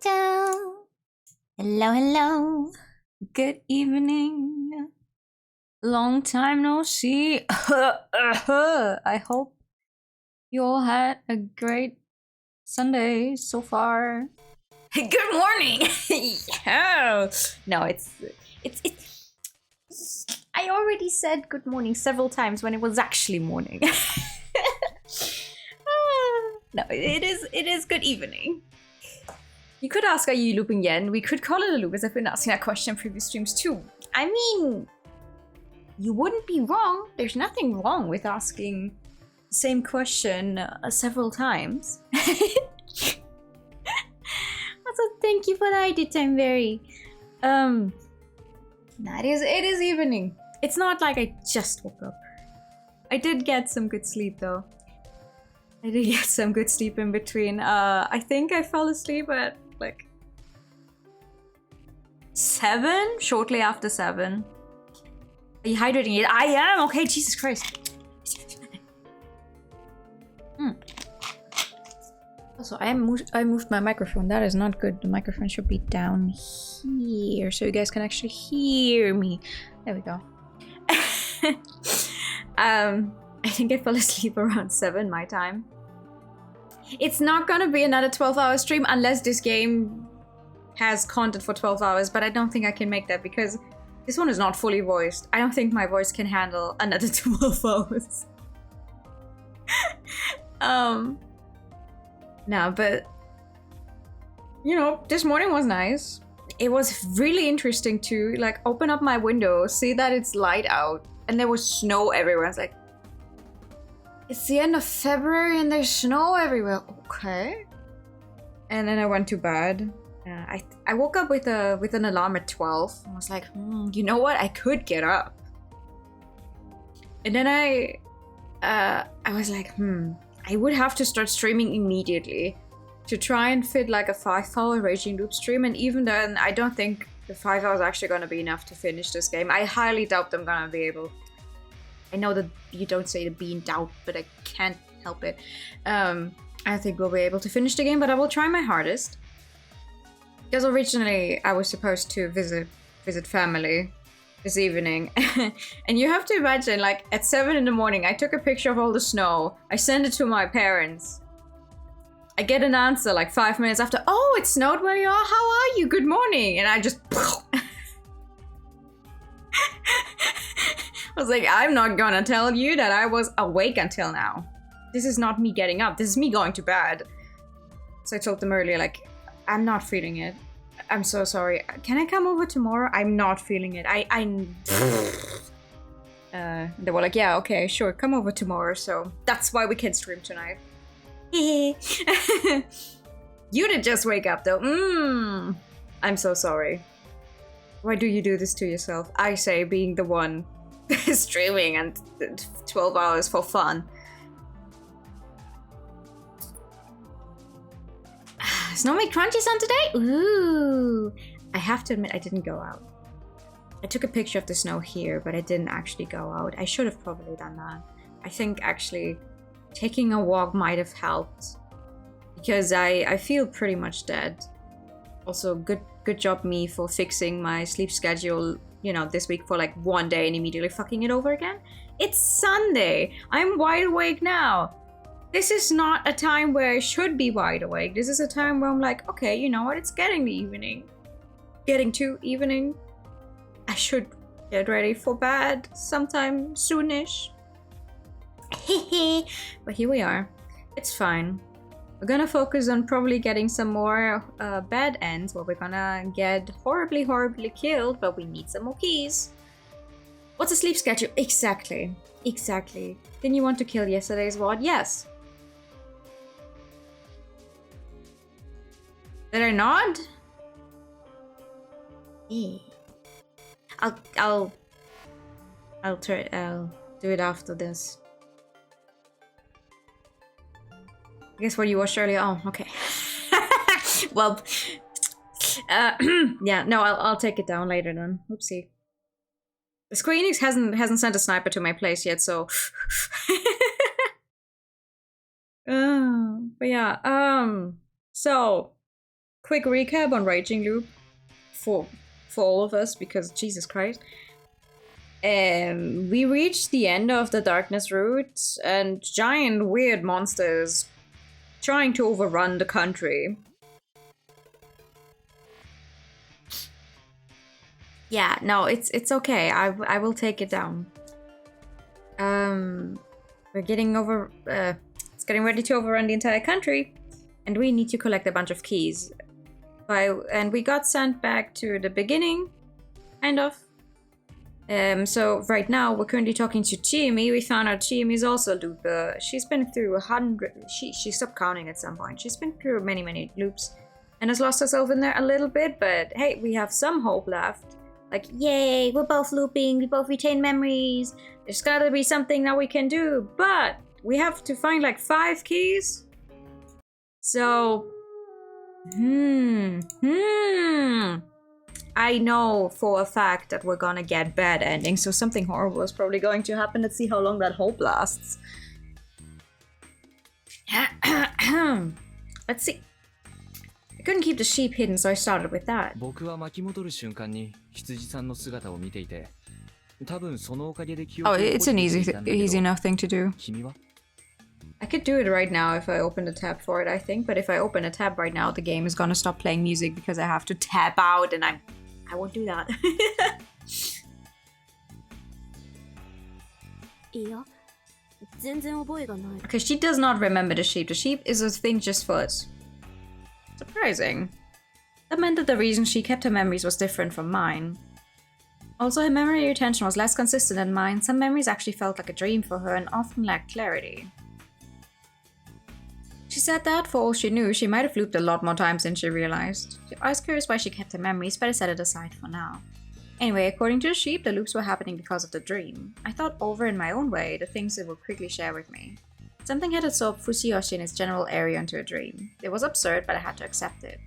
Hello, hello. Good evening. Long time no see. I hope you all had a great Sunday so far. Good morning. Yeah. No, it's. I already said good morning several times when it was actually morning. No, it is good evening. You could ask, are you looping yet? And we could call it a loop, as I've been asking that question in previous streams too. I mean, you wouldn't be wrong. There's nothing wrong with asking the same question several times. Also, thank you for the ID time, very. No, it is evening. It's not like I just woke up. I did get some good sleep though. I did get some good sleep in between. I think I fell asleep at like 7, shortly after 7. Are you hydrating yet? I am. Okay, Jesus Christ. Also, I moved my microphone. That is not good. The microphone should be down here so you guys can actually hear me. There we go. I think I fell asleep around 7 my time. It's not gonna be another 12-hour stream unless this game has content for 12 hours, but I don't think I can make that because this one is not fully voiced. I don't think my voice can handle another 12 hours. No, but you know, this morning was nice. It was really interesting to like open up my window, see that it's light out, and there was snow everywhere. It's like, it's the end of February and there's snow everywhere. Okay. And then I went to bed. I woke up with an alarm at 12. I was like, you know what? I could get up. And then I was like, I would have to start streaming immediately to try and fit like a 5-hour Raging Loop stream. And even then, I don't think the 5 hours are actually going to be enough to finish this game. I highly doubt I'm going to be able. I know that you don't say to be in doubt, but I can't help it. I think we'll be able to finish the game, but I will try my hardest. Because originally I was supposed to visit family this evening. And you have to imagine, like, at 7 in the morning, I took a picture of all the snow. I sent it to my parents. I get an answer like 5 minutes after, oh, it snowed where you are? How are you? Good morning. And I just... I was like, I'm not gonna tell you that I was awake until now. This is not me getting up. This is me going to bed. So I told them earlier, like, I'm not feeling it. I'm so sorry. Can I come over tomorrow? I'm not feeling it. They were like, yeah, okay, sure. Come over tomorrow. So that's why we can stream tonight. You did just wake up though. I'm so sorry. Why do you do this to yourself? I say being the one streaming and 12 hours for fun. Snow made crunchies on today? Ooh. I have to admit I didn't go out. I took a picture of the snow here, but I didn't actually go out. I should have probably done that. I think actually taking a walk might have helped. Because I feel pretty much dead. Also, good job me for fixing my sleep schedule, you know, this week for like 1 day and immediately fucking it over again. It's Sunday. I'm wide awake now. This is not a time where I should be wide awake. This is a time where I'm like, okay, you know what? It's getting the evening. Getting to evening. I should get ready for bed sometime soonish. But here we are. It's fine. We're gonna focus on probably getting some more bad ends where we're gonna get horribly, horribly killed, but we need some more keys. What's a sleep schedule? Exactly. Exactly. Didn't you want to kill yesterday's VOD? Yes. Did I not? I'll do it after this. I guess what you watched earlier. Oh, okay. Well, yeah. No, I'll take it down later then. Oopsie. The Square Enix hasn't sent a sniper to my place yet, so. But yeah. So quick recap on Raging Loop for all of us, because Jesus Christ. We reached the end of the Darkness route, and giant weird monsters trying to overrun the country. Yeah, no, it's okay. I will take it down. We're getting it's getting ready to overrun the entire country, and we need to collect a bunch of keys. And we got sent back to the beginning, kind of. So right now we're currently talking to Chiemi. We found out Chiemi is also a looper. She's been through 100. She stopped counting at some point. She's been through many loops, and has lost herself in there a little bit. But hey, we have some hope left. Like, yay, we're both looping. We both retain memories. There's gotta be something that we can do. But we have to find like 5 keys. So, I know for a fact that we're gonna get bad endings, so something horrible is probably going to happen. Let's see how long that hope lasts. Let's see. I couldn't keep the sheep hidden, so I started with that. Oh, it's an easy enough thing to do. I could do it right now if I open a tab for it, I think. But if I open a tab right now, the game is gonna stop playing music because I have to tab out, and I won't do that. Okay, she does not remember the sheep. The sheep is a thing just for us. Surprising. That meant that the reason she kept her memories was different from mine. Also, her memory retention was less consistent than mine. Some memories actually felt like a dream for her and often lacked clarity. She said that, for all she knew, she might have looped a lot more times than she realized. I was curious why she kept her memories, but I set it aside for now. Anyway, according to the sheep, the loops were happening because of the dream. I thought over in my own way the things it would quickly share with me. Something had absorbed Fujiyoshi in its general area into a dream. It was absurd, but I had to accept it.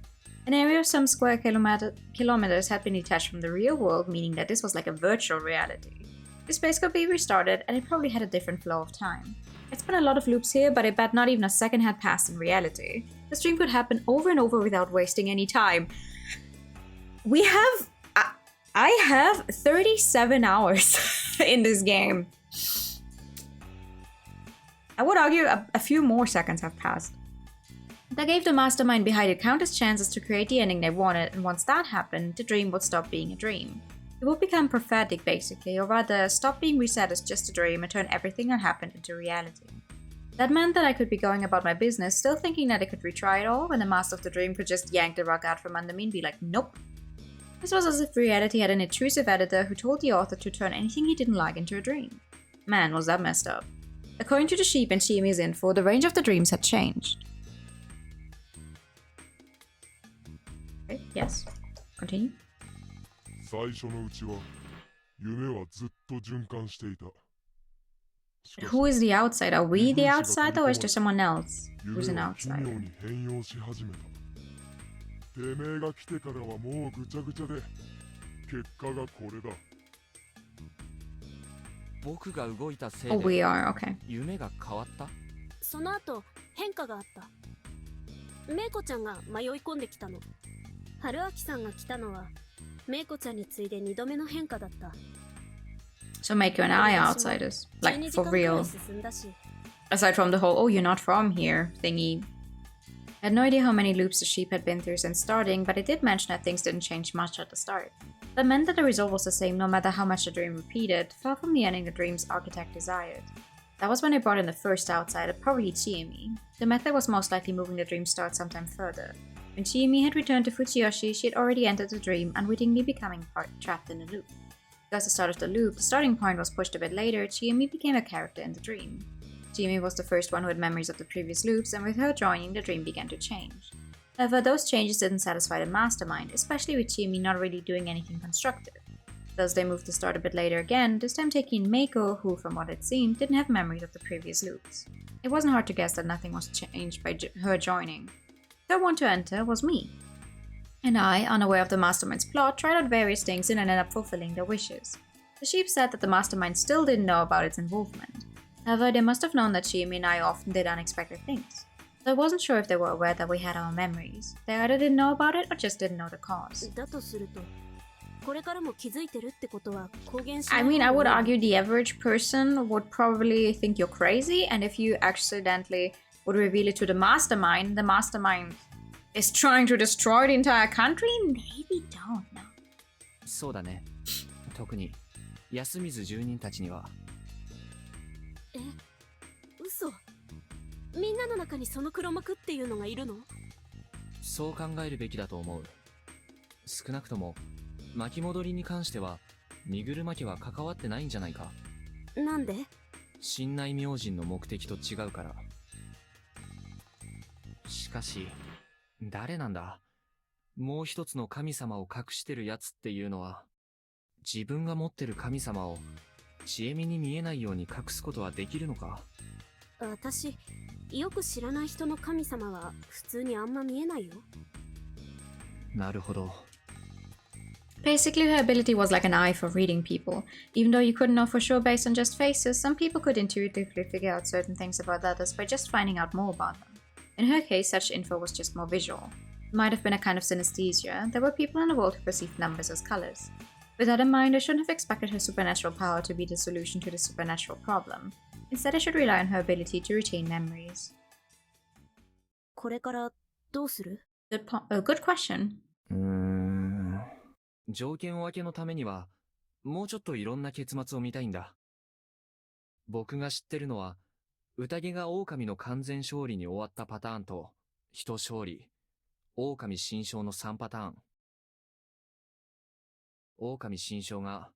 An area of some square kilometers had been detached from the real world, meaning that this was like a virtual reality. This space could be restarted, and it probably had a different flow of time. It's been a lot of loops here, but I bet not even a second had passed in reality. The stream could happen over and over without wasting any time. I have 37 hours in this game. I would argue a few more seconds have passed. That gave the mastermind behind it countless chances to create the ending they wanted, and once that happened, the dream would stop being a dream. It would become prophetic, basically, or rather, stop being reset as just a dream and turn everything that happened into reality. That meant that I could be going about my business, still thinking that I could retry it all, when the master of the dream could just yank the rug out from under me and be like, nope. This was as if reality had an intrusive editor who told the author to turn anything he didn't like into a dream. Man, was that messed up. According to the sheep and Chiemi's info, the range of the dreams had changed. Okay, yes. Continue. Who is the outsider? Are we the outsider, or is there someone else who's an outsider? Oh, we are, okay. その後、変化があった。メイコちゃんが迷い込んできたの。春明さんが来たのは、メイコちゃんに次いで2度目の変化だった。So make you and I outsiders, like for real. Aside from the whole, oh, you're not from here thingy. I had no idea how many loops the sheep had been through since starting, but it did mention that things didn't change much at the start. That meant that the result was the same no matter how much the dream repeated, far from the ending the dream's architect desired. That was when I brought in the first outsider, probably Chiemi. The method was most likely moving the dream start sometime further. When Chiemi had returned to Fujiyoshi, she had already entered the dream, unwittingly becoming trapped in the loop. Because the start of the loop, the starting point was pushed a bit later, Chiemi became a character in the dream. Chiemi was the first one who had memories of the previous loops, and with her joining, the dream began to change. However, those changes didn't satisfy the mastermind, especially with Chiemi not really doing anything constructive. Thus, they moved the start a bit later again, this time taking Meiko, who, from what it seemed, didn't have memories of the previous loops. It wasn't hard to guess that nothing was changed by her joining. The third one to enter was me. And I, unaware of the mastermind's plot, tried out various things and ended up fulfilling their wishes. The sheep said that the mastermind still didn't know about its involvement. However, they must have known that Chiemi and I often did unexpected things. So I wasn't sure if they were aware that we had our memories. They either didn't know about it or just didn't know the cause. だとすると、これからも気づいてるってことは公言し I ない mean, I 方 would がいい argue the average person would probably think you're crazy, and if you accidentally would reveal it to the mastermind is trying to destroy the entire country, maybe don't know. そうだね。特に安水住人たちには。え、嘘。みんなの中にその黒幕っていうのがいるの？そう考えるべきだと思う。少なくとも巻き戻りに関しては身車家は関わってないんじゃないか。なんで？神内明神の目的と違うから。しかし誰なんだ？もう一つの神様を隠してるやつっていうのは、自分が持ってる神様をちえみに見えないように隠すことはできるのか？私、よく知らない人の神様は普通にあんま見えないよ。なるほど。Basically, her ability was like an eye for reading people. Even though you couldn't know for sure based on just faces, some people could intuitively figure out certain things about others by just finding out more about them. In her case, such info was just more visual. It might have been a kind of synesthesia. There were people in the world who perceived numbers as colors. With that in mind, I shouldn't have expected her supernatural power to be the solution to the supernatural problem. Instead, I should rely on her ability to retain memories. これからどうする？ Good question. 条件分けのためにはもうちょっといろんな結末を見たいんだ。僕が知ってるのは宴が狼の完全勝利に終わったパターンと人勝利、狼新勝の3パターン。狼新勝が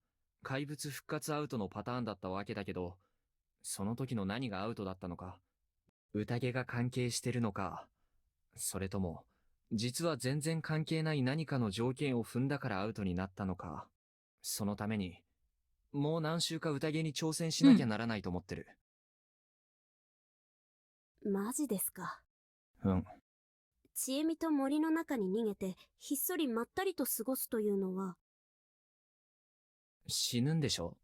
怪物復活アウトのパターンだったわけだけど、その時の何がアウトだったのか、宴が関係してるのか、それとも実は全然関係ない何かの条件を踏んだからアウトになったのか、そのためにもう何週か宴に挑戦しなきゃならないと思ってる。マジですか。うん。ちえみと森の中に逃げてひっそりまったりと過ごすというのは、死ぬんでしょ？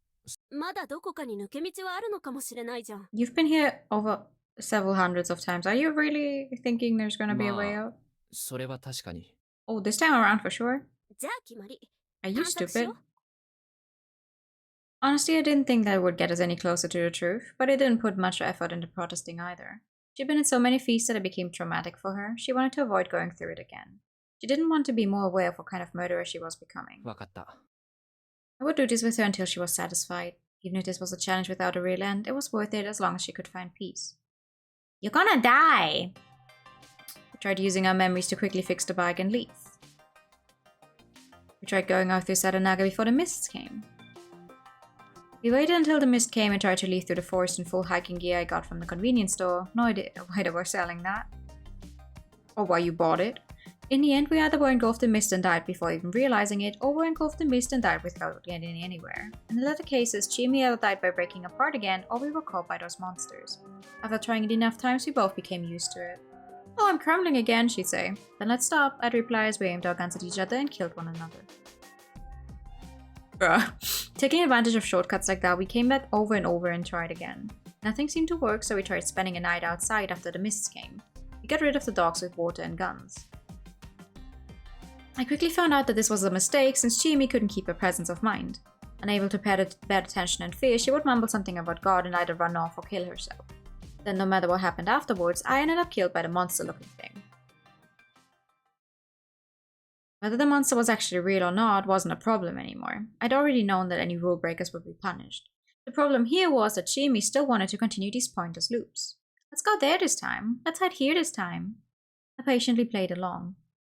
まだどこかに抜け道はあるのかもしれないじゃん。You've been here over several hundreds of times. Are you really thinking there's gonna be a way out? それは確かに。Oh, this time around for sure. じゃあ決まり。 Are you 探索しよ stupid? う。 Honestly, I didn't think that would get us any closer to the truth, but it didn't put much effort into protesting either. She'd been in so many feasts that it became traumatic for her. She wanted to avoid going through it again. She didn't want to be more aware of what kind of murderer she was becoming. わかった。I would do this with her until she was satisfied. Even if this was a challenge without a real end, it was worth it as long as she could find peace. You're gonna die! We tried using our memories to quickly fix the bike and leave. We tried going out through Sadanaga before the mists came. We waited until the mist came and tried to leave through the forest in full hiking gear I got from the convenience store. No idea why they were selling that. Or why you bought it. In the end, we either were engulfed in mist and died before even realizing it, or were engulfed in mist and died without getting anywhere. In the latter cases, Chimi either died by breaking apart again, or we were caught by those monsters. After trying it enough times, we both became used to it. Oh, I'm crumbling again, she'd say. Then let's stop, I'd reply as we aimed our guns at each other and killed one another. Bruh. Taking advantage of shortcuts like that, we came back over and over and tried again. Nothing seemed to work, so we tried spending a night outside after the mists came. We got rid of the dogs with water and guns. I quickly found out that this was a mistake since Chimi couldn't keep her presence of mind. Unable to bear attention and fear, she would mumble something about God and either run off or kill herself. Then no matter what happened afterwards, I ended up killed by the monster-looking thing. Whether the monster was actually real or not wasn't a problem anymore. I'd already known that any rule breakers would be punished. The problem here was that Chimi still wanted to continue these pointless loops. Let's go there this time. Let's hide here this time. I patiently played along.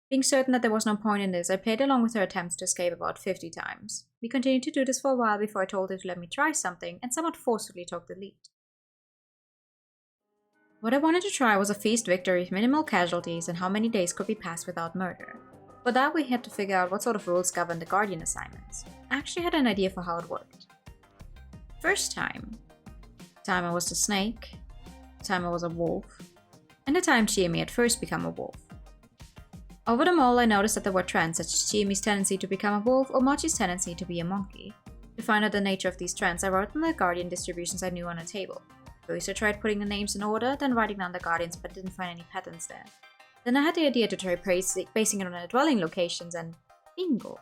Being certain that there was no point in this, I played along with her attempts to escape about 50 times. We continued to do this for a while before I told her to let me try something and somewhat forcefully took the lead. What I wanted to try was a feast victory with minimal casualties and how many days could be passed without murder. For that, we had to figure out what sort of rules governed the Guardian assignments. I actually had an idea for how it worked. First time I was the snake, the time I was a wolf, and the time Chiemi had first become a wolf. Over them all, I noticed that there were trends such as Chiemi's tendency to become a wolf or Mochi's tendency to be a monkey. To find out the nature of these trends, I wrote them in the Guardian distributions I knew on a table. First I tried putting the names in order, then writing down the guardians, but didn't find any patterns there. Then I had the idea to try basing it on their dwelling locations, and bingo!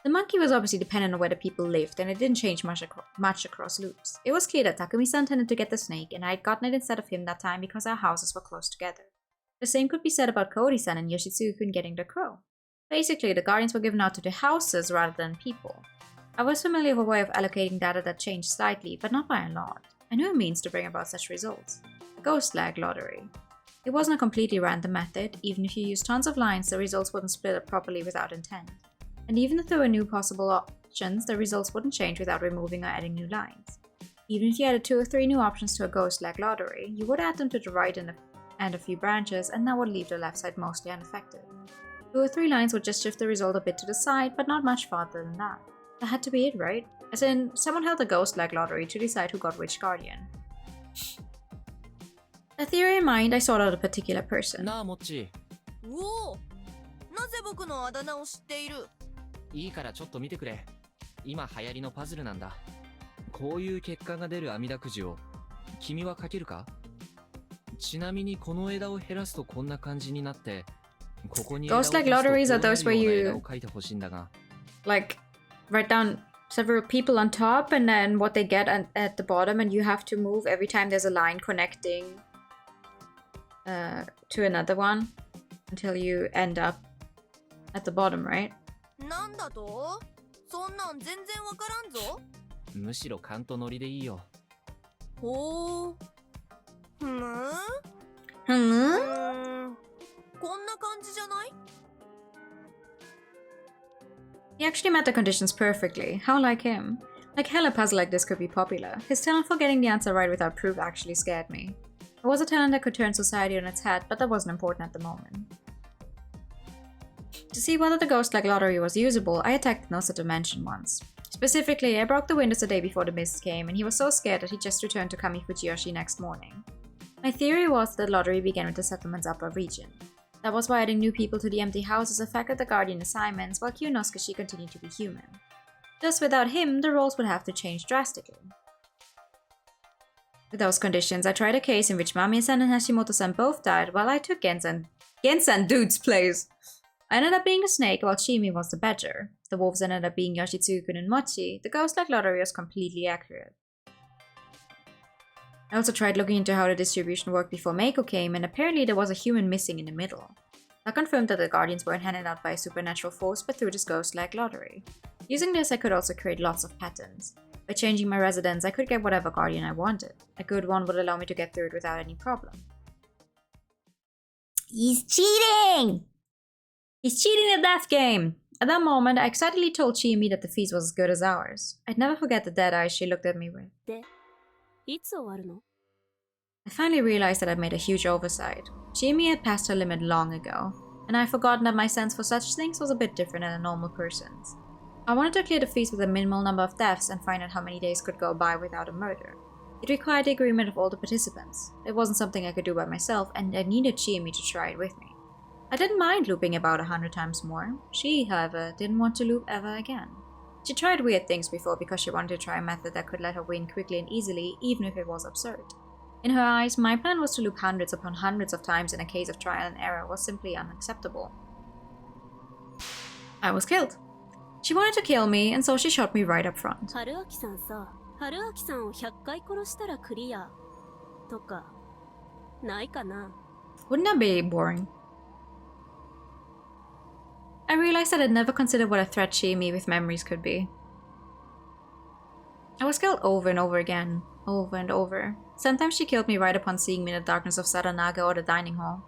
The monkey was obviously dependent on where the people lived, and it didn't change much across loops. It was clear that Takumi-san tended to get the snake, and I had gotten it instead of him that time because our houses were close together. The same could be said about Kaori-san and Yoshitsugu-kun getting the crow. Basically, the guardians were given out to the houses rather than people. I was familiar with a way of allocating data that changed slightly, but not by a lot. I knew a means to bring about such results. A ghost lag lottery. It wasn't a completely random method. Even if you used tons of lines, the results wouldn't split up properly without intent. And even if there were new possible options, the results wouldn't change without removing or adding new lines. Even if you added 2 or 3 new options to a ghost lag lottery, you would add them to the right and a few branches, and that would leave the left side mostly unaffected. 2 or 3 lines would just shift the result a bit to the side, but not much farther than that. That had to be it, right? As in, someone held a ghost lag lottery to decide who got which guardian. A theory in mind, I sought out a particular person. なあ、もっち。おお、なぜ僕のあだ名を知っている？いいからちょっと見てくれ。今流行りのパズルなんだ。こういう結果が出る網だくじを君は書けるか？ちなみにこの枝を減らすとこんな感じになって、ここに枝を足すとこうなるような枝を書いてほしいんだが。Like, write down several people on top and then what they get at the bottom, and you have to move every time there's a line connecting to another one until you end up at the bottom, right? なんだと？そんなん全然わからんぞ。むしろ勘とノリでいいよ。ほう。こんな感じじゃない？ He actually met the conditions perfectly. How like him? Like hell, a puzzle like this could be popular. His talent for getting the answer right without proof actually scared me. It was a talent that could turn society on its head, but that wasn't important at the moment. To see whether the ghost lag lottery was usable, I attacked Nosa Dimension once. Specifically, I broke the windows the day before the mist came, and he was so scared that he just returned to Kami Fujiyoshi next morning. My theory was that the lottery began with the settlement's upper region. That was why adding new people to the empty houses affected the guardian assignments, while Kyonosuke continued to be human. Thus, without him, the roles would have to change drastically. With those conditions, I tried a case in which Mamiya-san and Hashimoto-san both died, while I took Gensan dude's place. I ended up being the snake, while Shimi was the badger. The wolves ended up being Yoshitsugu and Mochi. The ghost-like lottery was completely accurate. I also tried looking into how the distribution worked before Meiko came, and apparently there was a human missing in the middle. I confirmed that the guardians weren't handed out by a supernatural force, but through this ghost-like lottery. Using this, I could also create lots of patterns. By changing my residence, I could get whatever guardian I wanted. A good one would allow me to get through it without any problem. He's cheating! He's cheating the death game! At that moment, I excitedly told Chiemi that the feast was as good as ours. I'd never forget the dead eyes she looked at me with. いつ終わるの？ I finally realized that I'd made a huge oversight. Chiemi had passed her limit long ago, and I had forgotten that my sense for such things was a bit different than a normal person's. I wanted to clear the feast with a minimal number of deaths and find out how many days could go by without a murder. It required the agreement of all the participants. It wasn't something I could do by myself, and I needed Chiemi to try it with me. I didn't mind looping about 100 times more. She, however, didn't want to loop ever again. She tried weird things before because she wanted to try a method that could let her win quickly and easily, even if it was absurd. In her eyes, my plan was to loop hundreds upon hundreds of times in a case of trial and error was simply unacceptable. I was killed. She wanted to kill me, and so she shot me right up front. 春明さんさ、春明さんを100回殺したらクリアとかないかな？ Wouldn't that be boring? I realized that I'd never considered what a threat Chiemi with memories could be. I was killed over and over again, over and over. Sometimes she killed me right upon seeing me in the darkness of Saranaga or the dining hall.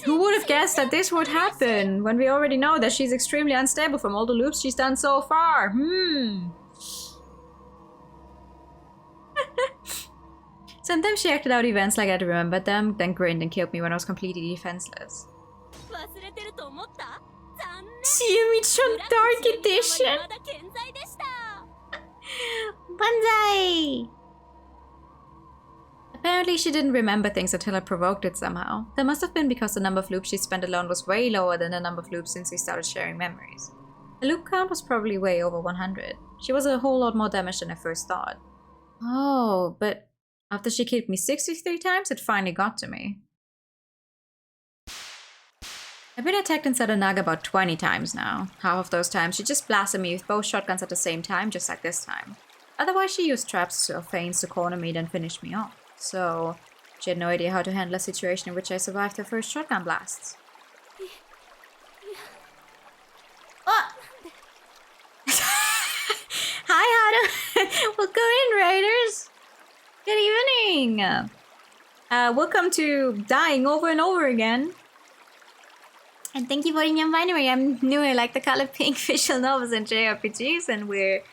Who would have guessed that this would happen when we already know that she's extremely unstable from all the loops she's done so far? Sometimes she acted out events like I'd remembered them, then grinned and killed me when I was completely defenseless. Chiemi-chan Dark Edition! Banzai! Apparently she didn't remember things until I provoked it somehow. That must have been because the number of loops she spent alone was way lower than the number of loops since we started sharing memories. The loop count was probably way over 100. She was a whole lot more damaged than I first thought. Oh, but after she killed me 63 times, it finally got to me. I've been attacked inside a Naga about 20 times now. Half of those times she just blasted me with both shotguns at the same time, just like this time. Otherwise she used traps or feints to corner me, then finish me off. So she had no idea how to handle a situation in which I survived her first shotgun blasts. Oh! Hi, Haru! Welcome in, Raiders! Good evening! Welcome to Dying Over and Over Again. And thank you for the non-binary. I'm new. I like the color pink visual novels and JRPGs, and we're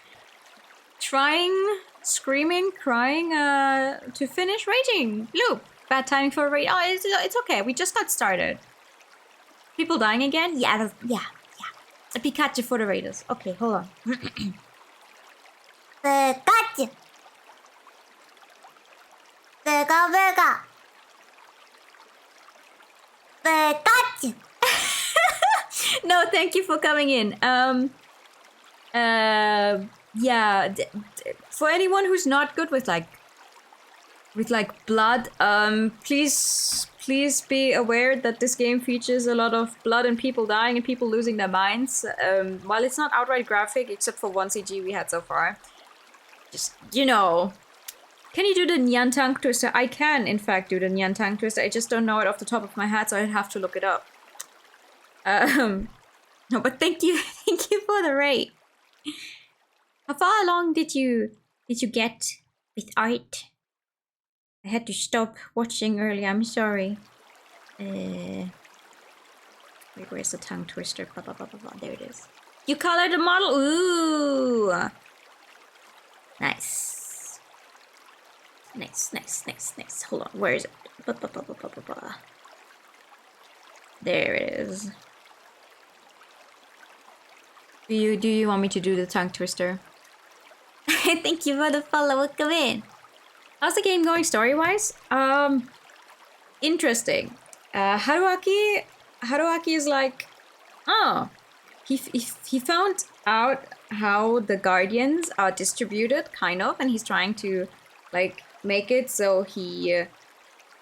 trying, screaming, crying to finish Raging Loop. Bad timing for a raid. Oh, it's okay. We just got started. People dying again? Yeah. A Pikachu for the raiders. Okay, hold on. Pikachu. Pikachu. Pikachu. No, thank you for coming in. Yeah, for anyone who's not good with blood, please be aware that this game features a lot of blood and people dying and people losing their minds. While it's not outright graphic, except for one CG we had so far, just, you know. Can you do the Nyan Tongue Twister? I can, in fact, do the Nyan Tongue Twister. I just don't know it off the top of my head, so I'd have to look it up. No, but thank you for the raid. How far along did you get with art? I had to stop watching earlier. I'm sorry. Wait, where's the tongue twister? Blah, blah, blah, blah, blah. There it is. You colored the model. Ooh, nice. Nice. Hold on, where is it? Blah, blah, blah, blah, blah, blah, blah. There it is. Do you want me to do the tongue twister? Thank you for the follow. Welcome in. How's the game going story-wise? Interesting. Haruaki is like, oh, he found out how the guardians are distributed, kind of, and he's trying to like make it so he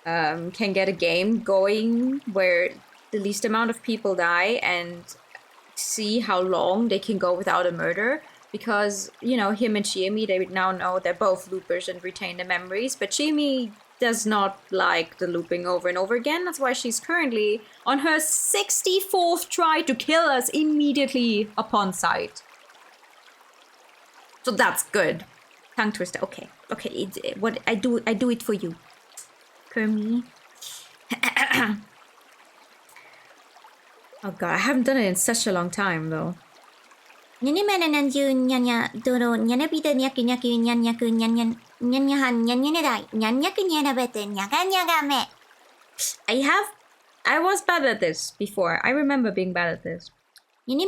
can get a game going where the least amount of people die and see how long they can go without a murder. Because, you know, him and Shiemi, they now know they're both loopers and retain the memories. But Shiemi does not like the looping over and over again. That's why she's currently on her 64th try to kill us immediately upon sight. So that's good. Tongue twister. Okay. What I do it for you. Kermi. Oh god, I haven't done it in such a long time though. I was bad at this before. I remember being bad at this. There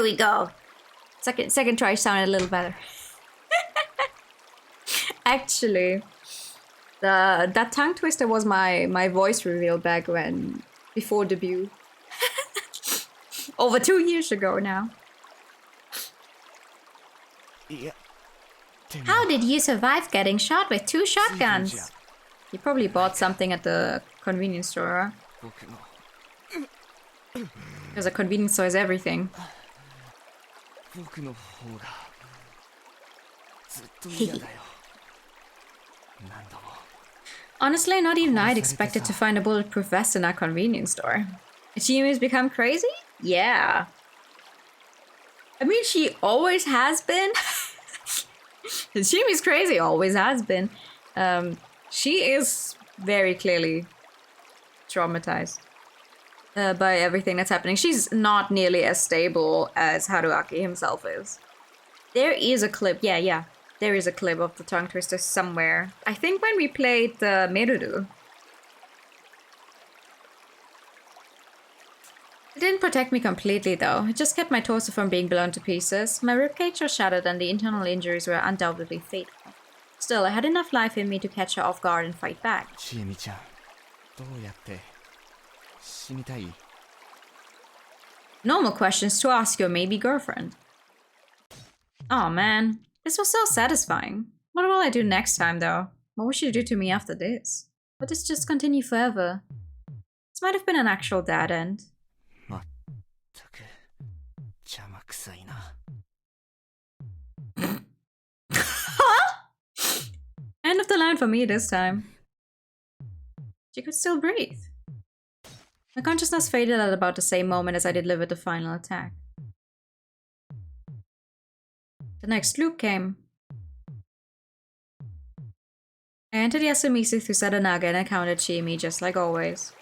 we go. Second try sounded a little better. Actually, that tongue twister was my voice reveal back when, before debut. Over 2 years ago now. How did you survive getting shot with 2 shotguns? You probably bought something at the convenience store. Because a convenience store is everything. Honestly, not even I'd expected to find a bulletproof vest in our convenience store. Shiemi's become crazy? Yeah. I mean, she always has been. Shiemi's crazy, always has been. She is very clearly traumatized by everything that's happening. She's not nearly as stable as Haruaki himself is. There is a clip, yeah. There is a clip of the tongue twister somewhere. I think when we played Meruru. It didn't protect me completely though. It just kept my torso from being blown to pieces. My ribcage was shattered and the internal injuries were undoubtedly fatal. Still, I had enough life in me to catch her off guard and fight back. どうやって死にたい？ Normal questions to ask your maybe girlfriend. Oh man, this was so satisfying. What will I do next time though? What will she do to me after this? Will this just continue forever? This might have been an actual dead end. まったく邪魔くさいな。End of the line for me this time. She could still breathe. My consciousness faded at about the same moment as I delivered the final attack. The next loop came. I entered Yasumizu through Sadanaga and encountered Chiemi just like always.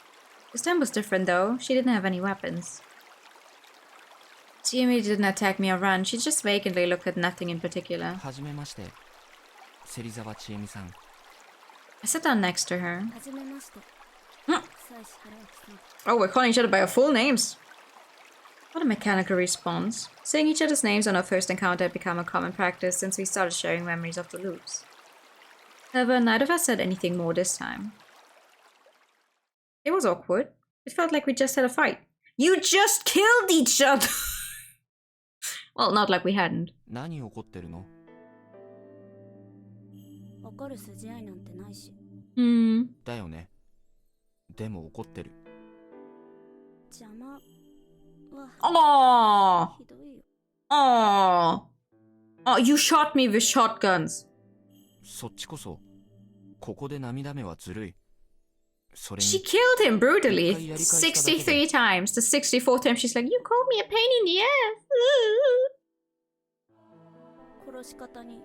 This time was different though, she didn't have any weapons. Chiemi didn't attack me or run, she just vacantly looked at nothing in particular. はじめまして、芹沢千恵美さん。 I sat down next to her. はじめまして Hmm. 妻子原明さん Oh, we're calling each other by our full names. What a mechanical response. Saying each other's names on our first encounter had become a common practice since we started sharing memories of the loops. However, neither of us said anything more this time. It was awkward. It felt like we just had a fight. You just killed each other! Well, not like we hadn't. 何起こってるの？怒る筋合いなんてないし Hmm. だよね。でも怒ってる。邪魔は Aww! ひどいよ Aww! Oh, you shot me with shotguns. そっちこそ、ここで涙目はずるい。それ She に、 killed him brutally 63 times. The 64th time she's like, you called me a pain in the ass. 殺し方に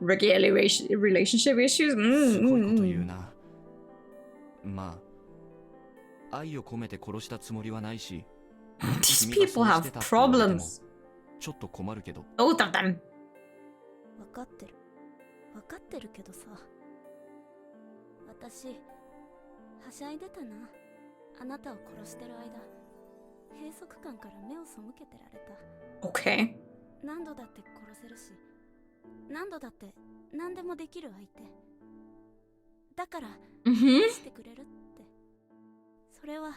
Regular relationship issues. すごいこと言うな。まあ、愛を込めて殺したつもりはないし、 These 君が people そうし have てたって言われても problems. ちょっと困るけど。 Both of them. 分かってる分かってるけどさ私はしゃいでたなあなたを殺してる間閉塞感から目を背けてられた Okay. 何度だって殺せるし何度だって何でもできる相手だから Mm-hmm. してくれるってそれは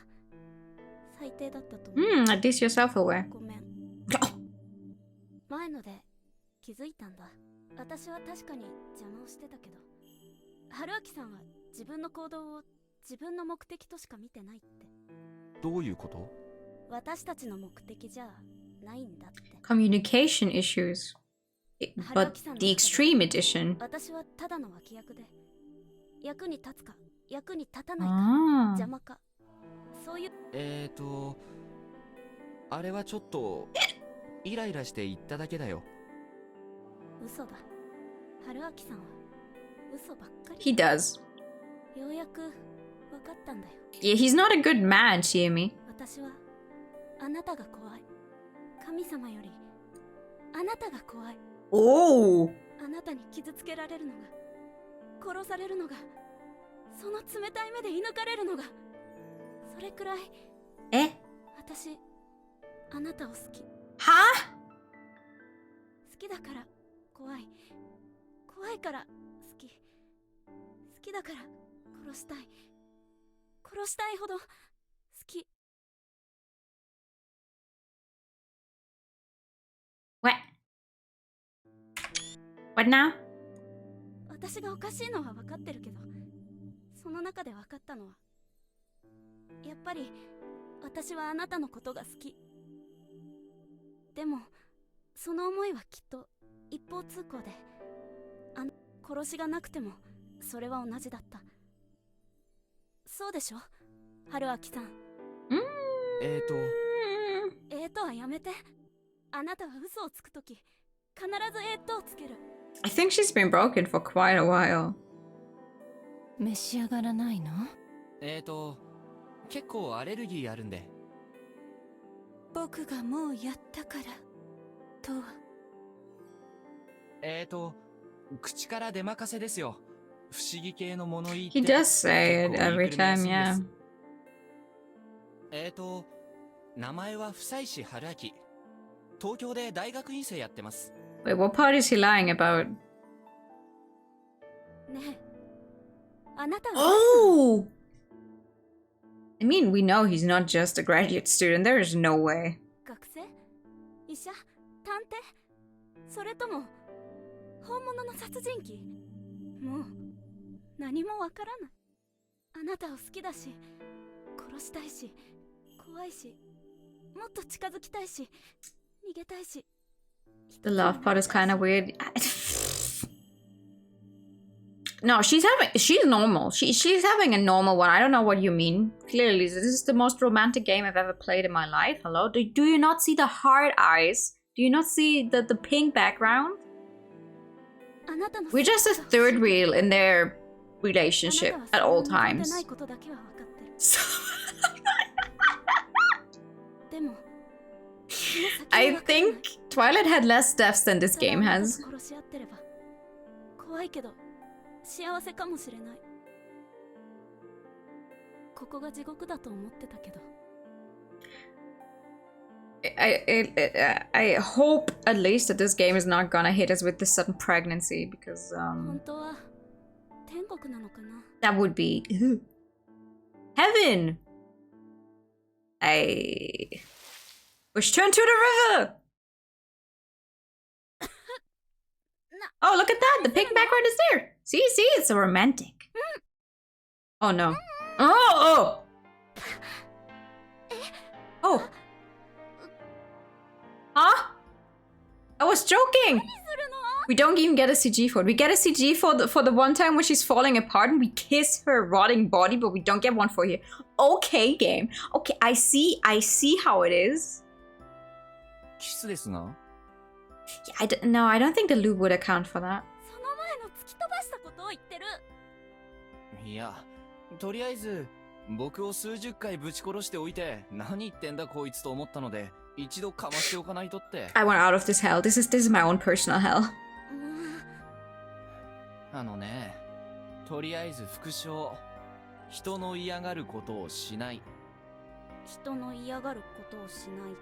最低だったと思う At least you're self-aware. ごめん前ので気づいたんだ私は確かに邪魔をしてたけど春明さんは自分の行動を自分の目的としか見てないってどういうこと？私たちの目的じゃないんだって Communication issues. But the extreme edition. 私はただの脇役で役に立つか役に立たないか Ah. 邪魔かそういうあれはちょっとイライラして言っただけだよ。嘘だ春明さんは嘘ばっかり He does. ようやく分かったんだよ Yeah, he's not a good man, Chiemi. 私はあなたが怖い神様よりあなたが怖い Oh. あなたに傷つけられるのが殺されるのがその冷たい目で射抜かれるのがそれくらい Eh? 私あなたを好き Huh? 好きだから怖い怖いから好きだから殺したいほど好き What? What now? 私がおかしいのは分かってるけどその中で分かったのはやっぱり私はあなたのことが好きでもその思いはきっと一方通行で殺しがなくてもそれは同じだったそうでしょ春明さんはやめてあなたは嘘をつくとき必ずをつける I think she's been broken for quite a while. 召し上がらないの結構アレルギーあるんで。僕がもうやったからとは口から出まかせですよ。不思議系の物言いって。 He does say it 結構 every 言いくるめや time, すいんで yeah. す。名前は房石春明。東京で大学院生やってます。Wait, what part is he lying about? ねえ、あなたは Oh! I mean, we know he's not just a graduate student. There is no way. 学生、医者、探偵、それとも本物の殺人鬼？もう何もわからない。あなたを好きだし、殺したいし、怖いし、もっと近づきたいし、逃げたいし。 The love part is kind of weird. No, she's normal. She's having a normal one. I don't know what you mean. Clearly, this is the most romantic game I've ever played in my life. Hello? Do you not see the hard eyes? Do you not see the pink background? We're just a third wheel in their relationship at all times. I think Twilight had less deaths than this game has. 怖いけど幸せかもしれない。ここが地獄だと思ってたけど。I hope at least that this game is not gonna hit us with the sudden pregnancy because 本当は天国なのかな。 that would be heaven. Which turned to the river. Oh, look at that! The pink background is there. See, it's a romantic. Oh no. Oh! Oh! Huh? I was joking! We don't even get a CG for it. We get a CG for the one time when she's falling apart and we kiss her rotting body, but we don't get one for here. Okay, game. Okay, I see how it is. キスですが Yeah, no, I don't think the lube would account for that. その前の突き飛ばしたことを言ってる。いや、とりあえず僕を数十回ぶち殺しておいて何言ってんだこいつと思ったので一度かましておかないとって。I want out of this hell. This is my own personal hell. あのね、とりあえず復唱。人の嫌がることをしない。人の嫌がることをしない。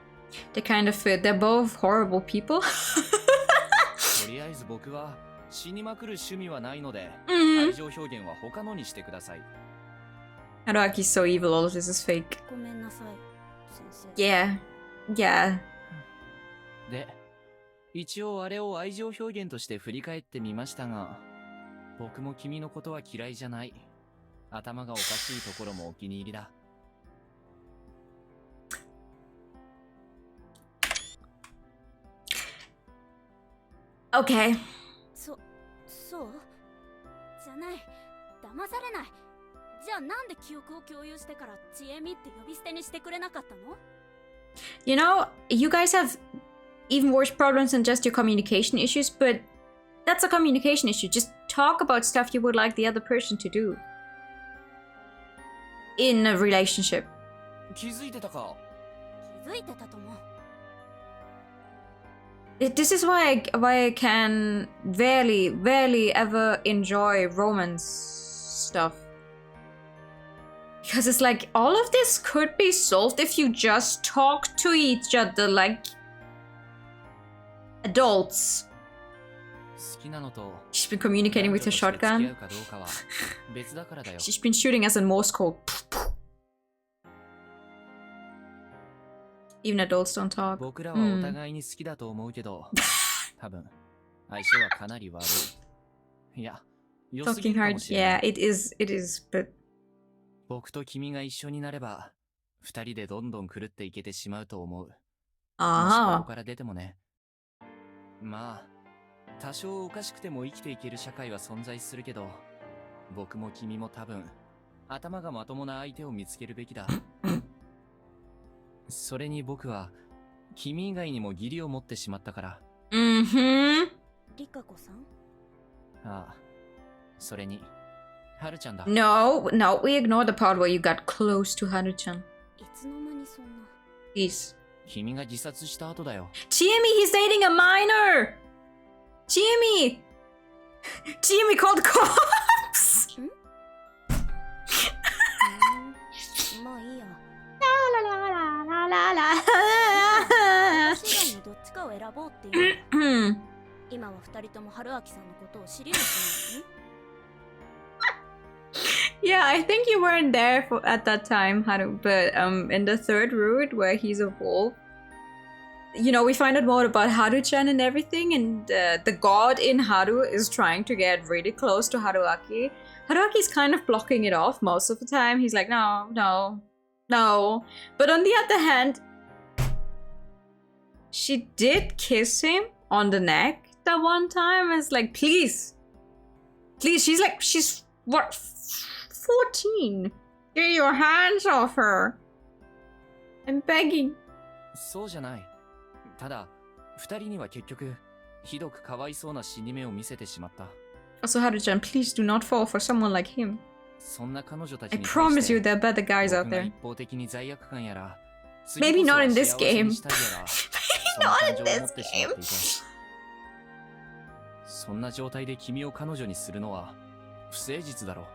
They kind of fit. They're both horrible people. とりあえず僕は死にまくる趣味はないので、愛情表現は他のにしてください。Haruaki's so evil. All of this is fake. ごめんなさい、先生。 Yeah. Yeah. で、一応あれを愛情表現として振り返ってみましたが、僕も君のことは嫌いじゃない。頭がおかしいところもお気に入りだ。Okay. そうじゃない。騙されない。じゃあなんで記憶を共有してからちえみって呼び捨てにしてくれなかったの？ You know, you guys have even worse problems than just your communication issues, but that's a communication issue. Just talk about stuff you would like the other person to do in a relationship. 気づいてたか？気づいてたと思う。 This is why I can rarely ever enjoy romance stuff. Because it's like, all of this could be solved if you just talk to each other like adults. 好きなのと She's been communicating with her shotgun. かどうかは別だからだよ。 She's been shooting us in Morse code. Even adults don't talk. 僕らはお互いに好きだと思うけど、多分相性はかなり悪い。いや、良すぎ Talking るか hard. もしれな Yeah, い。it is, but 僕と君が一緒になれば、二人でどんどん狂っていけてしまうと思う。もしこ ah. こから出てもね。まあ、多少おかしくても生きていける社会は存在するけど、僕も君も多分、頭がまともな相手を見つけるべきだ。それに僕は、君以外にも義理を持ってしまったから。Mm-hmm. リカ子さん？ああ、それに、ハルちゃんだ。No, we ignore the part where you got close to Haru-chan. いつの間にそんな。 Please. 君が自殺した後だよ。Chiemi, he's dating a minor! Chiemi! Chiemi called cops! まあいいや。 La la la la la la. 私以外のどっちかを選ぼうっていうの。今は二人とも春明さんのことを知りにしないのね。Yeah, I think you weren't there at that time, Haru, but in the third route where he's a wolf, you know, we find out more about Haru-chan and everything, and the god in Haru is trying to get really close to Haruaki. Haruaki's kind of blocking it off most of the time. He's like, no, no, no. But on the other hand, she did kiss him on the neck that one time. It's like, please. Please, she's what, 14? Get your hands off her. I'm begging. そうじゃない。ただ、二人には結局、ひどくかわいそうな死に目を見せてしまった。Also, Haru-chan, please do not fall for someone like him. そんな彼女たち I に promise you there are better guys out 僕が there. 一方的に罪悪感やら、 Maybe not in this 次こそは幸せ game. にしたいやら、 Maybe そんな not 感 in 情を this 持ってしま game. っていた。そんな状態で君を彼女にするのは不誠実だろう。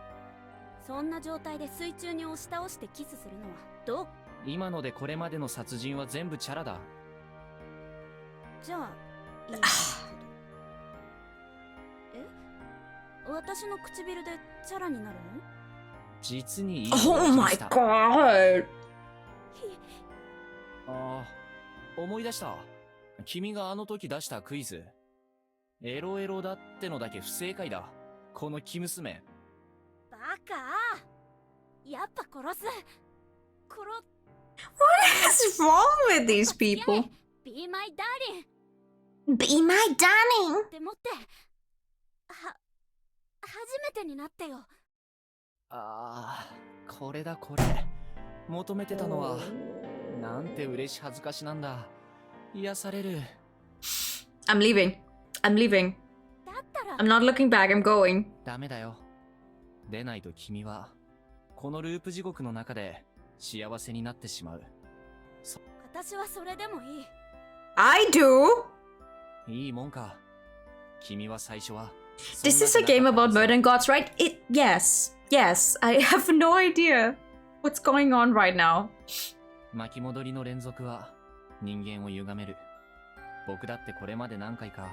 そんな状態で水中に押し倒してキスするのはどう？今のでこれまでの殺人は全部チャラだ。じゃあいいんだけど。え？私の唇でチャラになるの？実にいい Oh 話 my でした。 god. ああ、思い出した。君があの時出したクイズ。エロエロだってのだけ不正解だ。この生娘。バカ！やっぱ殺す。What is wrong with these people? Be my darling! Be my darling! って持って。初めてになってよ。ああ、これだこれ。求めてたのは、なんて嬉し恥ずかしなんだ。癒される。I'm leaving. I'm leaving. だったら I'm not looking back. I'm going. ダメだよ。出ないと君は、このループ地獄の中で幸せになってしまう。私はそれでもいい。I do! いいもんか。君は最初は。This is a game about murder and gods, right? Yes. Yes. I have no idea what's going on right now. 巻き戻りの連続は人間を歪める。僕だってこれまで何回か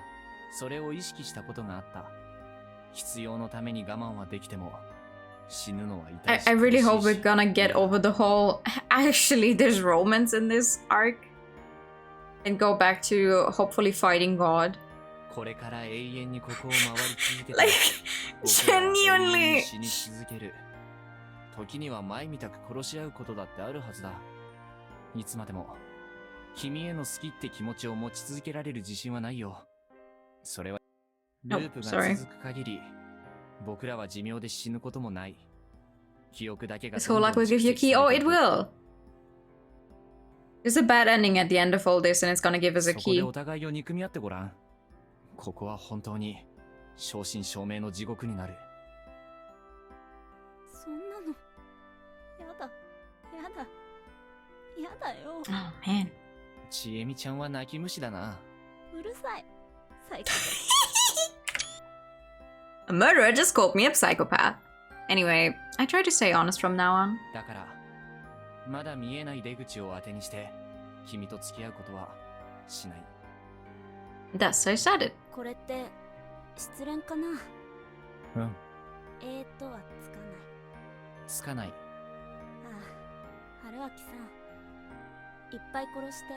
それを意識したことがあった。必要のために我慢はできても死ぬのは痛いし。 I really hope we're gonna get over the whole actually there's romance in this arc and go back to hopefully fighting God. これから永遠にここを回り続けて Like 僕らは永遠 genuinely に死に続ける。時には前みたく殺し合うことだってあるはずだ。いつまでも君への好きって気持ちを持ち続けられる自信はないよ。それはループが続く限り、僕らは寿命で死ぬこともない。記憶だけが This whole arc will give you a key. Oh, it will. There's a bad ending at the end of all this and it's gonna give us a そこで key. お互いを憎み合ってごらん。ここは本当に正真正銘の地獄になる。そんなのやだやだやだよ。 Oh man. ちえみちゃんは泣き虫だな。うるさい。最高。A murderer just called me a psychopath. Anyway, I try to stay honest from now on. だからまだ見えない出口を当てにして君と付き合うことはしない。 Thus I started. これって失恋かな。うん。はつかない。つかない。ああ、春秋さん、いっぱい殺して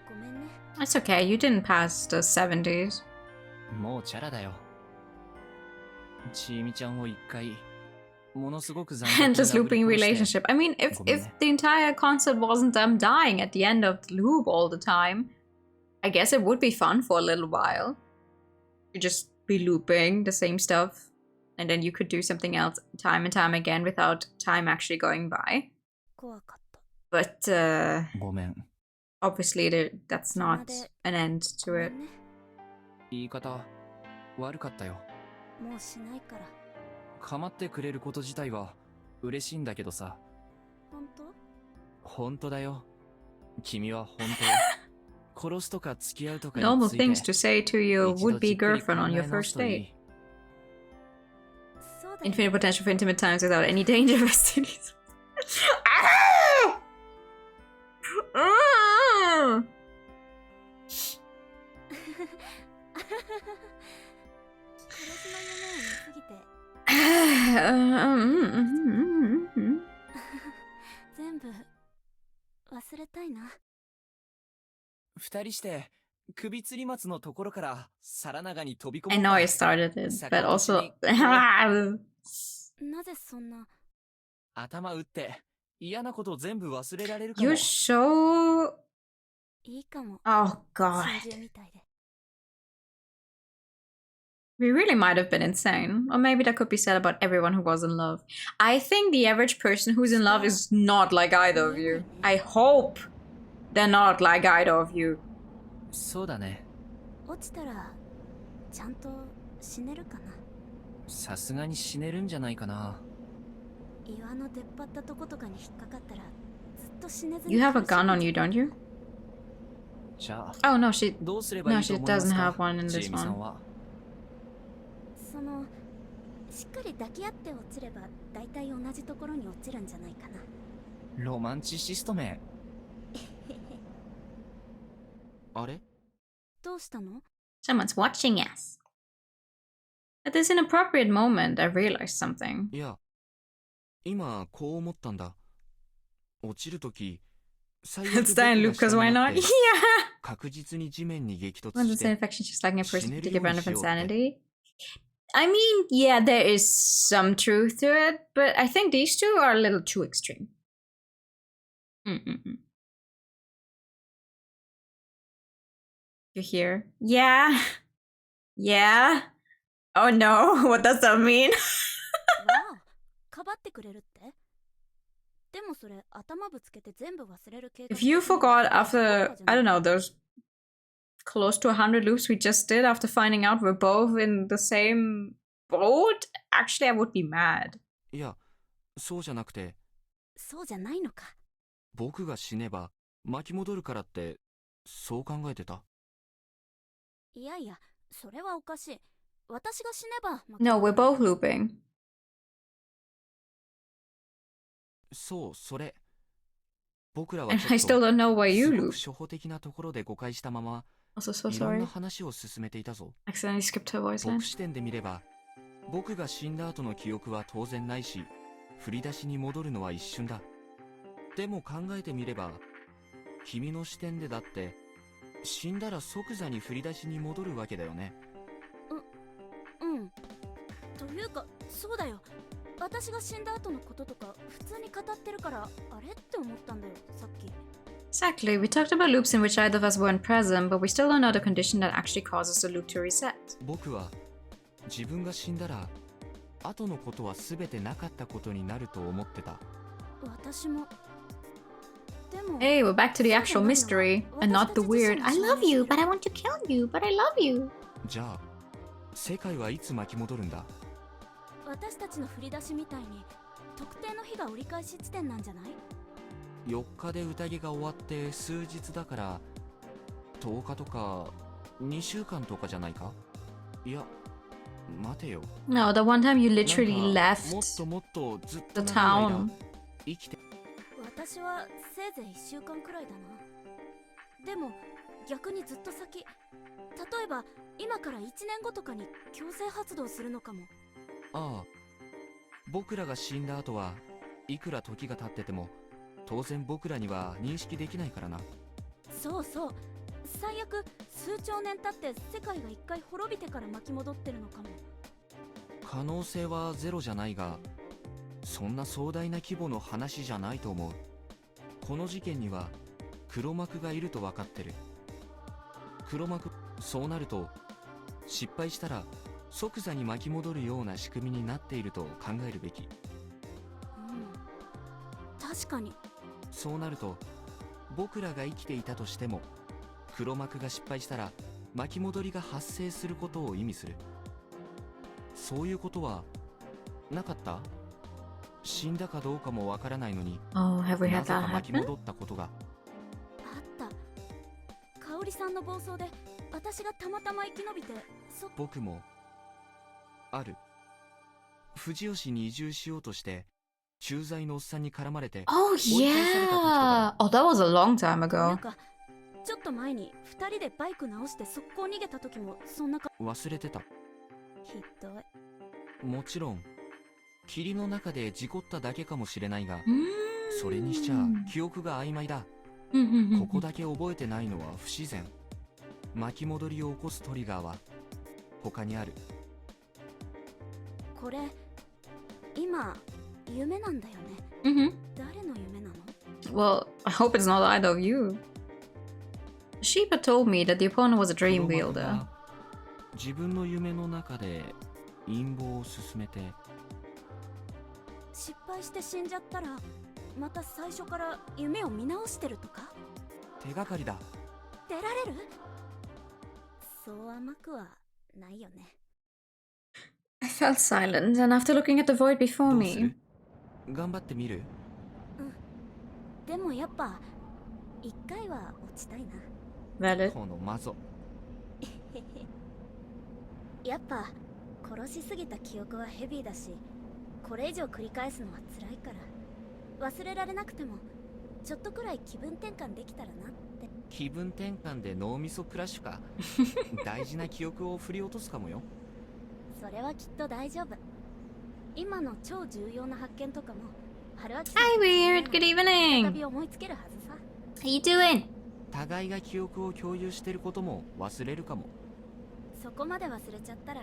ごめんね。 It's okay, you didn't pass the 70s. もうチャラだよ。ちえみちゃんを一回ものすごく残酷に Endless 殴り looping 殺して relationship. I mean, if the entire concept wasn't them dying at the end of the loop all the time, I guess it would be fun for a little while. You just be looping the same stuff, and then you could do something else time and time again without time actually going by. 怖かった。 But ごめん。 obviously, that's not an end ご to め it. んね。言い方悪かったよ。もうしないから。構ってくれること自体は嬉しいんだけどさ。本当？本当だよ。君は本当。殺すとか付き合うとかに Normal ついて things to say to your 一度 would-be じっくり girlfriend on 考 your え直 first すとい date. い。そうだよ。 Infinite potential for intimate times without any danger of STDs. Ah! Ah! 殺しの夢を見すぎて。部忘れたいな。二人して、首吊り松のところから皿長に飛び込 I もう know か I started it, but also なぜそんな。頭打って嫌なこと全部忘れられるかも。 You're so... いいかも。 Oh god. 真珠みたいで。 We really might have been insane. Or maybe that could be said about everyone who was in love. I think the average person who's in love is not like either of you. I hope they're not like either of you. そうだね。落ちたらちゃんと死ねるかな。さすがに死ねるんじゃないかな。岩の出っ張ったとことかに引っかかったらずっと死ねずに。 You have a gun on you, don't you? じゃあ、 Oh no, she... どうすればいいと思います No, she か doesn't have one in ジ this ェイミさん one. は。そのしっかり抱き合って落ちれば大体同じところに落ちるんじゃないかな。ロマンチシストめ。あれ？どうしたの？ Someone's watching us. At this inappropriate moment, I realized something. いや、今こう思ったんだ。落ちるとき、最悪 Let's die in loop, because why not? Yeah! 確実に地面に激突 When し the て infection just like a person to take 死ねるように advantage of しようって。 insanity. I mean, yeah, there is some truth to it, but I think these two are a little too extreme. Mm-mm-mm. You hear? Yeah. Yeah. Oh no, what does that mean? わあ、かばってくれるって？でもそれ頭ぶつけて全部忘れる計画。 If you forgot after, I don't know, those close to 100 loops we just did after finding out we're both in the same boat, actually I would be mad. いや、そうじゃなくて、そうじゃないのか。僕が死ねば巻き戻るからって、そう考えてた。いやいや、それはおかしい。私が死ねば。 No, we're both looping. そう、それ。僕らは And ちょ I っ still と don't know why you すごく loop. 初歩的なところで誤解したまま、 Also so いろんな sorry. 話を進めていたぞ。 Accidentally skipped her voice line. 僕視点で見れば、僕が死んだ後の記憶は当然ないし、振り出しに戻るのは一瞬だ。でも考えてみれば、君の視点でだって、死んだら即座に振り出しに戻るわけだよね。うん。というか、そうだよ。私が死んだ後のこととか普通に語ってるから、あれって思ったんだよ、さっき。 Exactly, we talked about loops in which either of us weren't present, but we still don't know the condition that actually causes the loop to reset. 僕は自分が死んだら後のことは全てなかったことになると思ってた。私も。でも。 Hey, we're back to the actual mystery, and not the weird, I love you, but I want to kill you, but I love you. じゃあ世界はいつ巻き戻るんだ？私たちの振り出しみたいに特定の日が折り返し地点なんじゃない？ 4日で宴が終わって数日だから10日とか2週間とかじゃないか？いや、待てよ。 No, the one time you なん literally か left もっともっとずっと the 長い間 town. 生きて。私はせいぜい1週間くらいだな。でも逆にずっと先。例えば今から1年後とかに強制発動するのかも。ああ、僕らが死んだ後はいくら時が経ってても当然僕らには認識できないからな。そうそう。最悪数兆年経って世界が一回滅びてから巻き戻ってるのかも。可能性はゼロじゃないが、そんな壮大な規模の話じゃないと思う。この事件には黒幕がいると分かってる。黒幕、そうなると失敗したら即座に巻き戻るような仕組みになっていると考えるべき。うん。確かに。そうなると僕らが生きていたとしても黒幕が失敗したら巻き戻りが発生することを意味する。そういうことはなかった？死んだかどうかもわからないのに、 Oh, have we な had ぜか that 巻き happen? 戻ったことが。あった香織さんの暴走で私がたまたま生き延びて。僕もある。藤吉に移住しようとして駐在のおっさんに絡まれて Oh, 追い返された時とか yeah. Oh, that was a long time な ago. んかちょっと前に2人でバイク直して速攻逃げた時もそんなか。忘れてた。ひどい。もちろん霧の中で事故っただけかもしれないが、それにしちゃ記憶が曖昧だ。ここだけ覚えてないのは不自然。巻き戻りを起こすトリガーは他にある。これ今夢なんだよね。Mm-hmm. 誰の夢なの？ Well, I hope it's not either of you. Sheba told me that the opponent was a dream wielder. 自分の夢の中で陰謀を進めて、失敗して死んじゃったらまた最初から夢を見直してるとか？手がかりだ。出られる？そう甘くはないよね。I felt silent, and after looking at the void before どうす me, る？頑張ってみる？でもやっぱ一回は落ちたいな。valid. このマゾ。やっぱ殺しすぎた記憶はヘビーだし、これ以上繰り返すのは辛いから、忘れられなくてもちょっとくらい気分転換できたらなって。気分転換で脳みそクラッシュか。大事な記憶を振り落とすかもよ。それはきっと大丈夫。今の超重要な発見とかも春明さん Hi, Weird. Good 再 evening. び思いつけるはずさ。 How you doing? 互いが記憶を共有してることも忘れるかも。そこまで忘れちゃったら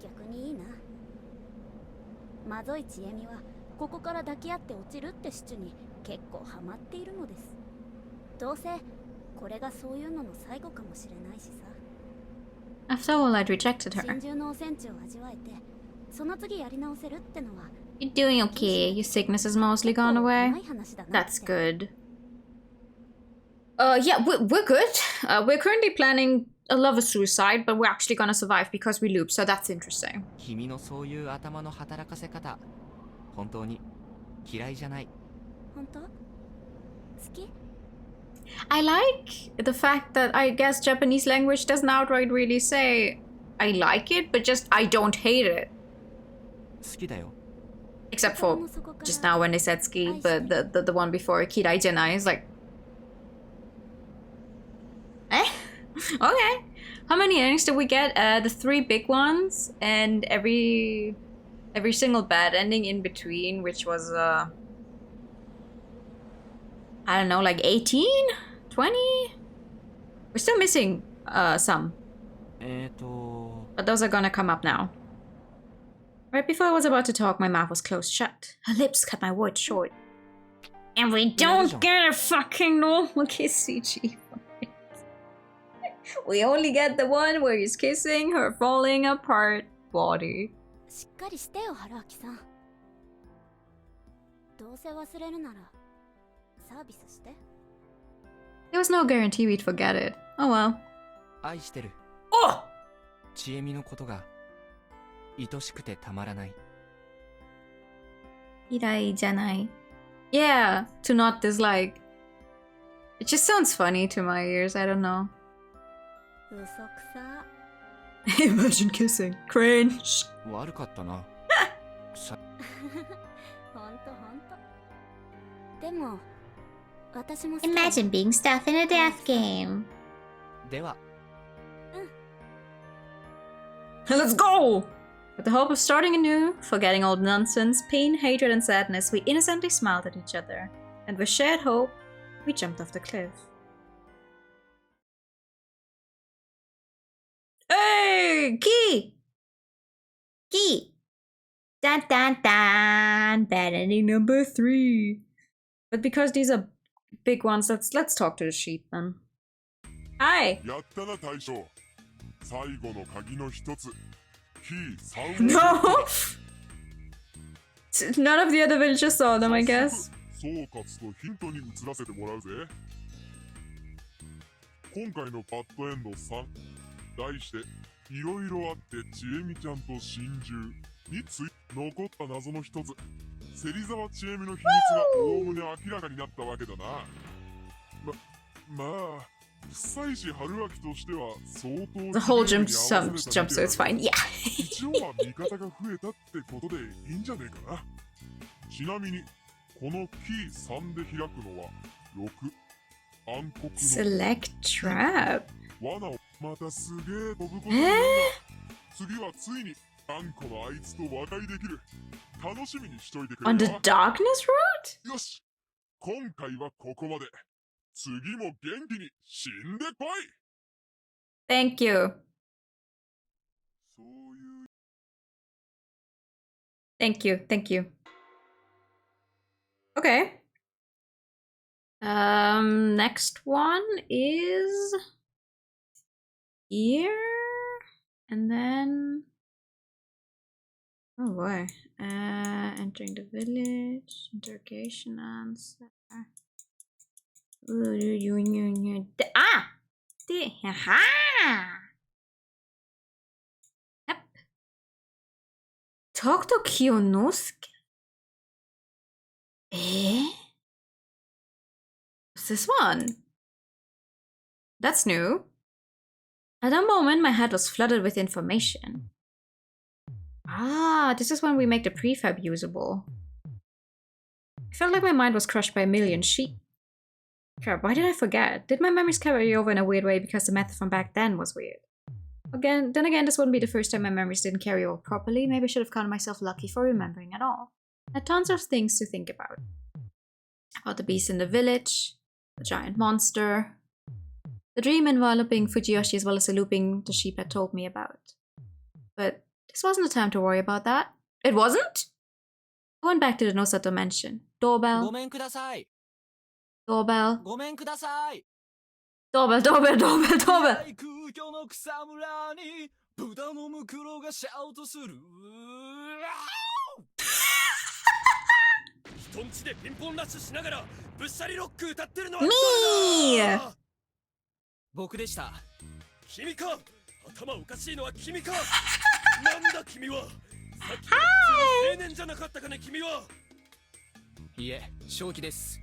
逆にいいな。まぞいちえみはここから抱き合って落ちるってシチュに結構ハマっているのです。どうせこれがそういうのの最後かもしれないしさ。 After all, I'd rejected 心 her. 中のお戦地を味わえて、その次やり直せるってのは You're doing okay. Your sickness has mostly 結構 gone うま away. い話だなって。 That's good. Yeah, we're good. We're currently planning a lover suicide, but we're actually gonna survive because we loop, so that's interesting. 君のそういう頭の働かせ方、本当に嫌いじゃない。本当？好き？ I like the fact that I guess Japanese language doesn't outright really say I like it, but just I don't hate it. 好きだよ。 Except for just now when they said ski, but the one before Kirai Jenai is like, eh? Okay. How many endings did we get? The 3 big ones and every single bad ending in between, which was I don't know, like 18? 20? We're still missing some. But those are gonna come up now. Right before I was about to talk, my mouth was closed shut. Her lips cut my words short. And we don't get a fucking normal kiss CG. We only get the one where he's kissing her falling apart body. しっかりしてよ、春明さん。どうせ忘れるならサービスして。 There was no guarantee we'd forget it. Oh well. 愛してる。 Oh! ちえみのことが愛しくてたまらない。 Hirai janai. Yeah, to not dislike. It just sounds funny to my ears, I don't know. 嘘くさ。 Imagine kissing. Cringe. 悪かったな。さほんとほんと。でも私も好き。 Imagine being stuck in a death game. では。Let's go! With the hope of starting anew, forgetting old nonsense, pain, hatred, and sadness, we innocently smiled at each other. And with shared hope, we jumped off the cliff. Hey! Key! Key! Dun dun dun! Bad ending number 3. But because these are big ones, let's talk to the sheep then. Hi! やったな大将。最後の鍵の一つ。キー3 No! None of the other villagers saw them, I guess. 総括とヒントに移らせてもらうぜ。今回のバッドエンド3、題していろいろあってちえみちゃんと心中について残った謎の一つ、芹沢ちえみの秘密がおおむね明らかになったわけだな。まあ、夫妻子春明としては相当 The whole jump, so it's fine. Yeah. 一応は味方が増えたってことでいいんじゃねえかな。ちなみにこのキー3で開くのは6、暗黒の Select trap. 罠をまたすげえ飛ぶことになるが、次はついにあんこのあいつと和解できる。楽しみにしといてくれ On よ。 the darkness route? よし、今回はここまで。次も元気に死んでこい。 Thank you. そういう Thank you. Thank you. Okay. Next one is here. And then oh boy. Entering the village. Interrogation answer. Ah! Aha! Yep. Talk to Kiyonosuke. Eh? What's this one? That's new. At that moment, my head was flooded with information. Ah, this is when we make the prefab usable. I felt like my mind was crushed by a million sheep. Crap, why did I forget? Did my memories carry over in a weird way because the method from back then was weird? Then again, this wouldn't be the first time my memories didn't carry over properly. Maybe I should have counted myself lucky for remembering at all. I had tons of things to think about. About the beast in the village, the giant monster, the dream enveloping Fujiyoshi as well as the looping the sheep had told me about. But this wasn't the time to worry about that. It wasn't? I went back to the Nosato mansion. Doorbell. ごめんください。 Doorbell. ごめんください。 Doorbell, doorbell, doorbell, doorbell. 空虚の草むらに豚のムクロがシャウトする。人んちでピンポンラッシュしながらぶっしゃりロック歌ってるのは誰だ。僕でした。君か。頭おかしいのは君か。なんだ君は。さっきの普通の青年じゃなかったかね君は。いえ、正気です。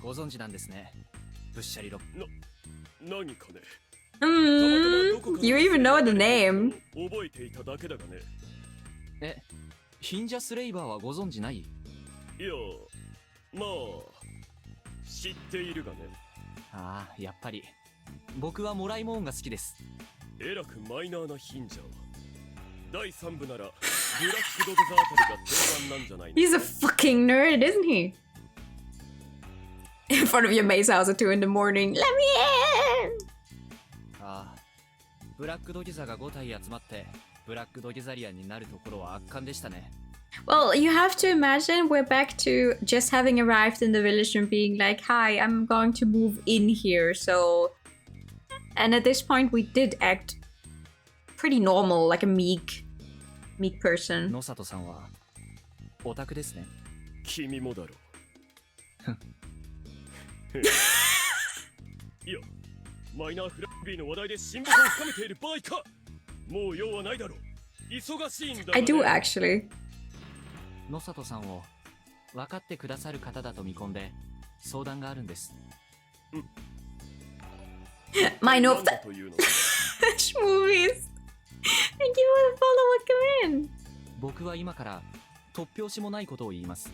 ご存知なんですね。ぶっしゃりロック。何かね。You even know the name. 覚えていただけだがね。え、ヒンジャスレイバーはご存知ない？いや、まあ知っているがね。ああ、やっぱり。僕はもらいもんが好きです。えらくマイナーなヒンジャー。第3部ならブラックドグザあたりが定番なんじゃないの？ He's a fucking nerd, isn't he? In front of your maze house at 2 in the morning. Let me in! ああ、ブラックドギザが5体集まってブラックドギザリアンになるところは圧巻でしたね。Well, you have to imagine we're back to just having arrived in the village and being like, hi, I'm going to move in here, so... And at this point we did act pretty normal, like a meek person. 野里さんはオタクですね。君もだろ。いや、マイナーフラッビーの話題で親睦を深めている場合か。もう用はないだろう。忙しいんだ。I do actually. 野里さんを分かってくださる方だと見込んで相談があるんです。My note that movies. Thank you for the follow. Welcome in. 僕は今から突拍子もないことを言います。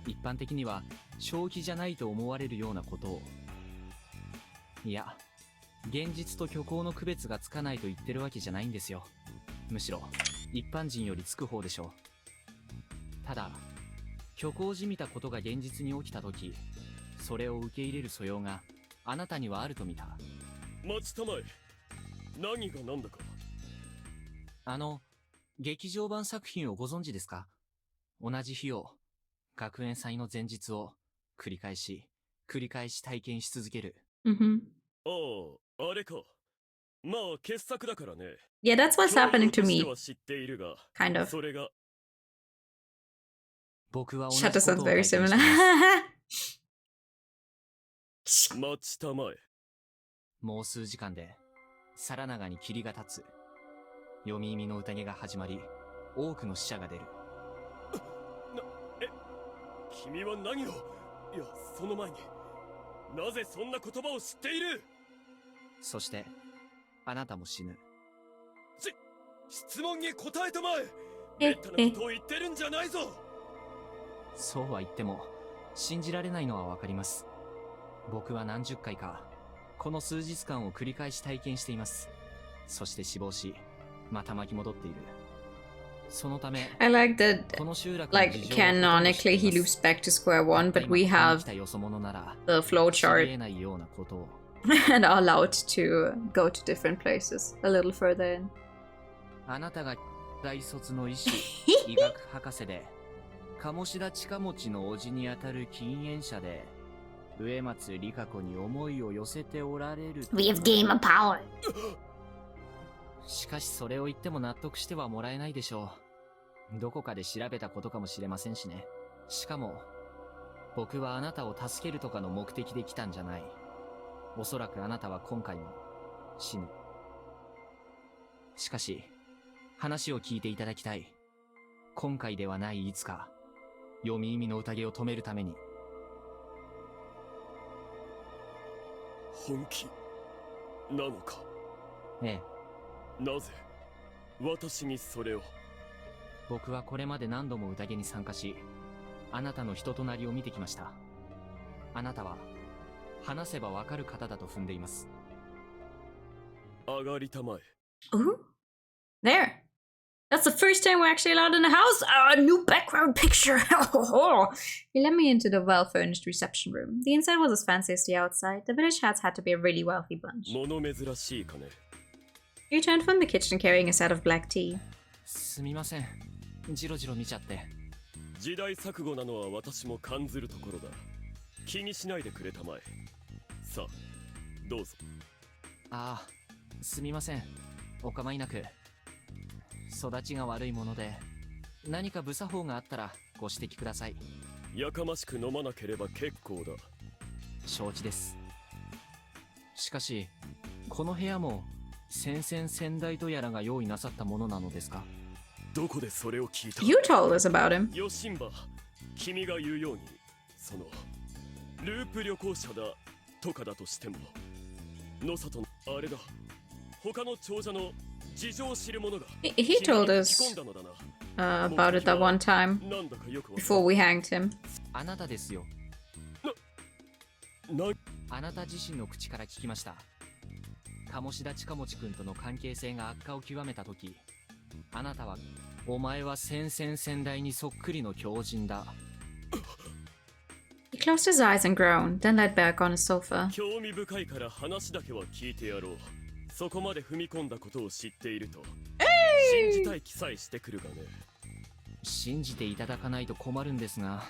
一般的には正気じゃないと思われるようなことを。いや、現実と虚構の区別がつかないと言ってるわけじゃないんですよ。むしろ一般人よりつく方でしょう。ただ、虚構じみたことが現実に起きたとき、それを受け入れる素養があなたにはあると見た。待ちたまえ。何が何だか。劇場版作品をご存知ですか？同じ日を、学園祭の前日を繰り返し体験し続ける。Mm-hmm. ああ、あれか。まあ、傑作だからね。Yeah, that's what's happening to me. 知っているが、Kind of. それが僕は同じ Shadow こと sounds を very 体験してい similar. ます待ちたまえ。もう数時間で、皿長に霧が立つ。読み意味の宴が始まり、多くの死者が出る。君は何を？いや、その前に、なぜそんな言葉を知っている？そして、あなたも死ぬ。質問に答えたまえ！めったなことを言ってるんじゃないぞ！そうは言っても、信じられないのはわかります。僕は何十回か、この数日間を繰り返し体験しています。そして死亡し、また巻き戻っている。そのため、 I like that, この集落の like, 事情はほとんど知って canonically い he ます。 loops back to square one, たった but we 今ここに have 来たよそ者なら the 知り flowchart 得ないようなことを。 and are allowed to go to different places a little further in. あなたが大卒の医師、医学博士で、鴨志田近持の叔父にあたる禁煙者で、植松里香子に思いを寄せておられる。 We have gained power. しかしそれを言っても納得してはもらえないでしょう。どこかで調べたことかもしれませんしね。しかも、僕はあなたを助けるとかの目的で来たんじゃない。おそらくあなたは今回も死ぬ。しかし、話を聞いていただきたい。今回ではないいつか、読み意味の宴を止めるために。本気なのか。ええ。なぜ私にそれを。僕はこれまで何度も宴に参加し、あなたの人となりを見てきました。あなたは話せばわかる方だと踏んでいます。上がりたまえ。 Ooh. There. That's the first time we're actually allowed in the house. A new background picture. He led me into the well-furnished reception room. The inside was as fancy as the outside. The village hats had to be a really wealthy bunch. 物珍しいかね。 He returned from the kitchen carrying a set of black tea. すみません。じろじろ見ちゃって。時代錯誤なのは私も感ずるところだ。気にしないでくれたまえ。さあ、どうぞ。ああ、すみません。お構いなく。育ちが悪いもので、何か無作法があったらご指摘ください。やかましく飲まなければ結構だ。承知です。しかし、この部屋も先々先代とやらが用意なさったものなのですか？どこでそれを聞いた？ You told us about him. ヨシンバ、君が言うように、そのループ旅行者だとかだとしても、のさとあれだ。他の長者の事情を知る者が He told us about it that one time before we hanged him. あなたですよ。な、あなた自身の口から聞きました。鴨志田近持君との関係性が悪化を極めたとき、あなたは、お前は先々先代にそっくりの狂人だ。He closed his eyes and groaned, then lay back on his sofa. 興味深いから話だけは聞いてやろう。そこまで踏み込んだことを知っていると、信じたい気さえしてくるがね。信じていただかないと困るんですが、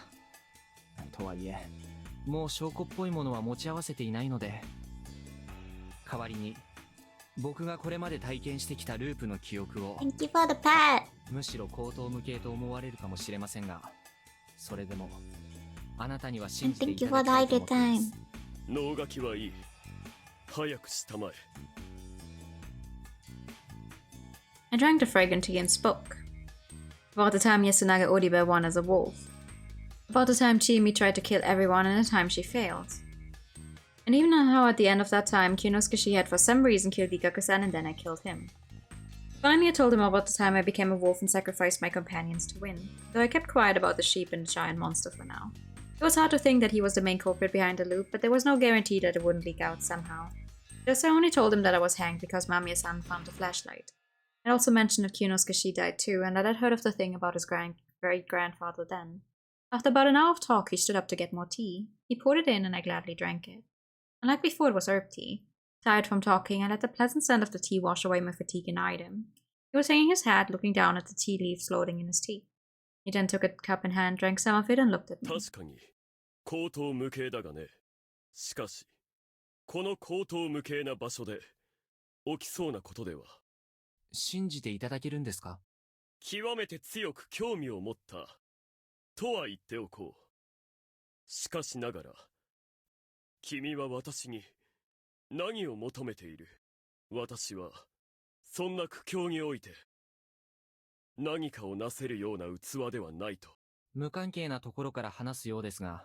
とはいえ、もう証拠っぽいものは持ち合わせていないので、代わりに、僕がこれまで体験してきたループの記憶を、 Thank you for the pet. むしろ口頭無形と思われるかもしれませんが、それでも、あなたには信じていただきたいと思っています。脳書きはいい。早くしたまえ。I drank the fragrant tea and spoke. About the time Yasunaga Oribe won as a wolf. About the time Chiemi tried to kill everyone and the time she failed. And even how at the end of that time Kyonosuke had for some reason killed Ikaku-san and then I killed him. Finally I told him about the time I became a wolf and sacrificed my companions to win, though I kept quiet about the sheep and the giant monster for now. It was hard to think that he was the main culprit behind the loop, but there was no guarantee that it wouldn't leak out somehow. Thus I only told him that I was hanged because Mamiya-san found the flashlight. I also mentioned that Kyonosuke died too, and that I'd heard of the thing about his great-grandfather then. After about an hour of talk, he stood up to get more tea. He poured it in, and I gladly drank it. Unlike before, it was herb tea. Tired from talking, I let the pleasant scent of the tea wash away my fatigue and eyed him. He was hanging his head, looking down at the tea leaves floating in his tea. He then took a cup in hand, drank some of it, and looked at me. 確かに口頭無形だがね。しかし、この口頭無形な場所で起きそうなことでは。信じていただけるんですか？極めて強く興味を持ったとは言っておこう。しかしながら、君は私に何を求めている？私はそんな苦境において何かをなせるような器ではないと。無関係なところから話すようですが、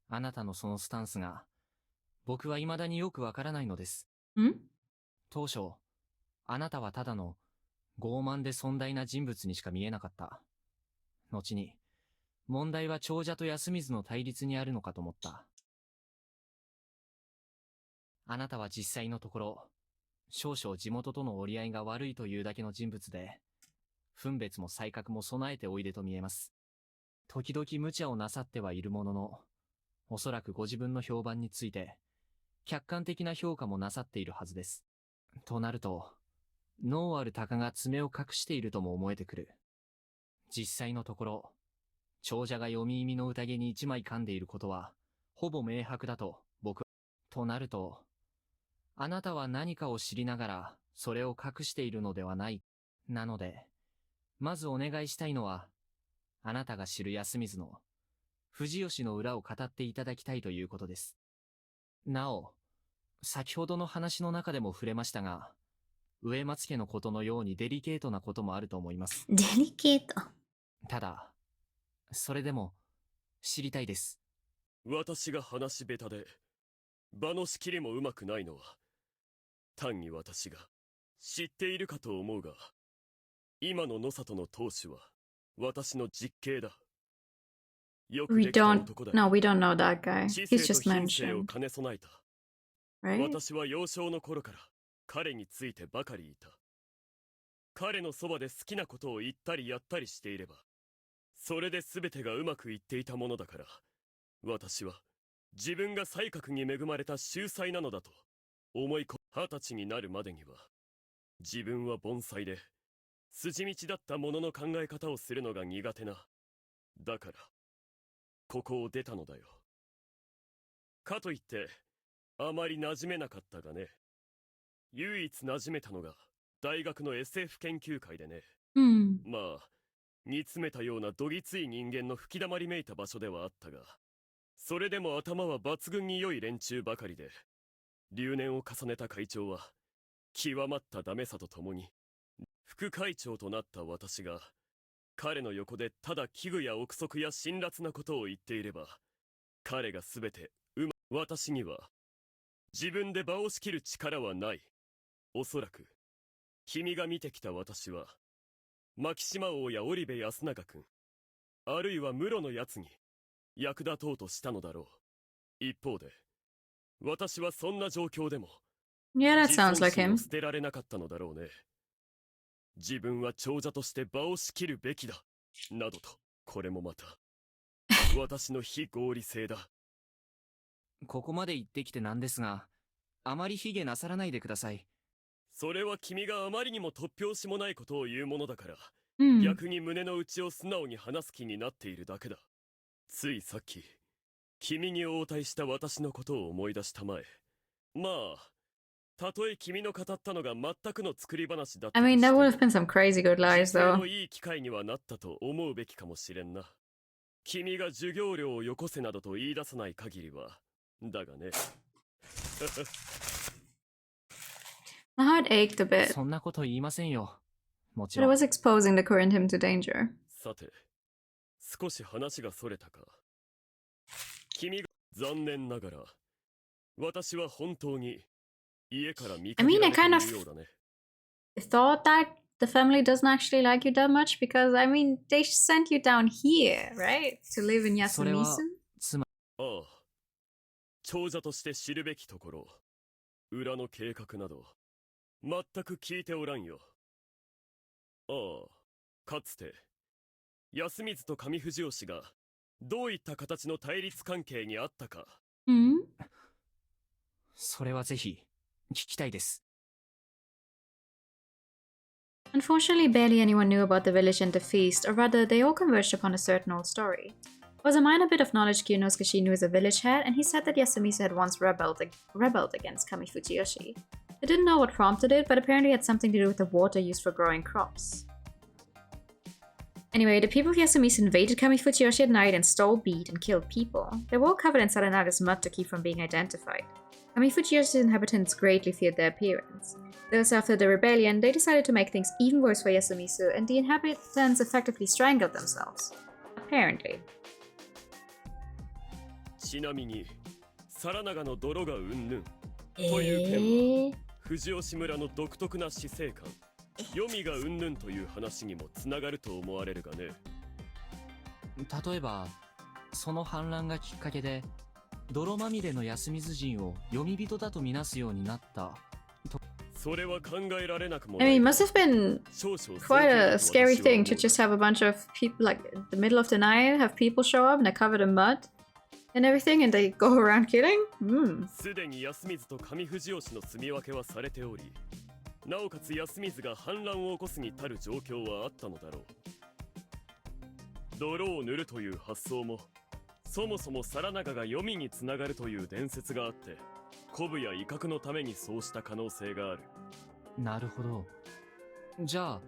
あなたのそのスタンスが、僕は未だによくわからないのです。当初、あなたはただの傲慢で尊大な人物にしか見えなかった。後に、問題は長者と安水の対立にあるのかと思った。あなたは実際のところ、少々地元との折り合いが悪いというだけの人物で、分別も才覚も備えておいでと見えます。時々無茶をなさってはいるものの、おそらくご自分の評判について、客観的な評価もなさっているはずです。となると、脳ある鷹が爪を隠しているとも思えてくる。実際のところ、長者が読み意味の宴に一枚噛んでいることは、ほぼ明白だと僕は。となると、あなたは何かを知りながら、それを隠しているのではない。なので、まずお願いしたいのは、あなたが知る安水の、藤吉の裏を語っていただきたいということです。なお、先ほどの話の中でも触れましたが、植松家のことのようにデリケートなこともあると思います。デリケート。ただ、それでも、知りたいです。私が話下手で、場の仕切りもうまくないのは、単に私が知っているかと思うが、今の野里の当主は、私の実兄だ。よく We できた don't, 男だ。 no, we don't know that guy. 知 He's 性 just と品性を mentioned, 兼ね備えた。 right? 私は幼少の頃から彼についてばかりいた。彼のそばで好きなことを言ったりやったりしていれば、それで全てがうまくいっていたものだから、私は自分が才覚に恵まれた秀才なのだと思い20歳になるまでには、自分は盆栽で筋道だったものの考え方をするのが苦手な。だからここを出たのだよ。かといってあまり馴染めなかったがね。唯一馴染めたのが大学の SF 研究会でね。Hmm. まあ煮詰めたようなどぎつい人間の吹き溜まりめいた場所ではあったが、それでも頭は抜群に良い連中ばかりで、留年を重ねた会長は極まったダメさとともに、副会長となった私が彼の横でただ危惧や憶測や辛辣なことを言っていれば、彼が全て私には自分で場を仕切る力はない。おそらく君が見てきた私は牧島王や織部安永君、あるいは室のやつに役立とうとしたのだろう。一方で私はそんな状況でも Yeah, that 自 sounds 尊 like 心を him. 捨てられなかったのだろうね。自分は長者として場を仕切るべきだなどと、これもまた私の非合理性だ。ここまで言ってきてなんですが、あまり卑下なさらないでください。それは君があまりにも突拍子もないことを言うものだから、Hmm. 逆に胸の内を素直に話す気になっているだけだ。ついさっき君に応対した私のことを思い出したまえ。まあたとえ君の語ったのが全くの作り話だった I と mean, して that も、 would have been some crazy good 人 lies, 生 though. のいい機会にはなったと思うべきかもしれんな。君が授業料をよこせなどと言い出さない限りは。だがね。 My heart ached a bit, そんなこと言いませんよ。もち but it ろん。 was exposing the current him to danger. さて、少し話がそれたか。君が残念ながら私は本当に家から見限られているようだね。 Thought that the family doesn't actually like you that much because, I mean, they sent you down here, right? To live in それは Yasumisu? つまああ、長者として知るべきところ、裏の計画など全く聞いておらんよ。ああ、かつて安水と上藤吉がどういった形の対立関係にあったか。 Hmm? それはぜひ聞きたいです。 Unfortunately, barely anyone knew about the village and the feast, or rather, they all converged upon a certain old story. It was a minor bit of knowledge Kyunosuke knew as a village head, and he said that Yasumisu had once rebelled against Kami Fujiyoshi. They didn't know what prompted it, but apparently it had something to do with the water used for growing crops. Anyway, the people of Yasumisu invaded Kami Fujiyoshi at night and stole, beat, and killed people. They were all covered in Saranaga's mud to keep from being identified. Kami Fujiyoshi's inhabitants greatly feared their appearance. Thus, after the rebellion, they decided to make things even worse for Yasumisu, and the inhabitants effectively strangled themselves. Apparently. ちなみに、皿長の泥がうんぬんという件は、藤吉村の独特な死生観、読みがうんぬんという話にもつながると思われるがね。例えば、その反乱がきっかけで、泥まみれの安水人を読み人だとみなすようになった。それは考えられなくも I ない mean, it must have been 少々 quite a scary 尊敬 thing だ to と just have a bunch of people, like, in the middle of the night, have people show up and they're covered in mud and everything, and they go around killing? すでに安水と上藤吉の住み分けはされており、なおかつ安水が反乱を起こすに足る状況はあったのだろう。泥を塗るという発想も、そもそも皿長が黄泉につながるという伝説があって、鼓舞や威嚇のためにそうした可能性がある。なるほど。じゃあ、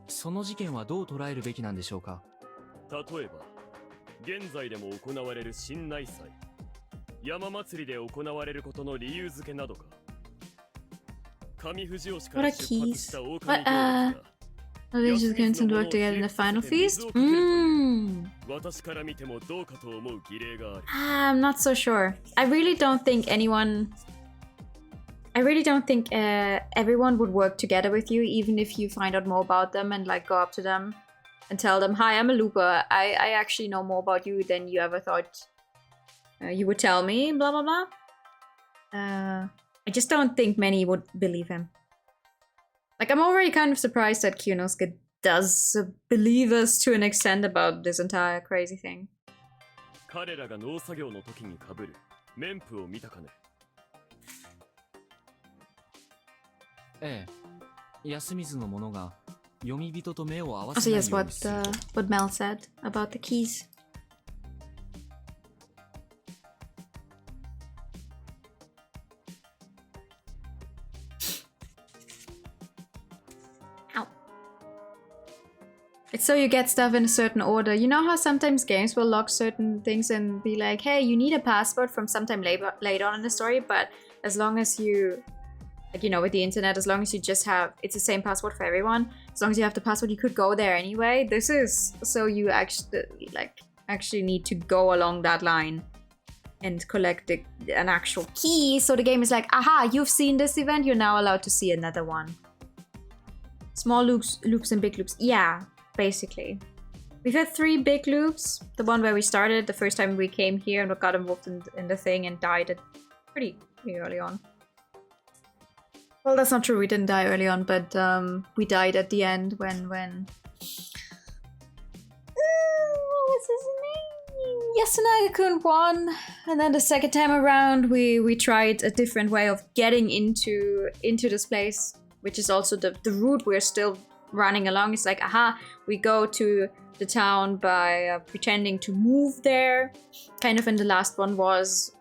その事件はどう捉えるべきなんでしょうか。例えば、現在でも行われる新内祭、山祭りで行われることの理由付けなどか。上藤吉から出発した狼行列が Are they just going to work together in the final feast? 私から見てもどうかと思う儀礼がある。I'm not so sure. I really don't think everyone would work together with you, even if you find out more about them and like go up to them and tell them, "Hi, I'm a looper. I actually know more about you than you ever thought you would tell me." Blah blah blah. I just don't think many would believe him. Like, I'm already kind of surprised that Kyonosuke does believe us to an extent about this entire crazy thing. 彼らが農作業の時に被る綿布を見たかね。ええ、安水の者が読み人と目を合わ Also, せない yes, ようにすると。 what Mel said about the keys. Ow. It's so you get stuff in a certain order. You know how sometimes games will lock certain things and be like, hey, you need a password from sometime later on in the story, but as long as you, like, you know, with the internet, as long as you just have, it's the same password for everyone. As long as you have the password, you could go there anyway. This is so you actually need to go along that line and collect an actual key. So the game is like, aha, you've seen this event, you're now allowed to see another one. Small loops and big loops. Yeah, basically. We've had 3 big loops. The one where we started the first time we came here and got involved in the thing and died pretty early on. Well, that's not true. We didn't die early on, but we died at the end when what was his name? Yasunaga-kun won, and then the second time around we tried a different way of getting into this place, which is also the route we're still running along. It's like, aha, we go to the town by pretending to move there. Kind of in the last one was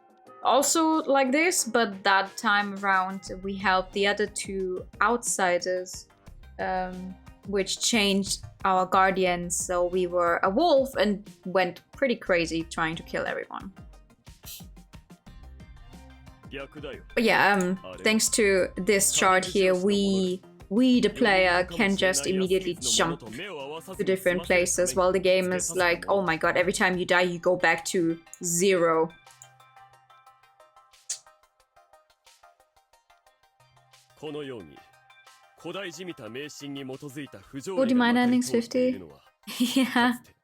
also like this, but that time around we helped the other 2 outsiders, which changed our guardians, so we were a wolf and went pretty crazy trying to kill everyone. But yeah, thanks to this chart here, we the player can just immediately jump to different places, while the game is like, oh my god, every time you die you go back to 0. このように古代じみた迷信に基づいた不条 Would 理 you が mind まかり ending 通っているのは Yeah, かつて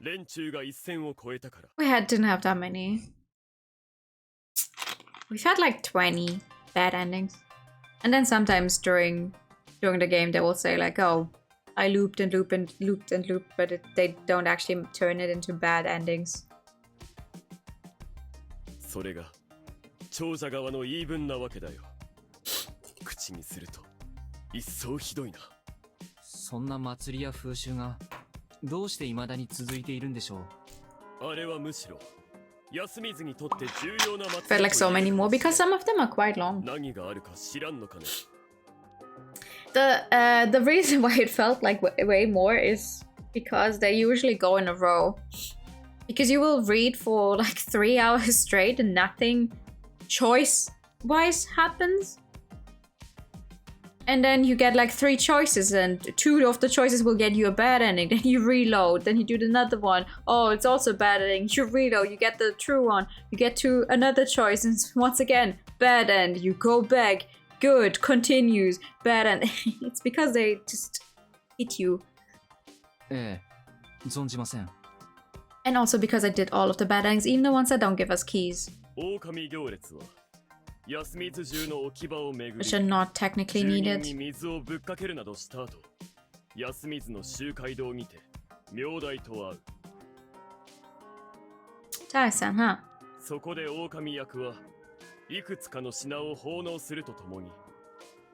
連中が一線を越えたから we didn't have that many. We've had like 20 bad endings. And then sometimes during the game they will say like, oh, I looped and looped and looped and looped, but they don't actually turn it into bad endings. それが長者側の言い分なわけだよ。口にすると一層ひどいな。そんな祭りや風習がどうして未だに続いているんでしょう。あれはむしろ安水にとって重要な祭り But like so many more because some of them are quite long. 何があるか知らんのかね。The reason why it felt like way more is because they usually go in a row. Because you will read for like 3 hours straight and nothing choice-wise happens. And then you get like 3 choices and 2 of the choices will get you a bad ending. Then you reload, then you do another one. Oh, it's also a bad ending. You reload, you get the true one. You get to another choice and once again, bad end. You go back, good, continues, bad end. It's because they just hit you. ええ、存じません。 And also because I did all of the bad endings, even the ones that don't give us keys. 狼行列は安水中の置き場を巡 which are り not technically 住人に needed. 水をぶっかけるなどした後、安水の集会堂にて明大と会う。 Tyson, huh? そこで狼役はいくつかの品を奉納するとともに、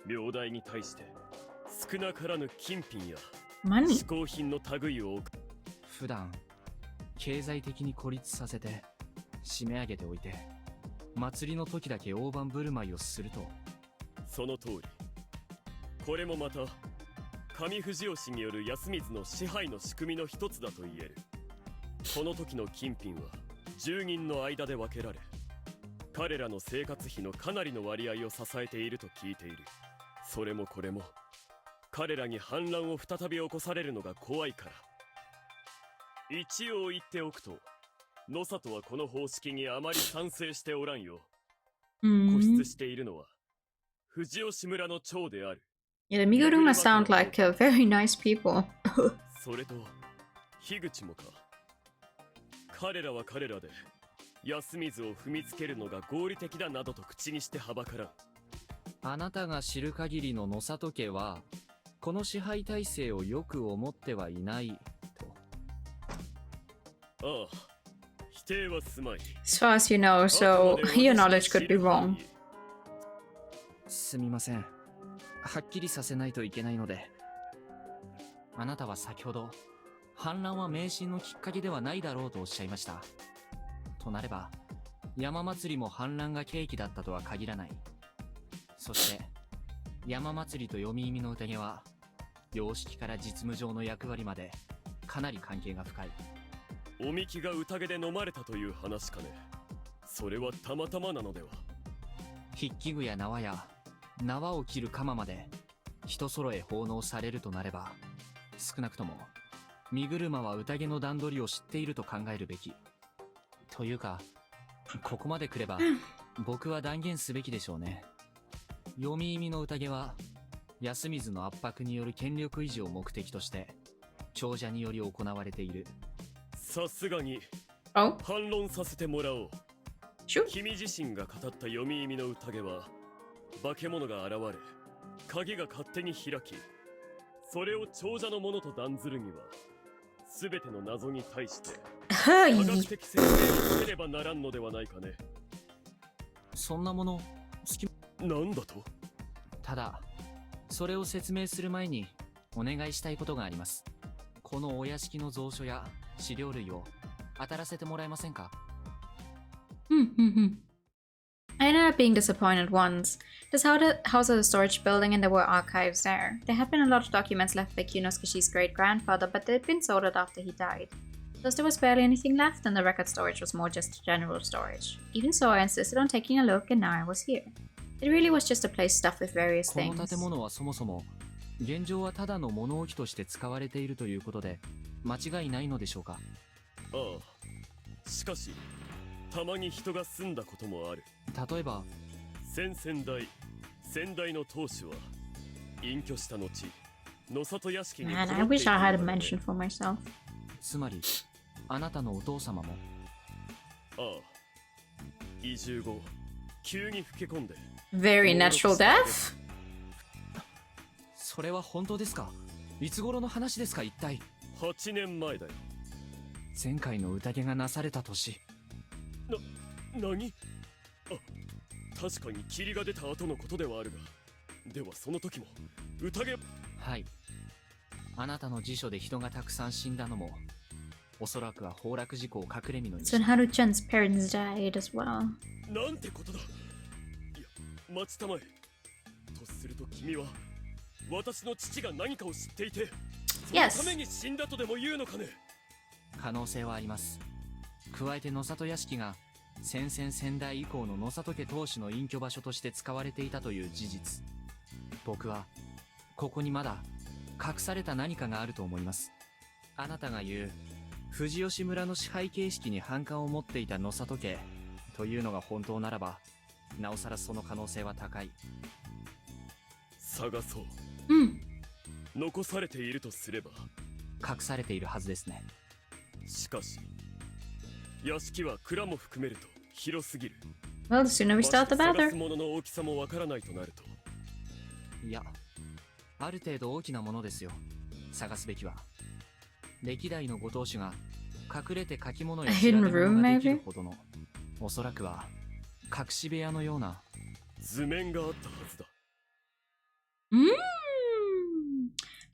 明大に対して少なからぬ金品や Money? 嗜好品の類を置く。普段経済的に孤立させて締め上げておいて、祭りの時だけ大盤振る舞いをすると。その通り。これもまた上藤吉による安水の支配の仕組みの一つだと言える。この時の金品は住人の間で分けられ、彼らの生活費のかなりの割合を支えていると聞いている。それもこれも彼らに反乱を再び起こされるのが怖いから。一応言っておくと、野里はこの方式にあまり賛成しておらんよ。固 Mm. 執しているのは藤吉村の長である。 Yeah, the Miguruma sound like very nice people. それと樋口もか。彼らは彼らで安水を踏みつけるのが合理的だなどと口にしてはばからん。あなたが知る限りの野里家はこの支配体制をよく思ってはいないと。ああ、否定はすまい。 As far as you know, so your knowledge could be wrong. すみません。はっきりさせないといけないので。あなたは先ほど、反乱は迷信のきっかけではないだろうとおっしゃいました。となれば、山祭りも反乱が契機だったとは限らない。そして、山祭りと読み意味の宴は、様式から実務上の役割まで、かなり関係が深い。おみきが宴で飲まれたという話かね。それはたまたまなのでは。筆記具や縄や、縄を切る鎌まで、人揃え奉納されるとなれば、少なくとも、身車は宴の段取りを知っていると考えるべき。というか、ここまで来れば、僕は断言すべきでしょうね。読み意味の宴は、安水の圧迫による権力維持を目的として、長者により行われている。さすがに Oh, 反論させてもらおう。 sure. 君自身が語った読み意味の宴は、化け物が現れ、鍵が勝手に開き、それを長者のものと断ずるには、すべての謎に対して科 Hey. 学的説明をつけねばならんのではないかね。そんなもの、好き。なんだと？ただ、それを説明する前に、お願いしたいことがあります。このお屋敷の蔵書や資料類を、当たらせてもらえませんか？ I ended up being disappointed once. This house was a storage building and there were archives there. There had been a lot of documents left by Kyunoskishi's great-grandfather, but they had been sorted after he died. Thus there was barely anything left and the record storage was more just general storage. Even so, I insisted on taking a look and now I was here. It really was just a place stuffed with various この things. 建物はそもそも、現状はただの物置として使われているということで、間違いないのでしょうか？ああ。しかし、たまに人が住んだこともある。例えば、先代の当主は隠居した後、野里屋敷に Man, こ I もってい wish た I よ had う a だね。 mention for myself. つまり、あなたのお父様も、ああ。移住後、急に老け込んで。 Very natural death? それは本当ですか？いつ頃の話ですか、一体。8年前だよ。前回の宴がなされた年。何？あ、確かに霧が出た後のことではあるが、ではその時も宴。はい。あなたの辞書で人がたくさん死んだのも、おそらくは崩落事故を隠れ蓑にし So た。 Haruchan's parents died as well. なんてことだ。いや、待ちたまえ。とすると君は私の父が何かを知っていて、その Yes. ために死んだとでも言うのかね。可能性はあります。加えて野里屋敷が先々先代以降の野里家当主の隠居場所として使われていたという事実。僕はここにまだ隠された何かがあると思います。あなたが言う藤吉村の支配形式に反感を持っていた野里家というのが本当ならば、なおさらその可能性は高い。探そう。 Hmm. 残されているとすれば。隠されているはずですね。しかし屋敷は蔵も含めると広すぎる。Well, the sooner we start, the 探 better. すものの大きさもわからないとなると。いや、ある程度大きなものですよ。探すべきは。歴代のご当主が隠れて書き物や A hidden 調べ room, 物ができ maybe? るほどの、おそらくは隠し部屋のような。図面があったはずだ。Mm.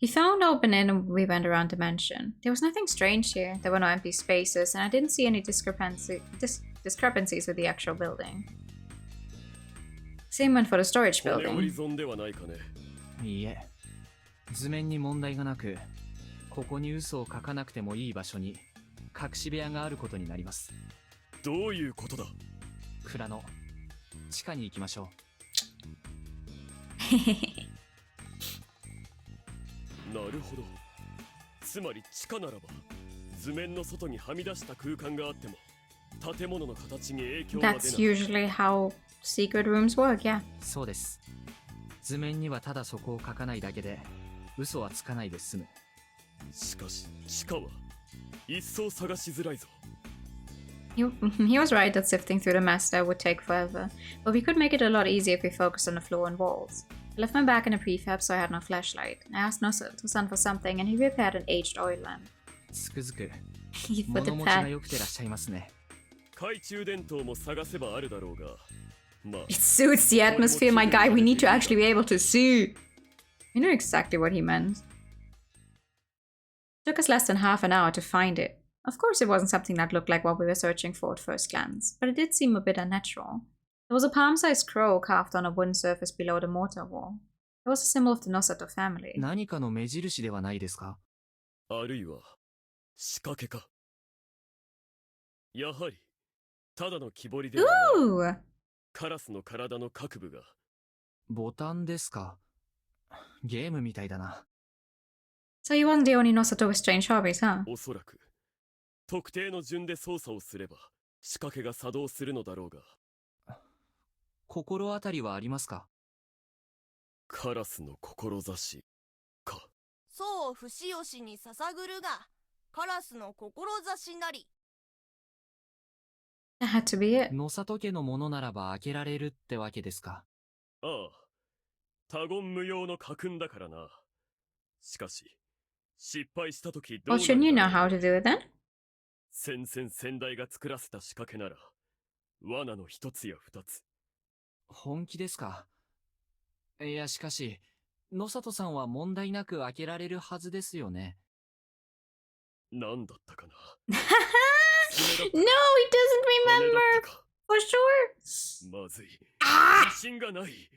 He found open in and we went around the mansion. There was nothing strange here. There were no empty spaces, and I didn't see any discrepancies with the actual building. Same went for the storage 骨折り building. 損ではないかね。いいえ、図面に問題がなく、ここに嘘を書かなくてもいい場所に隠し部屋があることになります。どういうことだ。蔵の地下に行きましょなるほど。つまり地下ならば、図面の外にはみ出した空間があっても、建物の形に影響が出 That's ない。 usually how secret rooms work, yeah. そうです。図面にはただそこを書かないだけで、嘘はつかないで済む。しかし、地下は一層探しづらいぞ。He was right that sifting through the mess there would take forever, but we could make it a lot easier if we focused on the floor and walls. I left my bag in a prefab so I had no flashlight. I asked Nosan for something and he repaired an aged oil lamp. つくづく He put 物 the 持ちが pad. 良くてらっしゃいますね。懐中電灯も探せばあるだろうが、まあ、 It suits the atmosphere, my guy. We need to actually be able to see. You know exactly what he meant. It took us less than half an hour to find it. Of course, it wasn't something that looked like what we were searching for at first glance, but it did seem a bit unnatural. There was a palm-sized crow carved on a wooden surface below the mortar wall. It was a symbol of the Nosato family. 何かの目印ではないですか。あるいは仕掛けか。やはりただの木彫りではない。 Ooh! カラスの体の各部が。ボタンですか。ゲームみたいだな。So he wasn't the only Nosato with strange hobbies, huh? おそらく特定の順で操作をすれば仕掛けが作動するのだろうが。心当たりはありますか。カラスの志か。そう不死吉に捧ぐるが、カラスの志なり。 That had to be it. 野里家のものならば開けられるってわけですか。ああ、他言無用の家訓だからな。しかし失敗したときどう Well, なる shouldn't you だ know ろう。 how to do it then? 先々先代が作らせた仕掛けなら罠の一つや二つ。本気ですか。いや、しかし、野里さんは問題なく開けられるはずですよね。なんだったかな。 No, he doesn't 羽だ remember ったか。 for sure. まずい。自信がない。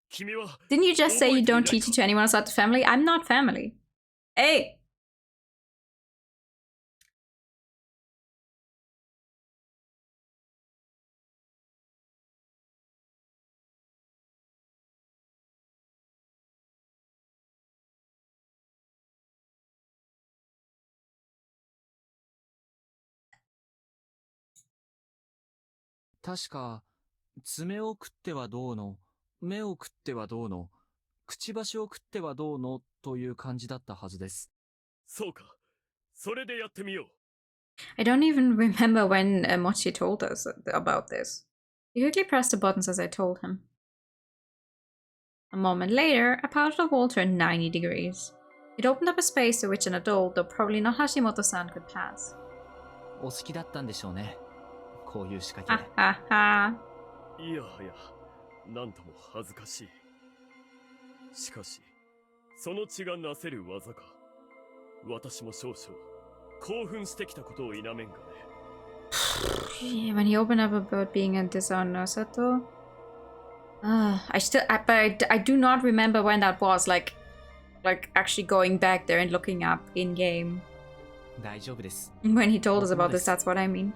君は Didn't you just say you don't teach it to anyone outside the family? I'm not family. Hey!「確か、爪を食ってはどうの、目を食ってはどうの、くちばしを食ってはどうのという感じだったはずです。」そうか。それでやってみよう。 I don't even remember when Mochi told us about this. He quickly pressed the buttons as I told him. A moment later, a part of the wall turned 90 degrees. It opened up a space to which an adult, though probably not Hashimoto-san, could pass. お好きだったんでしょうね。こういう仕掛 Ha け。 ha ha. いやはや、なんとも恥ずかしい。しかし、その血がなせる技か。私も少々、興奮してきたことを否めんがね。 When he opened up about being a disowned Nosato. But I do not remember when that was. Like actually going back there and looking up in game. 大丈夫です。 When he told us about this, that's what I mean.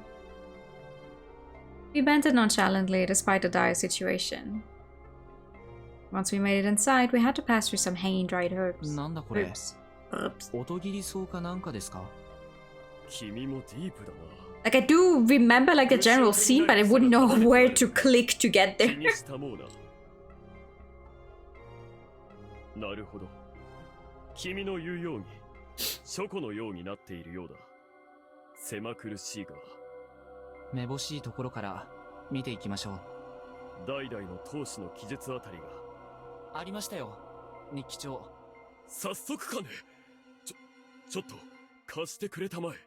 We bent it nonchalantly despite the dire situation. Once we made it inside, we had to pass through some hanging dried herbs. なんだこれ。 Herbs. 音切り草かなんかですか。君もディープだな。 Like I do remember like the general scene, but I wouldn't know where to click to get 気 there. にしたもうな。なるほど。君の言うように、書庫のようになっているようだ。狭苦しいが。めぼしいところから見ていきましょう。代々の当主の記述あたりが。ありましたよ、日記帳。早速かね。ちょっと貸してくれたまえ。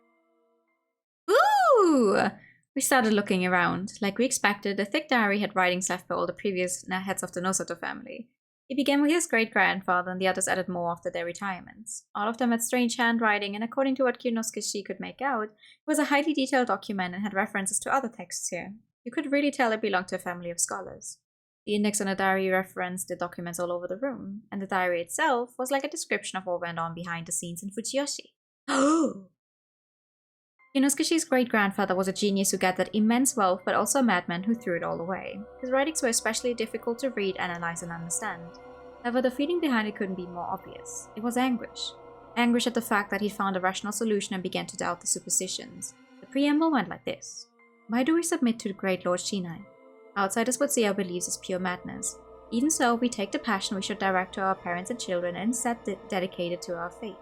Ooh! We started looking around. Like we expected, the thick diary had writings left by all the previous heads of the Nosato family. It began with his great-grandfather, and the others added more after their retirements. All of them had strange handwriting, and according to what Kyonosuke could make out, it was a highly detailed document and had references to other texts here. You could really tell it belonged to a family of scholars. The index on the diary referenced the documents all over the room, and the diary itself was like a description of what went on behind the scenes in Fujiyoshi. Oh! Kyonosuke's great-grandfather was a genius who gathered immense wealth, but also a madman who threw it all away. His writings were especially difficult to read, analyze, and understand. However, the feeling behind it couldn't be more obvious. It was anguish. Anguish at the fact that he'd found a rational solution and began to doubt the superstitions. The preamble went like this. Why do we submit to the great Lord Shinai? Outsiders would see our beliefs as pure madness. Even so, we take the passion we should direct to our parents and children and instead dedicate it to our fate.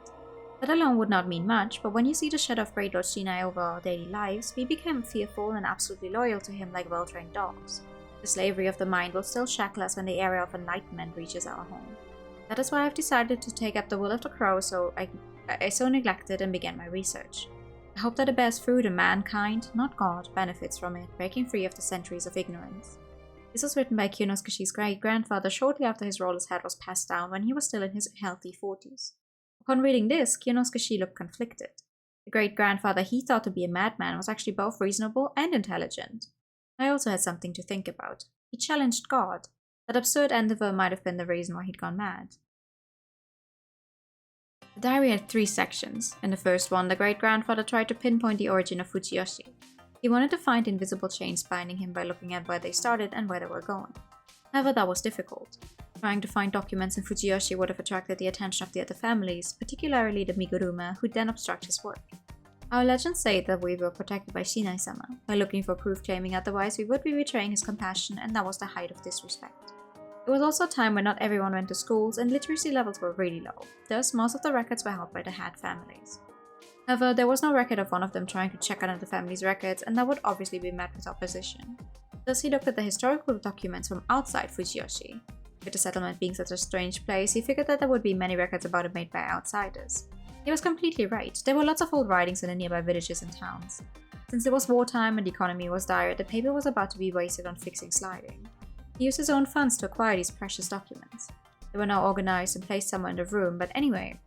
That alone would not mean much, but when you see the shadow of Great Lord Shinai over our daily lives, we become fearful and absolutely loyal to him like well-trained dogs. The slavery of the mind will still shackle us when the era of enlightenment reaches our home. That is why I've decided to take up the will of the crow, so I so neglected and began my research. I hope that it bears fruit and mankind, not God, benefits from it, breaking free of the centuries of ignorance. This was written by Kyonosuke's great-grandfather shortly after his roller's head was passed down when he was still in his healthy 40s. Upon reading this, Kyonosuke looked conflicted. The great-grandfather he thought to be a madman was actually both reasonable and intelligent. I also had something to think about. He challenged God. That absurd endeavor might have been the reason why he'd gone mad. The diary had 3 sections. In the first one, the great-grandfather tried to pinpoint the origin of Fujiyoshi. He wanted to find invisible chains binding him by looking at where they started and where they were going. However, that was difficult. Trying to find documents in Fujiyoshi would have attracted the attention of the other families, particularly the Miguruma, who'd then obstruct his work. Our legends say that we were protected by Shinai-sama. By looking for proof claiming otherwise, we would be betraying his compassion, and that was the height of disrespect. It was also a time when not everyone went to schools, and literacy levels were really low. Thus, most of the records were held by the head families. However, there was no record of one of them trying to check another family's records, and that would obviously be met with opposition. Thus, he looked at the historical documents from outside Fujiyoshi. With the settlement being such a strange place, he figured that there would be many records about it made by outsiders. He was completely right. There were lots of old writings in the nearby villages and towns. Since it was wartime and the economy was dire, the paper was about to be wasted on fixing sliding. He used his own funds to acquire these precious documents. They were now organized and placed somewhere in the room, but anyway.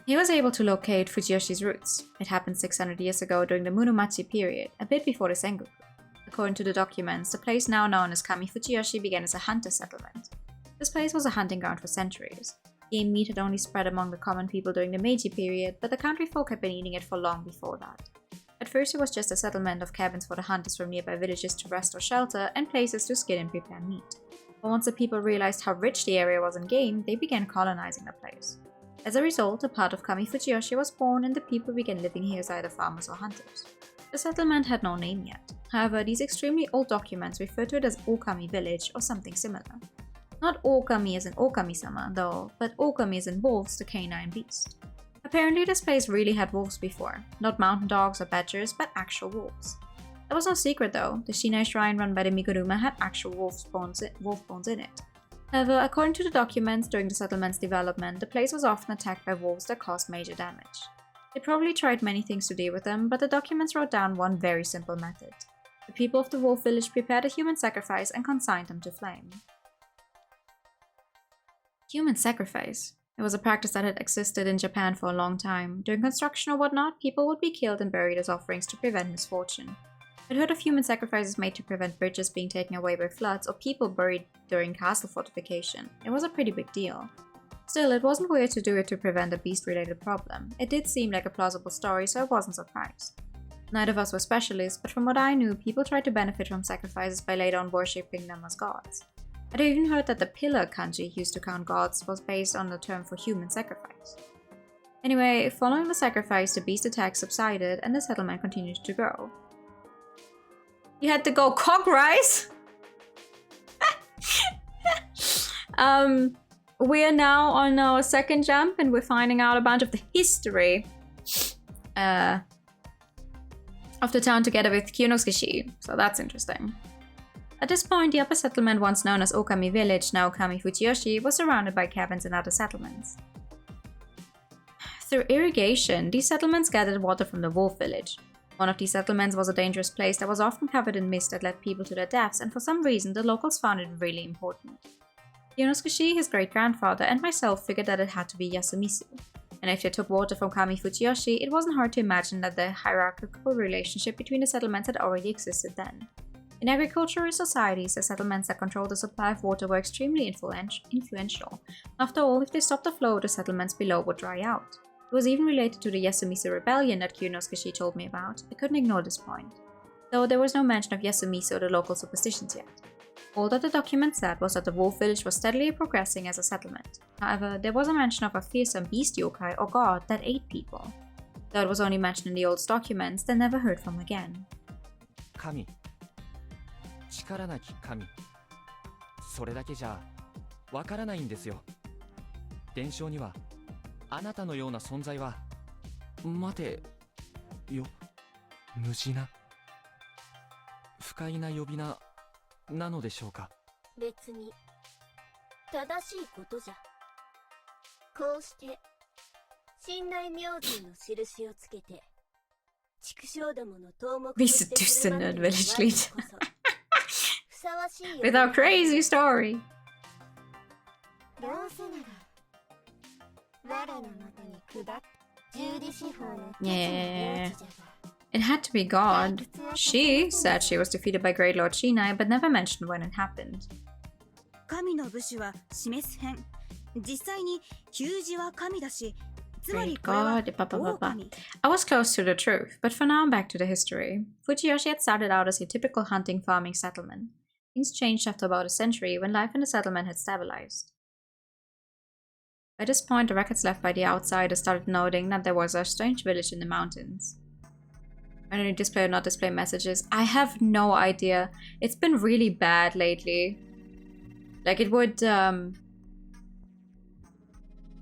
He was able to locate Fujiyoshi's roots. It happened 600 years ago during the Muromachi period, a bit before the Sengoku. According to the documents, the place now known as Kami Fujiyoshi began as a hunter settlement. This place was a hunting ground for centuries. Game meat had only spread among the common people during the Meiji period, but the country folk had been eating it for long before that. At first it was just a settlement of cabins for the hunters from nearby villages to rest or shelter, and places to skin and prepare meat. But once the people realized how rich the area was in game, they began colonizing the place. As a result, a part of Kami Fujiyoshi was born, and the people began living here as either farmers or hunters. The settlement had no name yet. However, these extremely old documents refer to it as Okami Village or something similar. Not Okami as in Okami-sama, though, but Okami as in wolves, the canine beast. Apparently this place really had wolves before. Not mountain dogs or badgers, but actual wolves. That was no secret though. The Shinai shrine run by the Miguruma had actual wolf bones in it. However, according to the documents, during the settlement's development, the place was often attacked by wolves that caused major damage. They probably tried many things to deal with them, but the documents wrote down one very simple method. The people of the wolf village prepared a human sacrifice and consigned them to flame. Human sacrifice. It was a practice that had existed in Japan for a long time. During construction or whatnot, people would be killed and buried as offerings to prevent misfortune. I'd heard of human sacrifices made to prevent bridges being taken away by floods or people buried during castle fortification. It was a pretty big deal. Still, it wasn't weird to do it to prevent a beast-related problem. It did seem like a plausible story, so I wasn't surprised. Neither of us were specialists, but from what I knew, people tried to benefit from sacrifices by later on worshipping them as gods. I'd even heard that the pillar kanji used to count gods was based on the term for human sacrifice. Anyway, following the sacrifice, the beast attacks subsided and the settlement continued to grow. You had to go cock rice? We are now on our second jump and we're finding out a bunch of the history of the town together with Kyonosuke, so that's interesting. At this point, the upper settlement, once known as Okami Village, now Okami Fujiyoshi, was surrounded by cabins and other settlements. Through irrigation, these settlements gathered water from the Wolf Village. One of these settlements was a dangerous place that was often covered in mist that led people to their deaths, and for some reason the locals found it really important. Yonosuke, his great-grandfather, and myself figured that it had to be Yasumitsu. And if they took water from Kami Fujiyoshi, it wasn't hard to imagine that the hierarchical relationship between the settlements had already existed then. In agricultural societies, the settlements that controlled the supply of water were extremely influential. After all, if they stopped the flow, the settlements below would dry out. It was even related to the Yasumitsu rebellion that Yonosuke told me about. I couldn't ignore this point. Though there was no mention of Yasumitsu or the local superstitions yet. All that the document said was that the Wolf Village was steadily progressing as a settlement. However, there was a mention of a fearsome beast yokai or god that ate people. Though it was only mentioned in the old documents, they never heard from again. Kami. 力なき神。それだけじゃわからないんですよ。伝承にはあなたのような存在は待てよ無事な不快な呼び名なのでしょうか。別に正しいことじゃ。こうして信頼明神の印をつけて畜生どもの頭目として振る舞っている我こそふさわしい With our crazy story! どうせなら我のもとに下っ十里四方の手の領地じゃが It had to be God. She said she was defeated by Great Lord Shinai, but never mentioned when it happened. 神の武士は示す編。実際に給仕は神だし、つまり Great これは God, 狼。 I was close to the truth, but for now back to the history. Fujiyoshi had started out as a typical hunting farming settlement. Things changed after about a century when life in the settlement had stabilized. By this point, the records left by the outsiders started noting that there was a strange village in the mountains. Only display or not display messages. I have no idea. It's been really bad lately. Like it would,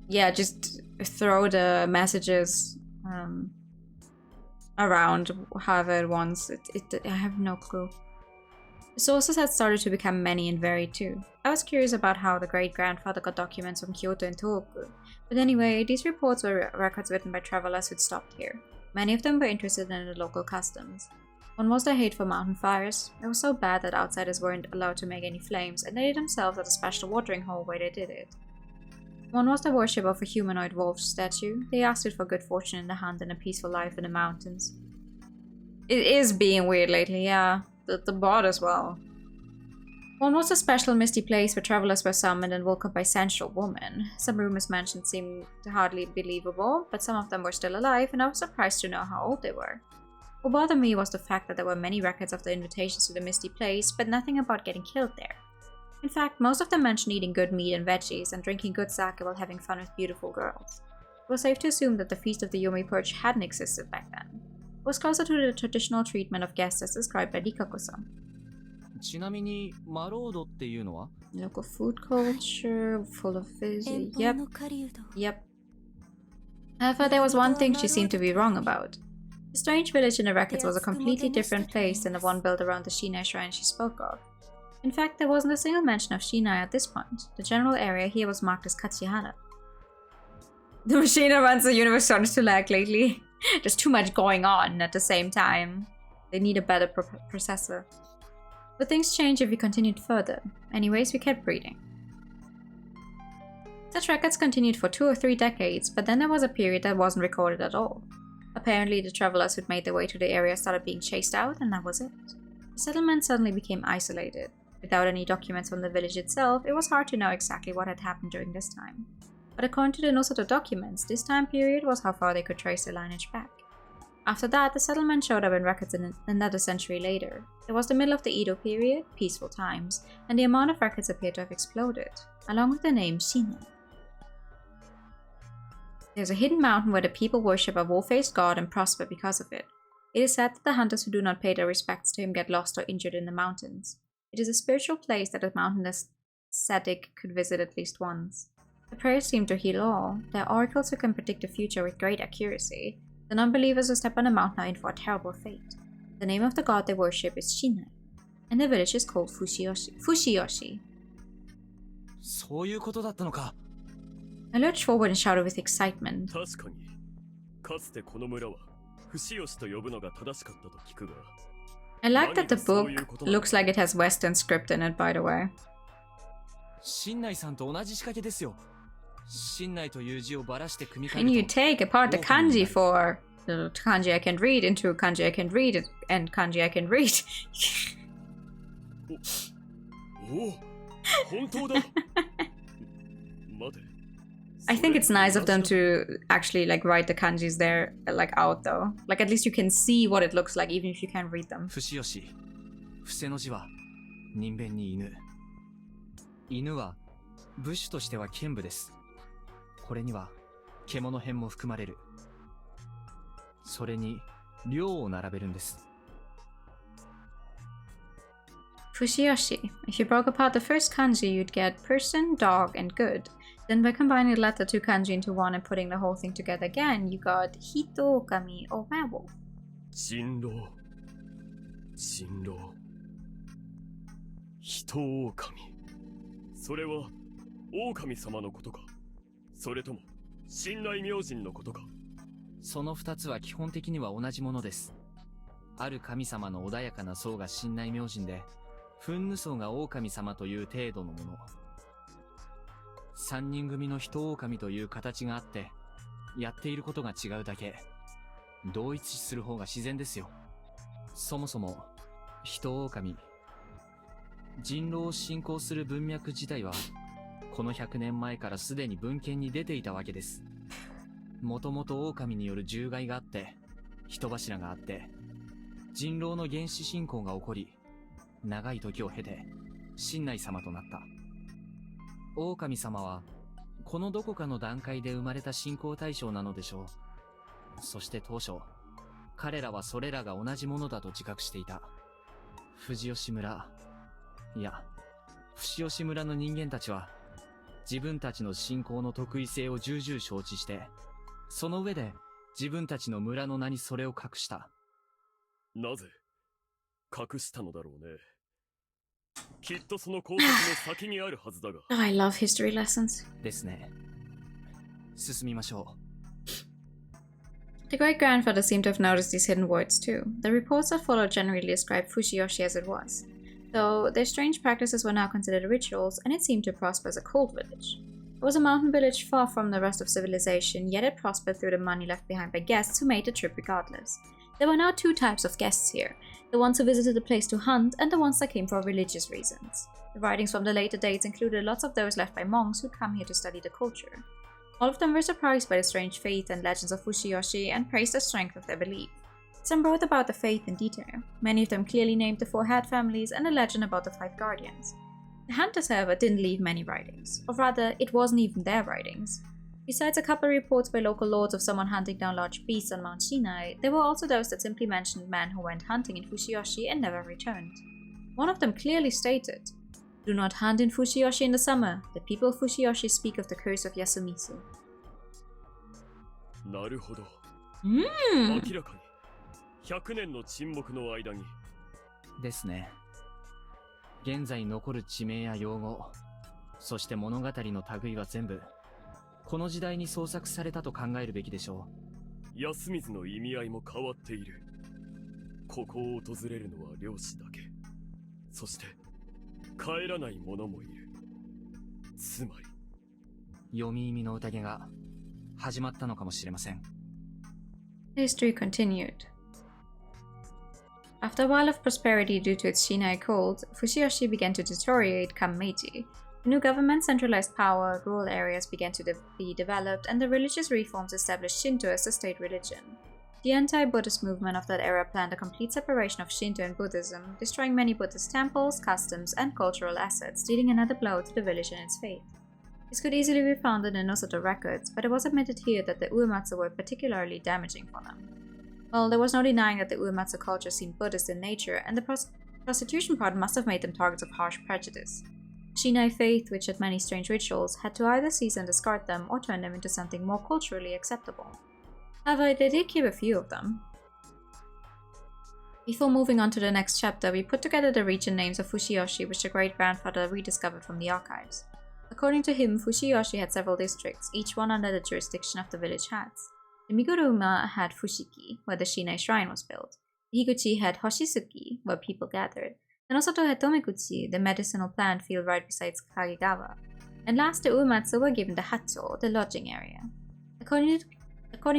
yeah, just throw the messages around however it wants. I have no clue. The sources had started to become many and varied too. I was curious about how the great-grandfather got documents from Kyoto and Tohoku. But anyway, these reports were records written by travelers who'd stopped here. Many of them were interested in the local customs. One was their hate for mountain fires. It was so bad that outsiders weren't allowed to make any flames, and they themselves had a special watering hole where they did it. One was the worship of a humanoid wolf statue. They asked it for good fortune in the hunt and a peaceful life in the mountains. It is being weird lately, yeah. The board as well. One was a special misty place where travelers were summoned and woke up by sensual women. Some rumors mentioned seemed hardly believable, but some of them were still alive, and I was surprised to know how old they were. What bothered me was the fact that there were many records of the invitations to the misty place, but nothing about getting killed there. In fact, most of them mentioned eating good meat and veggies and drinking good sake while having fun with beautiful girls. It was safe to assume that the Feast of the Yomi Perch hadn't existed back then. It was closer to the traditional treatment of guests as described by Rikako-san. ちなみにマロードっていうのは Local food culture, full of fizzy. Yep. Yep. However, there was one thing she seemed to be wrong about. The strange village in the records was a completely different place than the one built around the Shinai shrine she spoke of. In fact, there wasn't a single mention of Shinai at this point. The general area here was marked as Kachihara. The machine that runs the universe started to lag lately. There's too much going on at the same time. They need a better processor. But things changed if we continued further. Anyways, we kept reading. Such records continued for 2 or 3 decades, but then there was a period that wasn't recorded at all. Apparently, the travelers who'd made their way to the area started being chased out, and that was it. The settlement suddenly became isolated. Without any documents from the village itself, it was hard to know exactly what had happened during this time. But according to the Nosoto documents, this time period was how far they could trace their lineage back. After that, the settlement showed up in records in another century later. It was the middle of the Edo period, peaceful times, and the amount of records appeared to have exploded, along with the name Shinai. There's a hidden mountain where the people worship a wolf-faced god and prosper because of it. It is said that the hunters who do not pay their respects to him get lost or injured in the mountains. It is a spiritual place that a mountainous ascetic could visit at least once. The prayers seem to heal all. Their oracles who can predict the future with great accuracy. The non-believers who step on the mountain are in for a terrible fate. The name of the god they worship is Shinai. and the village is called Fushiyoshi. そういうことだったのか。 I lurched forward and shouted with excitement. 確かに、かつてこの村は不死吉と呼ぶのが正しかったと聞くが。 I like that the book looks like it has Western script in it, by the way. 新内さんと同じ仕掛けですよ。新内という字をばらして組み替え And you ると take apart the kanji for the kanji I can read into kanji I can read and kanji I can read. おお、本当だ。待て。 I think it's nice of them to actually like write the kanjis there like out though. Like at least you can see what it looks like even if you can't read them. 不死吉。伏せの字は人弁に犬。犬は部首としては剣部です。これには獣編も含まれる。それに量を並べるんです。 Fushiyoshi. If you broke apart the first kanji, you'd get person, dog, and good. Then by combining the latter two kanji into one and putting the whole thing together again, you got Hito Okami or werewolf. 人狼、人狼、人狼。それは狼様のことか、それとも信頼明神のことか。その二つは基本的には同じものです。ある神様の穏やかな層が信内明神で、憤怒層が狼様という程度のもの。三人組の人狼という形があって、やっていることが違うだけ。同一視する方が自然ですよ。そもそも、人狼、人狼を信仰する文脈自体は、この100年前からすでに文献に出ていたわけです。もともと狼による獣害があって、人柱があって、人狼の原始信仰が起こり、長い時を経て、信内様となった。狼様は、このどこかの段階で生まれた信仰対象なのでしょう。そして当初、彼らはそれらが同じものだと自覚していた。藤吉村、いや、伏吉村の人間たちは、自分たちの信仰の特異性を重々承知して、その上で自分たちの村の名にそれを隠した。なぜ隠したのだろうね。きっとその考察の先にあるはずだが。I love history lessons. ですね。進みましょう。The great-grandfather seemed to have noticed these hidden words too. The reports that followed generally described Fushiyoshi as it was, though their strange practices were now considered rituals, and it seemed to prosper as a cult village. It was a mountain village far from the rest of civilization, yet it prospered through the money left behind by guests who made the trip regardless. There were now two types of guests here, the ones who visited the place to hunt and the ones that came for religious reasons. The writings from the later dates included lots of those left by monks who'd come here to study the culture. All of them were surprised by the strange faith and legends of Fushiyoshi and praised the strength of their belief. Some wrote about the faith in detail. Many of them clearly named the 4 head families and a legend about the 5 guardians. The hunters, however, didn't leave many writings, or rather, it wasn't even their writings. Besides a couple of reports by local lords of someone hunting down large beasts on Mount Shinai, there were also those that simply mentioned men who went hunting in Fushiyoshi and never returned. One of them clearly stated, "Do not hunt in Fushiyoshi in the summer. The people of Fushiyoshi speak of the curse of Yasumitsu." なるほど。明らかに100年の沈黙の間に。ですね。現在残る地名や用語、そして物語の類は全部、この時代に創作されたと考えるべきでしょう。安水の意味合いも変わっている。ここを訪れるのは漁師だけ。そして、帰らない者もいる。つまり、読み意味の宴が始まったのかもしれません。History continued. After a while of prosperity due to its Shinai cult, Fushiyoshi began to deteriorate come Meiji. The new government centralized power, rural areas began to be developed, and the religious reforms established Shinto as the state religion. The anti-Buddhist movement of that era planned a complete separation of Shinto and Buddhism, destroying many Buddhist temples, customs, and cultural assets, dealing another blow to the village and its faith. This could easily be found in the Nosoto records, but it was admitted here that the Uematsu were particularly damaging for them. Well, there was no denying that the Uematsu culture seemed Buddhist in nature, and the prostitution part must have made them targets of harsh prejudice. Shinai faith, which had many strange rituals, had to either cease and discard them or turn them into something more culturally acceptable. However, they did keep a few of them. Before moving on to the next chapter, we put together the region names of Fushiyoshi, which the great-grandfather rediscovered from the archives. According to him, Fushiyoshi had several districts, each one under the jurisdiction of the village heads. The Miguruma had Fushiki, where the Shinai shrine was built. The Higuchi had Hoshizuki, where people gathered. And Osoto had Tomiguchi, the medicinal plant field right beside Kagegawa. And last, the Uematsu were given the Hatcho, the lodging area. According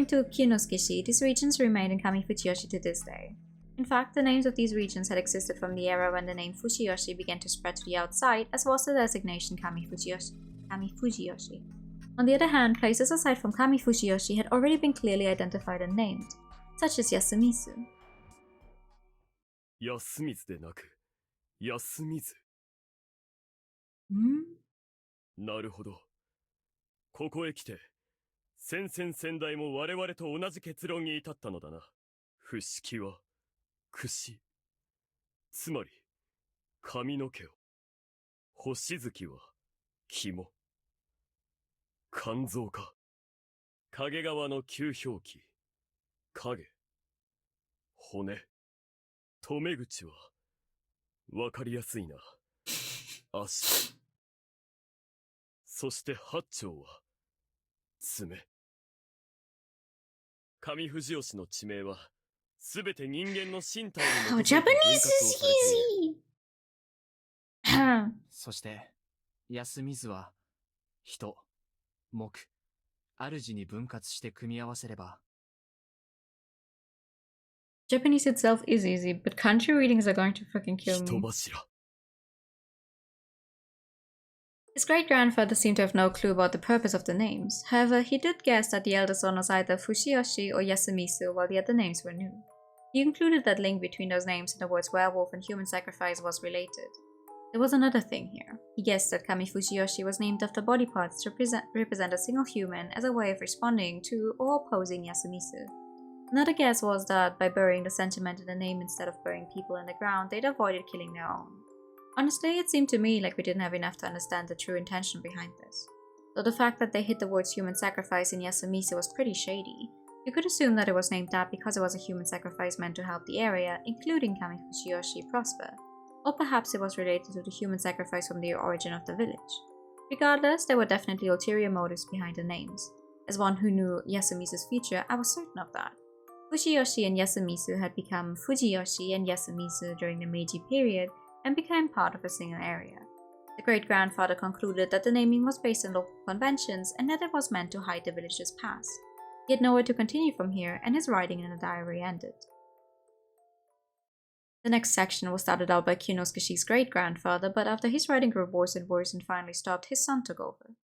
to Kinosukeshi, these regions remain in Kamifujiyoshi to this day. In fact, the names of these regions had existed from the era when the name Fushiyoshi began to spread to the outside, as was the designation Kamifujiyoshi. On the other hand, places aside from Kamifujiyoshi had already been clearly identified and named, such as Yasumizu. 安水でなく、安水。なるほど。ここへ来て、先々先代も我々と同じ結論に至ったのだな。不識は、櫛。つまり、髪の毛を。星月は、肝。肝臓か。影川の旧表記。影。骨。留め口は、わかりやすいな。足。そして八丁は、爪。上藤吉の地名は、すべて人間の身体に基づいて分割をされている。そして、安水は、人、木、主に分割して組み合わせれば、Japanese itself is easy, but country readings are going to fucking kill me. 人柱。 His great-grandfather seemed to have no clue about the purpose of the names. However, he did guess that the elder son was either Fushiyoshi or Yasumizu, while the other names were new. He concluded that link between those names and the words werewolf and human sacrifice was related. There was another thing here. He guessed that Kamifujiyoshi was named after body parts to represent a single human as a way of responding to or opposing Yasumizu. Another guess was that by burying the sentiment in the name instead of burying people in the ground, they'd avoided killing their own. Honestly, it seemed to me like we didn't have enough to understand the true intention behind this. Though the fact that they hid the words human sacrifice in Yasumizu was pretty shady, you could assume that it was named that because it was a human sacrifice meant to help the area, including Kamifujiyoshi, prosper. Or perhaps it was related to the human sacrifice from the origin of the village. Regardless, there were definitely ulterior motives behind the names. As one who knew Yasumizu's future, I was certain of that. Fushiyoshi and Yasumizu had become Fujiyoshi and Yasumizu during the Meiji period and became part of a single area. The great-grandfather concluded that the naming was based on local conventions and that it was meant to hide the village's past. He had nowhere to continue from here, and his writing in the diary ended. The next section was started out by Kinoskeshi's great-grandfather, but after his writing grew worse and worse and finally stopped, his son took over.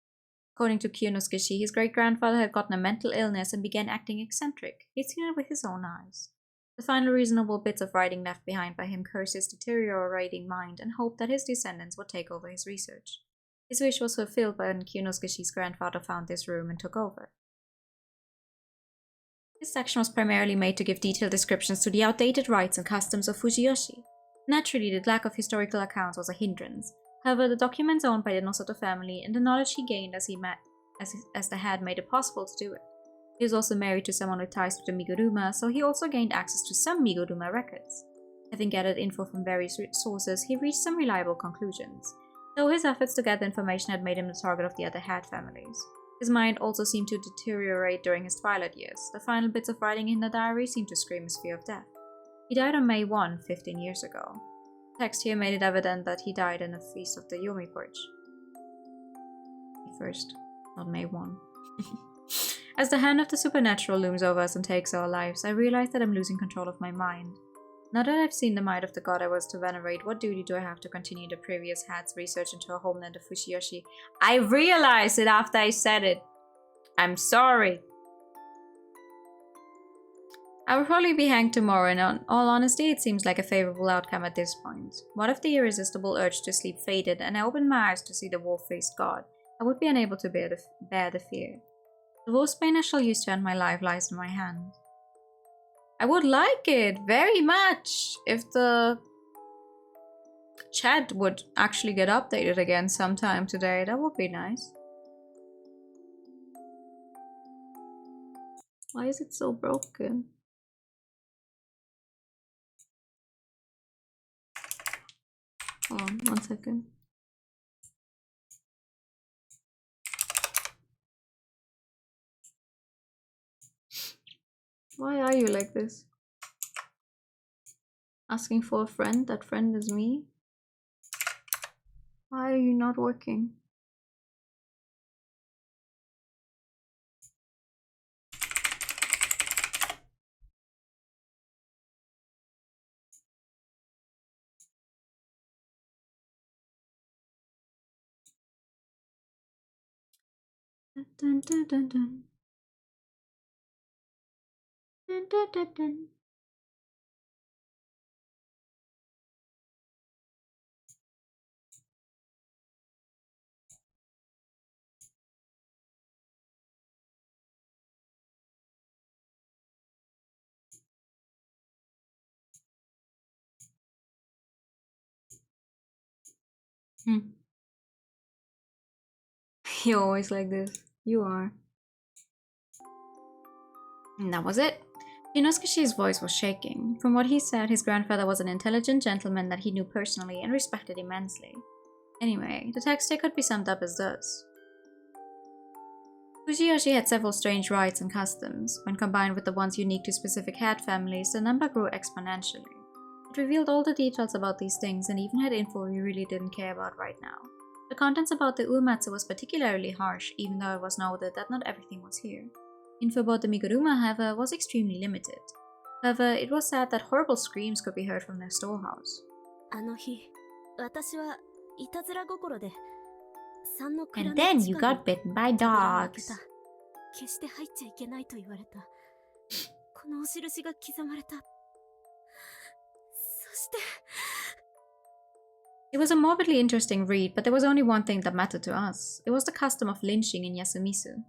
According to Kyonoskeshi, his great-grandfather had gotten a mental illness and began acting eccentric. He'd seen it with his own eyes. The final reasonable bits of writing left behind by him cursed his deteriorating mind and hoped that his descendants would take over his research. His wish was fulfilled when Kyonoskeshi's grandfather found this room and took over. This section was primarily made to give detailed descriptions to the outdated rites and customs of Fujiyoshi. Naturally, the lack of historical accounts was a hindrance. However, the documents owned by the Nosoto family and the knowledge he gained as the head made it possible to do it. He was also married to someone with ties to the Miguruma, so he also gained access to some Miguruma records. Having gathered info from various sources, he reached some reliable conclusions, though his efforts to gather information had made him the target of the other head families. His mind also seemed to deteriorate during his twilight years. The final bits of writing in the diary seemed to scream his fear of death. He died on May 1, 15 years ago. The text here made it evident that he died in the feast of the Yomi Purge. May 1st, not May 1. As the hand of the supernatural looms over us and takes our lives, I realize that I'm losing control of my mind. Now that I've seen the might of the god I was to venerate, what duty do I have to continue the previous head's research into a homeland of Fushiyoshi? I realized it after I said it! I'm sorry! I will probably be hanged tomorrow, and in all honesty, it seems like a favorable outcome at this point. What if the irresistible urge to sleep faded, and I opened my eyes to see the wolf-faced god? I would be unable to bear the fear. The wolfsbane I shall use to end my life lies in my hand. I would like it very much if the chat would actually get updated again sometime today. That would be nice. Why is it so broken? Hold on, 1 second. Why are you like this? Asking for a friend? That friend is me? Why are you not working? Dun, dun, dun, dun, dun. Dun, dun, dun, dun. You're always like this. You are. And that was it. Inoskishi's voice was shaking. From what he said, his grandfather was an intelligent gentleman that he knew personally and respected immensely. Anyway, the text here could be summed up as thus. Fujiyoshi had several strange rites and customs. When combined with the ones unique to specific hat families, the number grew exponentially. It revealed all the details about these things and even had info we really didn't care about right now. The contents about the Uematsu was particularly harsh, even though it was noted that not everything was here. Info about the Miguruma, however, was extremely limited. However, it was said that horrible screams could be heard from their storehouse. あの日、私はいたずら心で3の蔵 And の then 地 you 下 got の bitten by 扉を開け dogs. た。決して入っちゃいけないと言われた。このお印が刻まれた。そして It was a morbidly interesting read, but there was only one thing that mattered to us. It was the custom of lynching in Yasumisu.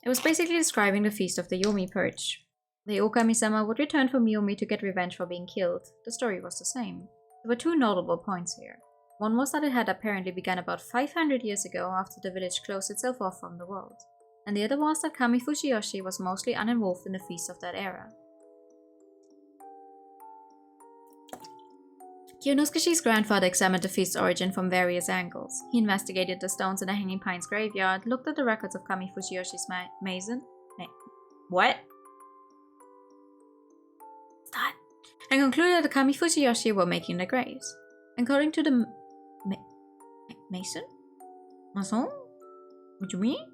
It was basically describing the feast of the Yomi Purge. The Okami-sama would return for Miyomi to get revenge for being killed. The story was the same. There were two notable points here. One was that it had apparently begun about 500 years ago after the village closed itself off from the world. And the other was that Kami Fujiyoshi was mostly uninvolved in the feast of that era. Kyonoskishi's grandfather examined the feast's origin from various angles. He investigated the stones in the Hanging Pines graveyard, looked at the records of Kami Fujiyoshi's what? Start. And concluded that the Kami Fujiyoshi were making their graves. According to the Mason? Mason? What do you mean?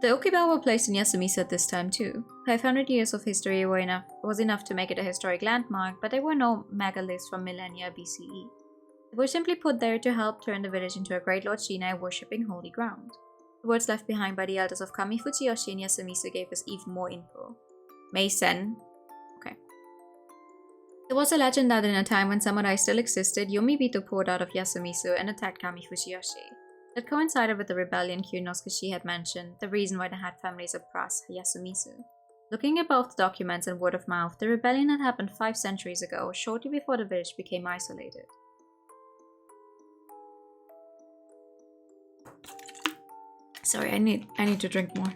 The Okiba were placed in Yasumisu at this time too. 500 years of history was enough to make it a historic landmark, but there were no megaliths from millennia BCE. They were simply put there to help turn the village into a great Lord Shinai worshipping holy ground. The words left behind by the elders of Kami Fujiyoshi in Yasumisu gave us even more info. Mason. Okay. There was a legend that in a time when samurai still existed, Yomibito poured out of Yasumisu and attacked Kami Fujiyoshi. That coincided with the rebellion Kyonosuke had mentioned, the reason why the hat family suppressed Yasumisu. Looking at both the documents and word of mouth, the rebellion had happened 5 centuries ago, shortly before the village became isolated. Sorry, I need to drink more.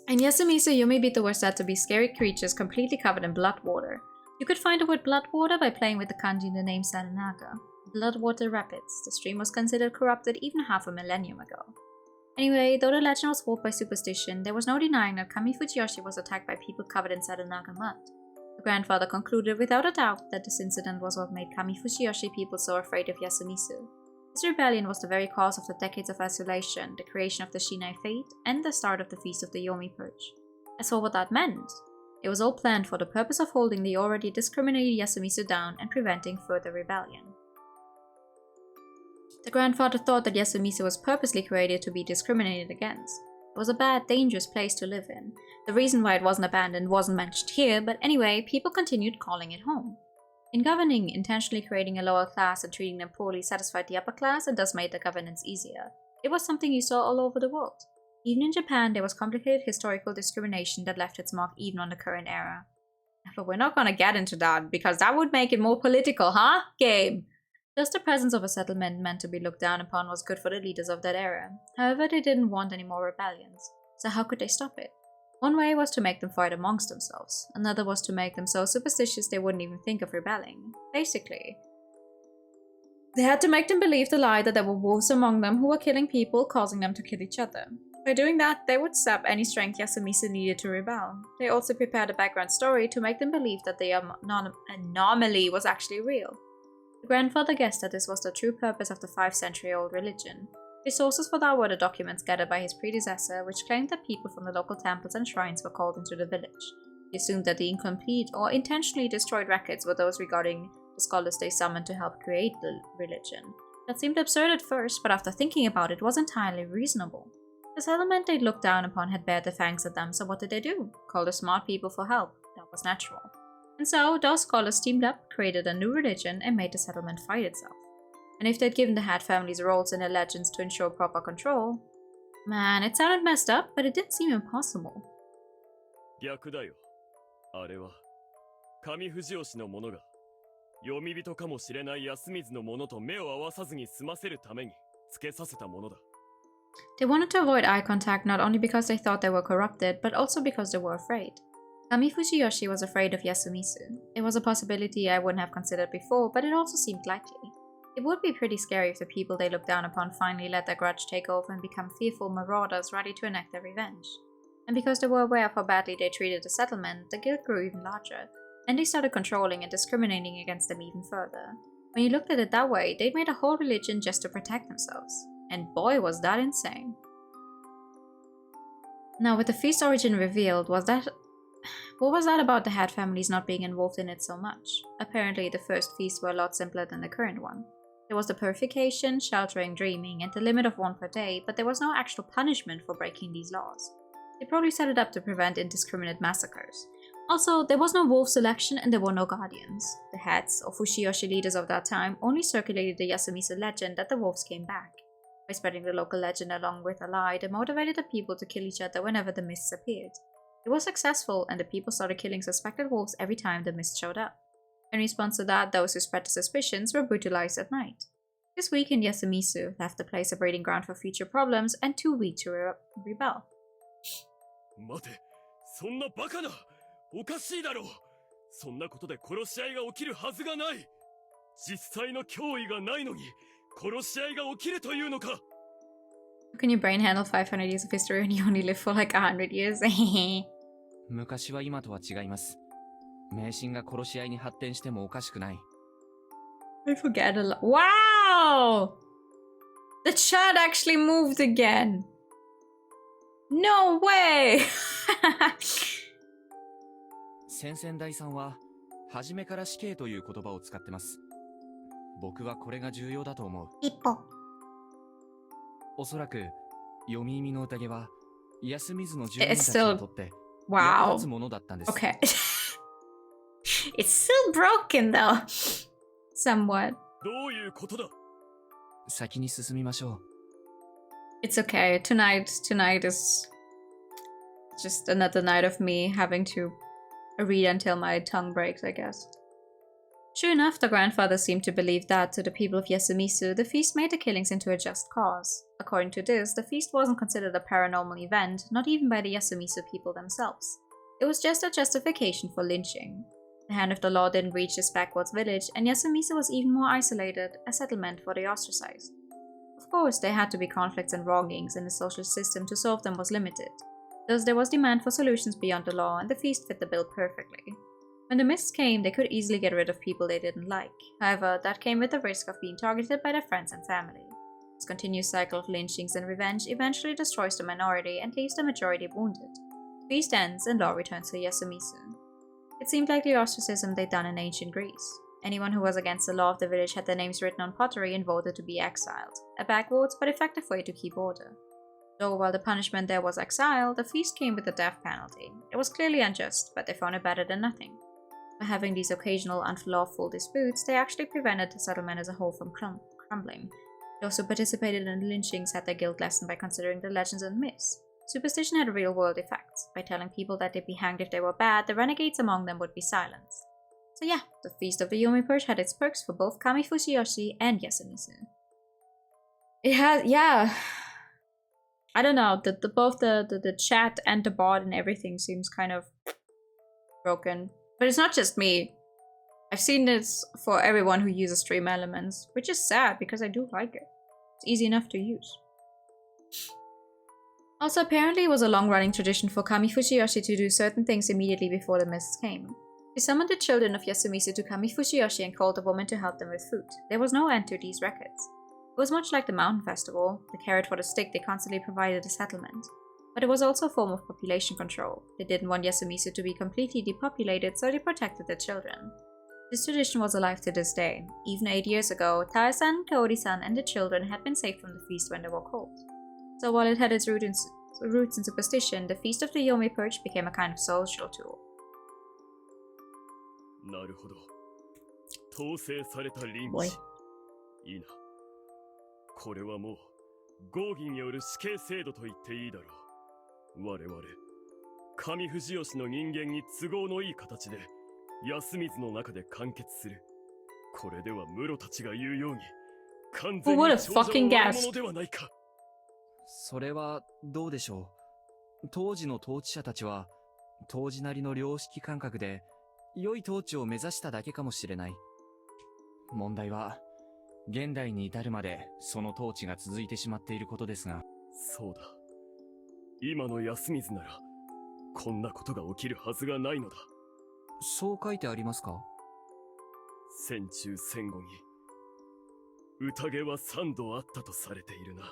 In Yasumisu, Yomibito were said to be scary creatures completely covered in blood water. You could find the word blood water by playing with the kanji in the name Sarunaga. Bloodwater Rapids. The stream was considered corrupted even half a millennium ago. Anyway, though the legend was warped by superstition, there was no denying that Kami Fujiyoshi was attacked by people covered in Sarunaga mud. The grandfather concluded without a doubt that this incident was what made Kami Fujiyoshi people so afraid of Yasumisu. This rebellion was the very cause of the decades of isolation, the creation of the Shinai Fate, and the start of the Feast of the Yomi Purge. As for what that meant, it was all planned for the purpose of holding the already discriminated Yasumisu down and preventing further rebellion. The grandfather thought that Yasumisu was purposely created to be discriminated against. It was a bad, dangerous place to live in. The reason why it wasn't abandoned wasn't mentioned here, but anyway, people continued calling it home. In governing, intentionally creating a lower class and treating them poorly satisfied the upper class and thus made the governance easier. It was something you saw all over the world. Even in Japan, there was complicated historical discrimination that left its mark even on the current era. But we're not gonna get into that, because that would make it more political, huh, Gabe? Just the presence of a settlement meant to be looked down upon was good for the leaders of that era. However, they didn't want any more rebellions. So how could they stop it? One way was to make them fight amongst themselves. Another was to make them so superstitious they wouldn't even think of rebelling. Basically, They had to make them believe the lie that there were wolves among them who were killing people, causing them to kill each other. By doing that, they would sap any strength Yasumisu needed to rebel. They also prepared a background story to make them believe that the anomaly was actually real. The grandfather guessed that this was the true purpose of the 5-century-old religion. His sources for that were the documents gathered by his predecessor, which claimed that people from the local temples and shrines were called into the village. He assumed that the incomplete or intentionally destroyed records were those regarding the scholars they summoned to help create the religion. That seemed absurd at first, but after thinking about it, was entirely reasonable. The settlement they'd looked down upon had bared their fangs at them, so what did they do? Call the smart people for help. That was natural. And so, those scholars teamed up, created a new religion, and made the settlement fight itself. And if they'd given the Hat families roles in their legends to ensure proper control... Man, it sounded messed up, but it didn't seem impossible. 逆だよ。あれは上藤吉の者が読み人かもしれない安水の者と目を合わさずに済ませるためにつけさせたものだ。They wanted to avoid eye contact not only because they thought they were corrupted, but also because they were afraid. Kami Fujiyoshi was afraid of Yasumisu. It was a possibility I wouldn't have considered before, but it also seemed likely. It would be pretty scary if the people they looked down upon finally let their grudge take over and become fearful marauders ready to enact their revenge. And because they were aware of how badly they treated the settlement, the guild grew even larger, and they started controlling and discriminating against them even further. When you looked at it that way, they'd made a whole religion just to protect themselves. And boy, was that insane. Now, with the feast origin revealed, what was that about the Hat families not being involved in it so much? Apparently, the first feasts were a lot simpler than the current one. There was the purification, sheltering, dreaming, and the limit of one per day, but there was no actual punishment for breaking these laws. They probably set it up to prevent indiscriminate massacres. Also, there was no wolf selection and there were no guardians. The Hats, or Fushiyoshi leaders of that time, only circulated the Yasumisu legend that the wolves came back. By spreading the local legend along with a lie, they motivated the people to kill each other whenever the mists appeared. It was successful, and the people started killing suspected wolves every time the mist showed up. In response to that, those who spread the suspicions were brutalized at night. This weakened Yasumisu, left the place a breeding ground for future problems, and too weak to rebel. 待て、そんなバカな、おかしいだろう。そんなことで殺し合いが起きるはずがない。実際の脅威がないのに、殺し合いが起きるというのか。How can your brain handle 500 years of history when you only live for like 100 years? 昔は今とは違います。迷信が殺し合いに発展してもおかしくない。I forget a lot. Wow! The chat actually moved again. No way! 先々代さんは初めから死刑という言葉を使ってます。僕はこれが重要だと思う。一歩。おそらく読み意味の宴は安水の住民たちにとって役 Wow. 立つものだったんです。Okay. It's still broken though. Somewhat. どういうことだ。先に進みましょう。It's okay. Tonight is just another night of me having to read until my tongue breaks, I guess. Sure enough, the grandfather seemed to believe that, to the people of Yasumisu, the feast made the killings into a just cause. According to this, the feast wasn't considered a paranormal event, not even by the Yasumisu people themselves. It was just a justification for lynching. The hand of the law didn't reach this backwards village, and Yasumisu was even more isolated, a settlement for the ostracized. Of course, there had to be conflicts and wrongings, and the social system to solve them was limited. Thus, there was demand for solutions beyond the law, and the feast fit the bill perfectly. When the mists came, they could easily get rid of people they didn't like. However, that came with the risk of being targeted by their friends and family. This continuous cycle of lynchings and revenge eventually destroys the minority and leaves the majority wounded. The feast ends, and law returns to Yasumisu. It seemed like the ostracism they'd done in ancient Greece. Anyone who was against the law of the village had their names written on pottery and voted to be exiled. A backwards but effective way to keep order. Though while the punishment there was exile, the feast came with a death penalty. It was clearly unjust, but they found it better than nothing. By having these occasional unlawful disputes, they actually prevented the settlement as a whole from crumbling. Those who participated in the lynchings had their guilt lessened by considering the legends and myths. Superstition had real-world effects. By telling people that they'd be hanged if they were bad, the renegades among them would be silenced. So yeah, the Feast of the Yomi Purge had its perks for both Kami Fujiyoshi and Yasumisu. It has, yeah. I don't know, both the chat and the bot and everything seems kind of broken. But it's not just me. I've seen this for everyone who uses Stream Elements, which is sad because I do like it. It's easy enough to use. Also, apparently it was a long-running tradition for Kami Fujiyoshi to do certain things immediately before the mists came. She summoned the children of Yasumizu to Kami Fujiyoshi and called a woman to help them with food. There was no end to these records. It was much like the mountain festival, the carrot for the stick they constantly provided the settlement. But it was also a form of population control. They didn't want Yasumizu to be completely depopulated, so they protected the children. This tradition was alive to this day. Even 8 years ago, Tae-san, Kaori-san, and the children had been saved from the feast when they were cold. So while it had its roots in superstition, the Feast of the Yomi Perch became a kind of social tool. なるほど。統制されたリン Boy. チ。いいな。これはもう合議による死刑制度と言っていいだろう。我々上藤吉の人間に都合のいい形で安水の中で完結する。これでは室たちが言うように完全に Who would have 頂上を fucking 割る guessed? ものではないか。それはどうでしょう。当時の統治者たちは当時なりの良識感覚で良い統治を目指しただけかもしれない。問題は現代に至るまでその統治が続いてしまっていることですが。そうだ。今の安水ならこんなことが起きるはずがないのだ。そう書いてありますか？戦中戦後に宴は3度あったとされているな。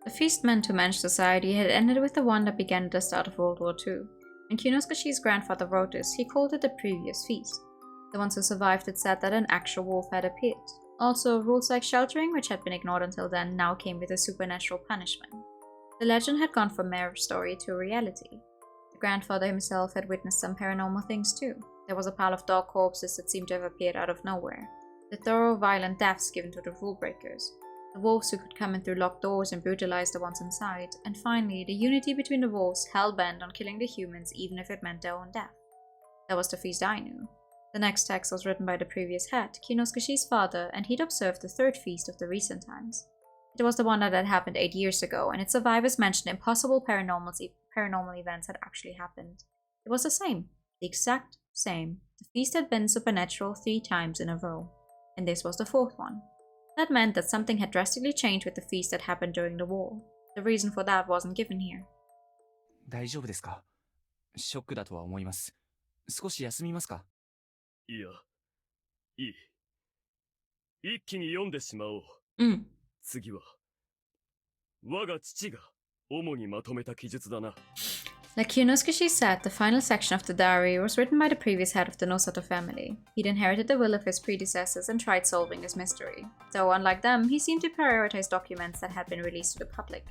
The feast meant to manage society had ended with the one that began at the start of World War II. When Kinoskashi's grandfather wrote this, he called it the previous feast. The ones who survived it said that an actual wolf had appeared. Also, rules like sheltering, which had been ignored until then, now came with a supernatural punishment. The legend had gone from mere story to reality. The grandfather himself had witnessed some paranormal things too. There was a pile of dog corpses that seemed to have appeared out of nowhere. The thorough, violent deaths given to the rule breakers. The wolves who could come in through locked doors and brutalize the ones inside. And finally, the unity between the wolves, hell-bent on killing the humans even if it meant their own death. That was the feast I knew. The next text was written by the previous head, Kinoskashi's father, and he'd observed the third feast of the recent times. It was the one that had happened 8 years ago, and its survivors mentioned impossible paranormal events had actually happened. It was the same. The exact same. The feast had been supernatural 3 times in a row. And this was the 4th one. That meant that something had drastically changed with the feast that happened during the war. The reason for that wasn't given here. 大丈夫ですか？ショックだとは思います。少し休みますか？いや、いい。一気に読んでしまおう。次は、我が父が主にまとめた記述だな。Like Kinoskashi said, the final section of the diary was written by the previous head of the Nosato family. He'd inherited the will of his predecessors and tried solving this mystery. Though unlike them, he seemed to prioritize documents that had been released to the public.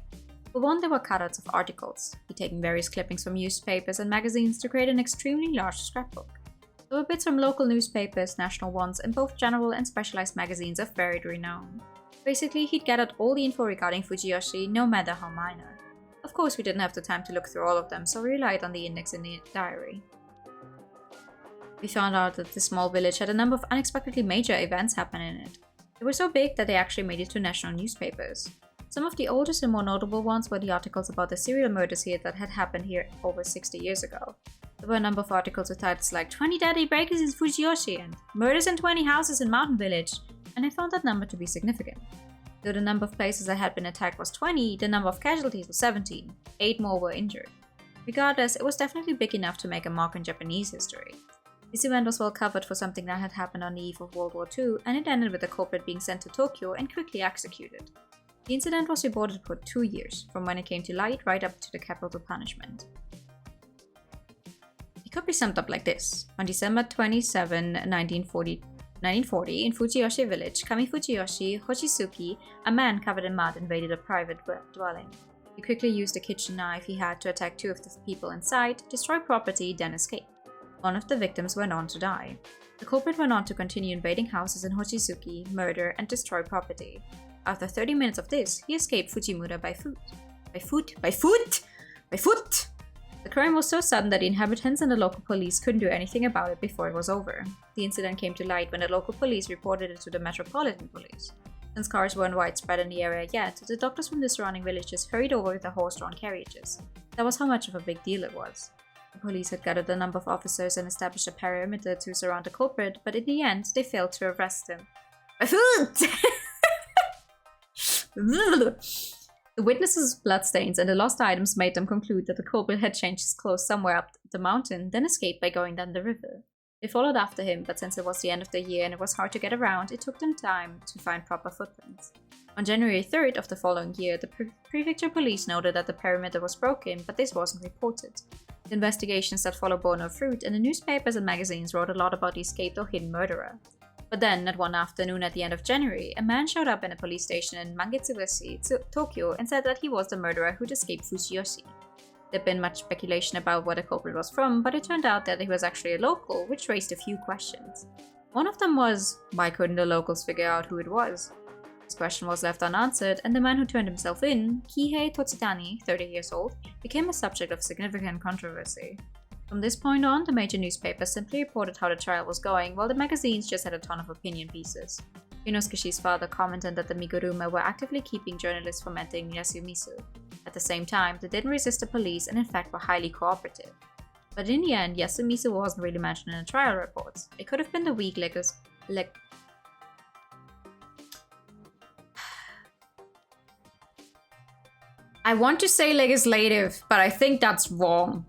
For one, there were cutouts of articles. He'd taken various clippings from newspapers and magazines to create an extremely large scrapbook. There were bits from local newspapers, national ones, and both general and specialized magazines of varied renown. Basically, he'd gathered all the info regarding Fujiyoshi, no matter how minor. Of course, we didn't have the time to look through all of them, so we relied on the index in the diary. We found out that this small village had a number of unexpectedly major events happen in it. They were so big that they actually made it to national newspapers. Some of the oldest and more notable ones were the articles about the serial murders here that had happened here over 60 years ago. There were a number of articles with titles like 20 deadly breakers in Fujiyoshi and Murders in 20 houses in Mountain Village, and I found that number to be significant. Though the number of places that had been attacked was 20, the number of casualties was 17. 8 more were injured. Regardless, it was definitely big enough to make a mark in Japanese history. This event was well covered for something that had happened on the eve of World War II, and it ended with the culprit being sent to Tokyo and quickly executed. The incident was reported for 2 years, from when it came to light right up to the capital punishment. It could be summed up like this. On December 27, 1940, in Fujiyoshi village, Kami Fujiyoshi, Hoshisuki, a man covered in mud invaded a private dwelling. He quickly used a kitchen knife he had to attack 2 of the people inside, destroy property, then escape. One of the victims went on to die. The culprit went on to continue invading houses in Hoshisuki, murder, and destroy property. After 30 minutes of this, he escaped Fujimura by foot. By foot! The crime was so sudden that the inhabitants and the local police couldn't do anything about it before it was over. The incident came to light when the local police reported it to the Metropolitan Police. Since cars weren't widespread in the area yet, the doctors from the surrounding villages hurried over with the horse-drawn carriages. That was how much of a big deal it was. The police had gathered a number of officers and established a perimeter to surround the culprit, but in the end, they failed to arrest him. The witnesses' bloodstains and the lost items made them conclude that the culprit had changed his clothes somewhere up the mountain, then escaped by going down the river. They followed after him, but since it was the end of the year and it was hard to get around, it took them time to find proper footprints. On January 3rd of the following year, the prefecture police noted that the perimeter was broken, but this wasn't reported. The investigations that followed bore no fruit, and the newspapers and magazines wrote a lot about the escaped or hidden murderer. But then, at one afternoon at the end of January, a man showed up in a police station in Mangetsugashi, Tokyo, and said that he was the murderer who'd escaped Fujiyoshi. There'd been much speculation about where the culprit was from, but it turned out that he was actually a local, which raised a few questions. One of them was, why couldn't the locals figure out who it was? This question was left unanswered, and the man who turned himself in, Kihei Tochitani, 30 years old, became a subject of significant controversy. From this point on, the major newspapers simply reported how the trial was going, while the magazines just had a ton of opinion pieces. Inosuke's father commented that the Miguruma were actively keeping journalists from entering Yasumizu. At the same time, they didn't resist the police and in fact were highly cooperative. But in the end, Yasumizu wasn't really mentioned in the trial reports. It could have been the weak I want to say legislative, but I think that's wrong.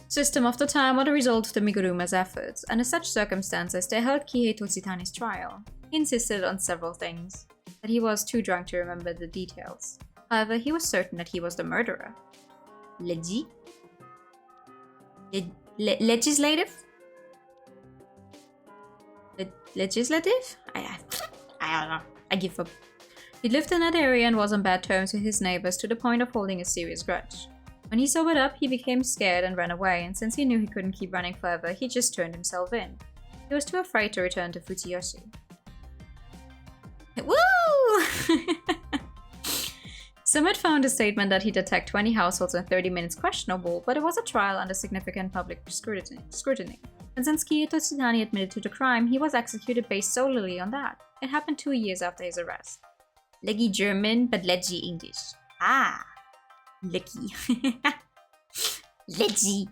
System of the time were the result of the Miguruma's efforts, and in such circumstances they held Kihei Tochitani's trial. He insisted on several things, that he was too drunk to remember the details. However, he was certain that he was the murderer. Legislative? Legislative? I don't know. I give up. He lived in that area and was on bad terms with his neighbors to the point of holding a serious grudge. When he sobered up, he became scared and ran away, and since he knew he couldn't keep running forever, he just turned himself in. He was too afraid to return to Fujiyoshi. Woo! Some had found his statement that he'd attacked 20 households in 30 minutes questionable, but it was a trial under significant public scrutiny. And since Kihei Tochitani admitted to the crime, he was executed based solely on that. It happened 2 years after his arrest. Leggy German, but Leggy English. Ah! Leggy. Leggy.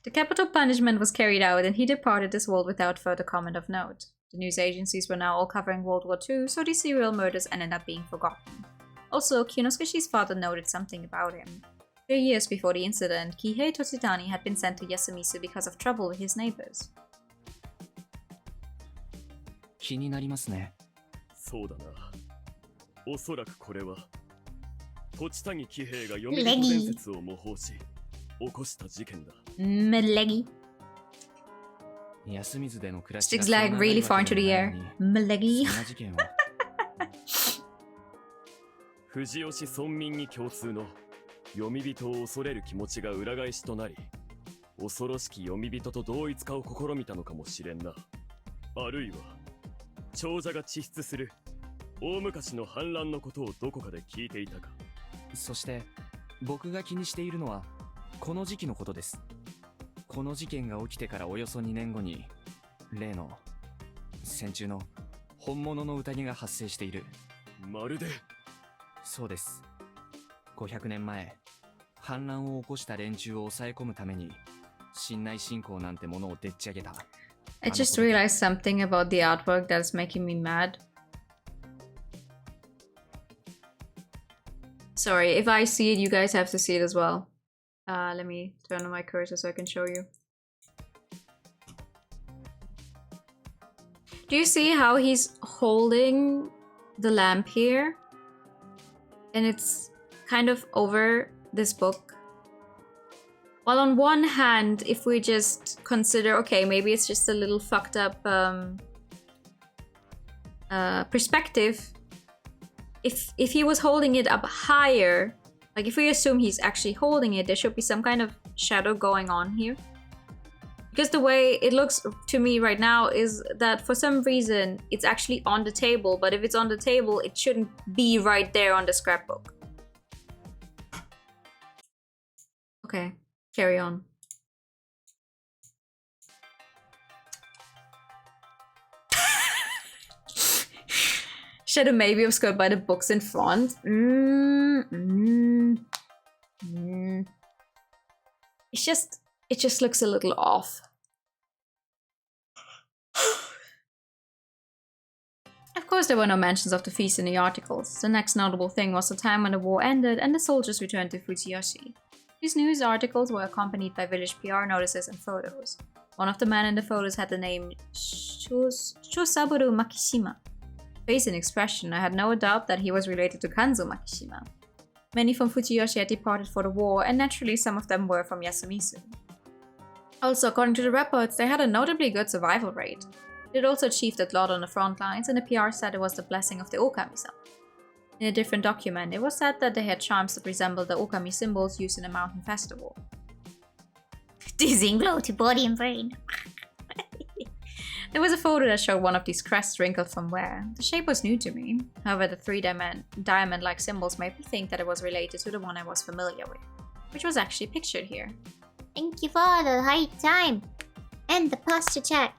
The capital punishment was carried out and he departed this world without further comment of note. The news agencies were now all covering World War II, so these serial murders ended up being forgotten. Also, Kinosuke's father noted something about him. 3 years before the incident, Kihei Tochitani had been sent to Yasumizu because of trouble with his neighbors. 気になりますね。そうだな。おそらくこれは栃谷喜兵衛が読み人伝説を模倣し起こした事件だ。Malegi. 安水での暮らしが Sticks like really far into the air. Malegi. そんな事件を富士吉村民に共通の読み人を恐れる気持ちが裏返しとなり、恐ろしき読み人と同一化を試みたのかもしれんな。あるいは長者が地質する大昔の反乱のことをどこかで聞いていたか。そして僕が気にしているのはこの時期のことです。この事件が起きてからおよそ2年後に例の戦中の本物の宴が発生している。まるでそうです。500年前反乱を起こした連中を抑え込むために侵内侵攻なんてものをでっち上げた。I just realized something about the artwork that's making me mad. Sorry, if I see it, you guys have to see it as well. Let me turn on my cursor so I can show you. Do you see how he's holding the lamp here? And it's kind of over this book. Well, on one hand, if we just consider, okay, maybe it's just a little fucked up perspective. If he was holding it up higher, like if we assume he's actually holding it, there should be some kind of shadow going on here. Because the way it looks to me right now is that for some reason it's actually on the table, but if it's on the table, it shouldn't be right there on the scrapbook. Okay, carry on. Shadow may be obscured by the books in front. it just looks a little off. Of course, there were no mentions of the feast in the articles. The next notable thing was the time when the war ended and the soldiers returned to Fujiyoshi. These news articles were accompanied by village PR notices and photos. One of the men in the photos had the name Shosaburo Makishima. Face and expression, I had no doubt that he was related to Kanzo Makishima. Many from Fujiyoshi had departed for the war, and naturally some of them were from Yasumizu. Also, according to the reports, they had a notably good survival rate. They had also achieved a lot on the front lines, and the PR said it was the blessing of the Okami-sama. In a different document, it was said that they had charms that resembled the Okami symbols used in a mountain festival. Dizzying blow to body and brain. There was a photo that showed one of these crests wrinkled from wear. The shape was new to me. However, the three diamond-like symbols made me think that it was related to the one I was familiar with, which was actually pictured here. Thank you for the high time and the posture check.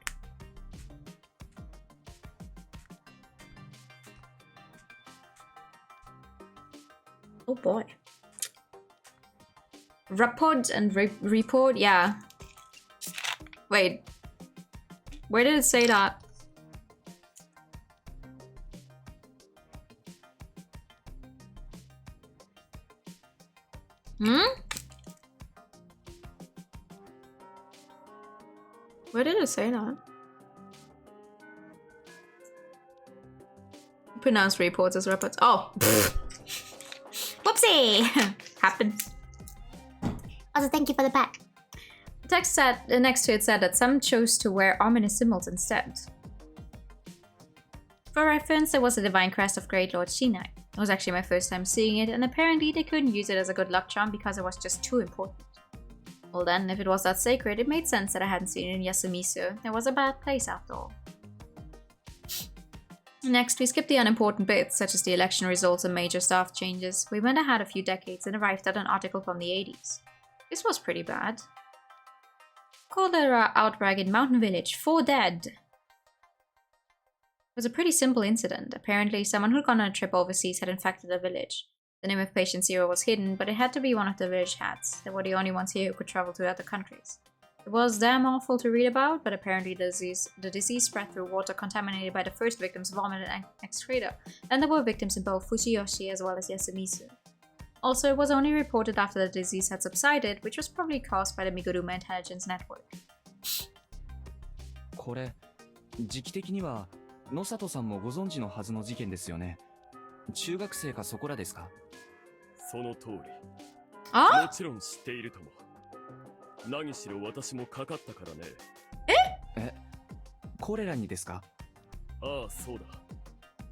Oh boy. Report and report, yeah. Wait. Where did it say that? Where did it say that? Pronounce reports as reports. Oh! Whoopsie! Happens. Also, thank you for the pat. The text said, next to it said that some chose to wear ominous symbols instead. For reference, there was a divine crest of Great Lord Shinai. It was actually my first time seeing it, and apparently they couldn't use it as a good luck charm because it was just too important. Well then, if it was that sacred, it made sense that I hadn't seen it in Yasumizu. It was a bad place after all. Next, we skipped the unimportant bits, such as the election results and major staff changes. We went ahead a few decades and arrived at an article from the 80s. This was pretty bad. Cholera outbreak in Mountain Village, 4 dead. It was a pretty simple incident. Apparently, someone who'd gone on a trip overseas had infected the village. The name of patient 0 was hidden, but it had to be one of the village hats. They were the only ones here who could travel to other countries. It was damn awful to read about, but apparently the disease spread through water contaminated by the first victim's vomit and excreta, and there were victims in both Fujiyoshi as well as Yasumizu. Also, it was only reported after the disease had subsided, which was probably caused by the Miguruma intelligence network. これ、時期的には野里さんもご存知のはずの事件ですよね。中学生かそこらですか？その通り。あ？もちろん知っているとも。何しろ私もかかったからね。え、コレラにですか？ああ、そうだ。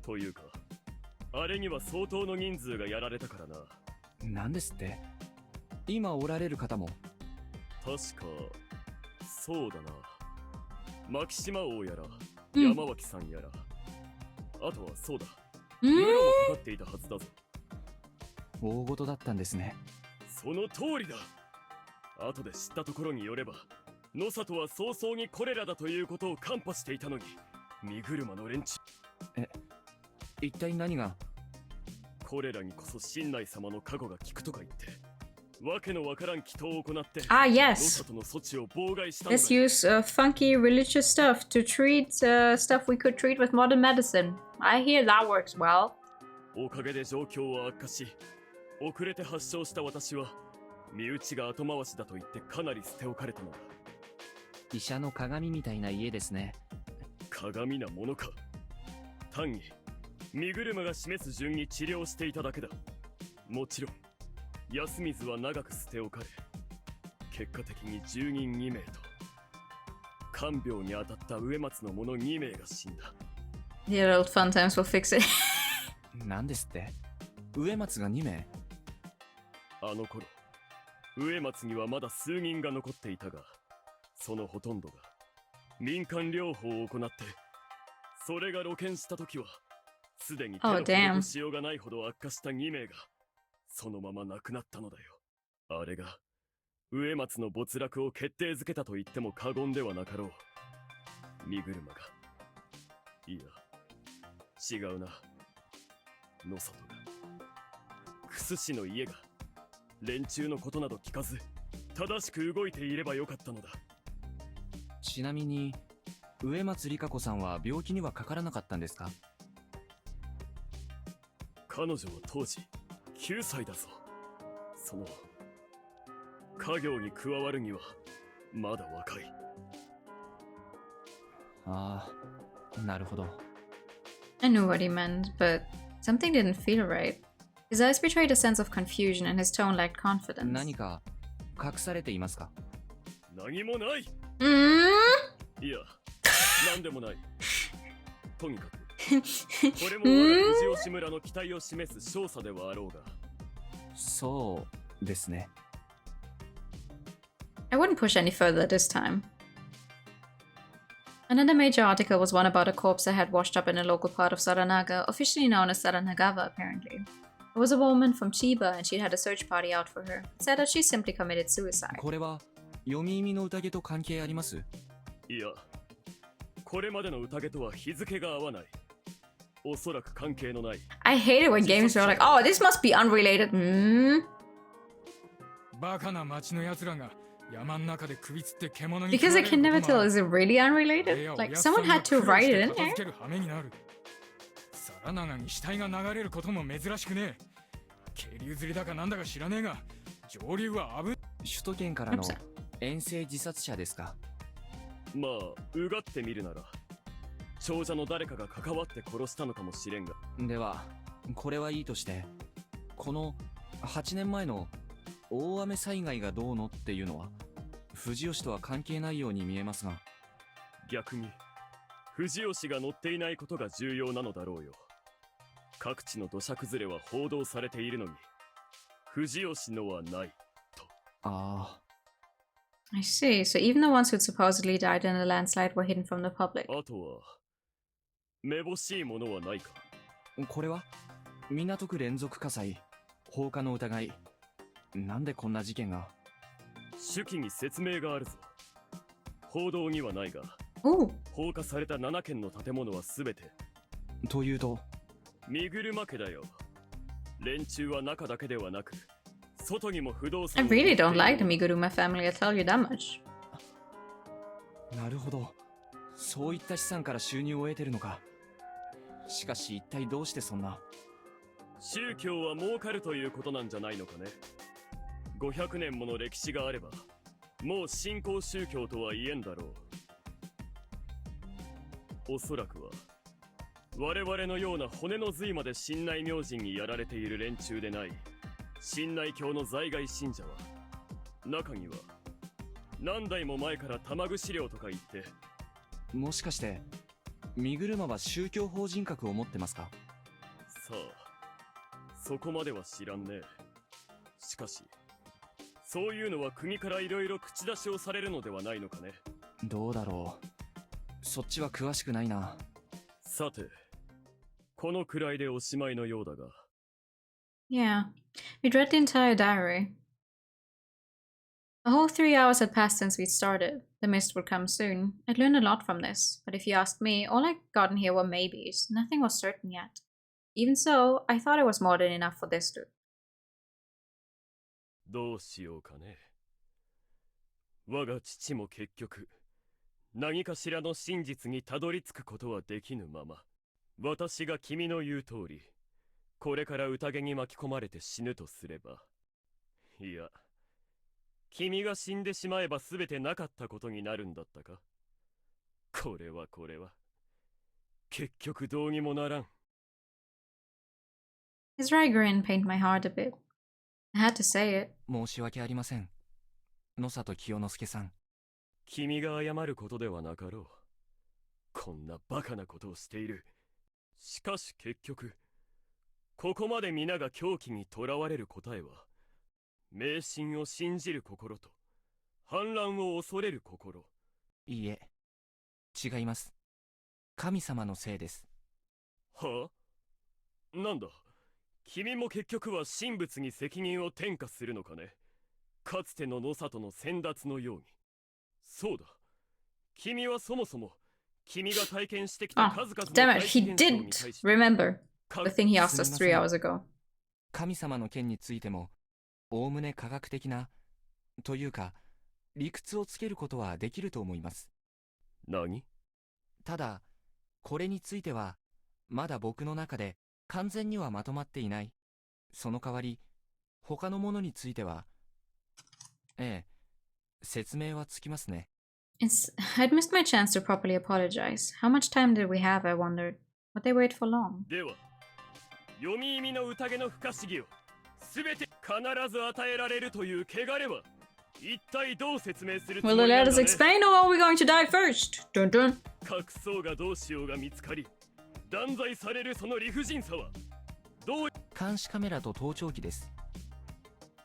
というか、あれには相当の人数がやられたからな。なんですって？今おられる方も。確か、そうだな。牧島王やら、山脇さんやら。あとはそうだ。ムロもかかっていたはずだぞ。大事だったんですね。その通りだ。後で知ったところによれば、野里は早々にコレラだということをカンパしていたのに、身車の連中。一体何が？コレラにこそ神内様の加護が効くとか言って、わけのわからん祈祷を行って、yes. 野里の措置を妨害したんだ。Let's use funky religious stuff to treat stuff we could treat with modern medicine. I hear that works well. おかげで状況は悪化し、遅れて発症した私は、身内が後回しだと言ってかなり捨て置かれたのだ。医者の鏡みたいな家ですね。鏡なものか。単に身車が示す順に治療していただけだ。もちろん安水は長く捨て置かれ、結果的に住人2名と看病に当たった植松の者2名が死んだ。 The old fun times will fix it. なんですって？植松が2名？あの頃植松にはまだ数人が残っていたが、そのほとんどが民間療法を行って、それが露見した時はすでに手の施しようがないほど悪化した2名がそのまま亡くなったのだよ。あれが植松の没落を決定づけたと言っても過言ではなかろう。身車が、いや違うな、野里が、クス氏の家が連中のことなど聞かず正しく動いていればよかったのだ。ちなみに、植松里香子さんは病気にはかからなかったんですか？彼女は当時9歳だぞ。その家業に加わるにはまだ若い。ああ、なるほど。I knew what he meant, but something didn't feel right. His eyes betrayed a sense of confusion and his tone lacked confidence. 何か隠されていますか？何もない。いや、何でもない。とにかく、これも我が藤吉村の期待を示す証左ではあろうが。そうですね。I wouldn't push any further this time. Another major article was one about a corpse that had washed up in a local part of Saranaga, officially known as Saranagawa apparently. It was a woman from Chiba and she'd had a search party out for her. It said that she simply committed suicide. これは読み意味の宴と関係あります？いや、これまでの宴とは日付が合わない。おそらく関係のない。I hate it when games are like, oh, this must be unrelated. バカな町の奴らが山の中で首つって獣に Because I can never tell, is it really unrelated? Like, someone had to write it in there? サラナガに死体が流れることも珍しくねえ。渓流釣りだかなんだか知らねえが、上流は危。首都圏からの遠征自殺者ですか？まあ、うがってみるなら、長者の誰かが関わって殺したのかもしれんが。では、これはいいとして、この8年前の大雨災害がどうのっていうのは、藤吉とは関係ないように見えますが。逆に、藤吉が乗っていないことが重要なのだろうよ。各地の土砂崩れは報道されているのに、藤吉のはないと。ああ。I see. So even the ones who supposedly died in a landslide were hidden from the public. あとは、めぼしいものはないか？これは港区連続火災、放火の疑い。なんでこんな事件が？手記に説明があるぞ。報道にはないが、放火された7軒の建物はすべて。というと？身車家だよ。連中は中だけではなく、外にも不動産。I really don't like the Miguruma family, I tell you that much. なるほど。そういった資産から収入を得てるのか。しかし一体どうしてそんな。宗教は儲かるということなんじゃないのかね。500年もの歴史があれば、もう新興宗教とは言えんだろう。おそらくは、我々のような骨の髄まで神内明神にやられている連中でない、神内教の在外信者は、中には、何代も前から玉串料とか言って。もしかして、身車は宗教法人格を持ってますか？さあ、そこまでは知らんね。しかし、そういうのは国からいろいろ口出しをされるのではないのかね。どうだろう。そっちは詳しくないな。さて、このくらいでおしまいのようだが。Yeah, we'd read the entire diary. A whole 3 hours had passed since we'd started. The mist would come soon. I'd learned a lot from this, but if you asked me, all I'd gotten here were maybes. Nothing was certain yet. Even so, I thought it was more than enough for this to. どうしようかね。我が父も結局、何かしらの真実にたどり着くことはできぬまま、私が君の言う通り、これから宴に巻き込まれて死ぬとすれば、いや、君が死んでしまえば全てなかったことになるんだったか？これは、結局どうにもならん。His wry grin pained my heart a bit. I had to say it. 申し訳ありません。野里清之助さん。君が謝ることではなかろう。こんなバカなことをしている。しかし結局、ここまで皆が狂気にとらわれる答えは、迷信を信じる心と、反乱を恐れる心。いいえ、違います。神様のせいです。はあ？なんだ、君も結局は神仏に責任を転嫁するのかね。かつての野里の先達のように。そうだ。君はそもそも、君が体験してきた数々の damn it, he didn't remember the thing he asked us 3 hours ago. 神様の件についても、おおむね科学的なというか、理屈をつけることはできると思います。何？ただ、これについては、まだ僕の中で完全にはまとまっていない。その代わり、他のものについては、ええ、説明はつきますね。I'd missed my chance to properly apologize. How much time did we have, I wondered? Would they wait for long? では、読み意味の宴の不可思議をすべて必ず与えられるという汚れは一体どう説明するつも Will り they な let んだ us ね。 explain or are we going to die first? Dun dun. 隠そうがどうしようが見つかり断罪されるその理不尽さはどう？監視カメラと盗聴器です。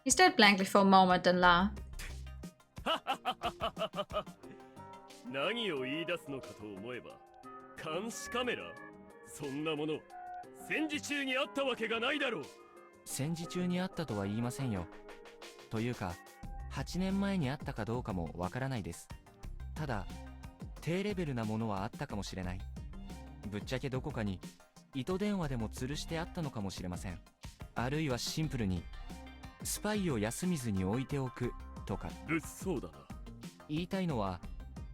He stared blankly for a moment and laughed. 何を言い出すのかと思えば監視カメラ？そんなもの戦時中にあったわけがないだろう。戦時中にあったとは言いませんよ。というか、8年前にあったかどうかもわからないです。ただ、低レベルなものはあったかもしれない。ぶっちゃけどこかに糸電話でも吊るしてあったのかもしれません。あるいはシンプルにスパイを休みずに置いておくとか。物騒だな。言いたいのは、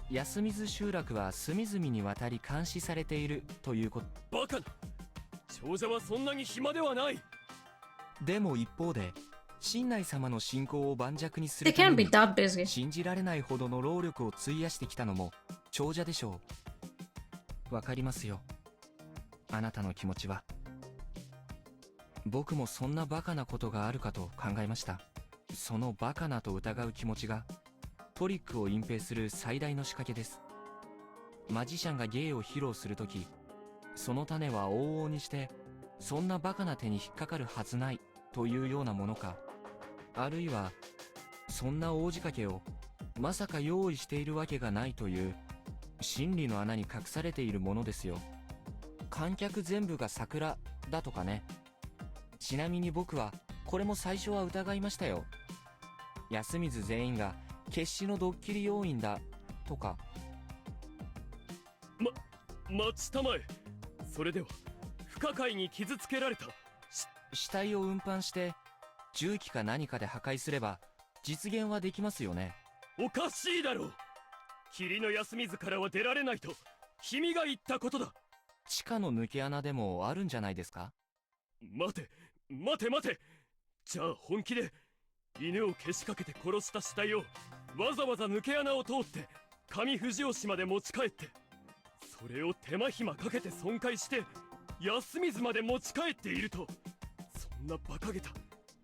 休みず集落は隅々にわたり監視されているということ。バカな。長者はそんなに暇ではない。でも一方で、神内様の信仰を盤石にす They るた can't め be に that busy. 信じられないほどの労力を費やしてきたのも長者でしょう。わかりますよ、あなたの気持ちは。僕もそんなバカなことがあるかと考えました。そのバカなと疑う気持ちがトリックを隠蔽する最大の仕掛けです。マジシャンが芸を披露するとき、その種は往々にしてそんなバカな手に引っかかるはずないというようなものか、あるいはそんな大仕掛けをまさか用意しているわけがないという真理の穴に隠されているものですよ。観客全部が桜だとかね。ちなみに僕はこれも最初は疑いましたよ。休みず全員が決死のドッキリ要員だとか。待ちたまえ。それでは不可解に傷つけられた死体を運搬して重機か何かで破壊すれば実現はできますよね。おかしいだろう。霧の休みずからは出られないと君が言ったことだ。地下の抜け穴でもあるんじゃないですか。待て。じゃあ本気で犬をけしかけて殺した死体をわざわざ抜け穴を通って上藤吉まで持ち帰って、それを手間暇かけて損壊して休みずまで持ち帰っていると、そんな馬鹿げた。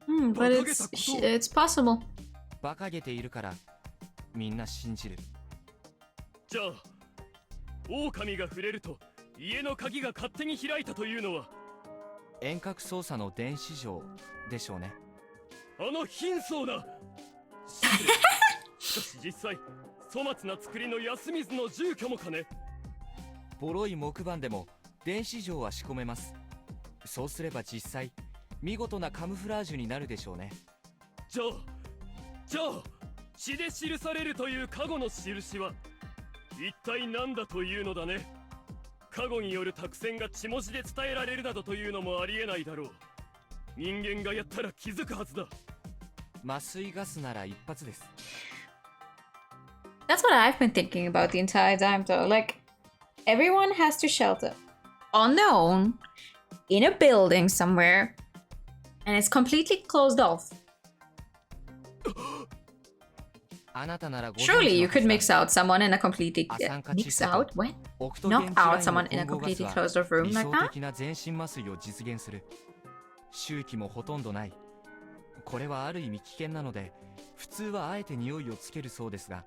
But it's possible. 馬鹿げているからみんな信じる。じゃあ狼が触れると家の鍵が勝手に開いたというのは遠隔操作の電子錠でしょうね。あの貧相なしかし実際粗末な作りの休みずの住居もかね。ボロい木板でも電子錠は仕込めます。そうすれば実際見事なカムフラージュになるでしょうね。じゃあ血で記されるというカゴの印は一体何だというのだね。カゴによる託戦が血文字で伝えられるなどというのもありえないだろう。人間がやったら気づくはずだ。麻酔ガスなら一発です。 That's what I've been thinking about the entire time though. Like, everyone has to shelter on their own in a building somewhere and it's completely closed off. あなたならご存知 Surely の you はず could だ。 mix out someone in a completely ア酸化窒 mix 素 out と what? オクト Knock ゲン out 由来 someone の in a 混合ガス completely は closed off room 理 like 想 that? 的な全身麻酔を実現する。周期もほとんどない。これはある意味危険なので普通はあえて匂いをつけるそうですが、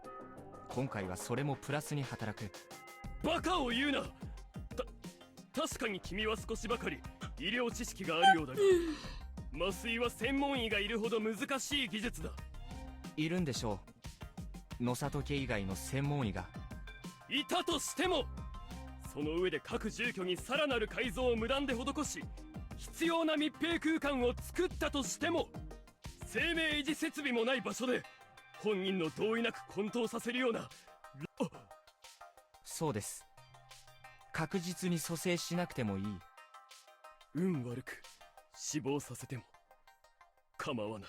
今回はそれもプラスに働く。バカを言うな。確かに君は少しばかり医療知識があるようだが麻酔は専門医がいるほど難しい技術だ。いるんでしょう、野里家以外の専門医が。いたとしてもその上で各住居にさらなる改造を無断で施し必要な密閉空間を作ったとしても、生命維持設備もない場所で本人の同意なく混沌させるような。そうです。確実に蘇生しなくてもいい。運悪く死亡させても構わない。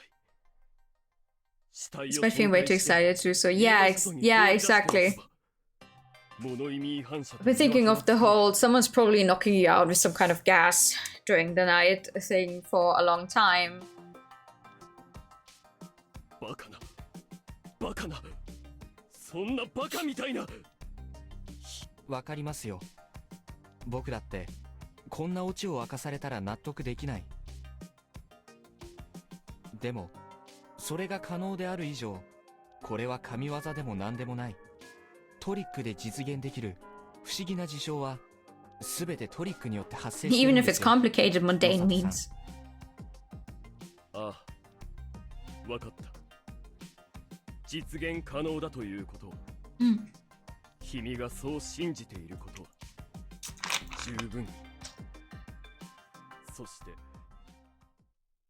Despite feeling way too excited to do so. Yeah, exactly. I've been thinking of the whole someone's probably knocking you out with some kind of gas during the night thing for a long time. バカなバカなそんなバカみたいな。わかりますよ。僕だってこんなオチを明かされたら納得できない。でもそれが可能である以上、これは神業でも何でもない。トリックで実現できる不思議な事象は全てトリックによって発生しているん Even で if す it's よ。 complicated, mundane means. ああ、わかった。実現可能だということ、君がそう信じていることは十分。そして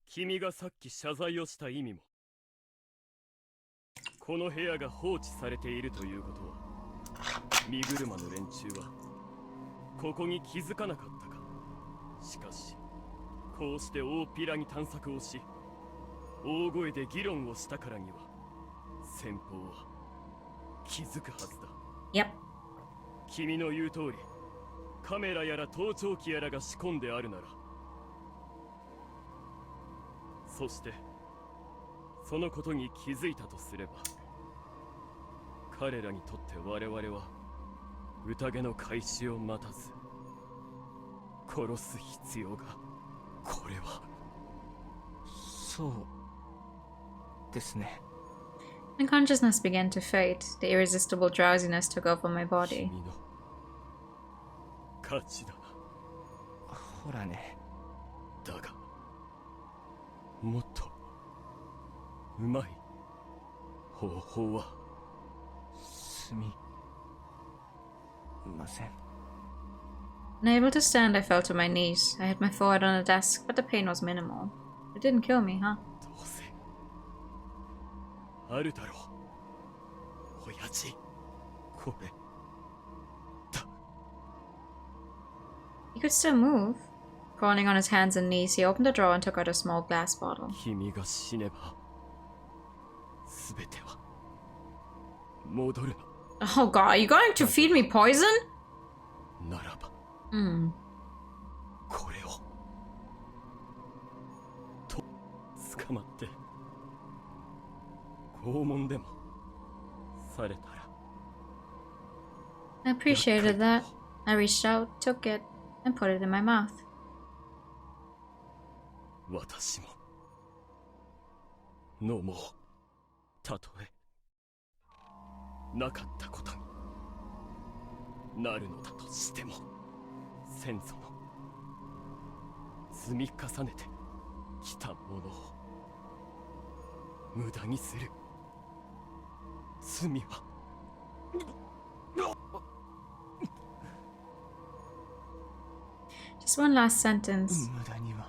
君がさっき謝罪をした意味も、この部屋が放置されているということは、身車の連中はここに気づかなかったか。しかしこうして大っぴらに探索をし、大声で議論をしたからには先方は気づくはずだ。Yep. 君の言う通り、カメラやら盗聴器やらが仕込んであるなら、そしてそのことに気づいたとすれば、彼らにとって我々は宴の開始を待たず殺す必要が、これはそうですね。My consciousness began to fade. The irresistible drowsiness took over my body. 君の勝ちだな。ほらね。だがもっとうまい方法は。すみません。Unable to stand, I fell to my knees. I hit my forehead on a desk, but the pain was minimal. It didn't kill me, huh? どうせあるだろう、親父。これだ。 He could still move. Crawling on his hands and knees, he opened a drawer and took out a small glass bottle. 君が死ねば全ては戻るの。 Oh god, are you going to feed me poison? ならば、これをと捕まって拷問でもされたら。 I appreciated that. I reached out, took it, and put it in my mouth. 私も飲もう。たとえなかったことになるのだとしても、先祖の積み重ねてきたものを無駄にする罪は。Just one last sentence. 無駄には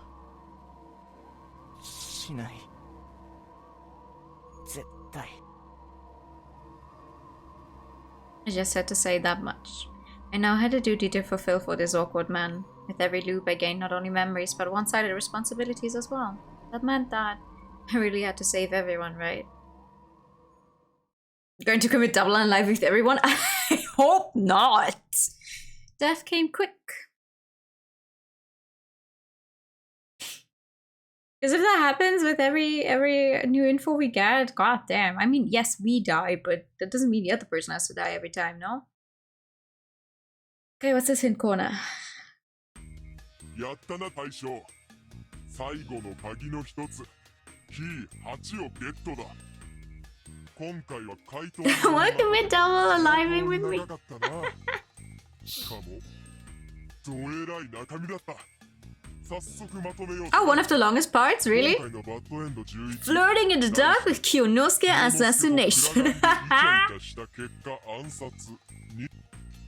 しない。絶対。I just had to say that much. I now had a duty to fulfill for this awkward man. With every loop I gained not only memories, but one-sided responsibilities as well. That meant that I really had to save everyone, right? Going to commit double unlife with everyone? I hope not! Death came quick. Because if that happens with every new info we get, god damn. I mean, yes, we die, but that doesn't mean the other person has to die every time, no? Okay, what's this hint corner? やったな大将。最後の鍵の一つ、キー8をゲットだ。今回は回答 Wanna commit double unliving with me? 長かったな。しかもどえらい中身だった。 Oh, one of the longest parts? Really? Flirting in the dark with Kyonosuke assassination.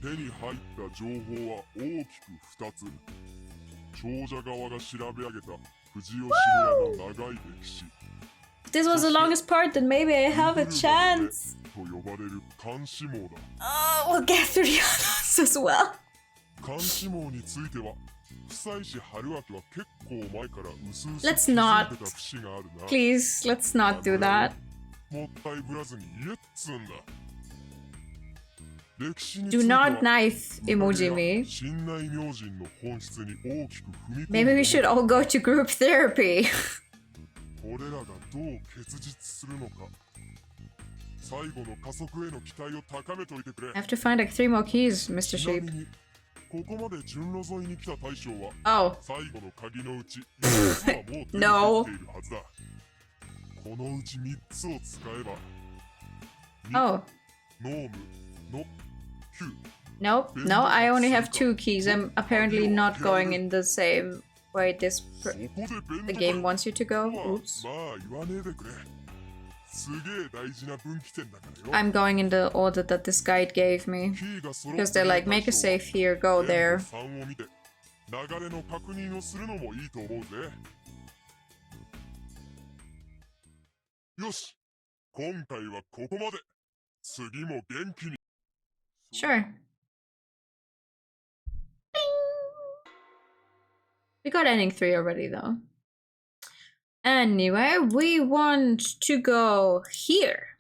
手に入った情報は大きく2つ。長者側が調べ上げた藤吉村の長い歴史。 If this was the longest part, then maybe I have a chance. と呼ばれる監視網だ。We'll get through the others as well. 監視網については、久石春明は結構前から薄々 Let's not. 聞いてた節があるな。 Please, let's not do that. もったいぶらずに言えっつうんだ。歴史につ Do いては not knife emoji me. 信頼明神の本質に大きく踏み込む。 Maybe we should all go to group therapy. これらがどう結実するのか、最後の加速への期待を高めておいてくれ。 I have to find like 3 more keys, Mr. ちなみ Sheep. にここまで順路沿いに来た大将は Oh, 最後の鍵のうち4つはもう手に入っているはずだ。このうち3つを使えば oh. ノームの Nope, no, I only have 2 keys. I'm apparently not going in the same way the game wants you to go. Oops. まあ言わねえでくれ。すげえ大事な分岐点だからよ。 I'm going in the order that this guide gave me. キーが揃っ Because て they're いる like, make a 大将は safe here, go there. 3を見て流れの確認をするのもいいと思うぜ。よし、今回はここまで。次も元気に。 Sure. We got ending 3 already though. Anyway, we want to go here.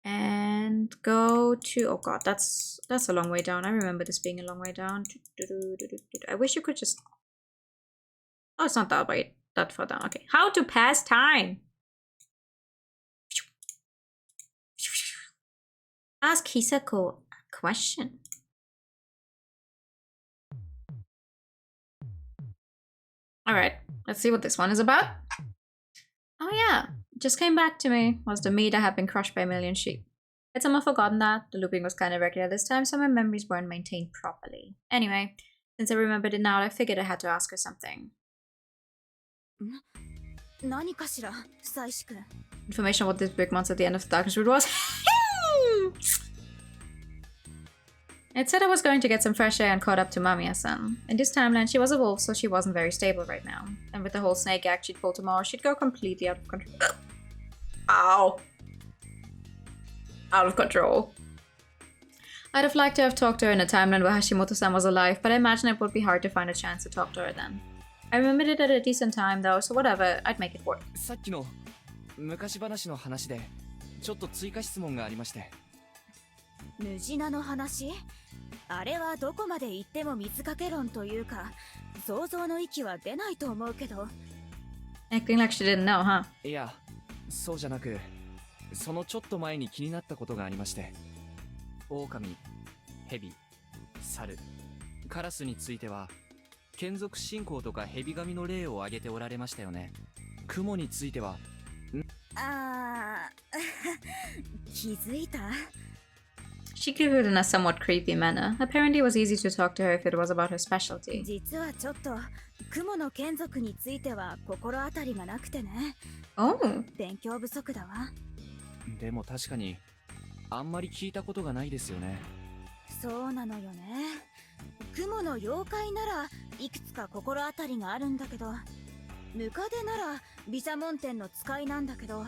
And go to, oh god, that's a long way down. I remember this being a long way down. I wish you could just, oh, it's not that far down. Okay, how to pass time. Ask Hisako a question. Alright, let's see what this one is about. Oh yeah, just came back to me was the meat I had been crushed by a million sheep. I'd somehow forgotten that. The looping was kind of regular this time, so my memories weren't maintained properly. Anyway, since I remembered it now, I figured I had to ask her something. 何かしら、妻子君。 Information on what this big monster at the end of the darkness route was. It said I was going to get some fresh air and caught up to Mamiya-san. In this timeline, she was a wolf, so she wasn't very stable right now. And with the whole snake act she'd pull tomorrow, she'd go completely out of control. Ow. Out of control. I'd have liked to have talked to her in a timeline where Hashimoto-san was alive, but I imagine it would be hard to find a chance to talk to her then. I remembered it at a decent time though, so whatever, I'd make it work. さっきの昔話の話でちょっと追加質問がありまして。ムジナの話？あれはどこまで行っても水かけ論というか、想像の域は出ないと思うけど。Acting like she didn't know, huh? いや、そうじゃなく、そのちょっと前に気になったことがありまして。狼、蛇、猿、カラスについては眷属信仰とか蛇神の例を挙げておられましたよね。雲についてはああ、気づいた？ She giggled in a somewhat creepy manner. Apparently it was easy to talk to her if it was about her specialty. 実はちょっと雲の眷属については心当たりがなくてね。Oh. 勉強不足だわ。でも確かにあんまり聞いたことがないですよね。そうなのよね。雲の妖怪ならいくつか心当たりがあるんだけど、ムカデなら毘沙門天の使いなんだけど、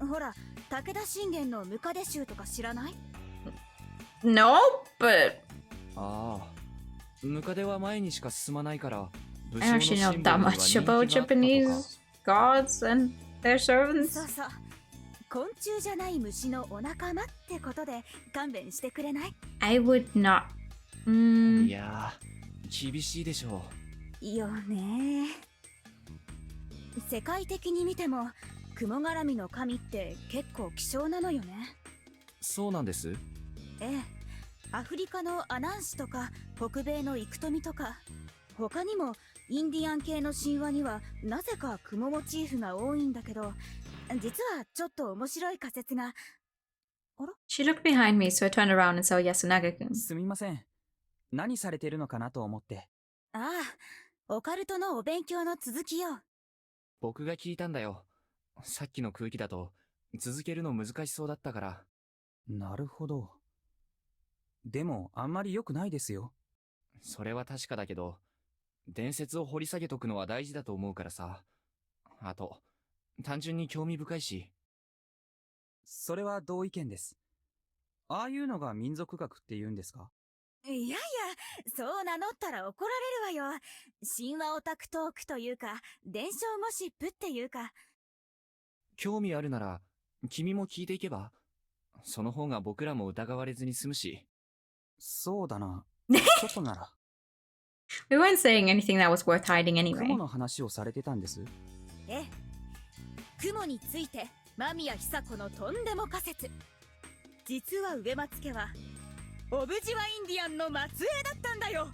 ほら武田信玄のムカデ衆とか知らない？ No, but ああ、ムカデは前にしか進まないから、 I don't actually know that much about Japanese gods and their servants. そうそう。昆虫じゃない虫のお仲間ってことで勘弁してくれない？ I would not. いやー、厳しいでしょう。よね。世界的に見ても雲絡みの神って結構希少なのよね。そうなんです。ええ、アフリカのアナンシとか北米のイクトミとか、他にもインディアン系の神話にはなぜか雲モチーフが多いんだけど、実はちょっと面白い仮説が。あら？ She looked behind me, so I turned around and saw Yasunaga-kun. すみません。何されてるのかなと思って。ああ、オカルトのお勉強の続きよ。僕が聞いたんだよ。さっきの空気だと続けるの難しそうだったから。なるほど。でもあんまり良くないですよ。それは確かだけど、伝説を掘り下げとくのは大事だと思うからさ。あと、単純に興味深いし。それは同意見です。ああいうのが民族学って言うんですか？いやいや、そう名乗ったら怒られるわよ。神話オタクトークというか、伝承ゴシップっていうか。興味あるなら、君も聞いていけば。その方が僕らも疑われずに済むし。そうだな。ちょっとなら。We weren't saying anything that was worth hiding anyway. 雲の話をされてたんです。ええ。雲について間宮久子のとんでも仮説。実は上松家はオブジワインディアンの末裔だったんだよ。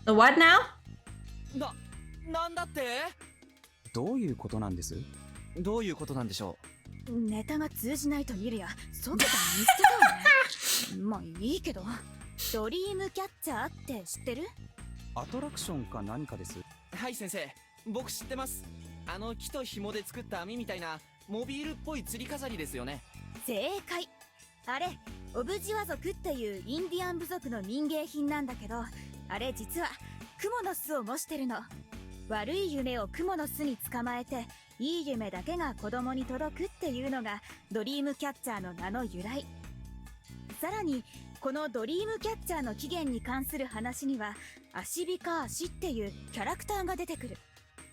The what now? なんだって？どういうことなんです？どういうことなんでしょネタが通じないと見るや、そげた見捨てたわね。まあいいけど、ドリームキャッチャーって知ってる？アトラクションか何かです。はい先生、僕知ってます。木と紐で作った網みたいなモビールっぽい吊り飾りですよね。正解。あれオブジワ族っていうインディアン部族の民芸品なんだけど、あれ実はクモの巣を模してるの。悪い夢をクモの巣に捕まえて、いい夢だけが子供に届くっていうのがドリームキャッチャーの名の由来。さらにこのドリームキャッチャーの起源に関する話には、アシビカアシっていうキャラクターが出てくる。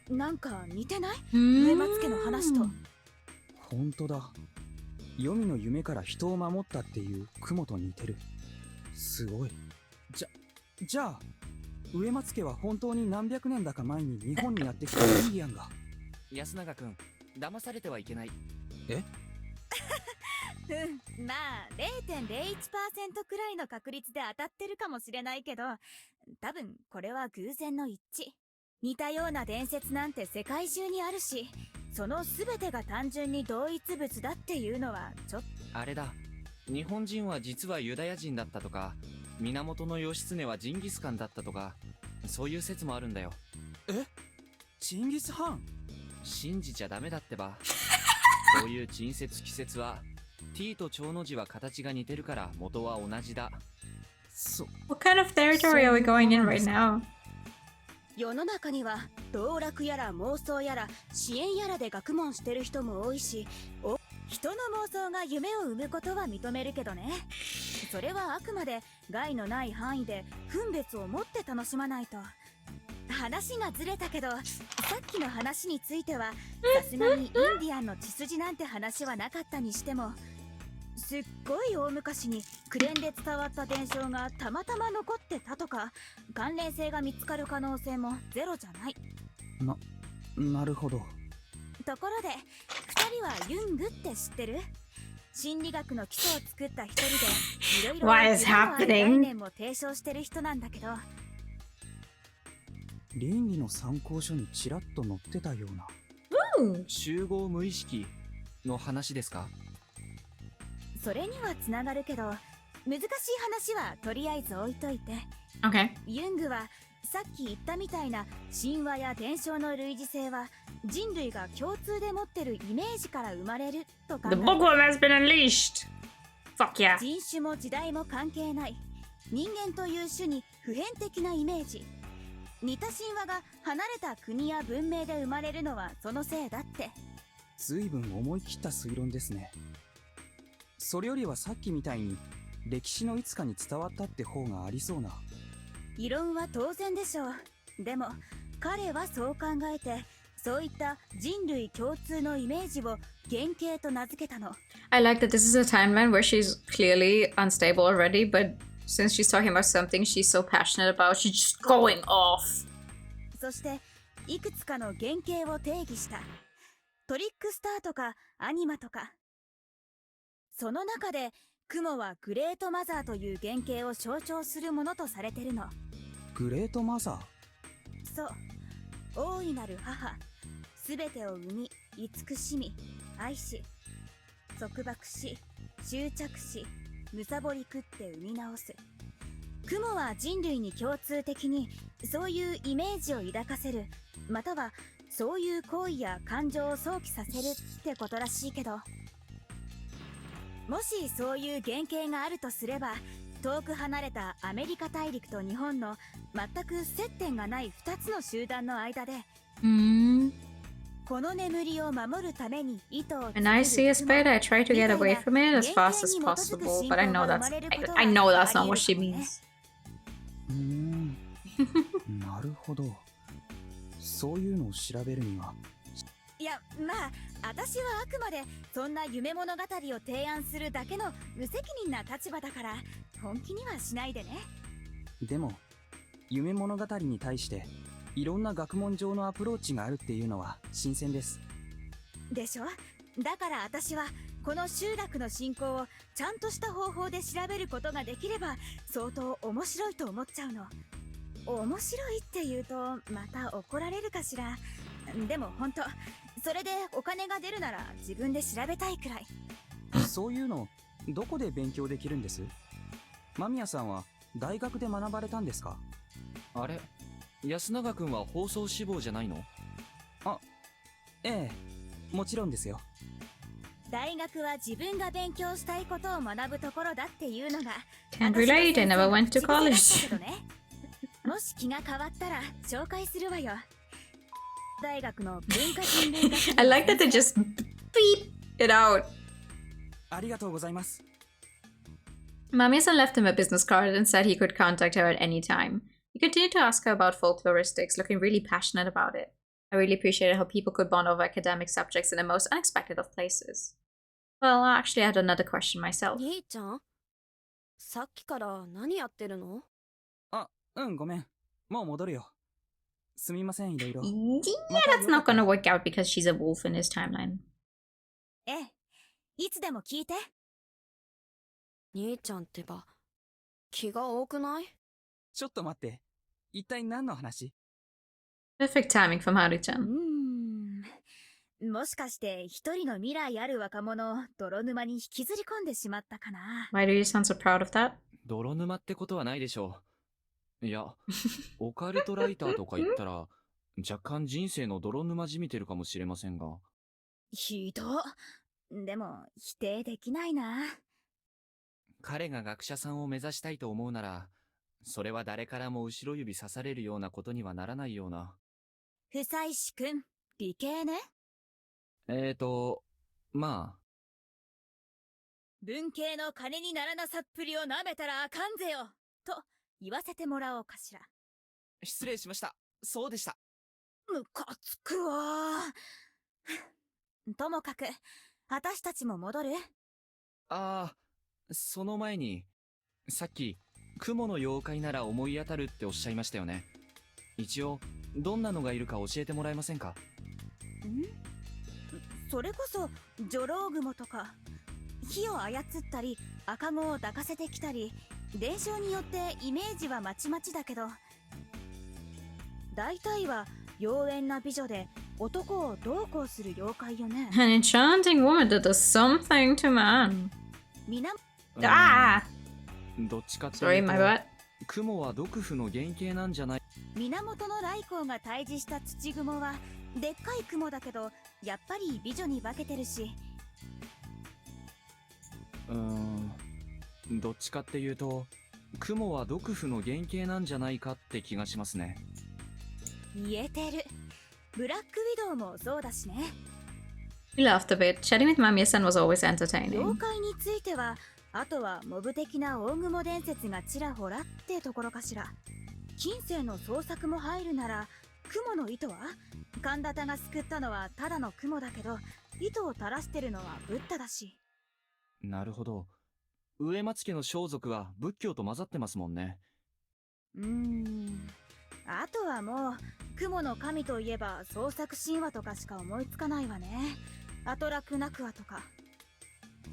なんか似てない？上松家の話と。本当だ。黄泉の夢から人を守ったっていう雲と似てる。すごい。じゃあ上松家は本当に何百年だか前に日本にやってきたインディアンが。安永くん、騙されてはいけない。え？まあ 0.01% くらいの確率で当たってるかもしれないけど、多分これは偶然の一致。似たような伝説なんて世界中にあるし、その全てが単純に同一物だっていうのはちょっと。あれだ、日本人は実はユダヤ人だったとか、源義経はジンギスカンだったとか、そういう説もあるんだよ。え？チンギス・ハン？信じちゃダメだってば。こういう珍説奇説は T と蝶の字は形が似てるから元は同じだ。What kind of territory are we going in right now? 世の中には道楽やら妄想やら支援やらで学問してる人も多いし、人の妄想が夢を生むことは認めるけどね。それはあくまで害のない範囲で分別を持って楽しまないと。話がずれたけど、さっきの話についてはさすがにインディアンの血筋なんて話はなかったにしても、すっごい大昔に口伝で伝わった伝承がたまたま残ってたとか、関連性が見つかる可能性もゼロじゃない。なるほど。ところで2人はユングって知ってる？心理学の基礎を作った一人で、いろいろ概念も提唱してる人なんだけど。倫理の参考書にちらっと載ってたような。集合無意識の話ですか？それにはつながるけど、難しい話はとりあえず置いといて。Okay. ユングはさっき言ったみたいな神話や伝承の類似性は人類が共通で持ってるイメージから生まれると考え The bookworm has been unleashed. Fuck yeah. 人種も時代も関係ない。人間という種に普遍的なイメージ。似た神話が離れた国や文明で生まれるのはそのせいだって。随分思い切った推論ですね。それよりはさっきみたいに歴史のいつかに伝わったって方がありそうな。異論は当然でしょう。でも彼はそう考えて、そういった人類共通のイメージを原型と名付けたの。I like that this is a timeline where she's clearly unstable already, but since she's talking about something she's so passionate about, she's just going off. そしていくつかの原型を定義した。トリックスターとかアニマとか。その中で雲はグレートマザーという原型を象徴するものとされてるの。グレートマザー？そう、大いなる母、すべてを生み慈しみ愛し、束縛し執着し貪り食って生み直す。雲は人類に共通的にそういうイメージを抱かせる、またはそういう行為や感情を想起させるってことらしいけど、もしそういう原型があるとすれば、遠く離れたアメリカ大陸と日本の全く接点がない2つの集団の間で、この眠りを守るために糸をつける。 When I see a spider, I try to get away from it as fast as possible, but I know that's not what she means. なるほど。そういうのを調べるには。いや、まあ私はあくまでそんな夢物語を提案するだけの無責任な立場だから本気にはしないでね。でも夢物語に対していろんな学問上のアプローチがあるっていうのは新鮮です。でしょ。だから私はこの集落の進行をちゃんとした方法で調べることができれば相当面白いと思っちゃうの。面白いって言うとまた怒られるかしら。でも本当それでお金が出るなら自分で調べたいくらい。そういうのどこで勉強できるんです？間宮さんは大学で学ばれたんですか？あれ、安永くんは放送志望じゃないの？あ、ええ、もちろんですよ。大学は自分が勉強したいことを学ぶところだっていうのが Can't relate, I never went to college. もし気が変わったら紹介するわよ。大学の文化人類学 I like that they just beep it out. ありがとうございます。Mamiya-san left him a business card and said he could contact her at any time. He continued to ask her about folkloristics, looking really passionate about it. I really appreciated how people could bond over academic subjects in the most unexpected of places. Well, actually, I had another question myself. 兄ちゃん、さっきから何やってるの？あ、ごめん。もう戻るよ。すみません、いろいろ。Yeah, that's not gonna work out because she's a wolf in his timeline. ええ、いつでも聞いて。兄ちゃんってば、気が多くない？ちょっと待って。一体何の話？ Perfect timing from Haru-chan. もしかして一人の未来ある若者を泥沼に引きずり込んでしまったかな。 Why do you sound so proud of that? 泥沼ってことはないでしょう。いや、オカルトライターとか言ったら、若干人生の泥沼じみてるかもしれませんが。ひど。でも否定できないな。彼が学者さんを目指したいと思うなら、それは誰からも後ろ指刺されるようなことにはならないような。不採志くん、理系ね。まあ。文系の金にならなさっぷりを舐めたらあかんぜよと言わせてもらおうかしら。失礼しました。そうでした。ムカつくわ。ともかく、私たちも戻る？ああ、その前に、さっき、雲の妖怪なら思い当たるっておっしゃいましたよね。一応、どんなのがいるか教えてもらえませんか？それこそ女郎雲とか火を操ったり赤子を抱かせてきたり、伝承によってイメージはまちまちだけど、大体は妖艶な美女で男をどうこうする妖怪よね。 An enchanting woman that does something to man. どっちかっていうと、 Sorry, my bad. 雲は毒婦の原型なんじゃない？源頼光が退治した土雲はでっかい雲だけどやっぱり美女に化けてるし。どっちかっていうと、雲は毒婦の原型なんじゃないかって気がしますね。言えてる。ブラックウィドウもそうだしね。 We laughed a bit. Chatting with Mamiya-san was always entertaining. 妖怪についてはあとはモブ的な大雲伝説がちらほらってところかしら。近世の創作も入るなら雲の糸は神田田が救ったのはただの雲だけど、糸を垂らしてるのはブッダだし。なるほど。植松家の装束は仏教と混ざってますもんね。あとはもう雲の神といえば創作神話とかしか思いつかないわね。アトラクナクアとか。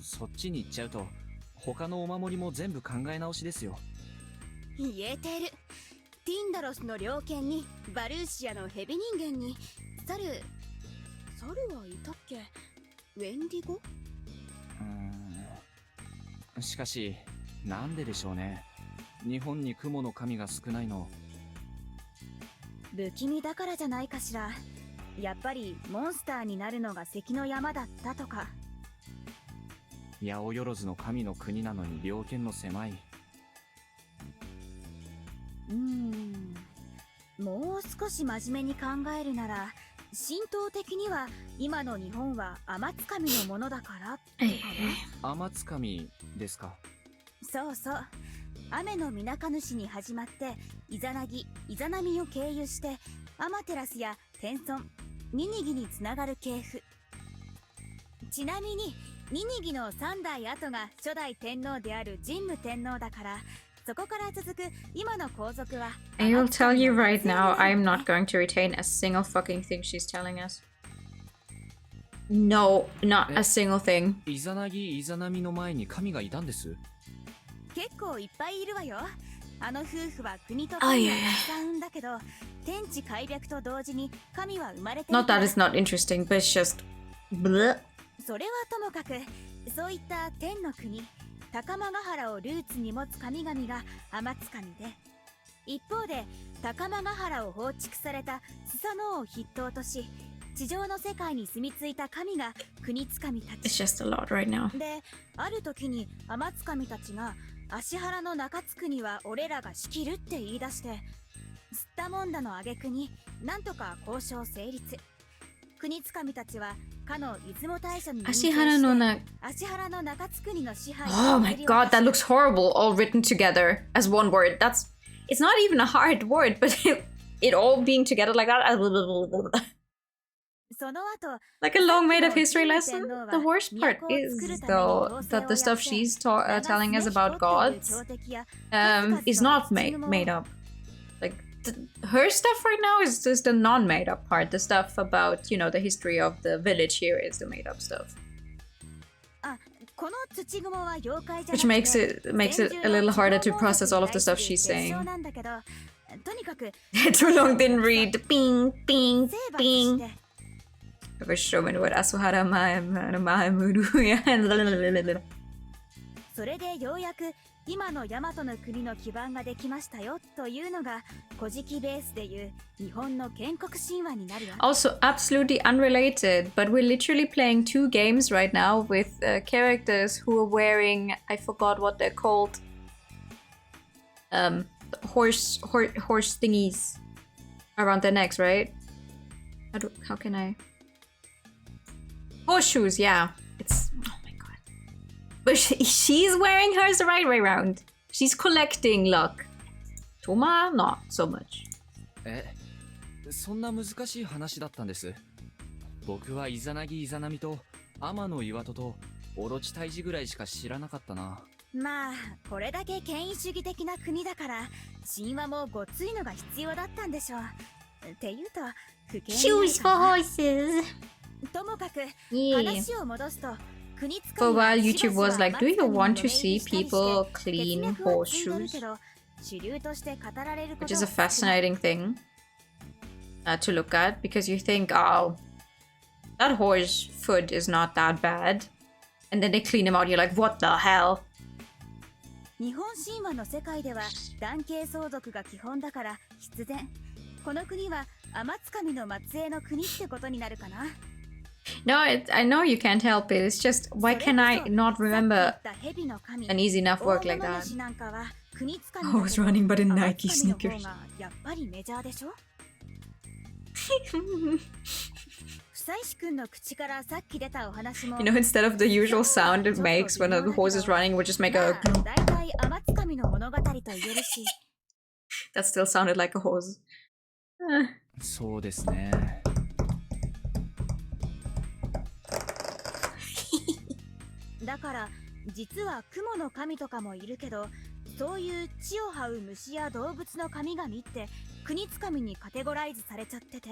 そっちに行っちゃうと他のお守りも全部考え直しですよ。言えてる。ティンダロスの猟犬にバルーシアのヘビ人間に猿はいたっけ？ウェンディゴ？しかしなんででしょうね。日本に雲の神が少ないの。不気味だからじゃないかしら。やっぱりモンスターになるのが関の山だったとか。八百万の神の国なのに猟犬の狭い。もう少し真面目に考えるなら神道的には今の日本は天津神のものだからってかな。天津神ですか？そうそう。雨の水主に始まってイザナギ、イザナミを経由してアマテラスや天孫ニニギにつながる系譜。ちなみにニニギの3代後が初代天皇である神武天皇だから、そこから続く今の皇族は I will tell you right now, I'm not going to retain a single fucking thing she's telling us. No, not a single thing. イザナギイザナミの前に神がいたんです。結構いっぱいいるわよ。あの夫婦は国と神がたくさん産んだけど、天地開闢と同時に神は生まれていた。 Not that it's not interesting, but it's just bleh. それはともかく、そういった天の国高間ヶ原をルーツに持つ神々が天津神で、一方で高間ヶ原を放逐されたスサノオを筆頭とし、地上の世界に住み着いた神が国津神たち。 It's just a lot right now. で、ある時に天津神たちが芦原の中津国は俺らが仕切るって言い出して、吸ったもんだの挙句になんとか交渉成立。国津神たちはかの出雲大社に芦原の中津国の支配。 Oh my god, that looks horrible, all written together as one word. It's not even a hard word, but it all being together like that. Like a long made up history lesson. The worst part is, though, that the stuff she's telling us about gods is not made up. Like, her stuff right now is just the non-made up part. The stuff about, you know, the history of the village here is the made up stuff. Which makes it a little harder to process all of the stuff she's saying. Too long, didn't read. Bing, bing, bing. それでようやく今の大和の国の基盤ができましたよというのが古事記ベースでいう日本の建国神話になるわ。 Also, absolutely unrelated, but we're literally playing 2 games right now with characters who are wearing, I forgot what they're called, horse thingies around their necks, right? How can I? Horseshoes, yeah. It's, oh my god. But she's wearing hers the right way around. She's collecting luck. Toma, not so much. そんな難しい話だったんです。僕はイザナギイザナミと天の岩戸とオロチ退治ぐらいしか知らなかったな。まあ、これだけ権威主義的な国だから神話もごついのが必要だったんでしょう。っていうと、不敬に。 Shoes for horses. ともかく、 Yeah. 話を戻すと、 For a while, YouTube was like, do you want to see people clean horseshoes? Which is a fascinating thing to look at, because you think, oh, that horse foot is not that bad. And then they clean him out, you're like, what the hell? 日本神話の世界では男系相続が基本だから必然。この国は天津神の末裔の国ってことになるかな。 No, I know you can't help it. It's just, why can I not remember an easy enough work like that? I was running but in Nike sneakers. You know, instead of the usual sound it makes when the horse is running, it would just make a... That still sounded like a horse. そうですね。だから実は雲の神とかもいるけど、そういう地を這う虫や動物の神々って国津神にカテゴライズされちゃってて、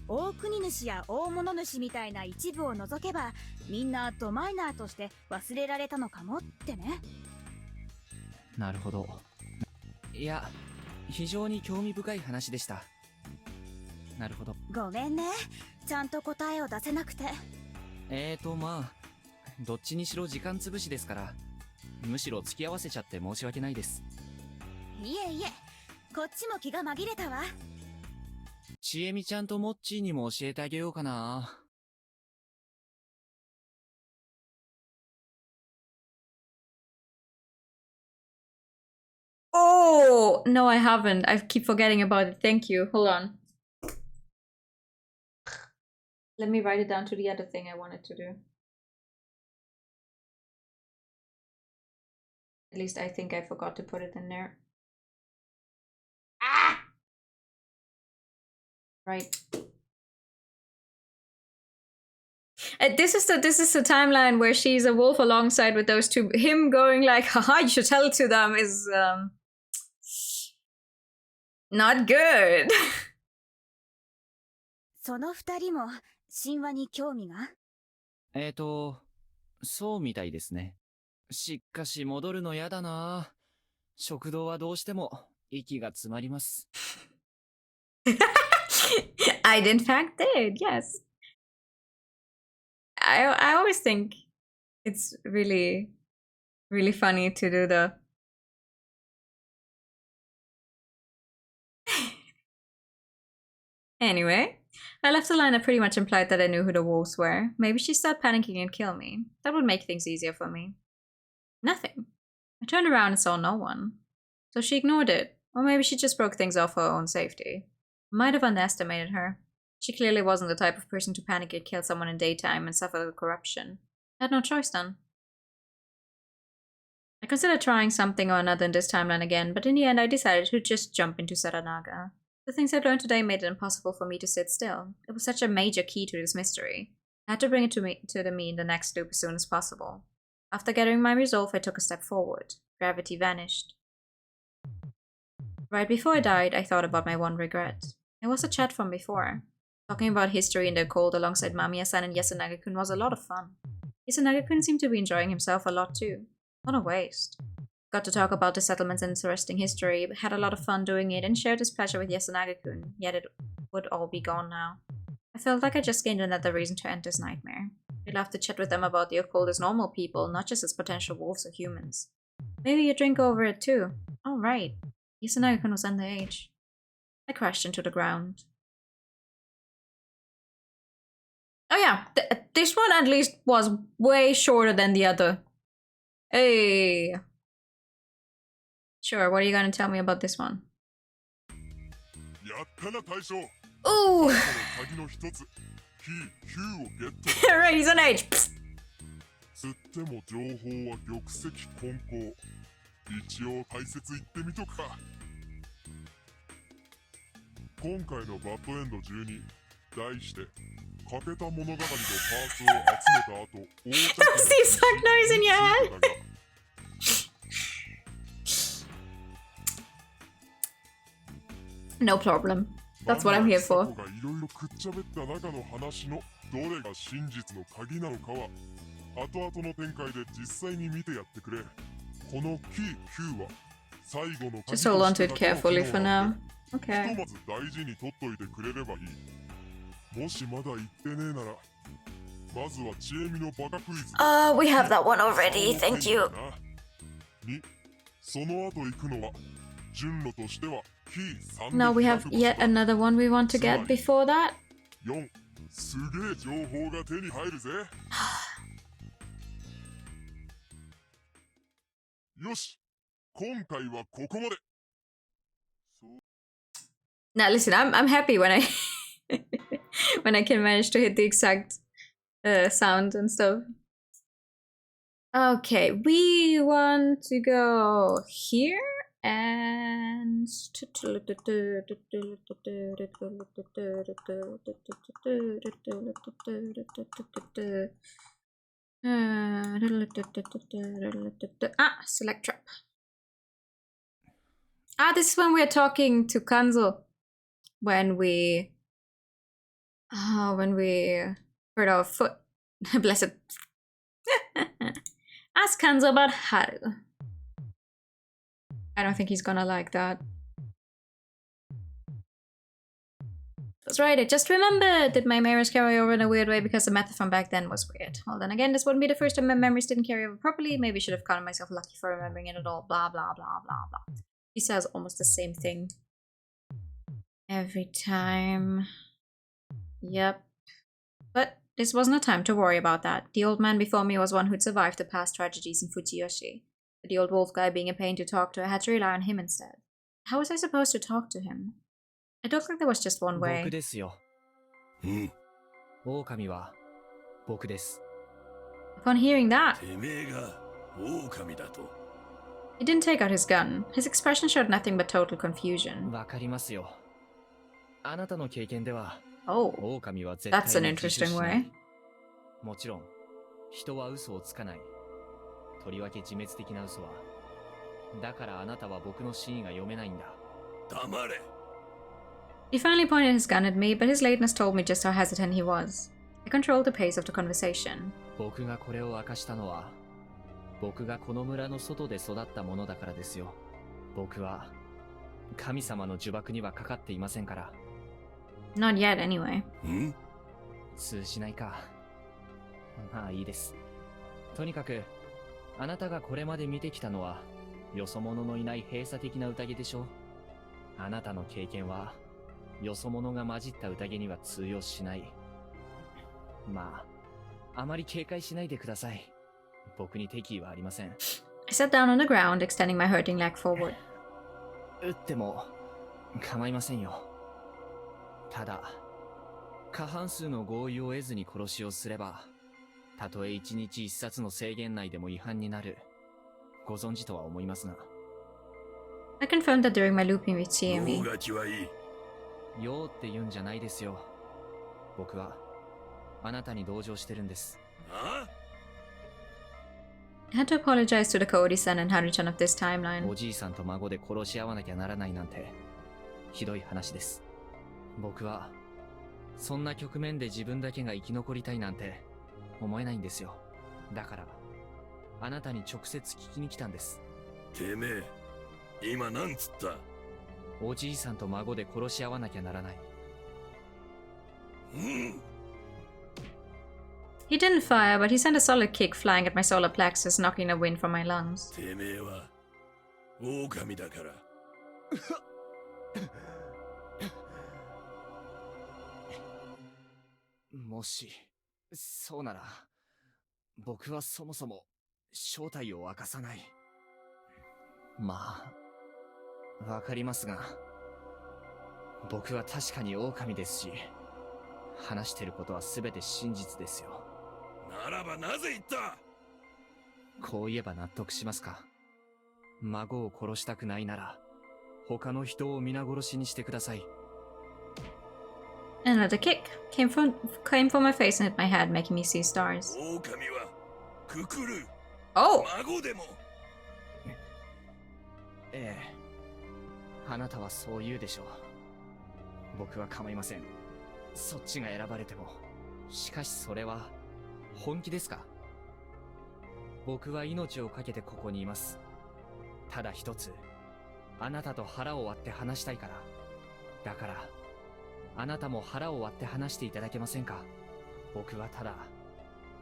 大国主や大物主みたいな一部を除けばみんなドマイナーとして忘れられたのかもってね。なるほど。いや、非常に興味深い話でした。なるほど。ごめんね、ちゃんと答えを出せなくて。まあ、どっちにしろ時間潰しですから、むしろ付き合わせちゃって申し訳ないです。いえいえ、こっちも気が紛れたわ。ちえみちゃんとモッチーにも教えてあげようかな。Oh, no, I haven't. I keep forgetting about it. Thank you. Hold on. Let me write it down to the other thing I wanted to do. At least I think I forgot to put it in there. Ah! Right. This is the timeline where she's a wolf alongside with those two. Him going like, haha, you should tell it to them is not good. その二人も神話に興味が？そうみたいですね。しかし戻るのやだな。食堂はどうしても息が詰まります。I in fact did, yes. I always think it's really, really funny to do the Anyway, I left a line that pretty much implied that I knew who the wolves were. Maybe she'd start panicking and kill me. That would make things easier for me. Nothing. I turned around and saw no one. So she ignored it. Or maybe she just broke things off for her own safety. I might have underestimated her. She clearly wasn't the type of person to panic and kill someone in daytime and suffer the corruption. I had no choice then. I considered trying something or another in this timeline again, but in the end I decided to just jump into Saranaga. The things I've learned today made it impossible for me to sit still. It was such a major key to this mystery. I had to bring it to me in the next loop as soon as possible. After gathering my resolve, I took a step forward. Gravity vanished. Right before I died, I thought about my one regret. It was a chat from before. Talking about history in the cold alongside Mamiya-san and Yasunagi-kun was a lot of fun. Yasunagi-kun seemed to be enjoying himself a lot too. What a waste. Got to talk about the settlement's interesting history, had a lot of fun doing it, and shared his pleasure with Yasunagi-kun, yet it would all be gone now. I felt like I just gained another reason to end this nightmare. I'd love to chat with them about the occult as normal people, not just as potential wolves or humans. Maybe a drink over it too. Oh right, Yasunagi-kun was underage. I crashed into the ground. Oh yeah, this one at least was way shorter than the other. Hey. Sure, what are you gonna tell me about this one? Ooh! Right, he's on age. That's the exact noise in your head. No problem. That's what I'm here for. Just hold on to it carefully for now. Okay. We have that one already, thank you. Now we have yet another one we want to get before that. Now listen, I'm happy when I when I can manage to hit the exact sound and stuff. Okay, we want to go here and select trap. This is when we're talking to Kanzo. When we hurt our foot. Bless it. Ask Kanzo about Haru. I don't think he's gonna like that. That's right, I just remembered that my memories carry over in a weird way because the method from back then was weird. Well then again, this wouldn't be the first time my memories didn't carry over properly. Maybe I should have counted myself lucky for remembering it at all. Blah blah blah blah blah. He says almost the same thing every time. Yep. But this wasn't a time to worry about that. The old man before me was one who'd survived the past tragedies in Fujiyoshi. But the old wolf guy being a pain to talk to, I had to rely on him instead. How was I supposed to talk to him? It looked like there was just one way. Upon hearing that, he didn't take out his gun. His expression showed nothing but total confusion. あなたの経験では、 Oh, 狼は絶 that's 対 an に自首 interesting しな way. い。もちろん、人は嘘をつかない。とりわけ自滅的な嘘は。だからあなたは僕の真意が読めないんだ。黙れ。 He finally pointed his gun at me, but his lateness told me just how hesitant he was. I controlled the pace of the conversation. 僕がこれを明かしたのは、僕がこの村の外で育ったものだからですよ。僕は、神様の呪縛にはかかっていませんから。 Not yet, anyway. ん？通じないか。まあいいです。とにかく、あなたがこれまで見てきたのは、よそ者のいない閉鎖的な宴でしょ。あなたの経験は、よそ者が混じった宴には通用しない。まあ、あまり警戒しないでください。僕に敵意はありません。I sat down on the ground, extending my hurting leg forward. 撃っても、構いませんよ。ただ、過半数の合意を得ずに殺しをすれば、たとえ1日1冊の制限内でも違反になる。ご存知とは思いますが。I confirmed that during my looping with CME. 大垣はいい。ようって言うんじゃないですよ。僕は、あなたに同情してるんです。あ？ I had to apologize to the Cody-san and Haru-chan of this お timeline. じいさんと孫で殺し合わなきゃならないなんて、ひどい話です。僕は、そんな局面で自分だけが生き残りたいなんて、思えないんですよ。だから、あなたに直接聞きに来たんです。てめえ、今なんつった？おじいさんと孫で殺し合わなきゃならない。うん。 He didn't fire, but he sent a solid kick flying at my solar plexus, knocking the wind from my lungs. てめえは狼だから。もし、そうなら、僕はそもそも正体を明かさない。まあ、わかりますが、僕は確かに狼ですし、話してることは全て真実ですよ。ならばなぜ言った？こう言えば納得しますか？孫を殺したくないなら、他の人を皆殺しにしてください。Another kick came for my face and hit my head, making me see stars. 狼はくくる。Oh! 孫でも。ええ。あなたはそう言うでしょう。僕は構いません。そっちが選ばれても。しかしそれは、本気ですか？僕は命を懸けてここにいます。ただ一つ、あなたと腹を割って話したいから。だから、あなたも腹を割って話していただけませんか？僕はただ、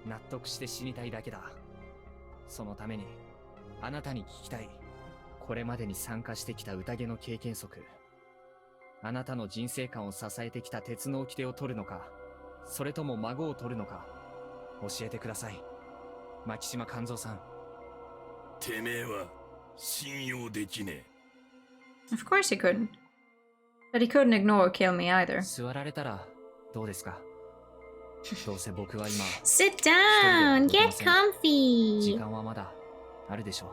納得して死にたいだけだ。そのために、あなたに聞きたい。これまでに参加してきた宴の経験則。あなたの人生観を支えてきた鉄の掟を取るのか、それとも孫を取るのか、教えてください。牧島勘三さん。てめえは信用できねえ。 Of course he couldn't. But he couldn't ignore or kill me either. 座られたらどうですか？どうせ僕は今 Sit down! Get 時 comfy! 間はまだあるでしょう。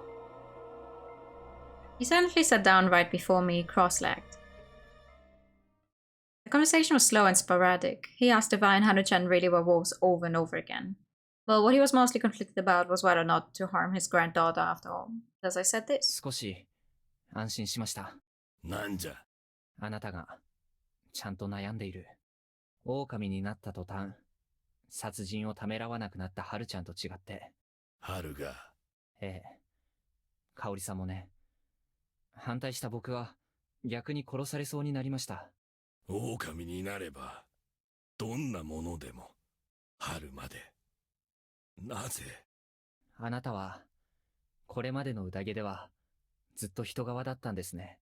He silently sat down right before me, cross-legged. The conversation was slow and sporadic. He asked if I and Haru-chan really were wolves over and over again. Well, what he was mostly conflicted about was whether or not to harm his granddaughter after all. As I said this. 少し安心しました。なんじゃ？あなたがちゃんと悩んでいる。狼になった途端、殺人をためらわなくなった春ちゃんと違って。春が。ええ。香織さんもね。反対した僕は逆に殺されそうになりました。狼になればどんなものでも春まで。なぜ？あなたはこれまでの宴ではずっと人側だったんですね。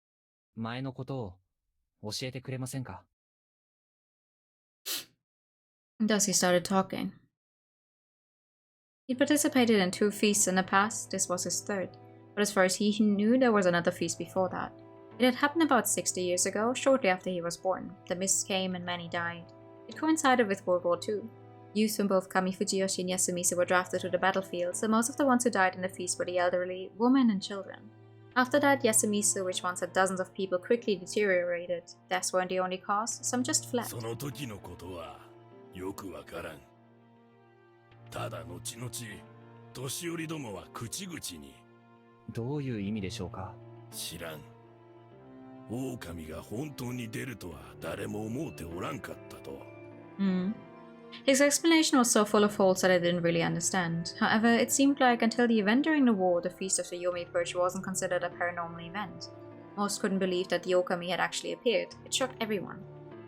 前のことを教えてくれませんか？ Thus he started talking. He participated in 2 feasts in the past. This was his 3rd. But as far as he knew, there was another feast before that. It had happened about 60 years ago, shortly after he was born. The mist came and many died. It coincided with World War II. Youth from both Kami Fujiyoshi and Yasumisa were drafted to the battlefields, and most of the ones who died in the feast were the elderly, women, and children. After that, Yasumizu, which once had dozens of people, quickly deteriorated. Deaths weren't the only cause, some just fled. その時のことはよくわからん。ただ後々年寄りどもは口々に。どういう意味でしょうか。知らん。狼が本当に出るとは誰も思うておらんかったと。His explanation was so full of faults that I didn't really understand. However, it seemed like until the event during the war, the Feast of the Yomi Perch wasn't considered a paranormal event. Most couldn't believe that the Okami had actually appeared. It shocked everyone.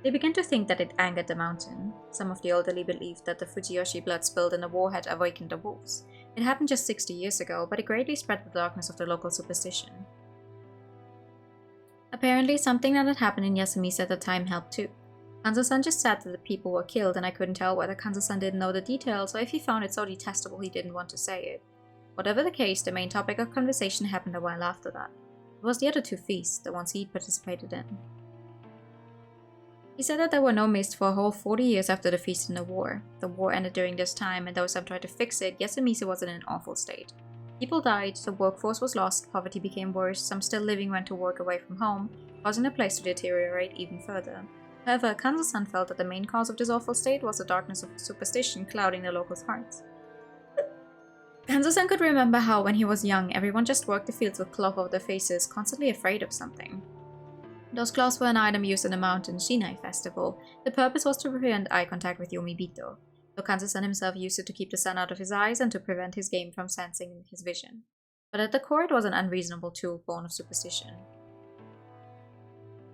They began to think that it angered the mountain. Some of the elderly believed that the Fujiyoshi blood spilled in the war had awakened the wolves. It happened just 60 years ago, but it greatly spread the darkness of the local superstition. Apparently, something that had happened in Yasumizu at the time helped too. Kanzo-san just said that the people were killed, and I couldn't tell whether Kanzo-san didn't know the details or if he found it so detestable he didn't want to say it. Whatever the case, the main topic of conversation happened a while after that. It was the other two feasts, the ones he'd participated in. He said that there were no mist for a whole 40 years after the feast in the war. The war ended during this time, and though some tried to fix it, Yasumizu was in an awful state. People died, the workforce was lost, poverty became worse, some still living went to work away from home, causing the place to deteriorate even further. However, Kanzo-san felt that the main cause of this awful state was the darkness of superstition clouding the locals' hearts. Kanzo-san could remember how, when he was young, everyone just worked the fields with cloth over their faces, constantly afraid of something. Those cloths were an item used in the mountain Shinai festival. The purpose was to prevent eye contact with Yomibito, though Kanzo-san himself used it to keep the sun out of his eyes and to prevent his game from sensing his vision. But at the core it was an unreasonable tool born of superstition.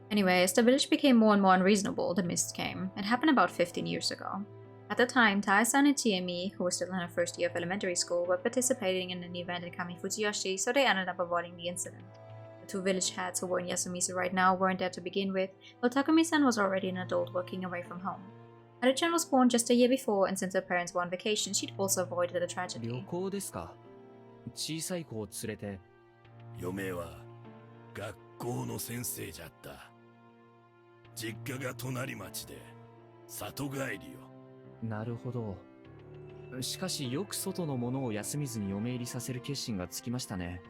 Anyway, as the village became more and more unreasonable, the mist came. It happened about 15 years ago. At the time, Tai-san and Chiemi, who was still in her first year of elementary school, were participating in an event in Kamifujiyoshi, so they ended up avoiding the incident. The two village heads who were in Yasumizu right now weren't there to begin with, while Takumi-san was already an adult working away from home. Haru-chan was born just a year before, and since her parents were on vacation, she'd also avoided the tragedy. 旅行ですか。小さい子を連れて。嫁は学校の先生じゃった。実家が隣町で里帰りよ。なるほど。しかしよく外のものを休みずに嫁入りさせる決心がつきましたね。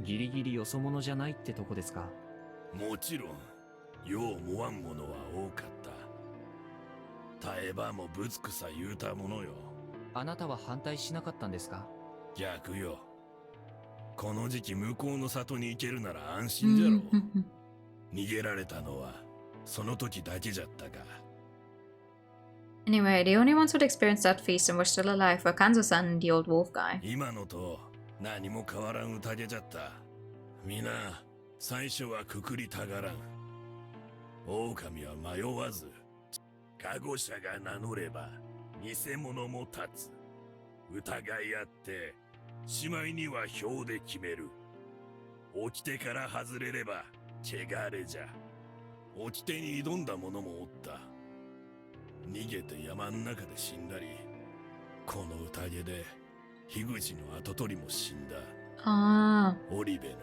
ギリギリよそ者じゃないってとこですか。もちろん、よう思わんものは多かった。耐えばもぶつくさ言うたものよ。あなたは反対しなかったんですか。逆よ。この時期向こうの里に行けるなら安心じゃろう。逃げられたのはその時だけじゃったか。Anyway, the only ones who'd experienced that feast and were still alive were Kanzo-san and the old wolf guy. 今のと何も変わらん宴じゃった。みな、最初はくくりたがらん。狼は迷わず、加護者が名乗れば、偽物も立つ。疑い合って、しまいには票で決める。起きてから外れれば、汚れじゃ。起きてに挑んだ者もおった。逃げて山ん中で死んだり、この宴で樋口の跡取りも死んだ。織部の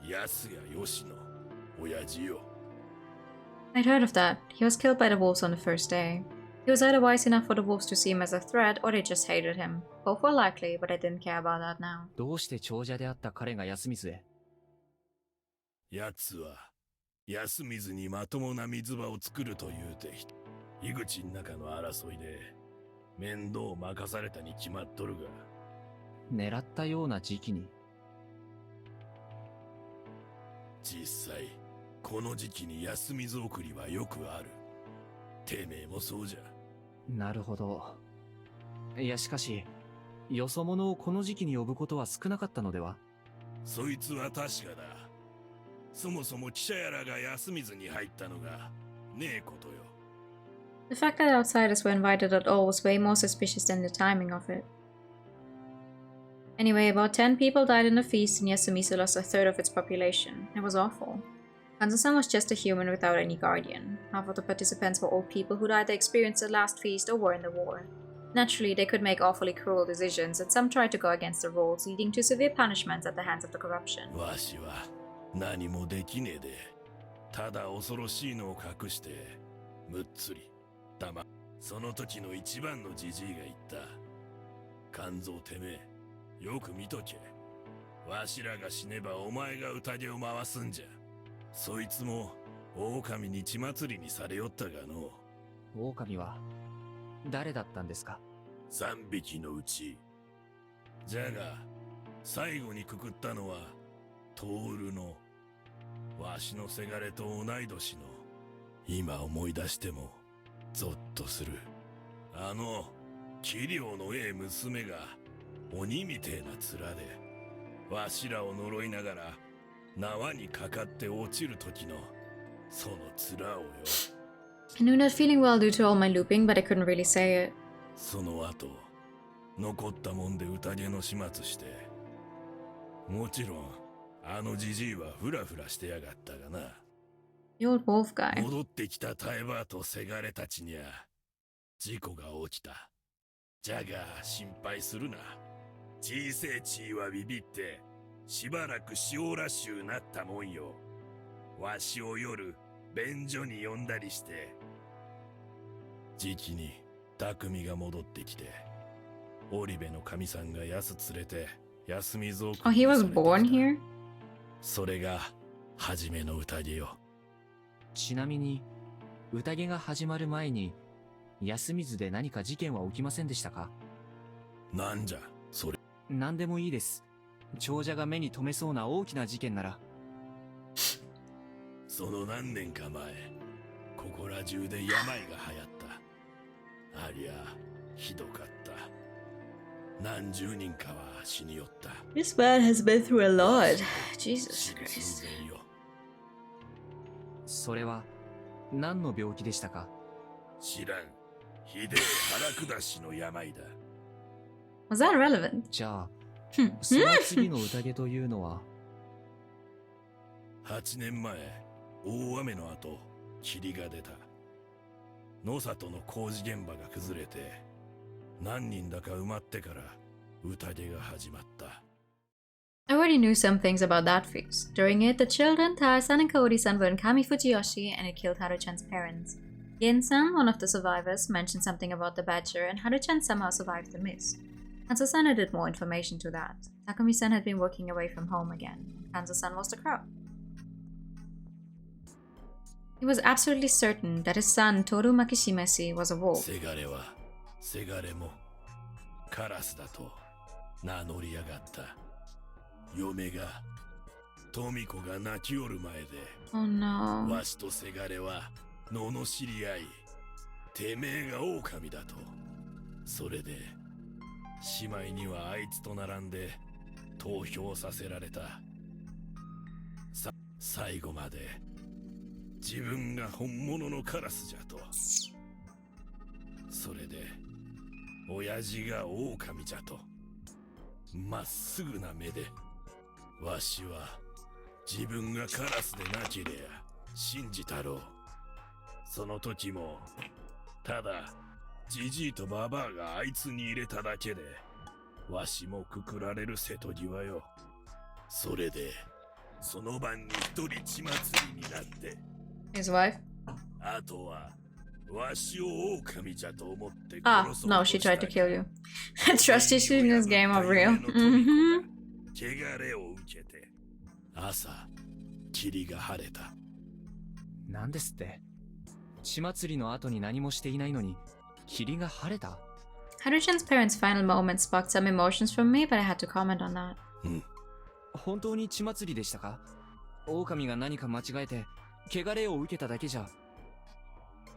安谷吉の親父よ。I'd heard of that. He was killed by the wolves on the first day. He was either wise enough for the wolves to see him as a threat, or they just hated him. Both were likely, but I didn't care about that now. どうして長者であった彼が休みずへ。奴は休みずにまともな水場を作ると言うて樋口の中の争いで面倒を任されたに決まっとるが。狙ったような時期に。実際この時期に休みず送りはよくある。てめえもそうじゃ。なるほど。いやしかし、よそ者をこの時期に呼ぶことは少なかったのでは。そいつは確かだ。そもそも記者やらが休みずに入ったのがねえことよ。The fact that outsiders were invited at all was way more suspicious than the timing of it. Anyway, about 10 people died in the feast and Yasumizu lost a third of its population. It was awful. Kanzo-san was just a human without any guardian. Half of the participants were old people who'd either experienced the last feast or were in the war. Naturally, they could make awfully cruel decisions, and some tried to go against the rules, leading to severe punishments at the hands of the corruption. わしは何もできねえで、ただ恐ろしいのを隠して、むっつり、その時の一番のじじいが言った。肝臓てめえ、よく見とけ。わしらが死ねばお前が宴を回すんじゃ。そいつも狼に血祭りにされよったがの。狼は誰だったんですか？3匹のうち。じゃが、最後にくくったのは、トールの、わしのせがれと同い年の、今思い出しても、ゾッとする。器量のええ娘が、鬼みてえな面で、わしらを呪いながら、縄にかかって落ちる時の、その面をよ。I knew not feeling well due to all my looping, but I couldn't really say it. その後、残ったもんで宴の始末して、もちろん、じじいはフラフラしてやがったがな。The old wolf guy. 戻ってきたタイバーとせがれたちにゃ、事故が起きた。じゃが、心配するな。小せえちいはビビって、しばらく塩ラッシュなったもんよ。わしを夜、便所に呼んだりして。じきに、匠が戻ってきて、織部の神さんが安連れて、休みぞうく。Oh, he was born here? それが、初めの宴よ。ちなみに、宴が始まる前に、安水で何か事件は起きませんでしたか？なんじゃ、それ。何でもいいです。長者が目に留めそうな大きな事件なら。その何年か前、ここら中で病が流行った。ありゃ、ひどかった。何十人かは死によった。This man has been through a lot. Jesus Christ. それは、何の病気でしたか？知らん。ひでえ腹下しの病だ。Was that relevant? じゃあ、その次の宴というのは8年前、大雨の後、霧が出た。野里の工事現場が崩れて、何人だか埋まってから宴が始まった。I already knew some things about that feast. During it, the children, Tarzan and Cody-san, were in Kami Fujiyoshi and it killed Haru-chan's parents. Yen-san, one of the survivors, mentioned something about the badger and Haru-chan somehow survived the mist. Kanzo-san added more information to that. Takumi-san had been working away from home again. Kanzo-san was the crow. He was absolutely certain that his son, Toru Makishimesi, was a wolf. せがれは、せがれも、カラスだと名乗りやがった。嫁が、富子が泣きおる前で、Oh no. わしとせがれは、罵り合い、てめえが狼だと。それで、しまいにはあいつと並んで、投票させられた。最後まで、自分が本物のカラスじゃと。それで、親父が狼じゃと。まっすぐな目で、わしは自分がカラスでなければ信じたろう。その時も、ただ、じじいとばばあがあいつに入れただけで、わしもくくられる瀬戸際よ。それで、その晩に一人血祭りになって。His wife? あとは、わしを狼じゃと思って殺 Ah, そう no, と she した tried to kill you. Trust issues in this game are real. 汚れを受けて、朝、霧が晴れた。なんですって？血祭りの後に何もしていないのに、霧が晴れた？ Haru-chan's parents' final moments sparked some emotions from me, but I had to comment on that. 本当に血祭りでしたか？狼が何か間違えて、汚れを受けただけじゃ。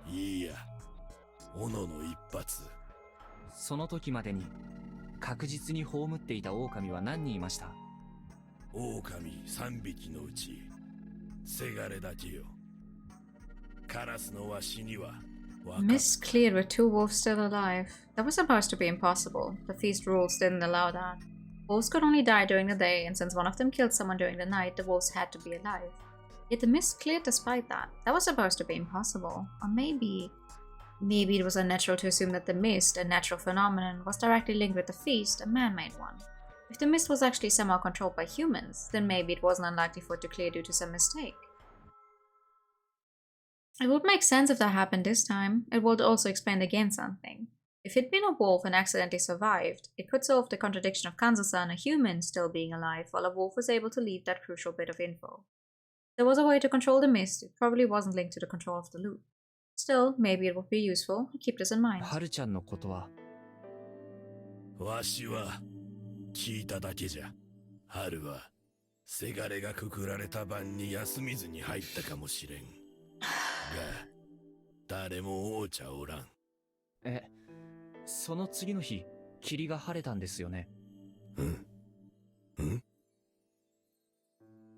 いいや、斧の一発。その時までに、確実に葬っていた狼は何人いました？狼3匹のうち、せがれだけよ。カラスのわしには、Mist cleared with 2 wolves still alive. That was supposed to be impossible. The feast rules didn't allow that. Wolves could only die during the day, and since one of them killed someone during the night, the wolves had to be alive. Yet the mist cleared despite that. That was supposed to be impossible. Or maybe it was unnatural to assume that the mist, a natural phenomenon, was directly linked with the feast, a man-made one. If the mist was actually somehow controlled by humans, then maybe it wasn't unlikely for it to clear due to some mistake. It would make sense if that happened this time. It would also explain the Gensan thing. If he'd been a wolf and accidentally survived, it could solve the contradiction of Kanzo-san, a human, still being alive, while a wolf was able to leave that crucial bit of info. If there was a way to control the mist, it probably wasn't linked to the control of the loop. Still, maybe it would be useful. Keep this in mind. はるちゃんのことはわしは聞いただけじゃ。春はせがれがくくられた晩に休みずに入ったかもしれん。が、誰も王者おらん。その次の日、霧が晴れたんですよね。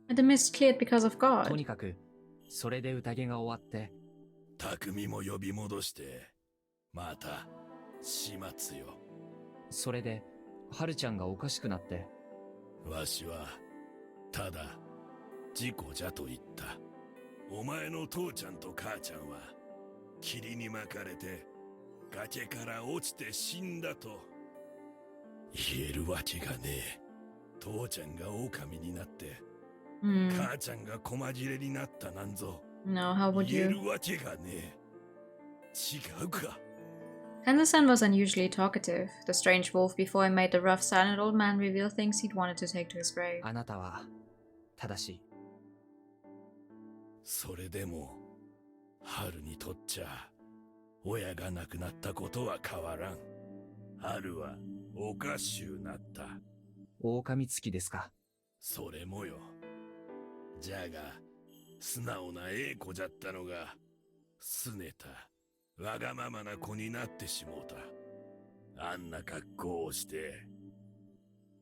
And the mist cleared because of God. とにかく、それで宴が終わって、匠も呼び戻して、また、始末よ。それで、はるちゃんがおかしくなって。わしは、ただ、事故じゃと言った。お前の父ちゃんと母ちゃんは、霧に巻かれて、崖から落ちて死んだと、言えるわけがねえ。父ちゃんが狼になって、母ちゃんが細切れになったなんぞ。No, how would 言え you? るわけがねえ。違うか。Kanzo-san was unusually talkative. The strange wolf before him made the rough, silent old man reveal things he'd wanted to take to his grave. あなたは、正しい。それでも、春にとっちゃ、親が亡くなったことは変わらん。春は、おかしゅうなった。狼つきですか。それもよ。じゃが、素直なええ子じゃったのが、すねた、わがままな子になってしもうた。あんな格好をして、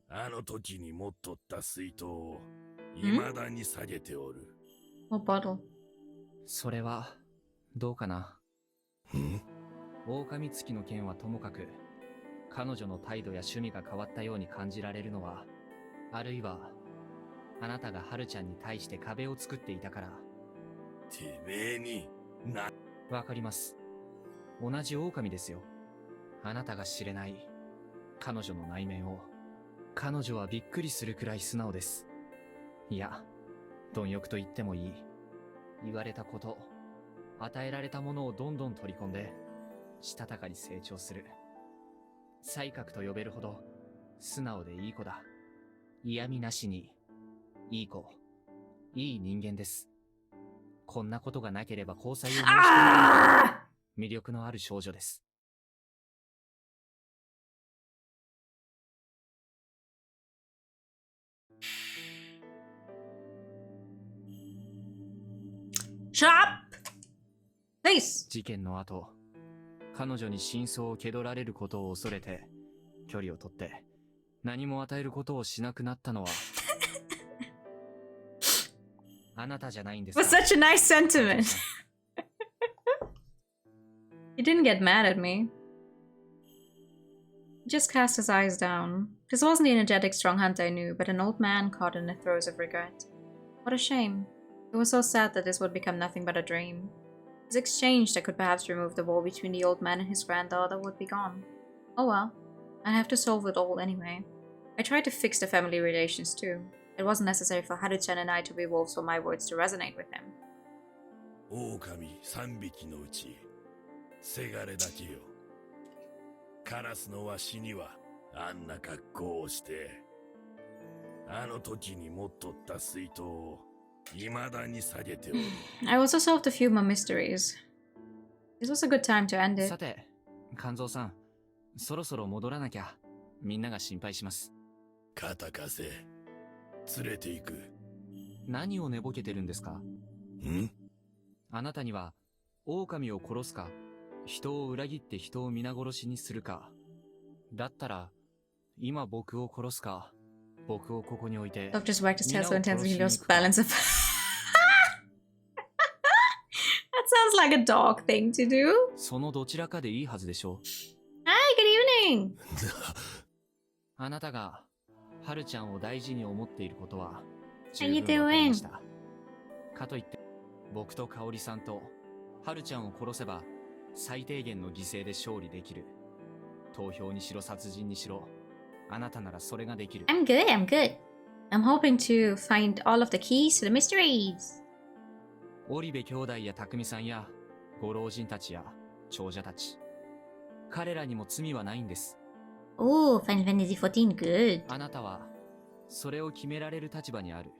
あの時に持っとった水筒を、未だに下げておる。What bottle? それは、どうかな。狼つきの件はともかく、彼女の態度や趣味が変わったように感じられるのは、あるいは、あなたがハルちゃんに対して壁を作っていたから。てめえに、わかります。同じ狼ですよ。あなたが知れない、彼女の内面を。彼女はびっくりするくらい素直です。いや、貪欲と言ってもいい。言われたこと、与えられたものをどんどん取り込んで、したたかに成長する。才覚と呼べるほど、素直でいい子だ。嫌味なしに、いい子、いい人間です。こんなことがなければ交際を申し込む魅力のある少女です。Shut up! Please! 事件の後、彼女に真相を蹴取られることを恐れて、距離を取って、何も与えることをしなくなったのは、あなたじゃないんですか。Was such a nice sentiment. He didn't get mad at me. He just cast his eyes down. This wasn't the energetic, strong hunter I knew, but an old man caught in the throes of regret. What a shame. It was so sad that this would become nothing but a dream. This exchange that could perhaps remove the wall between the old man and his granddaughter would be gone. Oh well, I'd have to solve it all anyway. I tried to fix the family relations too. It wasn't necessary for Haru-chan and I to be wolves for my words to resonate with him. 狼3匹のうち、せがれだけよ。カラスのわしには、あんな格好をして、あの時に持っとった水筒を、未だに下げておる。I also solved a few more mysteries. This was a good time to end it. さて、肝臓さん、そろそろ戻らなきゃ。みんなが心配します。肩貸せ。連れて行く。何を寝ぼけてるんですか？あなたには、狼を殺すか、人を裏切って人を皆殺しにするか。だったら、今僕を殺すか、僕をここに置いて。Doctor's whacked his tail so intensely he lost balance of. That sounds like a dog thing to do. そのどちらかでいいはずでしょう。Hi, good evening. あなたが、はるちゃんを大事に思っていることは、How you doing? かといって、僕と香織さんと、はるちゃんを殺せば、最低限の犠牲で勝利できる。投票にしろ殺人にしろ、あなたならそれができる。I'm good, I'm good. I'm hoping to find all of the keys to the mysteries. 織部兄弟や匠さんや、ご老人たちや、長者たち。彼らにも罪はないんです。Oh, Final Fantasy XIV, good. あなたはそれを決められる立場にある。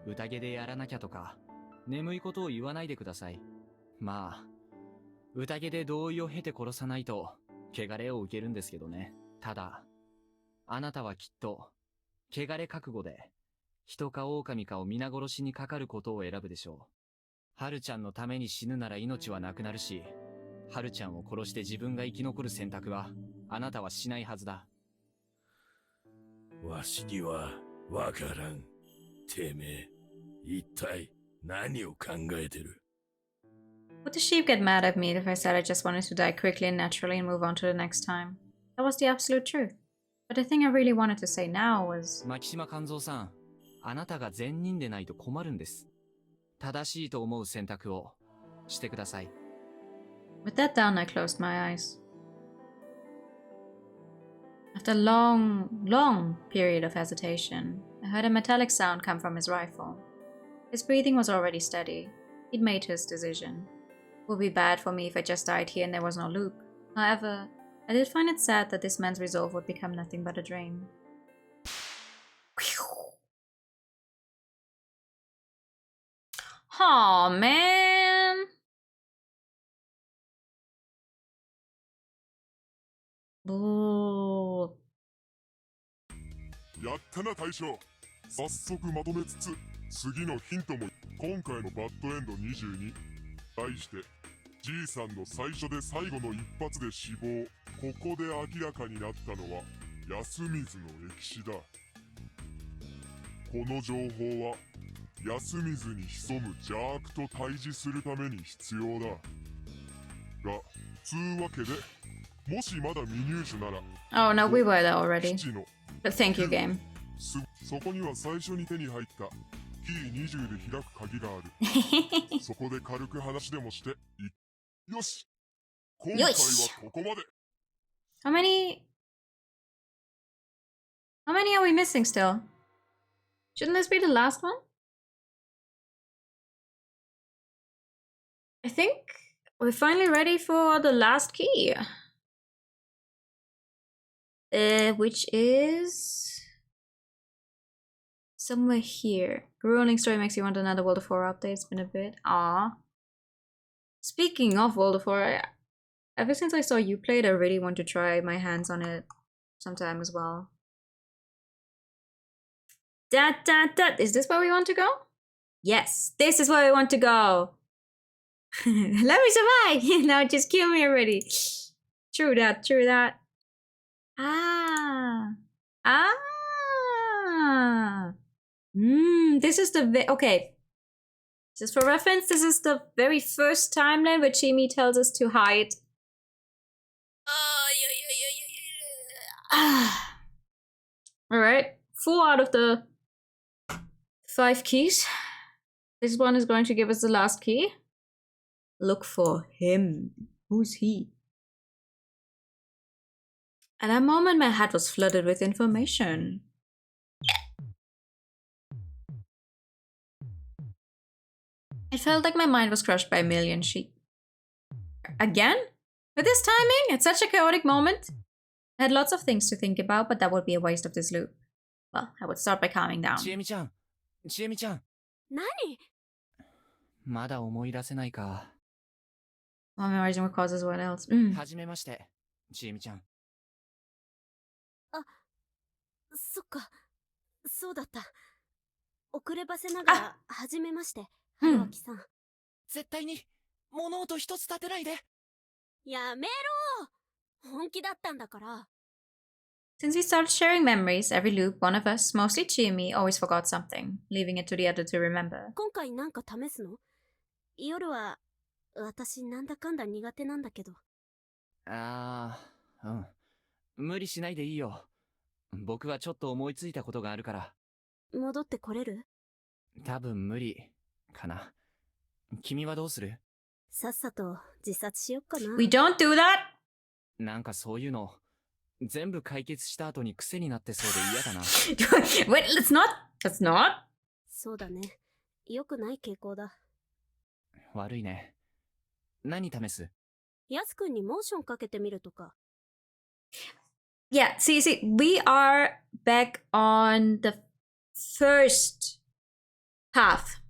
宴でやらなきゃとか眠いことを言わないでください。まあ宴で同意を経て殺さないと汚れを受けるんですけどね。ただあなたはきっと汚れ覚悟で人か狼かを皆殺しにかかることを選ぶでしょう。ハルちゃんのために死ぬなら命はなくなるし、ハルちゃんを殺して自分が生き残る選択はあなたはしないはずだ。わしにはわからん。てめえ、一体何を考えてる？ Would the sheep get mad at me if I said I just wanted to die quickly and naturally and move on to the next time? That was the absolute truth. But the thing I really wanted to say now was... 牧島勘三さん、あなたが善人でないと困るんです。正しいと思う選択をしてください。With that down, I closed my eyes. After a long period of hesitation, I heard a metallic sound come from his rifle. His breathing was already steady. He'd made his decision. It would be bad for me if I just died here and there was no Luke. However, I did find it sad that this man's resolve would become nothing but a dream. Aw, man! Boo. やったな大将。早速まとめつつ次のヒントも。今回のバッドエンド22、題してじいさんの最初で最後の一発で死亡。ここで明らかになったのは安水の歴史だ。この情報は安水に潜む邪悪と対峙するために必要だが、つうわけでもしまだ未入手なら Oh no, we were there already. 基地の But thank you, game. そこには最初に手に入ったキー20で開く鍵がある。そこで軽く話でもしてよし、今回はここまで。How many are we missing still? Shouldn't this be the last one? I think we're finally ready for the last key. Which is somewhere here. Grueling story makes you want another World of 4 update. It's been a bit. Ah. Speaking of World of 4, ever since I saw you play it, I really want to try my hands on it sometime as well. Is this where we want to go? Yes, this is where we want to go. Let me survive. Now just kill me already. True that, true that. This is the okay. Just for reference, this is the very first timeline where Chimi tells us to hide. Alright, 4 out of the 5 keys. This one is going to give us the last key. Look for him. Who's he? At that moment, my head was flooded with information. It felt like my mind was crushed by a million sheep. Again? With this timing? At such a chaotic moment? I had lots of things to think about, but that would be a waste of this loop. Well, I would start by calming down. ちえみちゃん、ちえみちゃん。何？まだ思い出せないか。Memorizing what causes what else. はじめまして、ちえみちゃん。あ、そっか。そうだった。遅ればせながら、はじめまして、春脇さん。絶対に物音一つ立てないで。やめろ！本気だったんだから。Since we started sharing memories, every loop, one of us, mostly Chiemi, always forgot something, leaving it to the other to remember. 今回なんか試すの？夜は、私なんだかんだ苦手なんだけど。無理しないでいいよ。僕はちょっと思いついたことがあるから。戻ってこれる？多分無理かな。君はどうする？さっさと自殺しよっかな。We don't do that! なんかそういうの全部解決した後に癖になってそうで嫌だな。Wait, let's not! Let's not! そうだね。良くない傾向だ。悪いね。何試す？ヤスくんにモーションかけてみるとか。Yeah, see, we are back on the first path.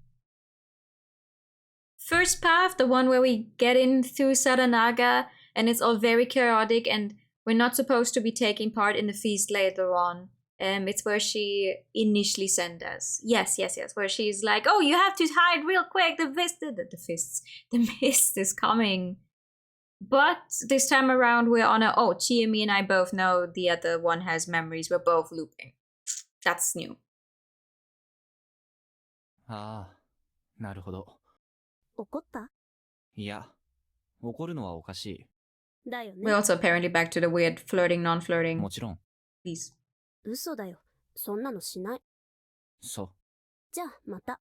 First path, the one where we get in through Saranaga, and it's all very chaotic, and we're not supposed to be taking part in the feast later on. It's where she initially sent us. Yes, where she's like, oh, you have to hide real quick, the mist is coming. But this time around, we're on a, oh, Chiemi and I both know the other one has memories. We're both looping. That's new. ああ、なるほど。怒った？いや、怒るのはおかしい。だよね。We're also apparently back to the weird flirting, non-flirting. もちろん。Please. 嘘だよ。そんなのしない。そう。じゃあ、また。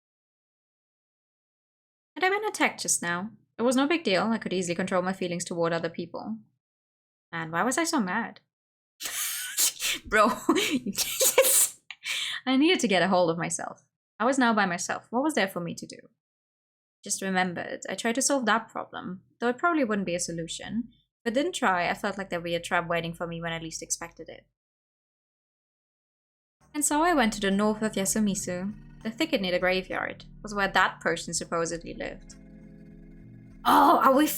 Had I been attacked just now? It was no big deal. I could easily control my feelings toward other people. Man, why was I so mad? Bro, I needed to get a hold of myself. I was now by myself. What was there for me to do? Just remembered, I tried to solve that problem, though it probably wouldn't be a solution. If I didn't try, I felt like there'd be a trap waiting for me when I least expected it. And so I went to the north of Yasumisu. The thicket near the graveyard was where that person supposedly lived. Oh, are we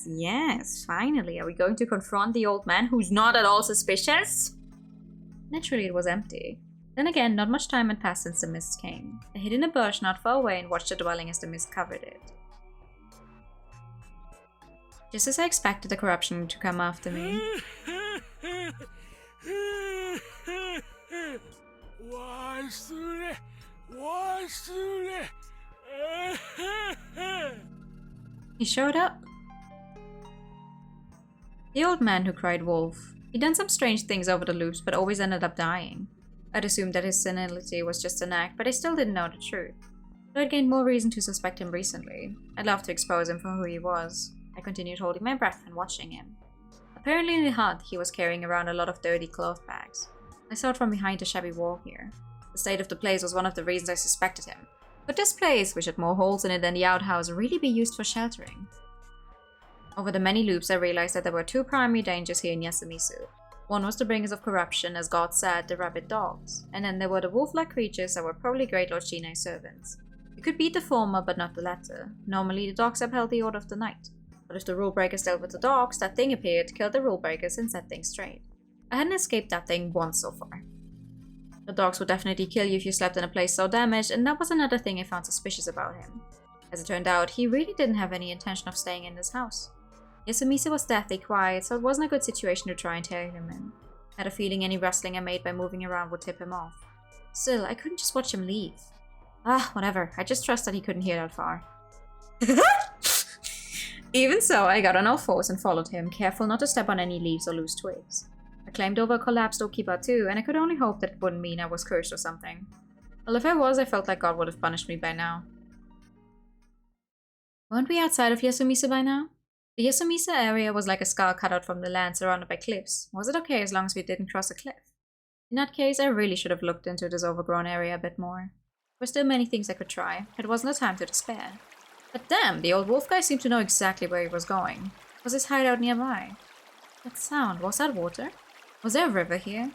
Yes, finally. Are we going to confront the old man who's not at all suspicious? Naturally, it was empty. Then again, not much time had passed since the mist came. I hid in a bush not far away and watched the dwelling as the mist covered it. Just as I expected the corruption to come after me. He showed up. The old man who cried wolf. He'd done some strange things over the loops, but always ended up dying. I'd assumed that his senility was just an act, but I still didn't know the truth. Though I'd gained more reason to suspect him recently. I'd love to expose him for who he was. I continued holding my breath and watching him. Apparently in the hut, he was carrying around a lot of dirty cloth bags. I saw it from behind the shabby wall here. The state of the place was one of the reasons I suspected him. Could this place, which had more holes in it than the outhouse, really be used for sheltering? Over the many loops, I realized that there were two primary dangers here in Yasumisu. One was the bringers of corruption, as God said, the rabid dogs. And then there were the wolf-like creatures that were probably Great Lord Shinai's servants. You could beat the former, but not the latter. Normally, the dogs upheld the order of the night. But if the rule breakers dealt with the dogs, that thing appeared, killed the rule breakers, and set things straight. I hadn't escaped that thing once so far. The dogs would definitely kill you if you slept in a place so damaged, and that was another thing I found suspicious about him. As it turned out, he really didn't have any intention of staying in this house. Yasumisu was deathly quiet, so it wasn't a good situation to try and tear him in. I had a feeling any rustling I made by moving around would tip him off. Still, I couldn't just watch him leave. Ah, whatever. I just trust that he couldn't hear that far. Even so, I got on all fours and followed him, careful not to step on any leaves or loose twigs. I climbed over a collapsed oakkeeper too, and I could only hope that it wouldn't mean I was cursed or something. Well, if I was, I felt like God would have punished me by now. Weren't we outside of Yasumisu by now? The Yasumisu area was like a scar cut out from the land surrounded by cliffs. Was it okay as long as we didn't cross a cliff? In that case, I really should have looked into this overgrown area a bit more. There were still many things I could try. It wasn't a time to despair. But damn, the old wolf guy seemed to know exactly where he was going. Was his hideout nearby? That sound, was that water? Was there a river here?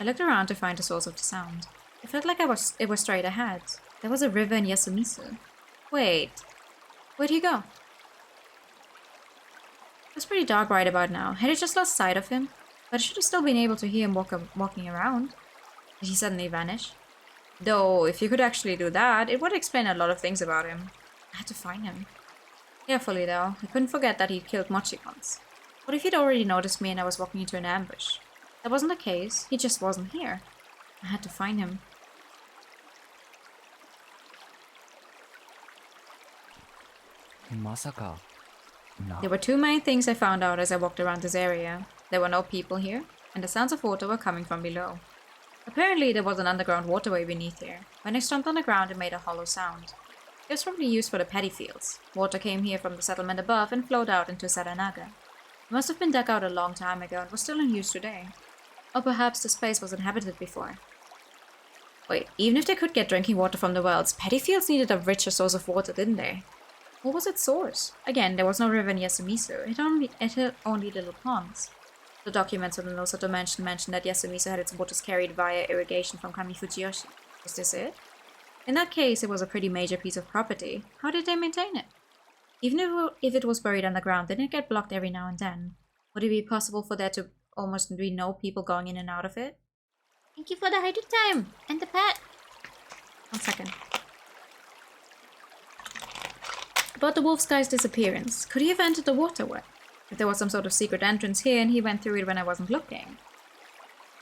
I looked around to find the source of the sound. It felt like it was straight ahead. There was a river in Yasumisu. Wait, where'd he go? It was pretty dark right about now. Had I just lost sight of him? But I should have still been able to hear him walking around. Did he suddenly vanish? Though, if you could actually do that, it would explain a lot of things about him. I had to find him. Carefully though, I couldn't forget that he'd killed mochikons. What if he'd already noticed me and I was walking into an ambush? That wasn't the case, he just wasn't here. I had to find him. Masaka. No. There were two main things I found out as I walked around this area. There were no people here, and the sounds of water were coming from below. Apparently there was an underground waterway beneath here. When I stomped on the ground it made a hollow sound. It was probably used for the paddy fields. Water came here from the settlement above and flowed out into Saranaga. It must have been dug out a long time ago and was still in use today. Or perhaps this place was inhabited before. Wait, even if they could get drinking water from the wells, petty fields needed a richer source of water, didn't they? What was its source? Again, there was no river in Yasumizu. It had only little ponds. The documents on the Nosato mansion mentioned that Yasumizu had its waters carried via irrigation from Kamifujiyoshi. Was this it? In that case, it was a pretty major piece of property. How did they maintain it? Even if it was buried underground, didn't it get blocked every now and then? Would it be possible for there to almost be no people going in and out of it? Thank you for the hydrate time and the pet. 1 second. About the wolf's guy's disappearance. Could he have entered the waterway? If there was some sort of secret entrance here and he went through it when I wasn't looking.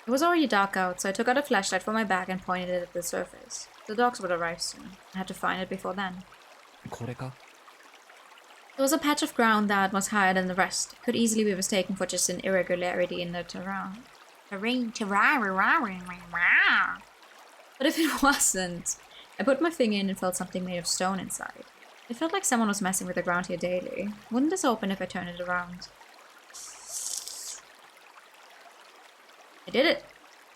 It was already dark out, so I took out a flashlight from my bag and pointed it at the surface. The dogs would arrive soon. I had to find it before then. これか? There was a patch of ground that was higher than the rest. It could easily be mistaken for just an irregularity in the terrain. But if it wasn't, I put my finger in and felt something made of stone inside. It felt like someone was messing with the ground here daily. Wouldn't this open if I turned it around? I did it!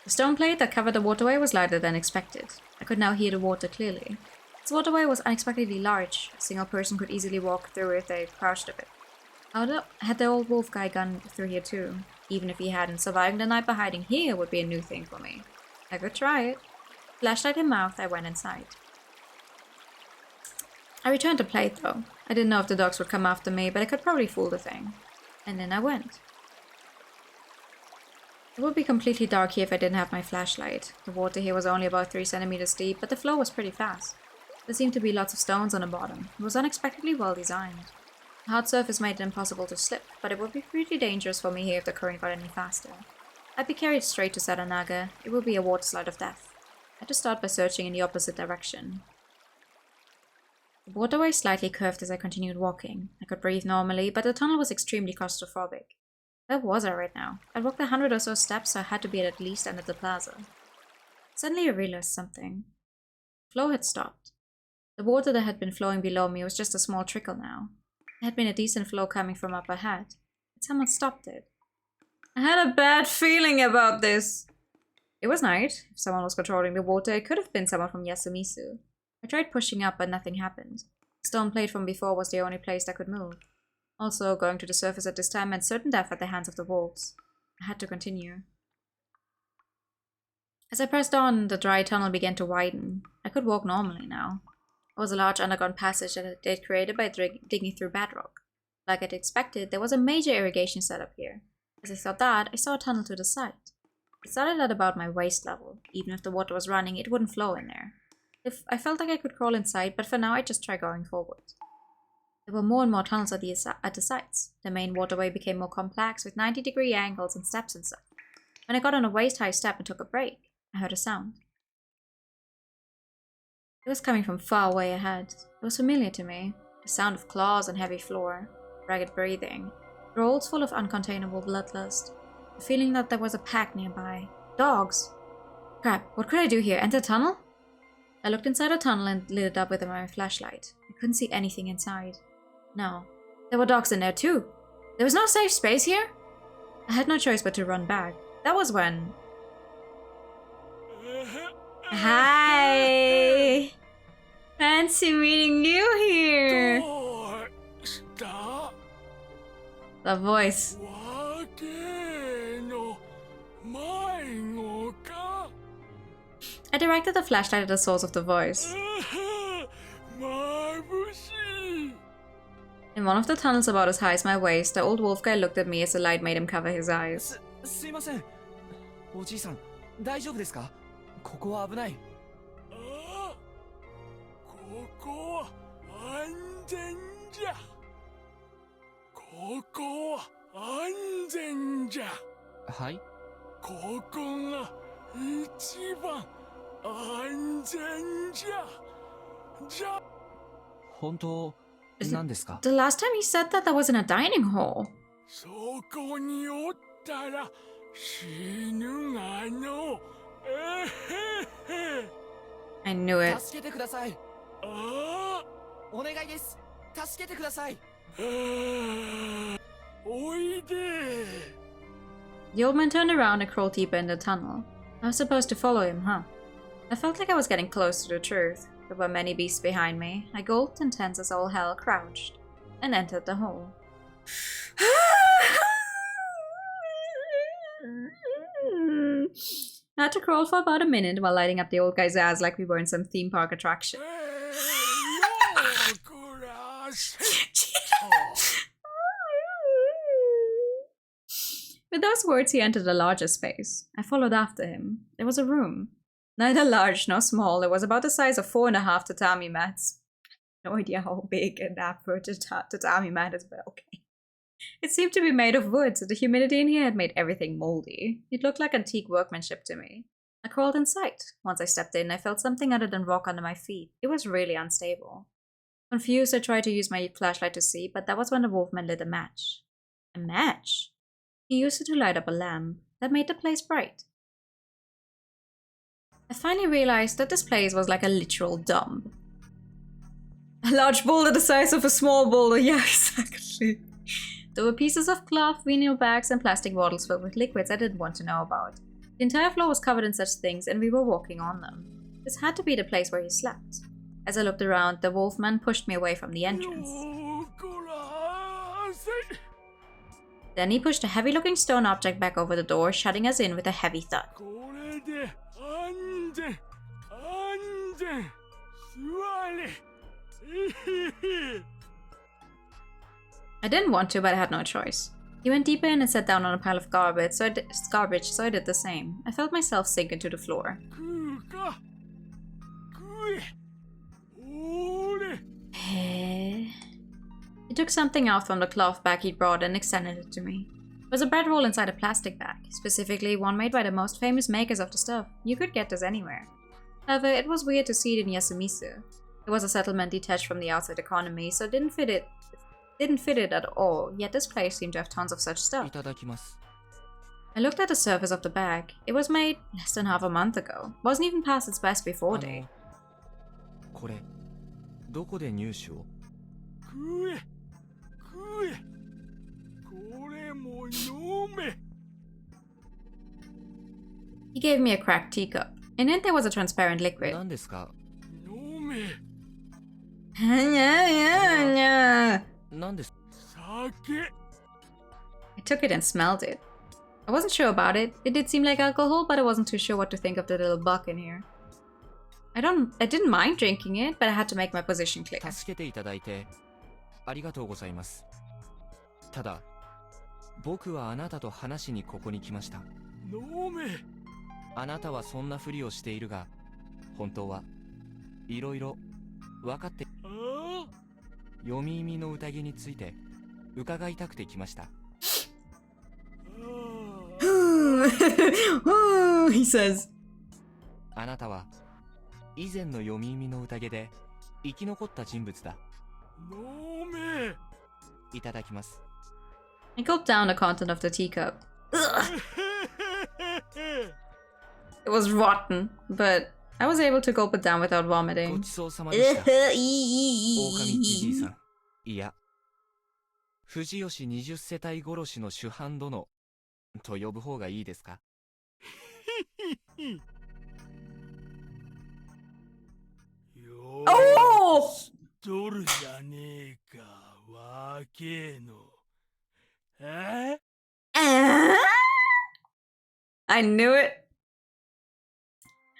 The stone plate that covered the waterway was lighter than expected. I could now hear the water clearly. This waterway was unexpectedly large. A single person could easily walk through if they crouched a bit. Had the old wolf guy gone through here too? Even if he hadn't, surviving the night by hiding here would be a new thing for me. I could try it. Flashlight in mouth, I went inside. I returned the plate though. I didn't know if the dogs would come after me, but I could probably fool the thing. And then I went. It would be completely dark here if I didn't have my flashlight. The water here was only about 3 centimeters deep, but the flow was pretty fast. There seemed to be lots of stones on the bottom. It was unexpectedly well designed. The hard surface made it impossible to slip, but it would be pretty dangerous for me here if the current got any faster. I'd be carried straight to Saranaga. It would be a water slide of death. I had to start by searching in the opposite direction. The waterway slightly curved as I continued walking. I could breathe normally, but the tunnel was extremely claustrophobic. Where was I right now? I'd walked 100 or so steps, so I had to be at least under the plaza. Suddenly I realized something. The flow had stopped. The water that had been flowing below me was just a small trickle now. There had been a decent flow coming from up ahead, but someone stopped it. I had a bad feeling about this. It was night. If someone was controlling the water, it could have been someone from Yasumizu. I tried pushing up, but nothing happened. The stone plate from before was the only place that could move. Also, going to the surface at this time meant certain death at the hands of the wolves. I had to continue. As I pressed on, the dry tunnel began to widen. I could walk normally now. It was a large underground passage that they'd created by digging through bedrock. Like I'd expected, there was a major irrigation setup here. As I thought that, I saw a tunnel to the side. It started at about my waist level. Even if the water was running, it wouldn't flow in there. I felt like I could crawl inside, but for now I'd just try going forward. There were more and more tunnels at the sides. The main waterway became more complex, with 90-degree angles and steps and stuff. When I got on a waist-high step and took a break, I heard a sound. It was coming from far away ahead. It was familiar to me. The sound of claws and heavy floor, ragged breathing, growls full of uncontainable bloodlust, the feeling that there was a pack nearby. Dogs! Crap, what could I do here? Enter a tunnel? I looked inside a tunnel and lit it up with my flashlight. I couldn't see anything inside. No. There were dogs in there too. There was no safe space here? I had no choice but to run back. That was when... Hi! Fancy meeting you here! The voice. I directed the flashlight at the source of the voice. In one of the tunnels about as high as my waist, the old wolf guy looked at me as the light made him cover his eyes. すいません。おじいさん、大丈夫ですか？ここは危ない。ああ、ここは安全じゃ。ここは安全じゃ。はい？ここが一番安全じゃ。じゃ。本当なんですか？ The last time he said that was in a dining hall. そこにおったら死ぬがの。I knew it. 助けてください。ああ、お願いです。助けてください。おいで。The old man turned around and crawled deeper in the tunnel. I was supposed to follow him, huh? I felt like I was getting close to the truth. There were many beasts behind me. I gulped and tense as all hell crouched, and entered the hole. I had to crawl for about a minute while lighting up the old guy's ass like we were in some theme park attraction. With those words, he entered a larger space. I followed after him. There was a room. Neither large nor small. It was about the size of 4.5 tatami mats. No idea how big an average tatami mat is, but okay. It seemed to be made of wood, so the humidity in here had made everything moldy. It looked like antique workmanship to me. I crawled inside. Once I stepped in, I felt something other than rock under my feet. It was really unstable. Confused, I tried to use my flashlight to see, but that was when the wolfman lit a match. A match? He used it to light up a lamp. That made the place bright. I finally realized that this place was like a literal dump. A large boulder the size of a small boulder, yeah, exactly. There were pieces of cloth, vinyl bags, and plastic bottles filled with liquids I didn't want to know about. The entire floor was covered in such things, and we were walking on them. This had to be the place where he slept. As I looked around, the wolfman pushed me away from the entrance. Then he pushed a heavy-looking stone object back over the door, shutting us in with a heavy thud. I didn't want to, but I had no choice. He went deeper in and sat down on a pile of garbage, so I did the same. I felt myself sink into the floor. He took something out from the cloth bag he'd brought and extended it to me. It was a bread roll inside a plastic bag, specifically one made by the most famous makers of the stuff. You could get this anywhere. However, it was weird to see it in Yasumizu. It was a settlement detached from the outside economy, so it didn't fit it at all, yet this place seemed to have tons of such stuff. I looked at the surface of the bag. It was made less than half a month ago. Wasn't even past its best before day. He gave me a cracked teacup. In it there was a transparent liquid. I took it and smelled it. I wasn't sure about it. It did seem like alcohol, but I wasn't too sure what to think of the little buck in here. I didn't mind drinking it, but I had to make my position clear. ただ、僕はあなたと話しにここに来ました。あなたはそんなふりをしているが、本当はいろいろ分かって。読み意味の宴について伺いたくて来ました。He says. あなたは以前の読み意味の宴で生き残った人物だ。いただきます。I gulped down the content of the teacup. It was rotten, but I was able to gulp it down without vomiting. ごちそうさまでした。狼じじいさん。いや、藤吉20世帯殺しの主犯殿と呼ぶ方がいいですか？Oh! どるじゃねえか、わけの。I knew it.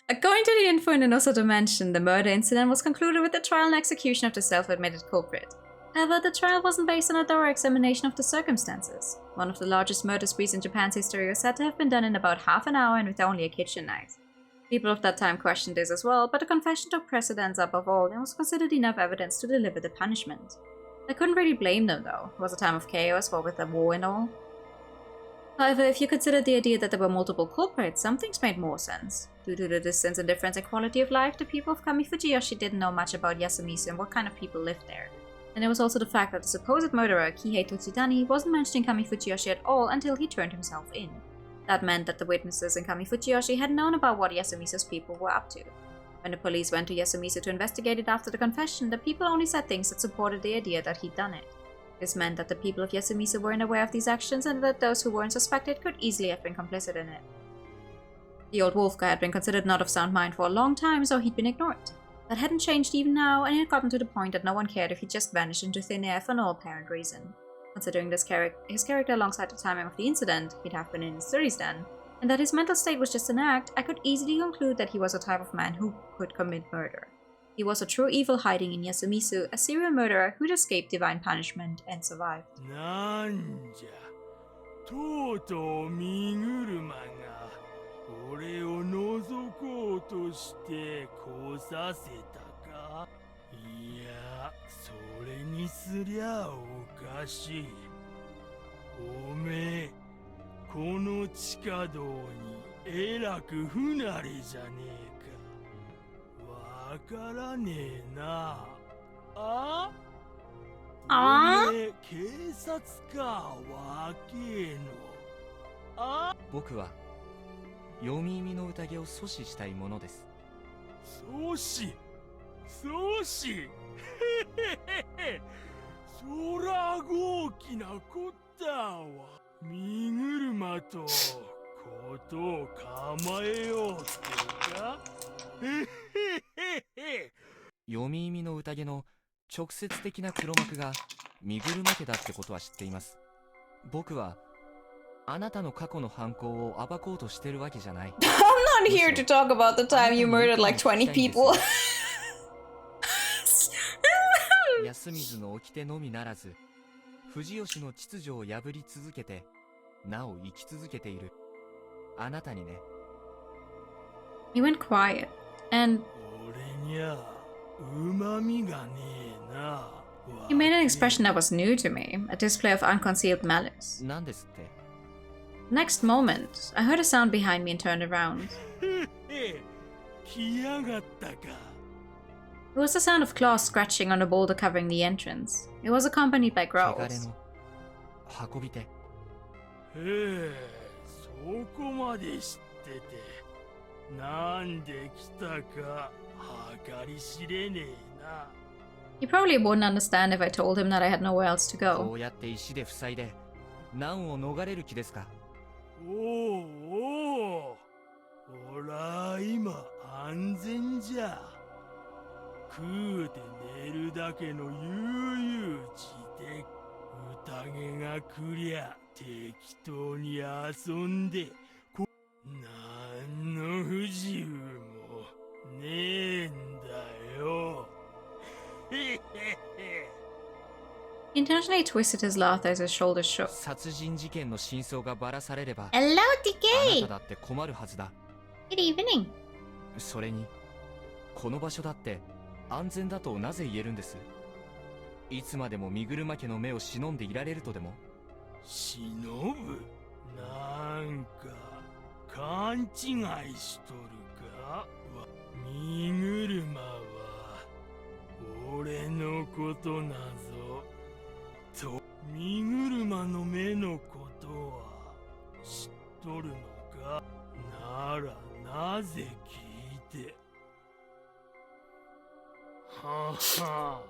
According to the info in the Nosa dimension, the murder incident was concluded with the trial and execution of the self-admitted culprit. However, the trial wasn't based on a thorough examination of the circumstances. One of the largest murder sprees in Japan's history was said to have been done in about half an hour and with only a kitchen knife. People of that time questioned this as well, but the confession took precedence above all and was considered enough evidence to deliver the punishment. I couldn't really blame them though. It was a time of chaos, what with the war and all. However, if you consider the idea that there were multiple culprits, some things made more sense. Due to the distance and difference in quality of life, the people of Kamifujiyoshi didn't know much about Yasumizu and what kind of people lived there. And there was also the fact that the supposed murderer, Kihei Tochitani, wasn't mentioning Kamifujiyoshi at all until he turned himself in. That meant that the witnesses in Kamifujiyoshi had known about what Yasumizu's people were up to. When the police went to Yasumizu to investigate it after the confession, the people only said things that supported the idea that he'd done it. This meant that the people of Yasumizu weren't aware of these actions and that those who weren't suspected could easily have been complicit in it. The old wolf guy had been considered not of sound mind for a long time, so he'd been ignored. That hadn't changed even now, and it had gotten to the point that no one cared if he just vanished into thin air for no apparent reason. Considering his character alongside the timing of the incident, he'd have been in his 30s then, and that his mental state was just an act, I could easily conclude that he was a type of man who could commit murder. He was a true evil hiding in Yasumizu, a serial murderer who'd escaped divine punishment and survived. なんじゃ、とうとう身車が俺を覗こうとして来させたか。いや、それにすりゃおかしい。おめえ、この地下道にえらく不慣れじゃねえか。わからねえな。あ？おめえ警察かわけえの。あ？僕は読み耳の宴を阻止したいものです。阻止？阻止？へへへへ。そら豪気なこったわ。身車とことを構えようってか。へへへへ。読み耳の宴の直接的な黒幕が身車家だってことは知っています。僕はあなたの過去の犯行を暴こうとしてるわけじゃない。I'm not here to talk about the time you murdered like 20 people. 安水の掟のみならず、藤吉の秩序を破り続けて、なお生き続けているあなたにね。He went quiet, and he made an expression that was new to me, a display of unconcealed malice. なんですって。Next moment, I heard a sound behind me and turned around. It was the sound of claws scratching on the boulder covering the entrance. It was accompanied by growls. 運び手。へえ、そこまで知ってて、なんで来たか計り知れねえな。He probably wouldn't understand if I told him that I had nowhere else to go. こうやって石で塞いで難を逃れる気ですか。おうおう、おら今安全じゃ。食うて寝るだけの悠々自適。宴が来りゃ適当に遊んでなんの不自由もねえんだよ。へへへ。He intentionally twisted his laugh as his shoulders shook. 殺人事件の真相がばらされれば、 Hello, あ TK! なただって困るはずだ。 Good evening. それに、この場所だって安全だとなぜ言えるんです？いつまでも身車家の目を忍んでいられるとでも？忍ぶ？なんか勘違いしとるか？身車は俺のことなぞ。と身車の目のことは知っとるのか？ならなぜ聞いて。はは。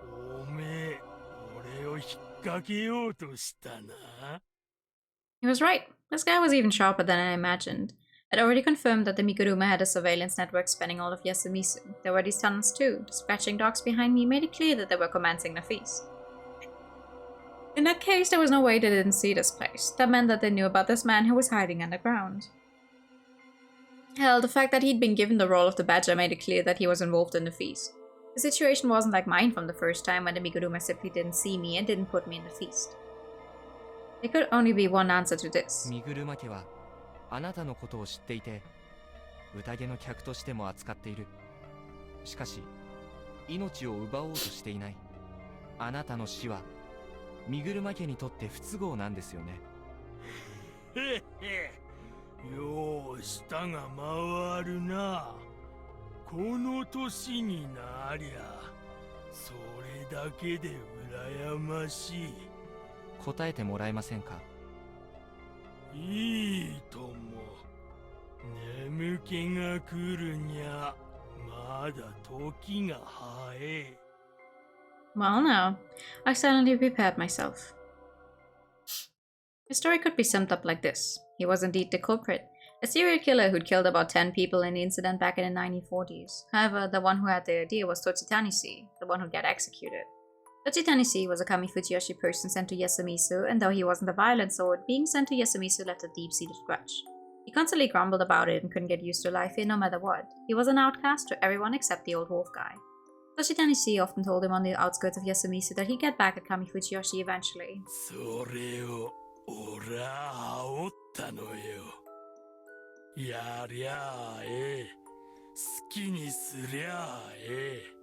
おめえ、俺を引っ掛けようとしたな。 He was right. This guy was even sharper than I imagined. I'd already confirmed that the Miguruma had a surveillance network spanning all of Yasumizu. There were these tunnels too. The scratching dogs behind me made it clear that they were commencing the feast. In that case, there was no way they didn't see this place. That meant that they knew about this man who was hiding underground. Hell, the fact that he'd been given the role of the badger made it clear that he was involved in the feast. The situation wasn't like mine from the first time when the Miguruma simply didn't see me and didn't put me in the feast. There could only be one answer to this. 身車家はあなたのことを知っていて、宴の客としても扱っている。しかし、命を奪おうとしていない。あなたの死は身車家にとって不都合なんですよね。へへ、よう舌が回るな。この年になりゃ、それだけで羨ましい。答えてもらえませんか？いいとも。眠気が来るにゃ、まだ時が早い。Well, no. I silently prepared myself. The story could be summed up like this. He was indeed the culprit, A serial killer who'd killed about 10 people in the incident back in the 1940s. However, the one who had the idea was Tochitanishi, the one who'd get executed. Tochitanishi was a Kami Fujiyoshi person sent to Yasumizu, and though he wasn't a violent sort, being sent to Yasumizu left a deep-seated grudge. He constantly grumbled about it and couldn't get used to life here no matter what. He was an outcast to everyone except the old wolf guy. Tochitanishi often told him on the outskirts of Yasumizu that he'd get back at Kami Fujiyoshi eventually. それを俺は煽ったのよ。やりゃあええ。好きにすりゃあええ。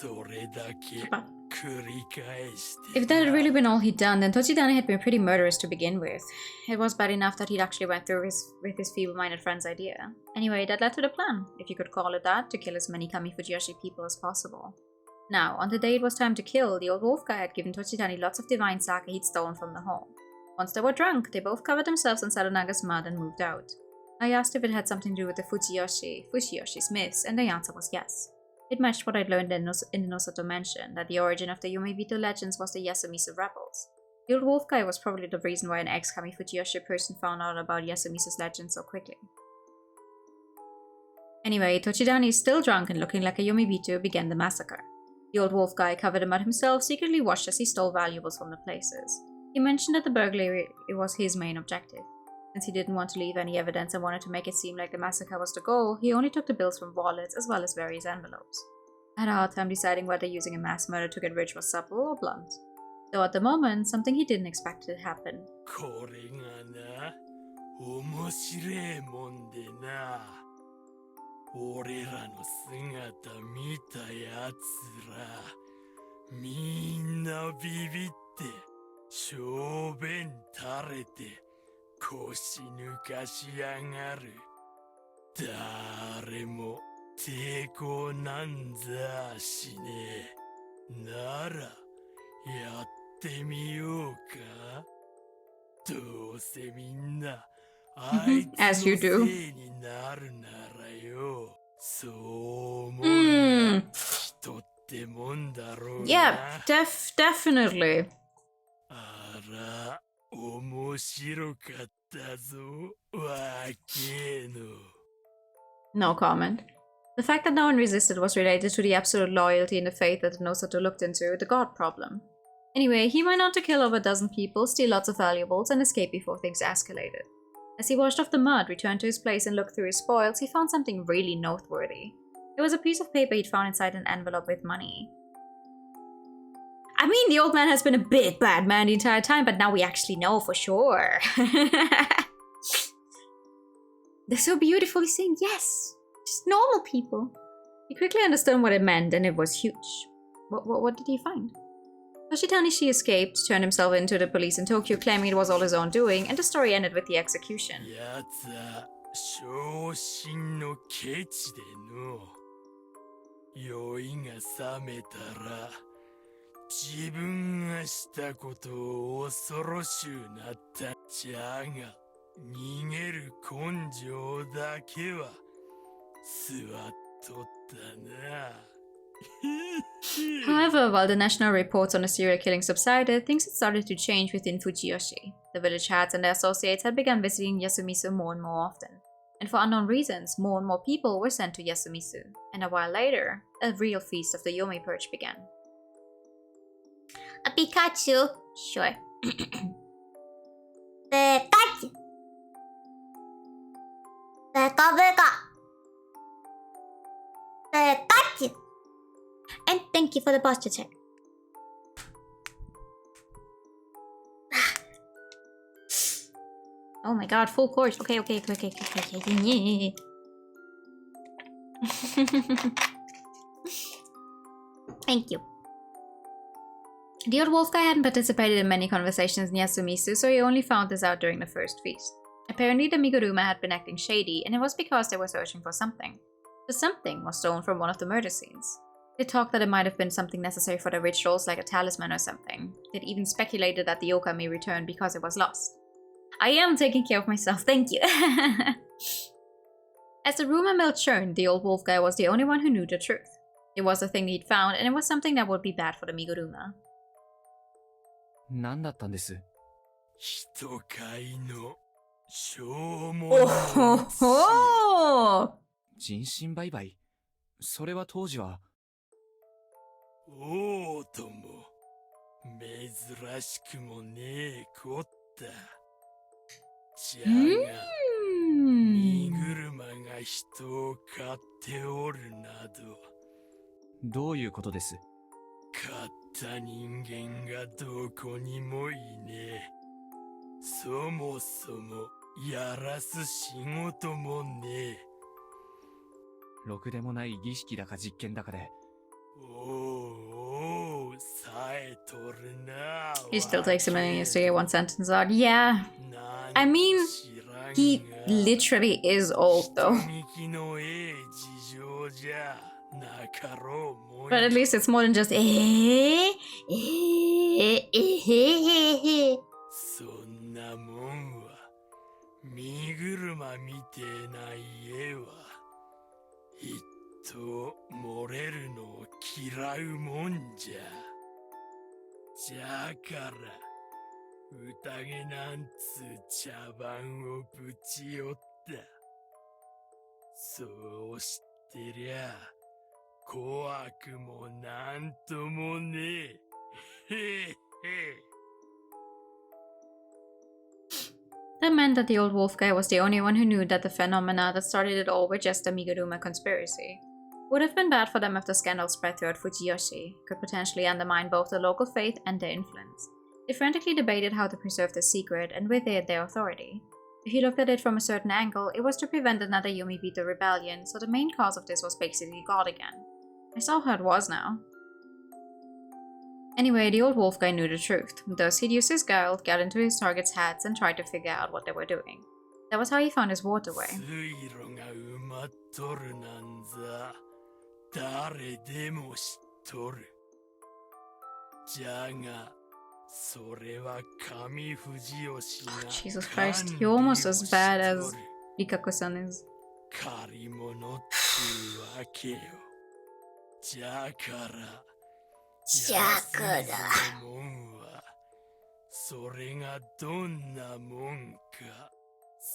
それだけ繰り返して。If that had really been all he'd done, then Tochitani had been pretty murderous to begin with. It was bad enough that he'd actually went through with his feeble-minded friend's idea. Anyway, that led to the plan, if you could call it that, to kill as many Kami Fujiyoshi people as possible. Now, on the day it was time to kill, the old wolf guy had given Tochitani lots of divine sake he'd stolen from the hall. Once they were drunk, they both covered themselves in Sadonaga's mud and moved out. I asked if it had something to do with the Fujiyoshi's myths, and the answer was yes. It matched what I'd learned in the Nosato Mansion, that the origin of the Yomibito legends was the Yasumizu rebels. The old wolf guy was probably the reason why an ex-Kami Fujiyoshi person found out about Yasumizu's legend so quickly. Anyway, Tochitani, still drunk and looking like a Yomibito, began the massacre. The old wolf guy, covered in mud himself, secretly watched as he stole valuables from the places. He mentioned that the burglary was his main objective. Since he didn't want to leave any evidence and wanted to make it seem like the massacre was the goal, he only took the bills from wallets as well as various envelopes. I had a hard time deciding whether using a mass murder to get rich was subtle or blunt. Though at the moment, something he didn't expect had happened. これがな、面白いもんでな。俺らの姿見たやつら、みんなビビって、小便垂れて、腰抜かしやがる。誰も抵抗なんざしねえ。なら、やってみようか。どうせみんな、あいつのせいになるならよ。そう思うな。人ってもんだろうな。Yeah, definitely. あら。面白かったぞ、わけの。No comment. The fact that no one resisted was related to the absolute loyalty and the faith that Nosato looked into, the god problem. Anyway, he went on to kill over a dozen people, steal lots of valuables, and escape before things escalated. As he washed off the mud, returned to his place and looked through his spoils, he found something really noteworthy. It was a piece of paper he'd found inside an envelope with money. I mean, the old man has been a big bad man the entire time, but now we actually know for sure. They're so beautifully saying yes, just normal people. He quickly understood what it meant, and it was huge. What did he find? Tochitanishi escaped, turned himself into the police in Tokyo, claiming it was all his own doing, and the story ended with the execution. 自分がしたことを恐ろしゅうなったっちゃが、逃げる根性だけは座っとったな。However, while the national reports on the serial killing subsided, things had started to change within Fujiyoshi. The village heads and their associates had begun visiting Yasumizu more and more often. And for unknown reasons, more and more people were sent to Yasumizu. And a while later, a real feast of the Yomi Purge began. A Pikachu? Sure. Pikachu! Pika-pika! Pikachu! And thank you for the posture check. Oh my god, full course. Okay. Thank you. The old wolf guy hadn't participated in many conversations in Yasumizu, so he only found this out during the first feast. Apparently the Miguruma had been acting shady, and it was because they were searching for something. The something was stolen from one of the murder scenes. They talked that it might have been something necessary for the rituals, like a talisman or something. They'd even speculated that the yokai may return because it was lost. I am taking care of myself, thank you! As the rumor mill churned, the old wolf guy was the only one who knew the truth. It was the thing he'd found, and it was something that would be bad for the Miguruma. 何だったんです？人飼いのしょうも Oh ない ho ho! 人身売買？それは当時は。おうとも珍しくもねえこった。じゃが、身 Hmm. 車が人を買っておるなど、どういうことです？買った人間がどこにもいねえ。そもそもやらす仕事もねえ。ろくでもない儀式だか実験だかで。おうおう、さえとるな。 He still takes a million years to get one sentence out. Yeah. I mean, he literally is old though. 人聞きのええ事情じゃなかろうもん But at least it's more than just eh. そんなもんは身車みてえな家は一と漏れるのを嫌うもんじゃ。じゃから宴なんつ茶番をぶちよった。そうしてりゃ怖くもなんともねえ。へへ。 That meant that the old wolf guy was the only one who knew that the phenomena that started it all were just a Miguruma conspiracy. Would have been bad for them if the scandal spread throughout Fujiyoshi, could potentially undermine both the local faith and their influence. They frantically debated how to preserve the secret, and with it their authority. If you looked at it from a certain angle, it was to prevent another Yumi beat the rebellion, so the main cause of this was basically God again. I saw how it was now. Anyway, the old wolf guy knew the truth, thus he'd use his guile, got into his targets' heads, and tried to figure out what they were doing. That was how he found his waterway. 水路が埋まっとるなんざ誰でも知っとる。じゃがそれは上富士吉が Jesus Christ, you're almost as bad as Rikaku-san is. 借り物ってわけよ。じゃからじゃからもんはそれがどんなもんか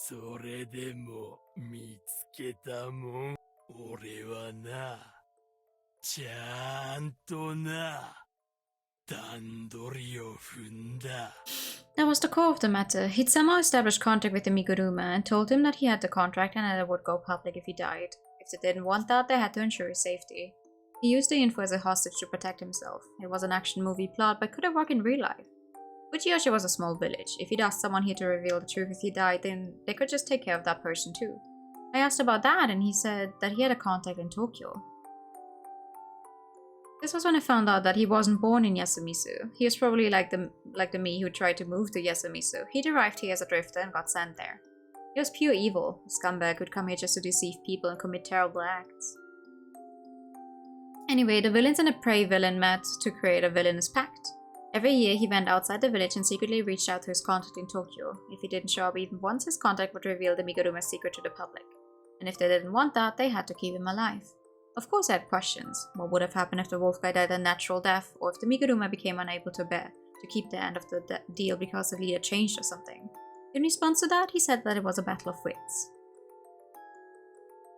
それでも見つけたもん。俺はなちゃんとな段取りを踏んだ。 That was the core of the matter. He'd somehow established contact with the Miguruma and told him that he had the contract and that it would go public if he died. If they didn't want that, they had to ensure his safety. He used the info as a hostage to protect himself. It was an action movie plot, but could have worked in real life. Fujiyoshi was a small village. If he'd asked someone here to reveal the truth if he died, then they could just take care of that person too. I asked about that, and he said that he had a contact in Tokyo. This was when I found out that he wasn't born in Yasumizu. He was probably like the me who tried to move to Yasumizu. He'd arrived here as a drifter and got sent there. He was pure evil, a scumbag who'd come here just to deceive people and commit terrible acts. Anyway, the villains and the prey villain met to create a villainous pact. Every year he went outside the village and secretly reached out to his contact in Tokyo. If he didn't show up even once, his contact would reveal the Miguruma's secret to the public. And if they didn't want that, they had to keep him alive. Of course I had questions. What would have happened if the wolf guy died a natural death, or if the Miguruma became unable to keep the end of the deal because the leader changed or something? In response to that, he said that it was a battle of wits.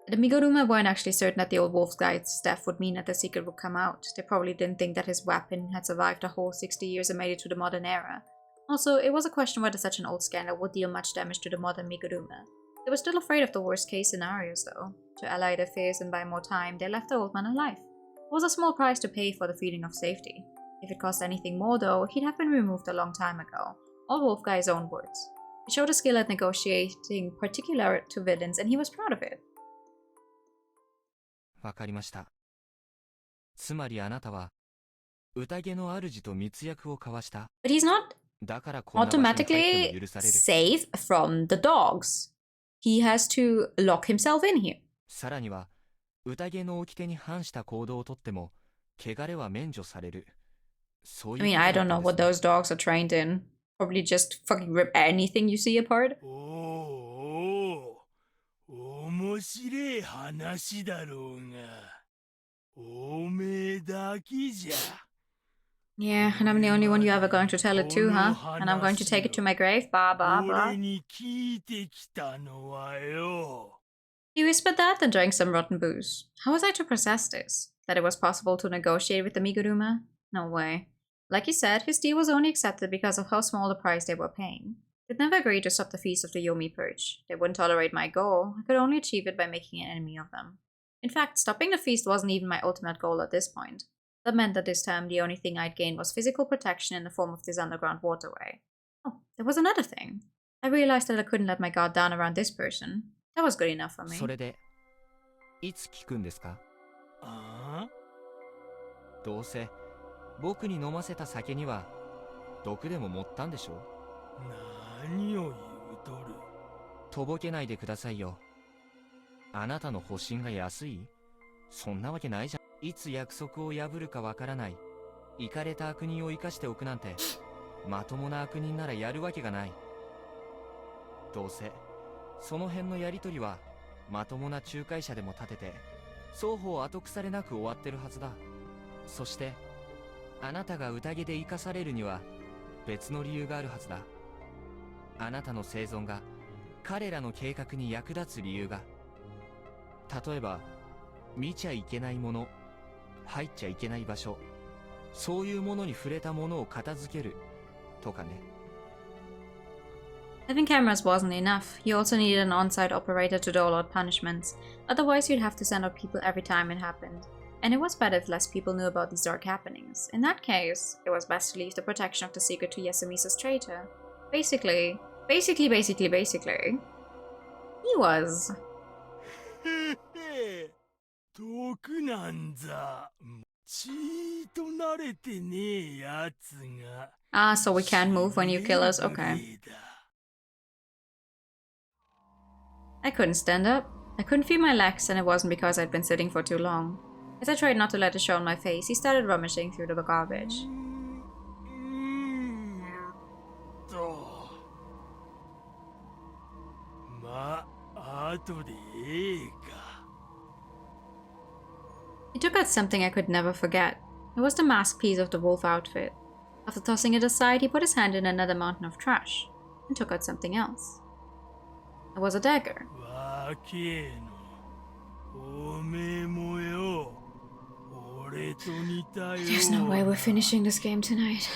The Miguruma weren't actually certain that the old wolf guy's death would mean that the secret would come out. They probably didn't think that his weapon had survived a whole 60 years and made it to the modern era. Also, it was a question whether such an old scandal would deal much damage to the modern Miguruma. They were still afraid of the worst case scenarios though. To allay their fears and buy more time, they left the old man alive. It was a small price to pay for the feeling of safety. If it cost anything more though, he'd have been removed a long time ago. Old wolf guy's own words. He showed a skill at negotiating particular to villains and he was proud of it. わかりました。つまりあなたは宴の主と密約を交わした。But he's not だからこんな場所に入っても automatically 許される。 safe from the dogs. He has to lock himself in here. さらには宴の掟に反した行動をとっても汚れは免除される。そういう I mean, I don't know what those dogs are trained in. Probably just fucking rip anything you see apart. 面白い話だろうが、おめえだけじゃ。Yeah, and I'm the only one you're ever going to tell it to, huh? And I'm going to take it to my grave, ba ba ba. He whispered that, then drank some rotten booze. How was I to process this? That it was possible to negotiate with the Miguruma? No way. Like he said, his deal was only accepted because of how small the price they were paying. They'd never agreed to stop the feast of the Yomi Purge. They wouldn't tolerate my goal. I could only achieve it by making an enemy of them. In fact, stopping the feast wasn't even my ultimate goal at this point. That meant that this time the only thing I'd gain was physical protection in the form of this underground waterway. Oh, there was another thing. I realized that I couldn't let my guard down around this person. That was good enough for me. それで、いつ聞くんですか？どうせ、僕に飲ませた酒には、毒でも盛ったんでしょ？何を言うとる？とぼけないでくださいよ。あなたの保身が安い？そんなわけないじゃん。いつ約束を破るかわからない。イカれた悪人を生かしておくなんて、まともな悪人ならやるわけがない。どうせ、その辺のやりとりは、まともな仲介者でも立てて、双方後腐れなく終わってるはずだ。そして、あなたが宴で生かされるには、別の理由があるはずだ。あなたの生存が、彼らの計画に役立つ理由が。例えば、見ちゃいけないもの、入っちゃいけない場所、そういうものに触れたものを片付ける、とかね。Having cameras wasn't enough. You also needed an on-site operator to dole out punishments. Otherwise, you'd have to send out people every time it happened. And it was better if less people knew about these dark happenings. In that case, it was best to leave the protection of the secret to Yasumisa's traitor. Basically, he was. Ah, so we can't move when you kill us? Okay. I couldn't stand up. I couldn't feel my legs, and it wasn't because I'd been sitting for too long. As I tried not to let it show on my face, he started rummaging through the garbage. He took out something I could never forget. It was the mask piece of the wolf outfit. After tossing it aside, he put his hand in another mountain of trash and took out something else. It was a dagger. There's no way we're finishing this game tonight.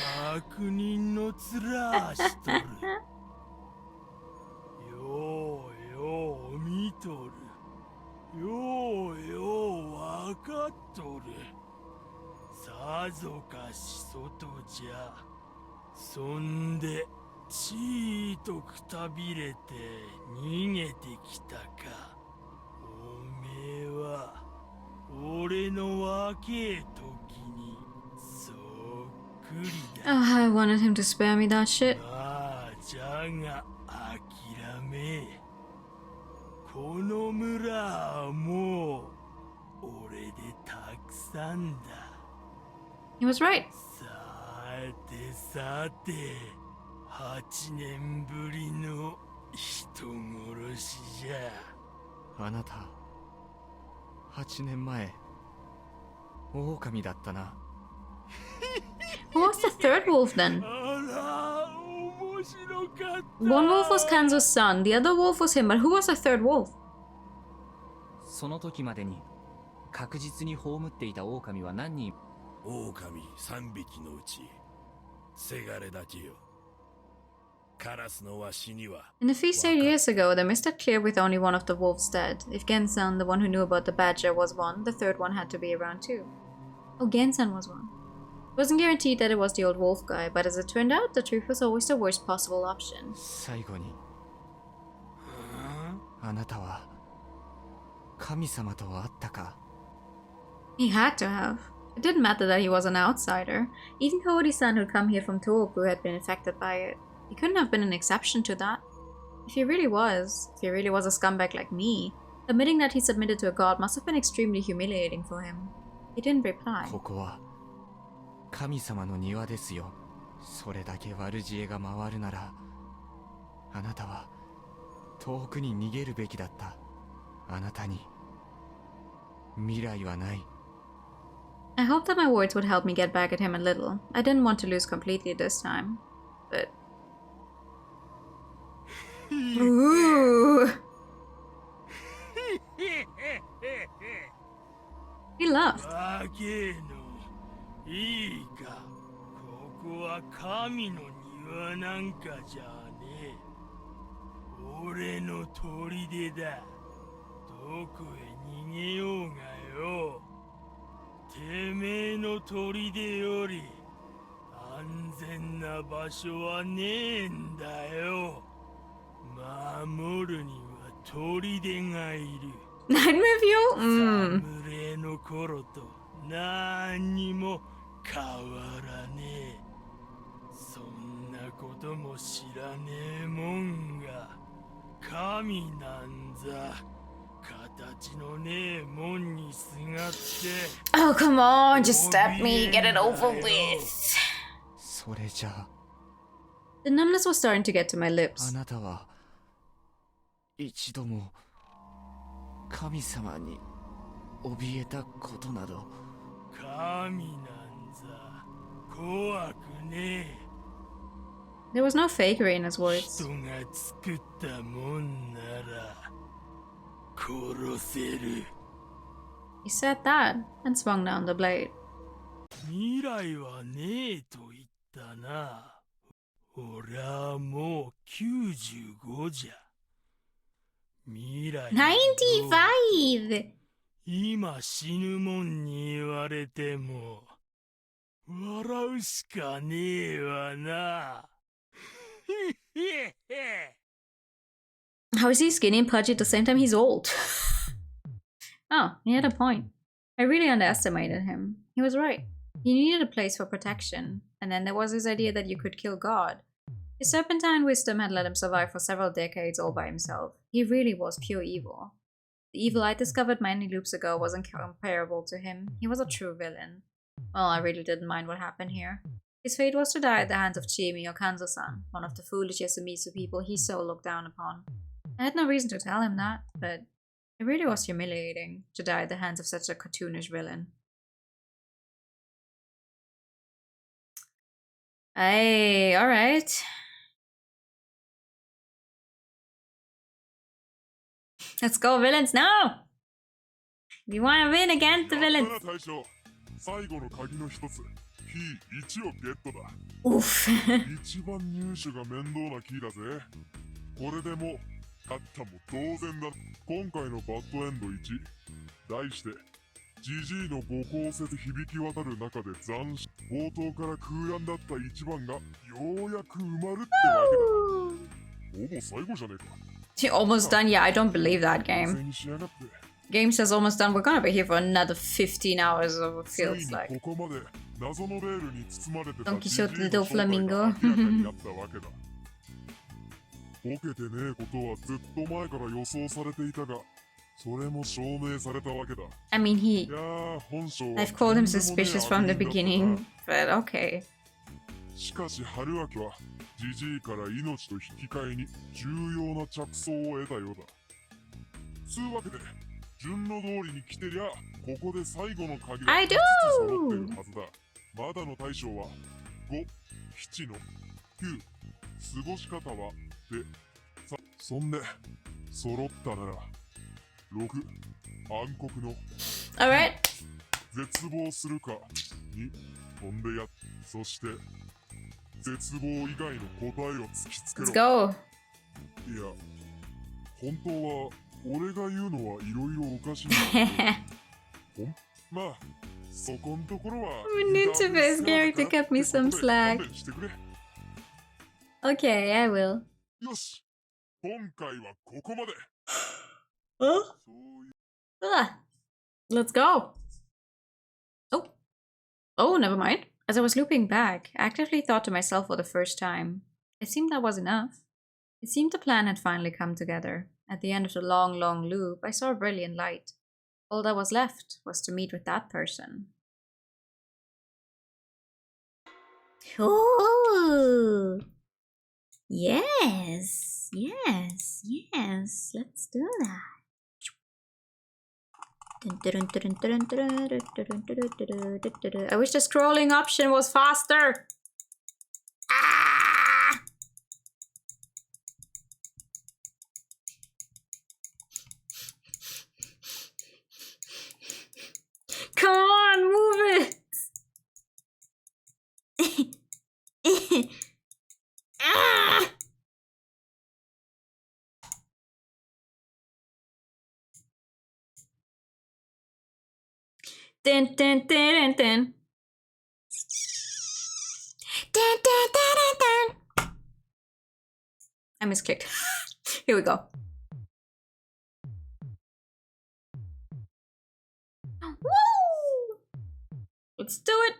Oh, I wanted him to spare me that shit. He was right. あなた、8年前、狼だったな。Who was the third wolf then? One wolf was Kanzo's son, the other wolf was him, but who was the third wolf? その時までに確実に葬っていた狼は何人？狼3匹のうち、せがれだけよ。カラスのわしには。In the feast 8 years ago, they missed it clear with only one of the wolves dead. If Gensan, the one who knew about the badger, was one, the third one had to be around too. Oh, Gensan was one. It wasn't guaranteed that it was the old wolf guy, but as it turned out, the truth was always the worst possible option. 最後に、あなたは神様と会ったか？ He had to have. It didn't matter that he was an outsider. Even Kaori-san, who'd come here from Tohoku, had been affected by it. He couldn't have been an exception to that. If he really was a scumbag like me, admitting that he submitted to a god must have been extremely humiliating for him. He didn't reply. ここは神様の庭ですよ。それだけ悪知恵が回るなら、あなたは遠くに逃げるべきだった。あなたに未来はない。I hoped that my words would help me get back at him a little. I didn't want to lose completely this time, but... Ooh! He laughed. いいか、ここは神の庭なんかじゃねえ。俺の砦だ。どこへ逃げようがよ。てめえの砦より安全な場所はねえんだよ。守るには砦がいる。Night review? 侍の頃と何にも変わらねえ。そんなことも知らねえもんが神なんざ形のねえもんにすがって。 Oh, come on, just stab me, get it over with. それじゃあ The numbness was starting to get to my あ lips. なたは一度も神様に怯えたことなど。神なんざ怖くねえ。 There was no fakery in his words. 人が作ったもんなら殺せる。 He said that and swung down the blade. 未来はねえと言ったな。俺はもう95じゃ。未来95! 今死ぬもんに言われても笑うしかねえわな。How is he skinny and pudgy at the same time he's old? Oh, he had a point. I really underestimated him. He was right. He needed a place for protection. And then there was his idea that you could kill God. His serpentine wisdom had let him survive for several decades all by himself. He really was pure evil. The evil I discovered many loops ago wasn't comparable to him. He was a true villain. Well, I really didn't mind what happened here. His fate was to die at the hands of Chiemi or Kanzo-san, one of the foolish Yasumitsu people he so looked down upon. I had no reason to tell him that, but it really was humiliating to die at the hands of such a cartoonish villain. Hey, alright. Let's go, villains, now! We want to win against the villains! Oof. 一番入手が面倒なキーだぜ。これでもう勝ったも当然だ。今回のバッドエンド1、題してジジイの母校説響き渡る中で斬新、冒頭から空欄だった1番がようやく埋まるってわけだ。ほぼ最後じゃねえか。Almost done? Yeah, I don't believe that game. Game says almost done. We're gonna be here for another 15 hours of it feels like. Don Quixote Little Flamingo. ボケてねえことはずっと前から予想されていたが、それも証明されたわけだ。I mean, I've called him suspicious from the beginning, but okay. しかし春明はジジイから命と引き換えに重要な着想を得たようだ。つうわけで順の通りに来てりゃここで最後の鍵が5つ揃ってるはずだ。まだの大将は5、7の9、過ごし方はで、そんで揃ったなら6、暗黒の Alright. 絶望するかに飛んでやっ、そして絶望以外の答えを突きつけろ。 Let's go. いや、本当は俺が言うのはいろいろおかしいんだけどまあ、そこんところは Ninjabear's character cut me some slack. Okay, I will. よし、今回はここまで。Let's go. Oh, never mind. As I was looping back, I actively thought to myself for the first time. It seemed that was enough. It seemed the plan had finally come together. At the end of the long, long loop, I saw a brilliant light. All that was left was to meet with that person. Ooh. Yes, yes, yes. Let's do that. I wish the scrolling option was faster. Ah! Come on, move it. Ah! Dun, dun, dun, dun, dun. Dun, dun, dun, dun, dun. I misclicked. Here we go. Woo! Let's do it.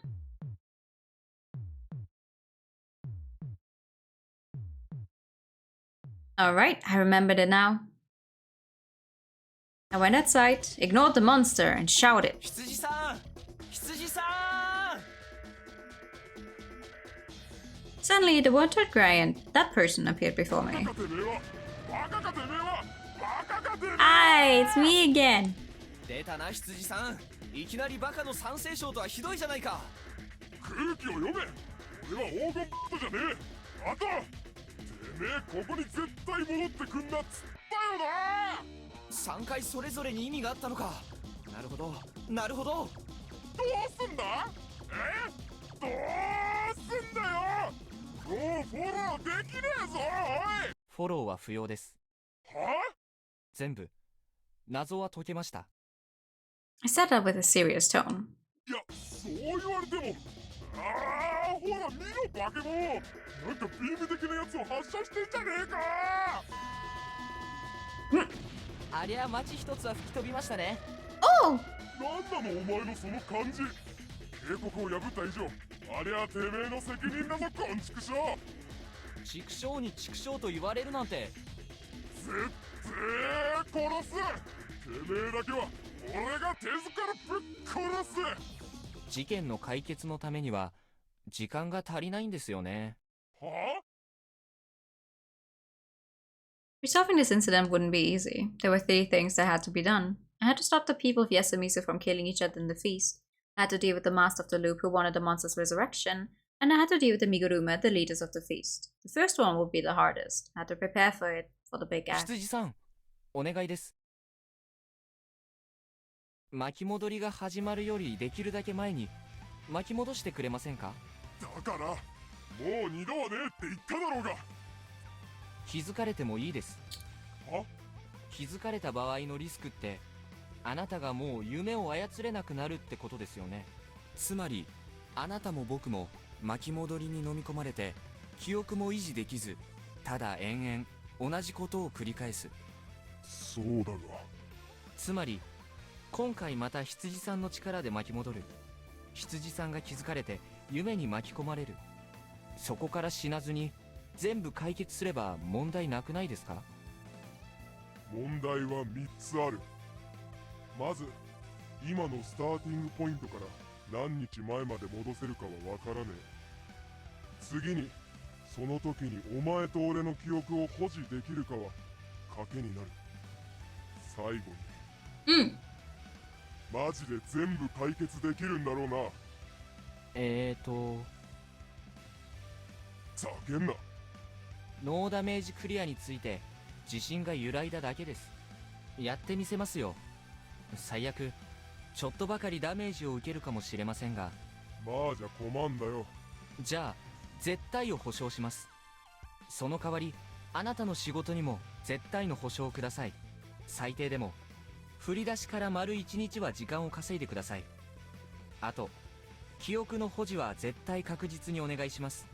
Alright, I remembered it now. I went outside, ignored the monster, and shouted. Suddenly, the one-toed giant, that person, appeared before me. Hi, it's me again. 出たな羊さん。いきなりバカの三聖賞とはひどいじゃないか。空気を読め。俺は黄金じゃねえ。あと、てめえここに絶対戻ってくんなっつったよな。3回それぞれに意味があったのか。なるほど、なるほど。どうすんだ？どうすんだよ。もうフォローできねえぞ、おい。フォローは不要です。はあ？全部謎は解けました。I said that with a serious tone. いや、そう言われても。ああ、ほら見ろバケモン。なんかビーム的なやつを発射してんじゃねえか。ありゃ町一つは吹き飛びましたね。おう。なんなのお前のその感じ。警告を破った以上、ありゃてめえの責任だぞ、こんちくしょう。畜生に畜生と言われるなんて。絶対殺す。てめえだけは俺が手ずからぶっ殺す。事件の解決のためには時間が足りないんですよね。はあResolving this incident wouldn't be easy. There were 3 things that had to be done. I had to stop the people of Yasumizu from killing each other in the feast. I had to deal with the Master of the Loop who wanted the monster's resurrection. And I had to deal with the Miguruma, the leaders of the feast. The first one would be the hardest. I had to prepare for it, for the big act. 羊さん、お願いです。巻き戻りが始まるよりできるだけ前に巻き戻してくれませんか？だからもう二度はねえって言っただろうが。気づかれてもいいです。は？気づかれた場合のリスクってあなたがもう夢を操れなくなるってことですよね。つまりあなたも僕も巻き戻りに飲み込まれて記憶も維持できず、ただ延々同じことを繰り返す。そうだが、つまり今回また羊さんの力で巻き戻る。羊さんが気づかれて夢に巻き込まれる。そこから死なずに全部解決すれば問題なくないですか？問題は3つある。まず今のスターティングポイントから何日前まで戻せるかはわからねえ。次にその時にお前と俺の記憶を保持できるかは賭けになる。最後にマジで全部解決できるんだろうな。ざけんな。ノーダメージクリアについて自信が揺らいだだけです。やってみせますよ。最悪ちょっとばかりダメージを受けるかもしれませんが。まあじゃ困んだよ。じゃあ絶対を保証します。その代わりあなたの仕事にも絶対の保証をください。最低でも振り出しから丸1日は時間を稼いでください。あと記憶の保持は絶対確実にお願いします。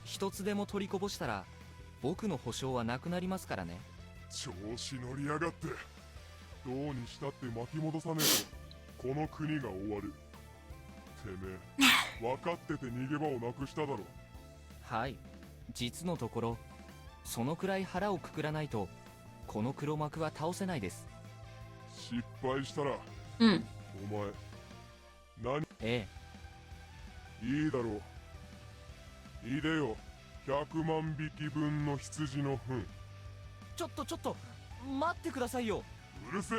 一つでも取りこぼしたら僕の保証はなくなりますからね。調子乗りやがって。どうにしたって巻き戻さねえとこの国が終わる。てめえ分かってて逃げ場をなくしただろ。はい、実のところそのくらい腹をくくらないとこの黒幕は倒せないです。失敗したらお前何？いいだろう。いでよ、100万匹分の羊の糞。ちょっと待ってくださいよ。うるせえ。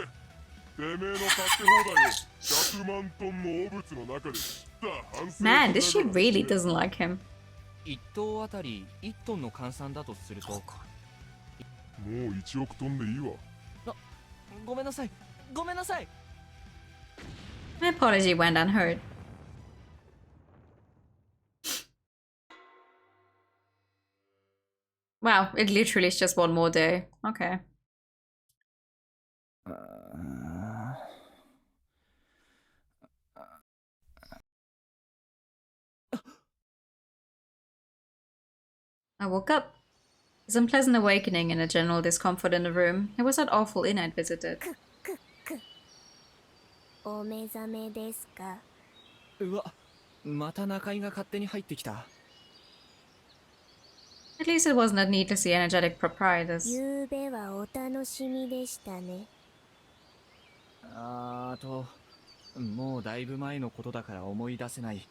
Man, this ship really doesn't like him. 1頭あたり1トンの換算だとすると。もう1億トンでいいわ。ごめんなさい。ごめんなさい。My apology went unheard. Wow, it literally is just one more day. Okay. I woke up. This unpleasant awakening and a general discomfort in the room. It was that awful inn I'd visited. お目覚めですか？うわ、また中井が勝手に入ってきた。At least it wasn't that needlessly energetic proprietors. 夕べはお楽しみでしたね。もうだいぶ前のことだから思い出せない。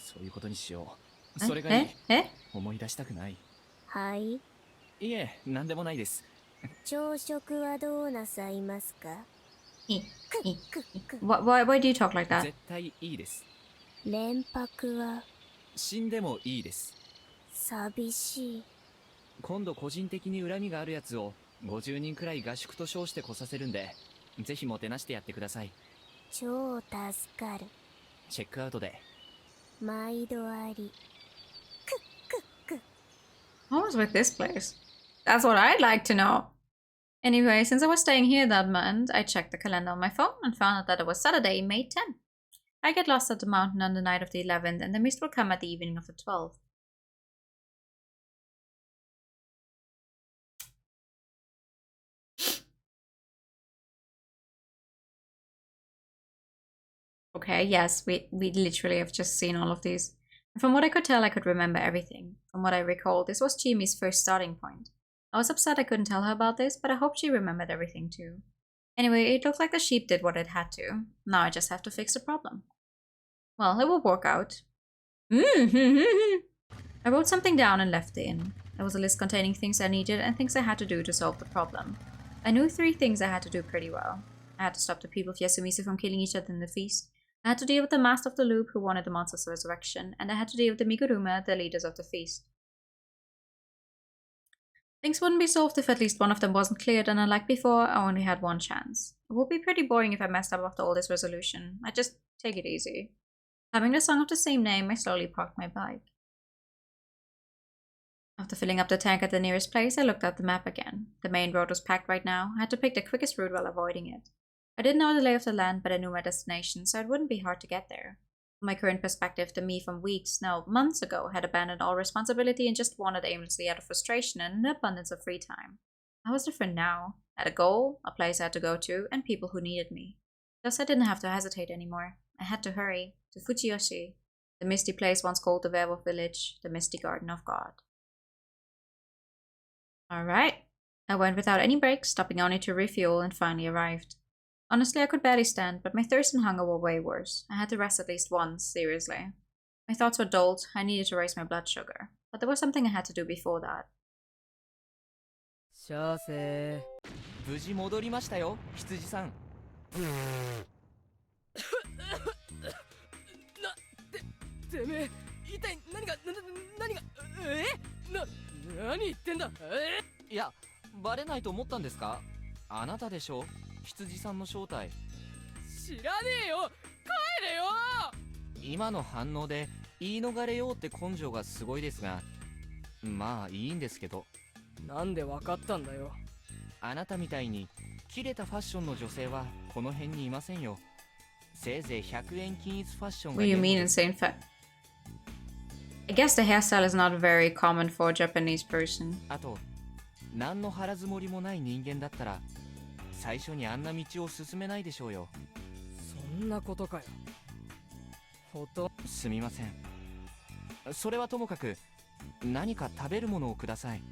そういうことにしよう。それがいい。思い出したくない。はい。いえ、なんでもないです。朝食はどうなさいますか？Why do you talk like that? 絶対いいです。連泊は死んでもいいです。寂しい。今度個人的に恨みがあるやつを50人くらい合宿と称して来させるんで、ぜひもてなしてやってください。超助かる。チェックアウトで。毎度あり。What was with this place? That's what I'd like to know. Anyway, since I was staying here that month, I checked the calendar on my phone and found out that it was Saturday, May 10th. I get lost at the mountain on the night of the 11th, and the mist will come at the evening of the 12th. Okay, yes, we literally have just seen all of these. From what I could tell, I could remember everything. From what I recall, this was Chimi's first starting point. I was upset I couldn't tell her about this, but I hope she remembered everything too. Anyway, it looked like the sheep did what it had to. Now I just have to fix the problem. Well, it will work out. I wrote something down and left the inn. There was a list containing things I needed and things I had to do to solve the problem. I knew 3 things I had to do pretty well. I had to stop the people of Yasumizu from killing each other in the feast. I had to deal with the Master of the Loop who wanted the monster's resurrection, and I had to deal with the Miguruma, the leaders of the feast. Things wouldn't be solved if at least one of them wasn't cleared, and unlike before, I only had one chance. It would be pretty boring if I messed up after all this resolution. I'd just take it easy. Having the song of the same name, I slowly parked my bike. After filling up the tank at the nearest place, I looked at the map again. The main road was packed right now. I had to pick the quickest route while avoiding it. I didn't know the lay of the land, but I knew my destination, so it wouldn't be hard to get there. From my current perspective, the me from weeks, no, months ago, had abandoned all responsibility and just wandered aimlessly out of frustration and an abundance of free time. I was different now. I had a goal, a place I had to go to, and people who needed me. Thus I didn't have to hesitate anymore. I had to hurry. To Fujiyoshi, the misty place once called the Werewolf Village, the misty garden of God. Alright. I went without any breaks, stopping only to refuel, and finally arrived. Honestly, I could barely stand, but my thirst and hunger were way worse. I had to rest at least once, seriously. My thoughts were dulled. I needed to raise my blood sugar. But there was something I had to do before that. シャーセー。無事戻りましたよ、羊さん。てめえ、一体何が何言ってんだ。いや、バレないと思ったんですか？あなたでしょ、羊さんの正体。知らねえよ、帰れよ。今の反応で言い逃れようって根性がすごいですが、まあいいんですけど。なんでわかったんだよ。あなたみたいに切れたファッションの女性はこの辺にいませんよ。せいぜい100円均一ファッションが。What do you mean insane fat? I guess the hairstyle is not very common for a Japanese person. あと、何の腹積もりもない人間だったら最初にあんな道を進めないでしょうよ。そんなことかよ。すみません。それはともかく何か食べるものをください。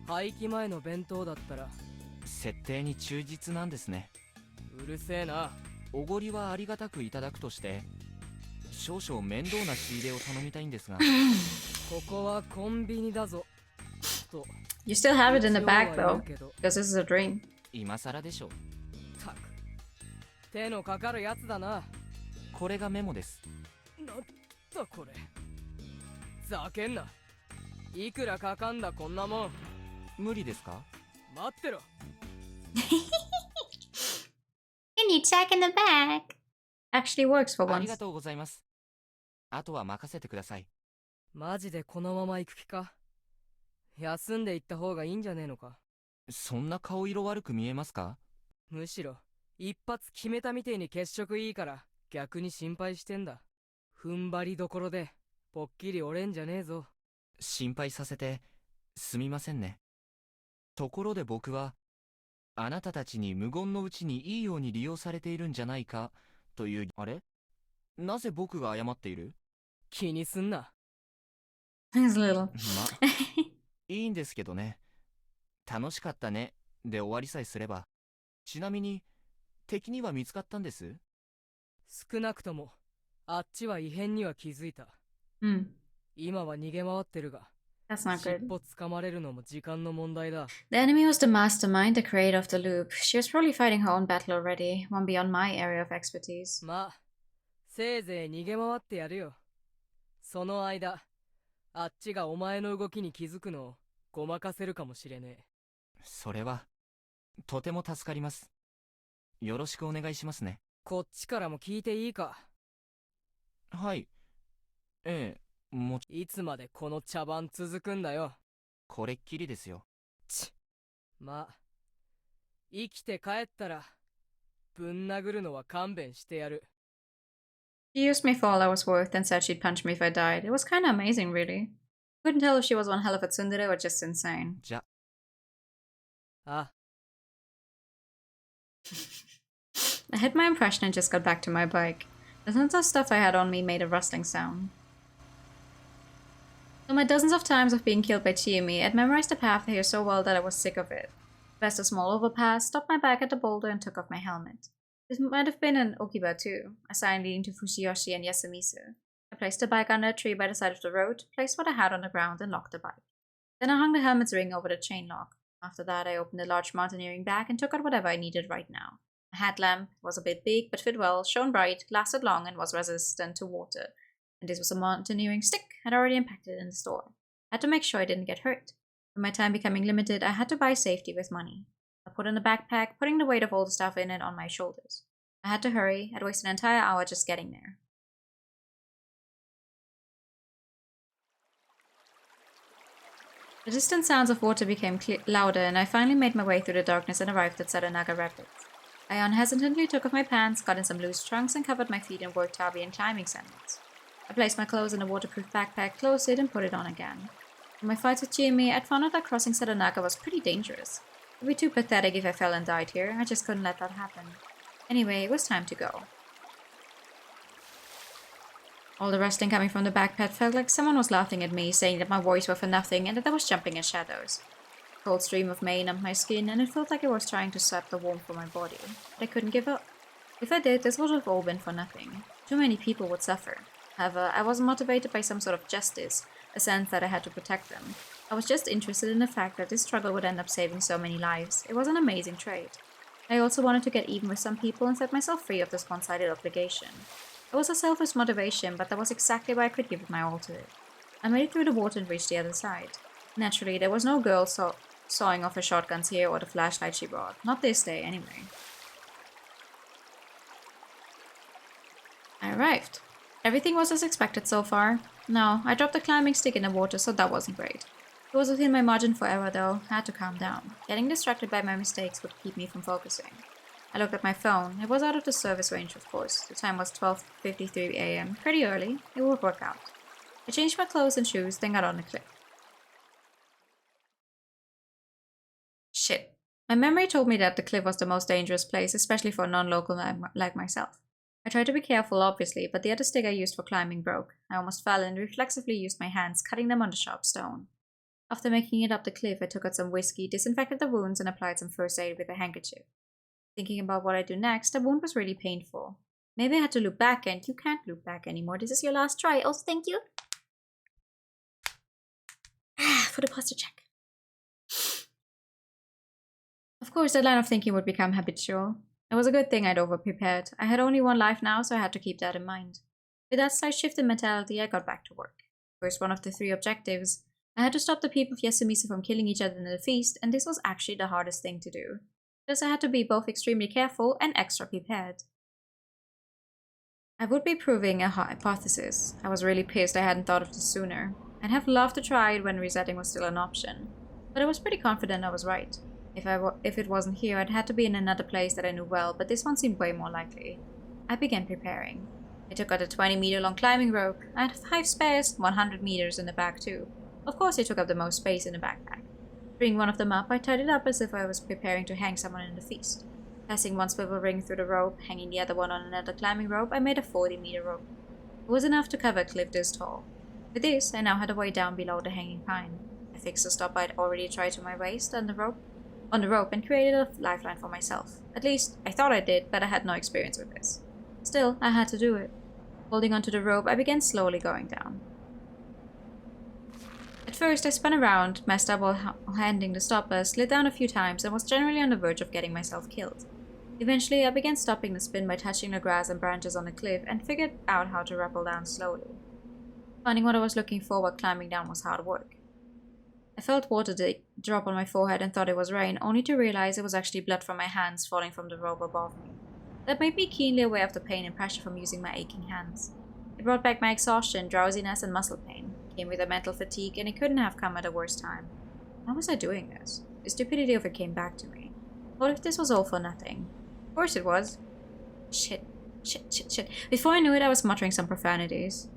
廃棄前の弁当だったら。設定に忠実なんですね。うるせえな。おごりはありがたくいただくとして、少々面倒な仕入れを頼みたいんですが。ここはコンビニだぞ。と。You still have it in the bag though, because this is a dream. 今更でしょ。たく。手のかかるやつだな。これがメモです。なんだこれ。ざけんな。いくらかかんだこんなもん。無理ですか？待ってろ。Can you check in the bag? Actually works for あり once. がとうございます。あとは任せてください。マジでこのまま行く気か？休んで行った方がいいんじゃねえのか？そんな顔色悪く見えますか？むしろ一発決めたみてえに血色いいから逆に心配してんだ。踏ん張りどころでぽっきり折れんじゃねえぞ。心配させてすみませんね。ところで僕はあなたたちに無言のうちにいいように利用されているんじゃないかという。あれ？なぜ僕が謝っている？気にすんな。He's little. いいんですけどね。楽しかったねで終わりさえすれば。ちなみに敵には見つかったんです？少なくともあっちは異変には気づいた。今は逃げ回ってるが、 That's not 尻 good. 尾掴まれるのも時間の問題だ。 The enemy was the mastermind, the creator of the loop. She was probably fighting her own battle already, one beyond my area of expertise. まあせいぜい逃げ回ってやるよ。その間あっちがお前の動きに気づくのをごまかせるかもしれねえ。それはとても助かります。よろしくお願いしますね。こっちからも聞いていいか？はい。ええ、いつまでこの茶番続くんだよ。これっきりですよ。まあ生きて帰ったらぶん殴るのは勘弁してやる。She used me for all I was worth and said she'd punch me if I died. It was kinda amazing, really. Couldn't tell if she was one hell of a tsundere or just insane. じゃ。あ。I hid my impression and just got back to my bike. The tons of stuff I had on me made a rustling sound. So my dozens of times of being killed by Chiemi, I'd memorized the path here so well that I was sick of it. Passed a small overpass, stopped my bike at the boulder and took off my helmet. This might have been an Okiba too, a sign leading to Fujiyoshi and Yasumisu. I placed the bike under a tree by the side of the road, placed what I had on the ground and locked the bike. Then I hung the helmet's ring over the chain lock. After that I opened a large mountaineering bag and took out whatever I needed right now. A headlamp was a bit big but fit well, shone bright, lasted long and was resistant to water. And this was a mountaineering stick I'd already impacted in the store. I had to make sure I didn't get hurt. With my time becoming limited, I had to buy safety with money. I put in the backpack, putting the weight of all the stuff in it on my shoulders. I had to hurry. I'd wasted an entire hour just getting there. The distant sounds of water became louder, and I finally made my way through the darkness and arrived at Sadanaga Rapids. I unhesitantly took off my pants, got in some loose trunks, and covered my feet in work tabi and climbing sandals. I placed my clothes in a waterproof backpack, closed it, and put it on again. In my fights with Chiemi, I'd found out that crossing Sadanaga was pretty dangerous. It would be too pathetic if I fell and died here. I just couldn't let that happen. Anyway, it was time to go. All the rustling coming from the backpack felt like someone was laughing at me, saying that my worries were for nothing and that I was jumping in shadows. A cold stream of mane numbed my skin, and it felt like it was trying to sap the warmth from my body. But I couldn't give up. If I did, this would have all been for nothing. Too many people would suffer. However, I wasn't motivated by some sort of justice, a sense that I had to protect them. I was just interested in the fact that this struggle would end up saving so many lives. It was an amazing trait. I also wanted to get even with some people and set myself free of this one-sided obligation. It was a selfish motivation, but that was exactly why I could give it my all to it. I made it through the water and reached the other side. Naturally, there was no girl sawing off her shotguns here or the flashlight she brought. Not this day, anyway. I arrived. Everything was as expected so far. No, I dropped the climbing stick in the water, so that wasn't great. It was within my margin for error, though. I had to calm down. Getting distracted by my mistakes would keep me from focusing. I looked at my phone. It was out of the service range, of course. The time was 12:53 a.m. Pretty early. It would work out. I changed my clothes and shoes, then got on the cliff. Shit. My memory told me that the cliff was the most dangerous place, especially for a non-local like myself. I tried to be careful, obviously, but the other stick I used for climbing broke. I almost fell and reflexively used my hands, cutting them on the sharp stone. After making it up the cliff, I took out some whiskey, disinfected the wounds, and applied some first aid with a handkerchief. Thinking about what I'd do next, the wound was really painful. Maybe I had to loop back, and you can't loop back anymore. This is your last try. Also, thank you for the posture check. Of course, that line of thinking would become habitual. It was a good thing I'd over-prepared. I had only one life now, so I had to keep that in mind. With that slight shift in mentality, I got back to work. First one of the 3 objectives. I had to stop the people of Yasumisa from killing each other in the feast, and this was actually the hardest thing to do. Thus I had to be both extremely careful and extra prepared. I would be proving a hypothesis. I was really pissed I hadn't thought of this sooner. I'd have loved to try it when resetting was still an option, but I was pretty confident I was right. If it wasn't here, I'd had to be in another place that I knew well, but this one seemed way more likely. I began preparing. I took out a 20-meter-long climbing rope. I had 5 spares, 100 meters in the back too. Of course, I took up the most space in the backpack. Freeing one of them up, I tied it up as if I was preparing to hang someone in the feast. Passing one swivel ring through the rope, hanging the other one on another climbing rope, I made a 40-meter rope. It was enough to cover a cliff this tall. With this, I now had a way down below the hanging pine. I fixed the stop I'd already tried to my waist on the rope and created a lifeline for myself. At least, I thought I did, but I had no experience with this. Still, I had to do it. Holding onto the rope, I began slowly going down. At first, I spun around, messed up while handing the stopper, slid down a few times, and was generally on the verge of getting myself killed. Eventually, I began stopping the spin by touching the grass and branches on the cliff and figured out how to rappel down slowly. Finding what I was looking for while climbing down was hard work. I felt water drop on my forehead and thought it was rain, only to realize it was actually blood from my hands falling from the rope above me. That made me keenly aware of the pain and pressure from using my aching hands. It brought back my exhaustion, drowsiness, and muscle pain. It came with a mental fatigue, and it couldn't have come at a worse time. Why was I doing this? The stupidity of it came back to me. What if this was all for nothing? Of course it was. Shit. Before I knew it, I was muttering some profanities.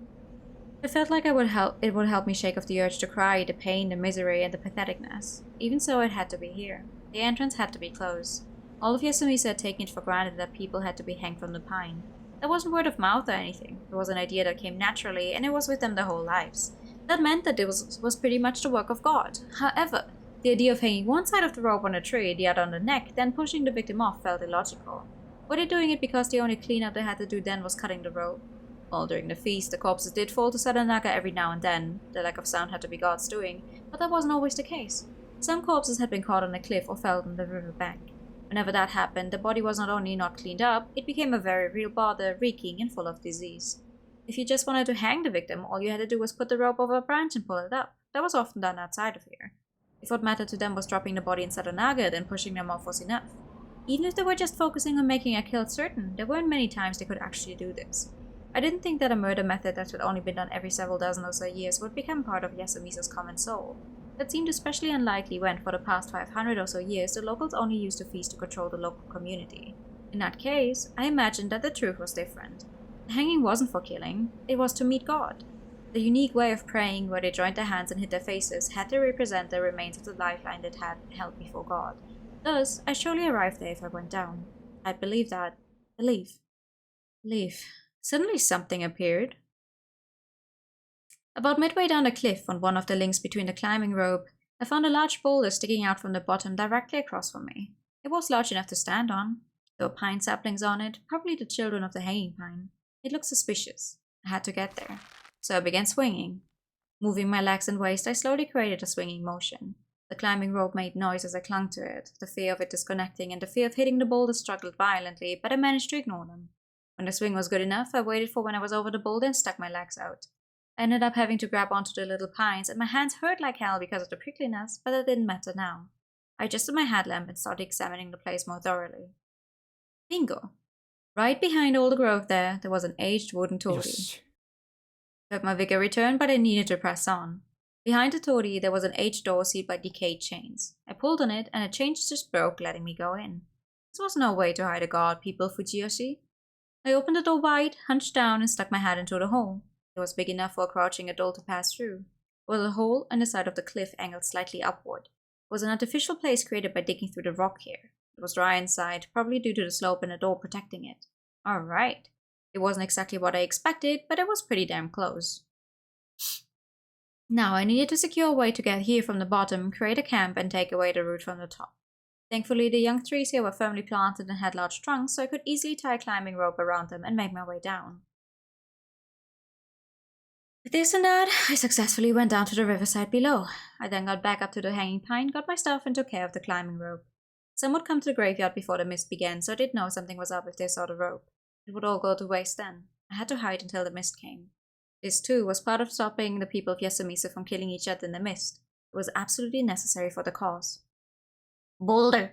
I felt like it would help me shake off the urge to cry, the pain, the misery, and the patheticness. Even so, it had to be here. The entrance had to be closed. All of Yasumisa had taken it for granted that people had to be hanged from the pine. That wasn't word of mouth or anything. It was an idea that came naturally, and it was with them their whole lives. That meant that it was pretty much the work of God. However, the idea of hanging one side of the rope on a tree, the other on the neck, then pushing the victim off felt illogical. Were they doing it because the only cleanup they had to do then was cutting the rope? Well, during the feast, the corpses did fall to Sadanaga every now and then. The lack of sound had to be God's doing, but that wasn't always the case. Some corpses had been caught on a cliff or fell on the river bank. Whenever that happened, the body was not only not cleaned up, it became a very real bother, reeking and full of disease. If you just wanted to hang the victim, all you had to do was put the rope over a branch and pull it up. That was often done outside of here. If what mattered to them was dropping the body in Sadanaga, then pushing them off was enough. Even if they were just focusing on making a kill certain, there weren't many times they could actually do this. I didn't think that a murder method that had only been done every several dozen or so years would become part of Yasumisa's common soul. That seemed especially unlikely when, for the past 500 or so years, the locals only used the feast to control the local community. In that case, I imagined that the truth was different. The hanging wasn't for killing, it was to meet God. The unique way of praying, where they joined their hands and hid their faces, had to represent the remains of the lifeline that had held before God. Thus, I surely arrived there if I went down. I believe that. Believe. Suddenly something appeared. About midway down the cliff, on one of the links between the climbing rope, I found a large boulder sticking out from the bottom directly across from me. It was large enough to stand on. There were pine saplings on it, probably the children of the hanging pine. It looked suspicious. I had to get there. So I began swinging. Moving my legs and waist, I slowly created a swinging motion. The climbing rope made noise as I clung to it. The fear of it disconnecting and the fear of hitting the boulder struggled violently, but I managed to ignore them. When the swing was good enough, I waited for when I was over the boulder and stuck my legs out. I ended up having to grab onto the little pines, and my hands hurt like hell because of the prickliness, but that didn't matter now. I adjusted my headlamp and started examining the place more thoroughly. Bingo! Right behind all the growth there was an aged wooden torii. Felt my vigor return, but I needed to press on. Behind the torii there was an aged door sealed by decayed chains. I pulled on it, and the chains just broke, letting me go in. This was no way to hide a guard, people of Fujiyoshi. I opened the door wide, hunched down, and stuck my head into the hole. It was big enough for a crouching adult to pass through. It was a hole in the side of the cliff angled slightly upward. It was an artificial place created by digging through the rock here. It was dry inside, probably due to the slope and the door protecting it. Alright. It wasn't exactly what I expected, but it was pretty damn close. Now I needed to secure a way to get here from the bottom, create a camp, and take away the root from the top. Thankfully, the young trees here were firmly planted and had large trunks, so I could easily tie a climbing rope around them and make my way down. With this and that, I successfully went down to the riverside below. I then got back up to the hanging pine, got my stuff, and took care of the climbing rope. Some would come to the graveyard before the mist began, so I did know something was up if they saw the rope. It would all go to waste then. I had to hide until the mist came. This, too, was part of stopping the people of Yasumisa from killing each other in the mist. It was absolutely necessary for the cause. Boulder!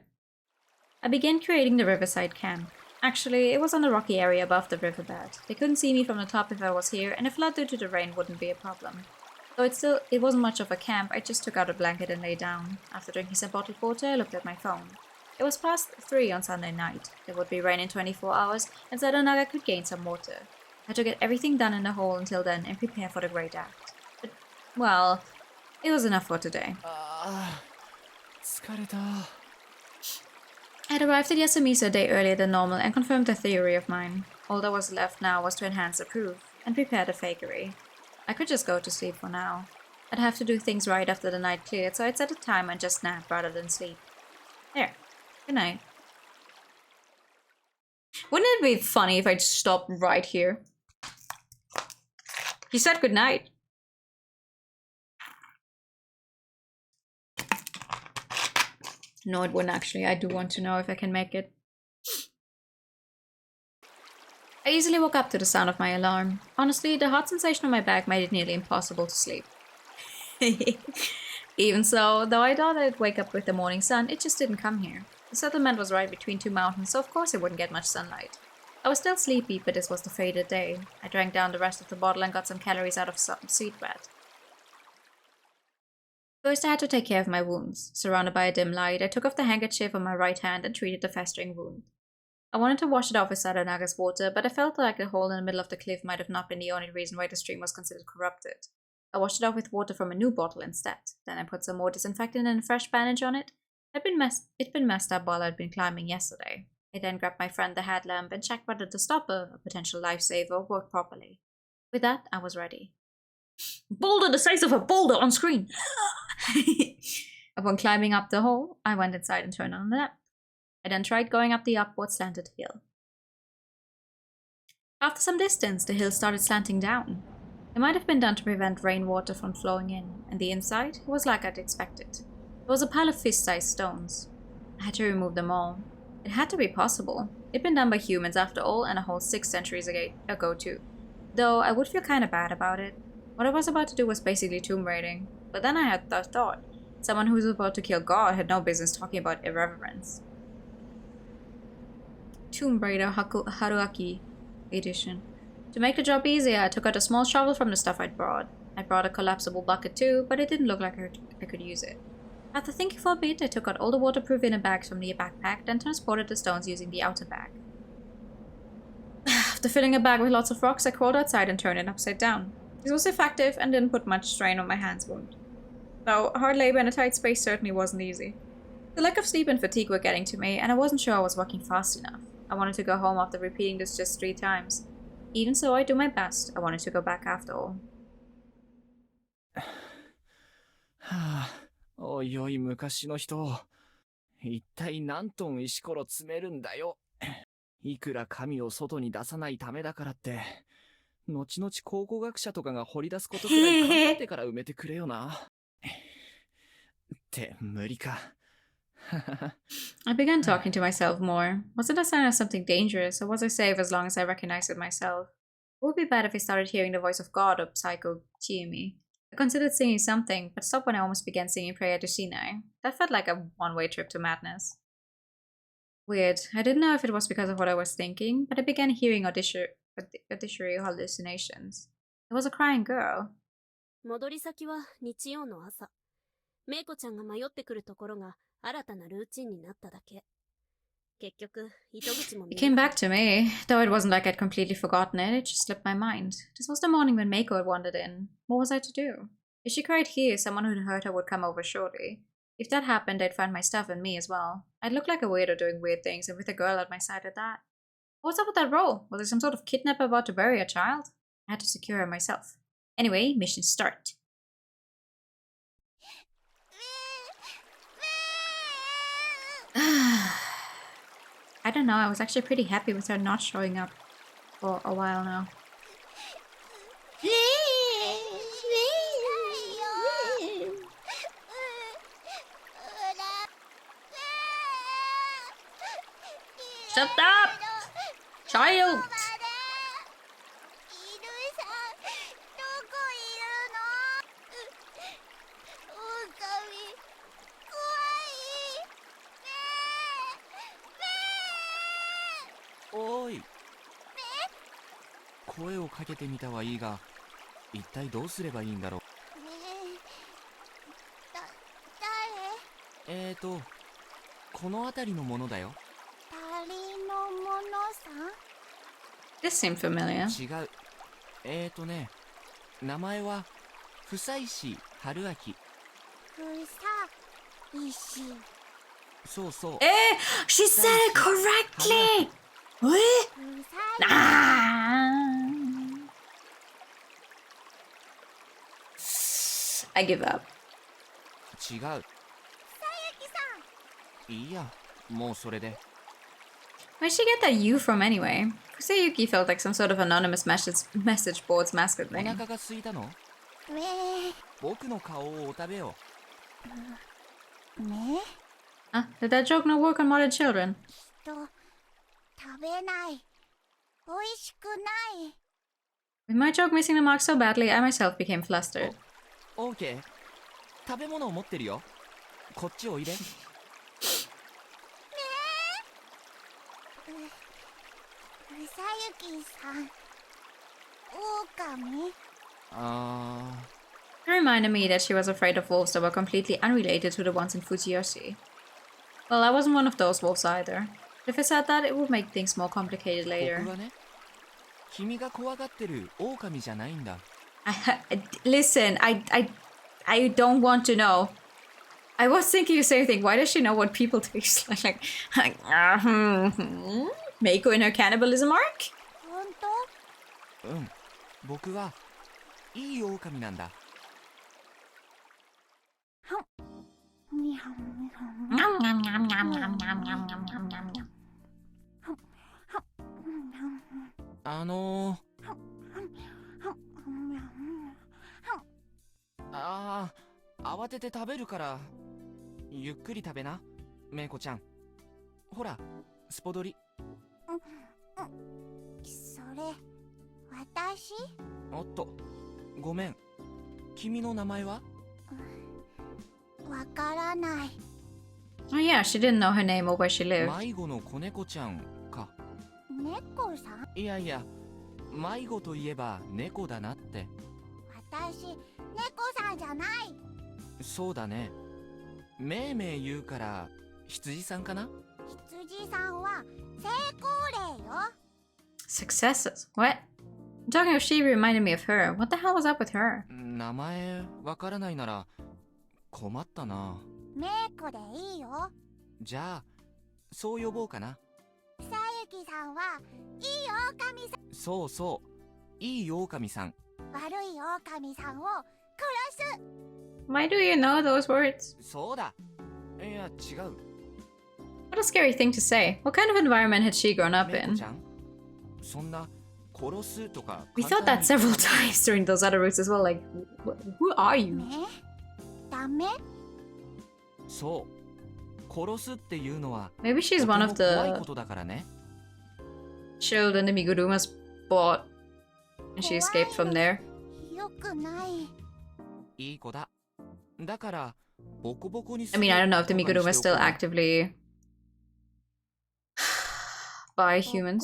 I began creating the riverside camp. Actually, it was on a rocky area above the riverbed. They couldn't see me from the top if I was here, and a flood due to the rain wouldn't be a problem. Though it wasn't much of a camp, I just took out a blanket and lay down. After drinking some bottled water, I looked at my phone. It was past 3 on Sunday night. There would be rain in 24 hours, and Sadanaga could gain some water. I had to get everything done in the hole until then and prepare for the great act. But, well, it was enough for today. 疲れた。I had arrived at Yasumisa a day earlier than normal and confirmed a theory of mine. All that was left now was to enhance the proof and prepare the fakery. I could just go to sleep for now. I'd have to do things right after the night cleared, so I'd set a time and just nap rather than sleep. There. Good night. Wouldn't it be funny if I just stopped right here? He said good night. No, it wouldn't actually. I do want to know if I can make it. I easily woke up to the sound of my alarm. Honestly, the hot sensation on my back made it nearly impossible to sleep. Even so, though I thought I'd wake up with the morning sun, it just didn't come here. The settlement was right between 2 mountains, so of course it wouldn't get much sunlight. I was still sleepy, but this was the fated day. I drank down the rest of the bottle and got some calories out of some sweet bread. First, I had to take care of my wounds. Surrounded by a dim light, I took off the handkerchief on my right hand and treated the festering wound. I wanted to wash it off with Sadanaga's water, but I felt like the hole in the middle of the cliff might have not been the only reason why the stream was considered corrupted. I washed it off with water from a new bottle instead. Then I put some more disinfectant and a fresh bandage on it. It'd been messed up while I'd been climbing yesterday. I then grabbed my friend the headlamp and checked whether the stopper, a potential lifesaver, worked properly. With that, I was ready. Boulder the size of a boulder on screen! Upon climbing up the hole, I went inside and turned on the lamp. I then tried going up the upward slanted hill. After some distance, the hill started slanting down. It might have been done to prevent rainwater from flowing in, and the inside was like I'd expected. There was a pile of fist-sized stones. I had to remove them all. It had to be possible. It'd been done by humans after all, and a whole 6 centuries ago too. Though I would feel kinda bad about it. What I was about to do was basically tomb raiding. But then I had the thought. Someone who was about to kill God had no business talking about irreverence. Tomb Raider Haruaki edition. To make the job easier, I took out a small shovel from the stuff I'd brought. I brought a collapsible bucket too, but it didn't look like I could use it. After thinking for a bit, I took out all the waterproof inner bags from the backpack, then transported the stones using the outer bag. After filling a bag with lots of rocks, I crawled outside and turned it upside down. This was effective and didn't put much strain on my hands wound. Though hard labor in a tight space certainly wasn't easy. The lack of sleep and fatigue were getting to me, and I wasn't sure I was working fast enough. I wanted to go home after repeating this just 3 times. Even so, I do my best. I wanted to go back after all. おいおい昔の人、一体何トン石ころ詰めるんだよ。いくら神を外に出さないためだからって、後々考古学者とかが掘り出すことくらい考えてから埋めてくれよな。って無理か。I began talking to myself more. Was it a sign of something dangerous, or was I safe as long as I recognized it myself? It would be bad if I started hearing the voice of God or Psycho Chiemi. I considered singing something, but stopped when I almost began singing Prayer to Sinai. That felt like a one-way trip to madness. Weird. I didn't know if it was because of what I was thinking, but I began hearing auditory hallucinations. It was a crying girl. 戻り先は日曜の朝。メイコちゃんが迷ってくるところが新たなルーチンになっただけ。結局、糸口も見えなかった。 It came back to me, though it wasn't like I'd completely forgotten it, it just slipped my mind. This was the morning when Meiko had wandered in. What was I to do? If she cried here, someone who'd heard her would come over shortly. If that happened, they'd find my stuff and me as well. I'd look like a weirdo doing weird things, and with a girl at my side at that. What's up with that roll? Was there some sort of kidnapper about to bury a child? I had to secure her myself. Anyway, mission start. I don't know, I was actually pretty happy with her not showing up for a while now. Shut up! Child! おーい。声をかけてみたはいいが、一体どうすればいいんだろう。この辺りのものだよ。This seemed familiar. 違う。名前は、房石春明。そうそう。She said it correctly! What? I give up. 違う。いいや、もうそれで。Where'd she get that U from anyway? Kuseyuki felt like some sort of anonymous message board's mascot お thing. 腹が空いたの？僕の顔をお食べよう。Did that joke not work on modern children? With my joke missing the mark so badly, I myself became flustered. オーケー。食べ物を持ってるよ。こっちおいで。It reminded me that she was afraid of wolves that were completely unrelated to the ones in Fujiyoshi. Well, I wasn't one of those wolves either. If I said that, it would make things more complicated later. 僕はね、君が怖がってる狼じゃないんだ。Listen, I don't want to know. I was thinking the same thing. Why does she know what people taste like? Meiko in her cannibalism arc? うん、僕はいい狼なんだ。慌てて食べるからゆっくり食べな、メイコちゃん。ほら、スポドリ。それ、私？おっと、ごめん。君の名前は？わからない。Oh yeah, she didn't know her name or where she lived. 迷子の子猫ちゃんか。猫さん？いやいや、迷子といえば猫だなって。私、猫さんじゃない。そうだね。めいめい言うから羊さんかな？羊さんは成功例よ。Successes? What? Talking of she reminded me of her. What the hell was up with her? 名前わからないなら困ったな。メイコでいいよ。じゃあそう呼ぼうかな。さゆきさんはいい狼さん。そうそう、いい狼さん。悪い狼さんを殺す。Why do you know those words? そうだ。いや違う。What a scary thing to say. What kind of environment had she grown up in? そんな殺すとか。We thought that several times during those other routes as well. Like, who are you? ダメ？そう。殺すっていうのは Maybe she's one of the 怖いことだからね。children the Migurumas bought and she escaped from there. よくない。いい子だ。だからボコボコに I mean, I don't know if the Migurumas still actively buy humans.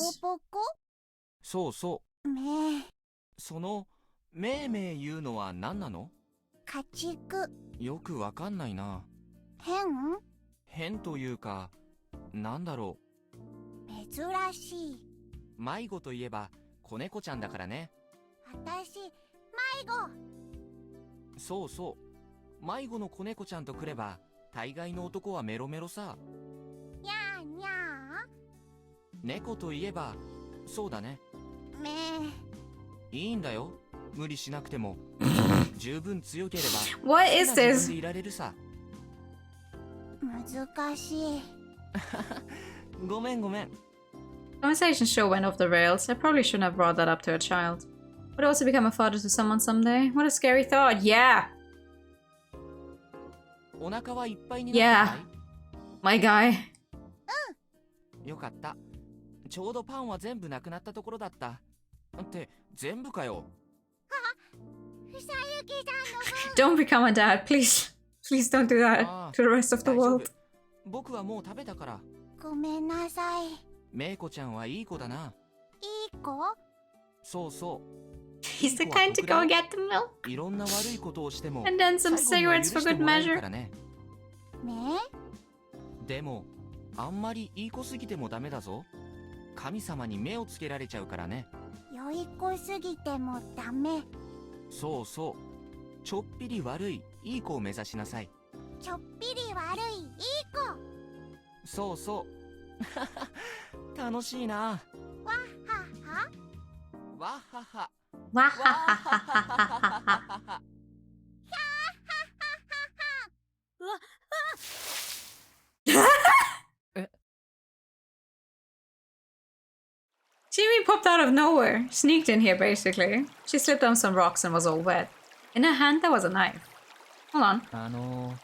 そうそう。めそのめいめい言うのは何なの？家畜。よくわかんないな。変？変というか、なんだろう。珍しい。迷子といえば子猫ちゃんだからね。私、迷子。そうそう。迷子の子猫ちゃんとくれば、大概の男はメロメロさ。にゃーにゃー。猫といえば、そうだね。いいんだよ。無理しなくても。十分強ければ。What is this? いられるさ。難しい。ごめんごめん。Conversation sure went off the rails. I probably shouldn't have brought that up to a child. Would I also become a father to someone someday? What a scary thought. Yeah. お腹はいっぱいになったかい？ Yeah. My guy. よかった。ちょうどパンは全部なくなったところだった。って全部かよ。ふさゆきさんの Don't become a dad, please. Please don't do that to the rest of the 大丈夫。 world. 僕はもう食べたから。ごめんなさい。メイコちゃんはいい子だな。いい子？そうそう。He's the kind to go get the milk. いろんな悪いことをしても And then some 最後には cigarettes 許 for して good もらえる measure. からね。ね？でもあんまりいい子すぎてもダメだぞ。神様に目をつけられちゃうからね。良い子すぎてもダメ。そうそう。ちょっぴり悪いいい子を目指しなさい。ちょっぴり悪いいい子。そうそう楽しいな。わっはは。わっはは。わははははは。Jimmy popped out of nowhere, sneaked in here basically. She slipped on some rocks and was all wet. In her hand there was a knife. Hold on.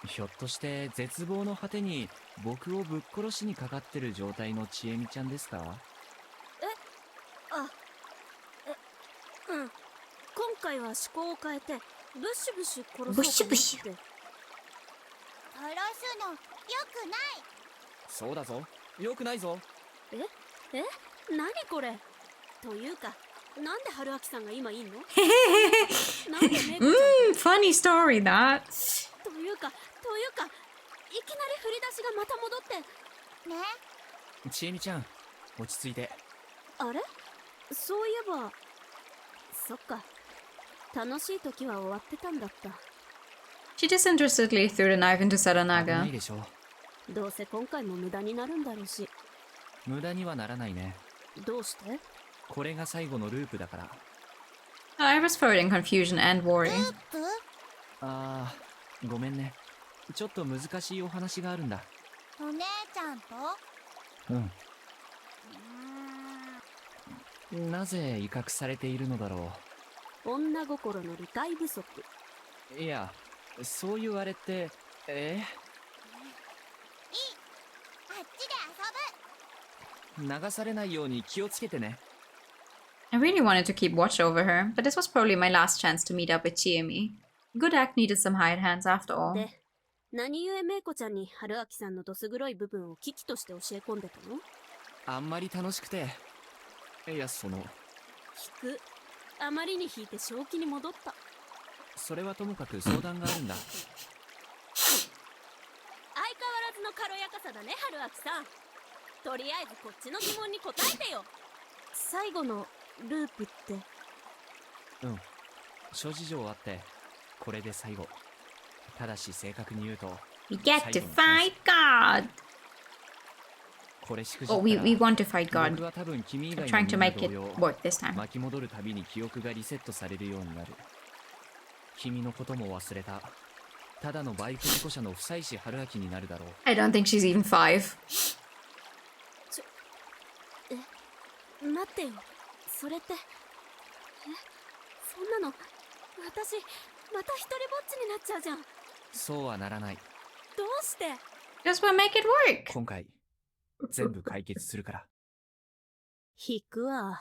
ひょっとして絶望の果てに僕をぶっ殺しにかかってる状態のちえみちゃんですか？うん。今回は思考を変えてブシブシ殺そうと思って。殺すのよくない。そうだぞ。よくないぞ。何これ。というか、なんで春明さんが今いんの？ Funny story that. というか、いきなり振り出しがまた戻ってね。ちえみちゃん、落ち着いて。あれ？そういえば、そっか。楽しい時は終わってたんだった。She disinterestedly threw the knife into 危な Saranaga. いでしょ。どうせ今回も無駄になるんだろうし。無駄にはならないね。どうして？これが最後のループだから。I was further in confusion and worry. あー、ごめんね。ちょっと難しいお話があるんだ。お姉ちゃんと？なぜ威嚇されているのだろ女心の理解不足。う。いや、そういうあれって、いい。あっちで遊ぶ。流されないように気をつけてね。I really wanted to keep watch over her, but this was probably my last chance to meet up with Chiemi. Good act needed some hired hands after all. で、何故めいこちゃんに春明さんのどす黒い部分を危機として教え込んでたの？あんまり楽しくて。いや、引く。あまりに引いて正気に戻った。それはともかく相談があるんだ。相変わらずの軽やかさだね、春明さん。とりあえずこっちの疑問に答えてよ。最後のループって。諸事情あってこれで最後。ただし正確に言うと We get to fight God! これしくじった Oh, we want to fight God. 僕は多分君以外 I'm の trying to みんな make 同 it 様 work this time. 巻き戻るたびに記憶がリセットされるようになる。君のことも忘れた。ただのバイク事故車の不妻子春明になるだろう。 I don't think she's even 5. 待ってよ。それって。そんなの、私、また一人ぼっちになっちゃうじゃん。そうはならない。どうして？ Just wanna make it work! 今回、全部解決するから。引くわ。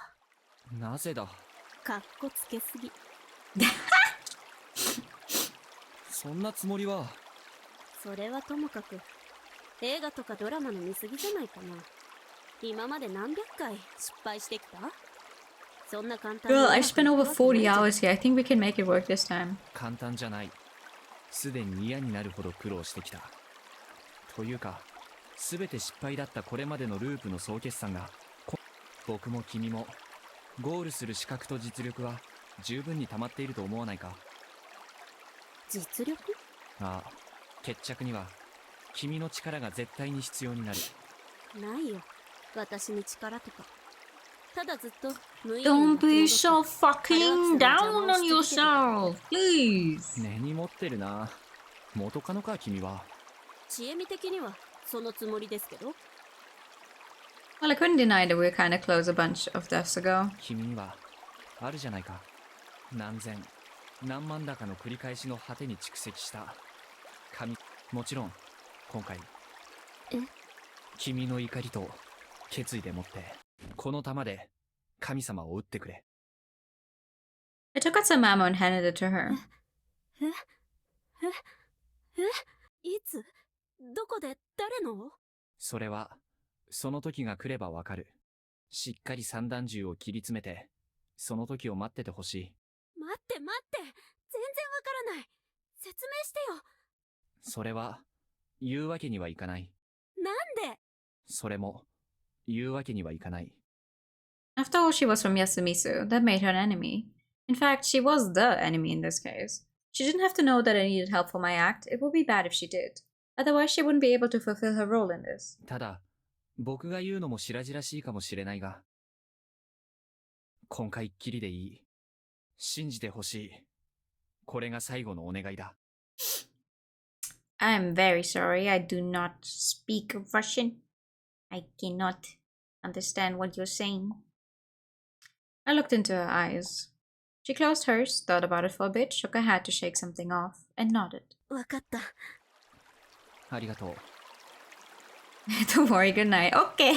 なぜだ？かっこつけすぎ。そんなつもりは。それはともかく、映画とかドラマの見過ぎじゃないかな。今まで何百回失敗してきた？そんな簡単 Girl, I've spent over 40 hours here. I think we can make it work this time. 簡単じゃない。すでに嫌になるほど苦労してきた。というか、すべて失敗だったこれまでのループの総決算が、僕も君も、ゴールする資格と実力は十分に溜まっていると思わないか？実力？ああ、決着には、君の力が絶対に必要になる。ないよ。私に力とか。ただずっと無意味 Don't be so fucking down on yourself, please. 根に持ってるな。元カノか君は。知恵み的にはそのつもりですけど。Well, I couldn't deny that we were kind of close a bunch of deaths ago. 君にはあるじゃないか。何千何万だかの繰り返しの果てに蓄積した神。もちろん今回君の怒りと決意でもって、この弾で神様を撃ってくれ。I took out some ammo and handed it to her. いつどこで誰のそれは、その時が来ればわかる。しっかり散弾銃を切り詰めて、その時を待っててほしい。待って全然わからない。説明してよ。それは、言うわけにはいかない。なんで？それも、言うわけにはいかない。After all, she was from Yasumizu. That made her an enemy. In fact, she was the enemy in this case. She didn't have to know that I needed help for my act. It would be bad if she did. Otherwise, she wouldn't be able to fulfill her role in this. ただ、僕が言うのも白々しいかもしれないが、今回っきりでいい。信じてほしい。これが最後のお願いだ。I'm very sorry. I do not speak Russian. I cannot understand what you're saying. I looked into her eyes. She closed hers, thought about it for a bit, shook her head to shake something off, and nodded. わかった。ありがとう。Don't worry, good night. Okay.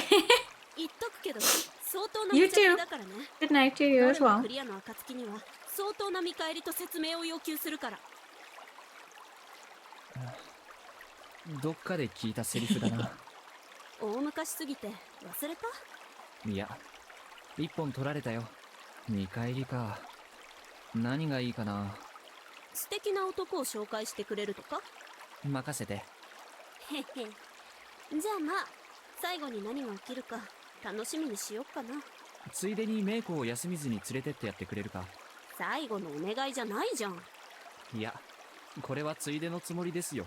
言っとくけど、相当な You 無茶ぶ too. りだからね。 Good night to you as どれ well. もクリアの暁には相当な見返りと説明を要求するから。どっかで聞いたセリフだな。大昔すぎて忘れた？いや、一本取られたよ。見返りか。何がいいかな。素敵な男を紹介してくれるとか？任せて。へへ。じゃあまあ、最後に何が起きるか楽しみにしよっかな。ついでにメイコを休みずに連れてってやってくれるか。最後のお願いじゃないじゃん。いや、これはついでのつもりですよ。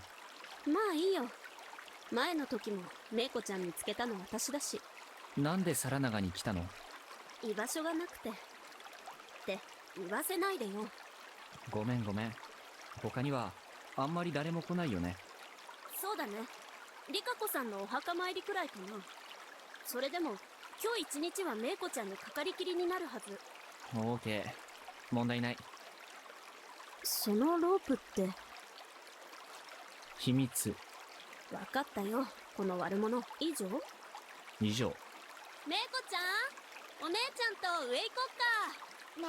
まあいいよ。前の時もメイコちゃん見つけたの私だし。なんでサラナガに来たの？居場所がなくて。って言わせないでよ。ごめん。他にはあんまり誰も来ないよね。そうだね。リカ子さんのお墓参りくらいかな。それでも今日一日はメイコちゃんのかかりきりになるはず。オーケー。問題ない。そのロープって秘密。わかったよ。この悪者。以上？以上。メイコちゃん、お姉ちゃんと上行こっか。ね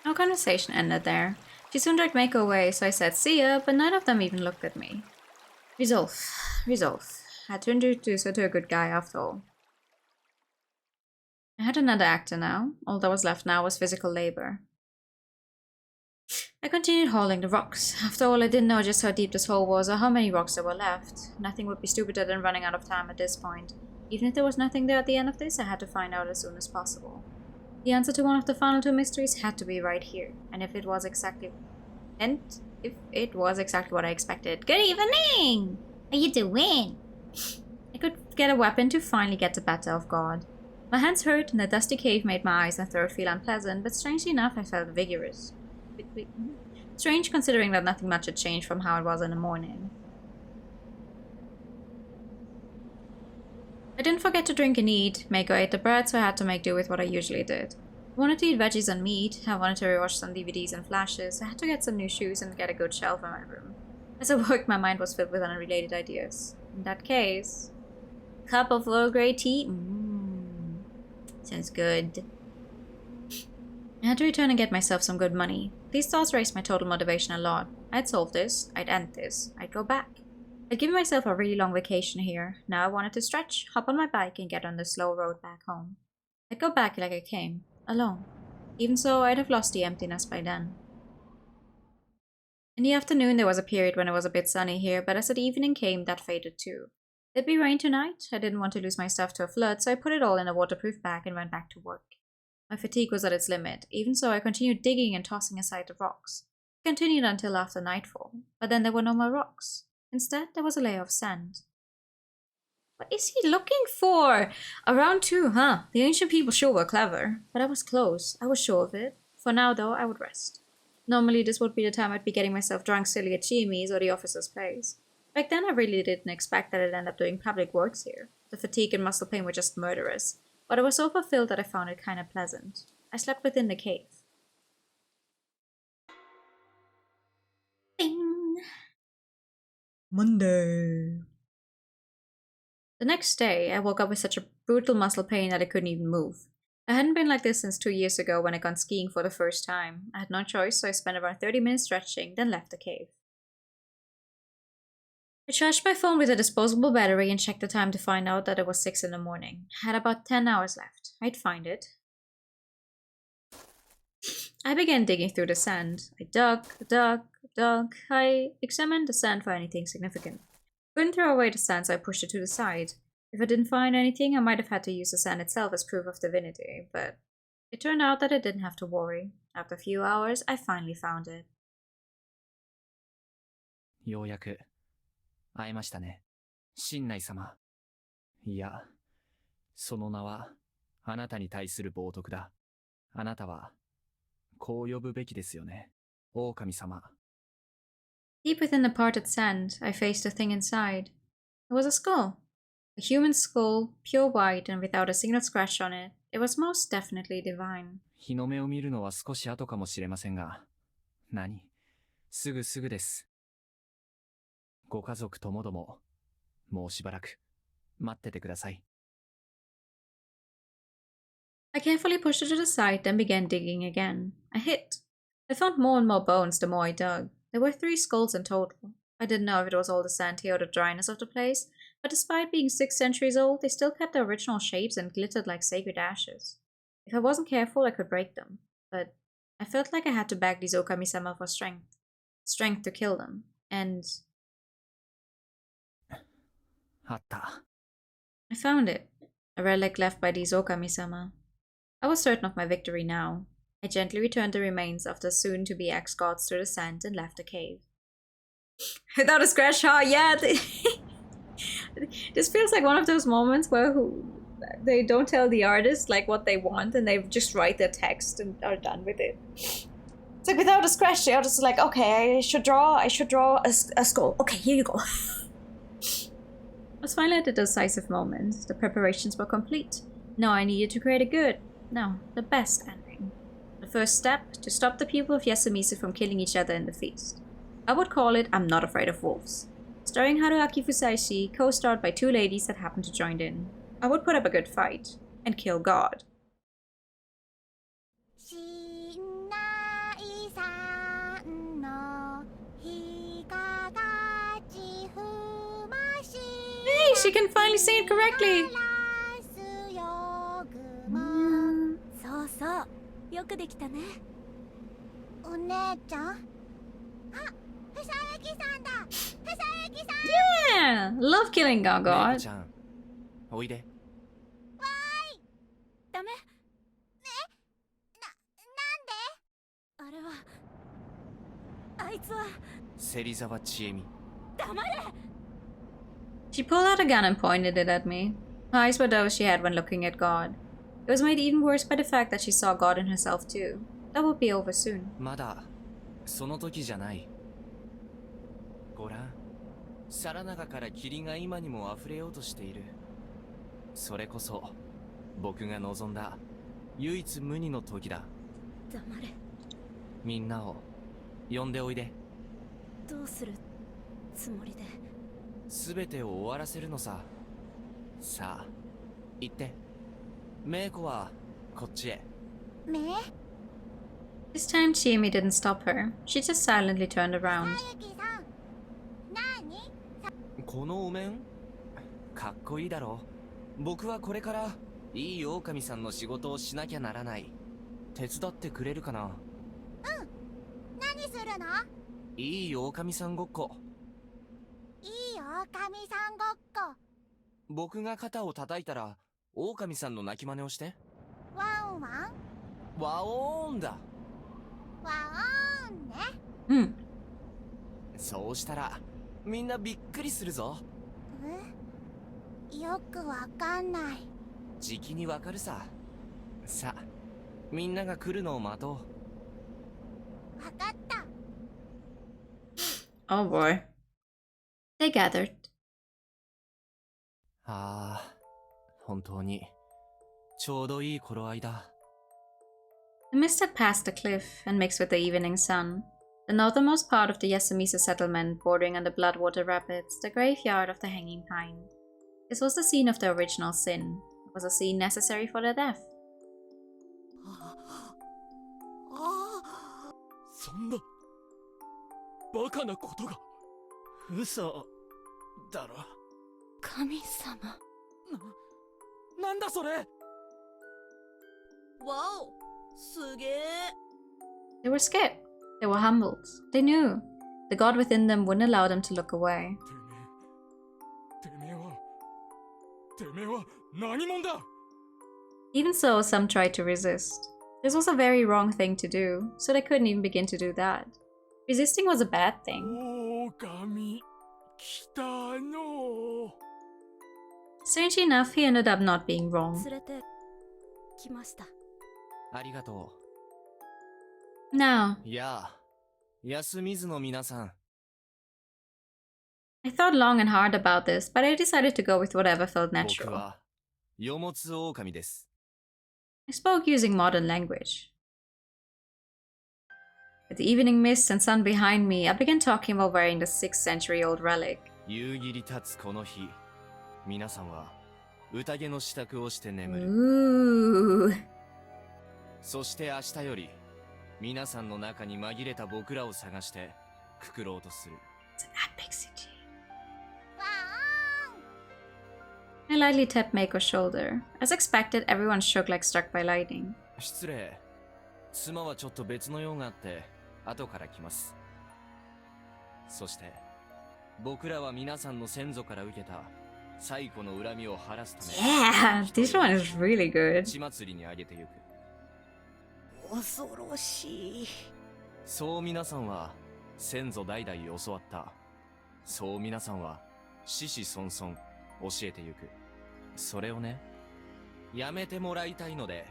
Our conversation ended there. She soon tried to make her way, so I said see ya, but none of them even looked at me. Resolve. I had to introduce her to a good guy after all. I had another actor now. All that was left now was physical labor. I continued hauling the rocks. After all, I didn't know just how deep this hole was or how many rocks there were left. Nothing would be stupider than running out of time at this point. Even if there was nothing there at the end of this, I had to find out as soon as possible. The answer to one of the final two mysteries had to be right here, and if it was exactly what I expected. Good evening! How you doing? I could get a weapon to finally get the better of God. My hands hurt, and the dusty cave made my eyes and throat feel unpleasant, but strangely enough, I felt vigorous. Strange considering that nothing much had changed from how it was in the morning. I didn't forget to drink and eat. Meiko ate the bread, so I had to make do with what I usually did. I wanted to eat veggies and meat. I wanted to rewatch some DVDs and flashes. I had to get some new shoes and get a good shelf in my room. As I worked, my mind was filled with unrelated ideas. In that case, cup of Earl Grey tea? Sounds good. I had to return and get myself some good money. These thoughts raised my total motivation a lot. I'd solve this. I'd end this. I'd go back. I'd given myself a really long vacation here. Now I wanted to stretch, hop on my bike, and get on the slow road back home. I'd go back like I came, alone. Even so, I'd have lost the emptiness by then. In the afternoon, there was a period when it was a bit sunny here, but as the evening came, that faded too. There'd be rain tonight. I didn't want to lose my stuff to a flood, so I put it all in a waterproof bag and went back to work. My fatigue was at its limit. Even so, I continued digging and tossing aside the rocks. I continued until after nightfall, but then there were no more rocks. Instead, there was a layer of sand. What is he looking for? Around two, huh? The ancient people sure were clever. But I was close. I was sure of it. For now, though, I would rest. Normally, this would be the time I'd be getting myself drunk silly at Chiimi's or the officer's place. Back then, I really didn't expect that I'd end up doing public works here. The fatigue and muscle pain were just murderous. But I was so fulfilled that I found it kinda pleasant. I slept within the cave. Bing! Monday. The next day, I woke up with such a brutal muscle pain that I couldn't even move. I hadn't been like this since 2 years ago when I gone skiing for the first time. I had no choice, so I spent around 30 minutes stretching, then left the cave. I charged my phone with a disposable battery and checked the time to find out that it was 6 in the morning. I had about 10 hours left. I'd find it. I began digging through the sand. I dug. I examined the sand for anything significant. I couldn't throw away the sand, so I pushed it to the side. If I didn't find anything, I might have had to use the sand itself as proof of divinity, but it turned out that I didn't have to worry. After a few hours, I finally found it. ようやく会えましたね、神内様。いや、その名はあなたに対する冒涜だ。あなたはこう呼ぶべきですよね、狼様。Deep within the parted sand, I faced the thing inside. It was a skull. A human skull, pure white and without a single scratch on it. It was most definitely divine. 日の目を見るのは少し後かもしれませんが、すぐです。ご家族ともども、もうしばらく待っててください。I carefully pushed it to the side, then began digging again. I hit. I found more and more bones the more I dug. There were 3 skulls in total. I didn't know if it was all the sand here or the dryness of the place, but despite being 6 centuries old, they still kept their original shapes and glittered like sacred ashes. If I wasn't careful, I could break them, but I felt like I had to beg these Okami-sama for strength. Strength to kill them, and... あった。I found it. A relic left by these Okami-sama. I was certain of my victory now. I gently returned the remains of the soon-to-be ex-gods to the sand and left the cave. Without a scratch, huh? Yeah! This feels like one of those moments where they don't tell the artist like what they want and they just write their text and are done with it. It's like without a scratch, the artist is like, okay, I should draw a skull. Okay, here you go. It was finally at the decisive moment. The preparations were complete. Now I needed to create the best ending. The first step, to stop the people of Yasumizu from killing each other in the feast. I would call it I'm Not Afraid of Wolves. Starring Haruaki Fusaishi, co-starred by 2 ladies that happened to join in. I would put up a good fight. And kill God. Hey, she can finally say it correctly! そうそう、よくできたね。お姉ちゃん、あ、ふさゆきさんだ。ふさゆきさん。Yeah, love killing God. メイコちゃん、おいで。わーい。ダメ。なんで？あれは、あいつは。芹沢千恵美。黙れ。She pulled out a gun and pointed it at me. Her eyes were those she had when looking at God. It was made even worse by the fact that she saw God in herself too. That would be over soon. まだその時じゃない。ごらん、皿長から霧が今にも溢れようとしている。それこそ僕が望んだ唯一無二の時だ。黙れ。みんなを呼んでおいで。どうするつもりで。全てを終わらせるのさ。さあ、行って。メイコはこっちへ。めThis time Chiemi didn't stop her. She just silently turned around. さゆきさん、なに？このお面かっこいいだろ。僕はこれからいい狼さんの仕事をしなきゃならない。手伝ってくれるかな？うん。何するの？いい狼さんごっこ。いい狼さんごっこ。僕が肩を叩いたら狼さんの鳴き真似をして。ワンワン？ワオーンだ。ワオーンね。うん。そうしたらみんなびっくりするぞ。よくわかんない。じきにわかるさ。さあ、みんなが来るのを待とう。わかった。Oh boy. They gathered. ああ、本当にちょうどいい頃合いだ。The mist had passed the cliff and mixed with the evening sun. The northernmost part of the Yasumizu settlement bordering on the Bloodwater Rapids, the graveyard of the Hanging Pine. This was the scene of the original sin. It was a scene necessary for their death. そんなバカなことが。嘘だろ。神様。なんだそれ。わお、すげえ。 They were scared. They were humbled. They knew. The god within them wouldn't allow them to look away. てめえは何者だ。 Even so, some tried to resist. This was a very wrong thing to do, so they couldn't even begin to do that. Resisting was a bad thing. 狼来たの。 Strangely enough, he ended up not being wrong. 連れてきました。ありがと Now, う。やあ、安水の皆さん。 I thought long and hard about this, but I decided to go with whatever felt 僕 natural. は、よもつ狼です。 I spoke using modern language. With the evening mist and sun behind me, I began talking about wearing the 6th century old relic. 夕霧立つこの日、皆さんは、宴の支度をして眠る。 Ooh. そして明日より、皆さんの中に紛れた僕らを探して、くくろうとする。 It's an epic city. I lightly tapped Mako's shoulder. As expected, everyone shook like struck by lightning. 失礼。妻はちょっと別の用があって、後から来ます。そして、僕らは皆さんの先祖から受けた最古の恨みを晴らすため、 Yeah, this one is really good. 血祭りにあげてゆく。恐ろしい。そう皆さんは先祖代々教わった。そう皆さんは子々孫々教えてゆく。それをね、やめてもらいたいので、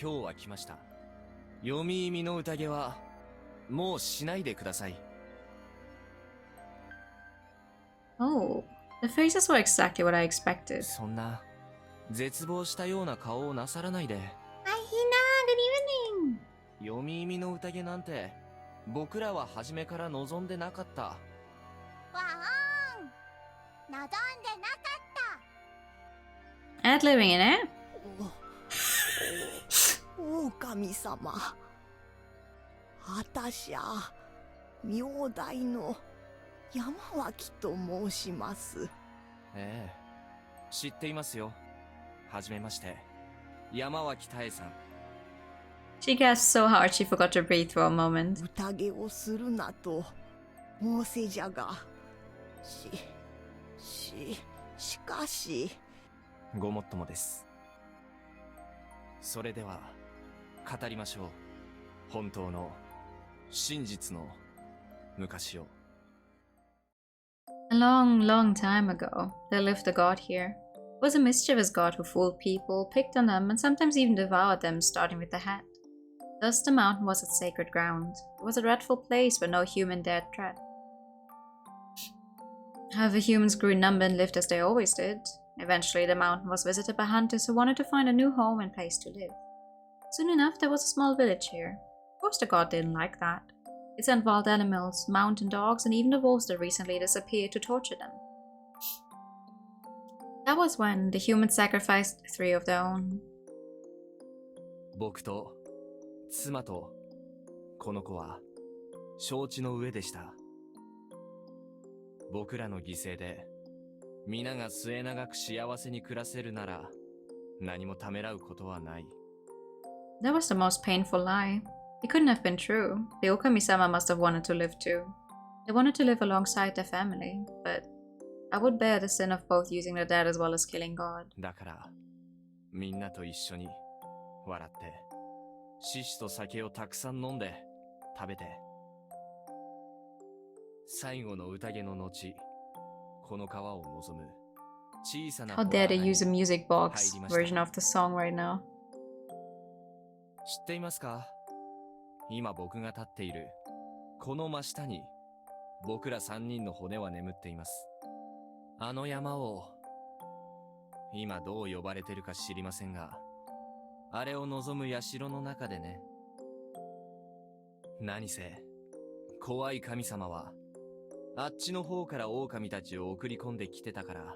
今日は来ました。読み意味の宴はもうしないでください。 Oh, the faces were exactly what I expected. そんな絶望したような顔をなさらないで。 Hi, Hina. Good evening. 読み意味の宴なんて僕らは初めから望んでなかった。わーん。望んでなかった。 Ad-libbing in it? 狼様。あたしゃ、明大の山脇と申します。ええ、知っていますよ。はじめまして、山脇多江さん。 She gasped so hard she forgot to breathe for a moment. 宴をするなと仰せじゃが、しかし。ごもっともです。それでは語りましょう。本当の真実の昔を。 A long, long time ago, there lived a god here. It was a mischievous god who fooled people, picked on them, and sometimes even devoured them, starting with the head. Thus the mountain was its sacred ground. It was a dreadful place where no human dared tread. However, humans grew in number and lived as they always did. Eventually, the mountain was visited by hunters who wanted to find a new home and place to live. Soon enough, there was a small village here. Of course, the god didn't like that. It sent wild animals, mountain dogs, and even the wolves that recently disappeared to torture them. That was when the humans sacrificed 3 of their own. 僕と妻とこの子は承知の上でした。僕らの犠牲で皆が末永く幸せに暮らせるなら何もためらうことはない。 That was the most painful lie. It couldn't have been true. The Okami-sama must have wanted to live too. They wanted to live alongside their family, but I would bear the sin of both using the dead as well as killing God. だからみんなと一緒に笑って獅子と酒をたくさん飲んで食べて最後の宴の後この川を望む小さな How dare they use a music box 入りました。 version of the song right now? 知っていますか？今僕が立っているこの真下に僕ら3人の骨は眠っています。あの山を今どう呼ばれてるか知りませんが、あれを望む社の中でね。何せ怖い神様はあっちの方から狼たちを送り込んできてたから、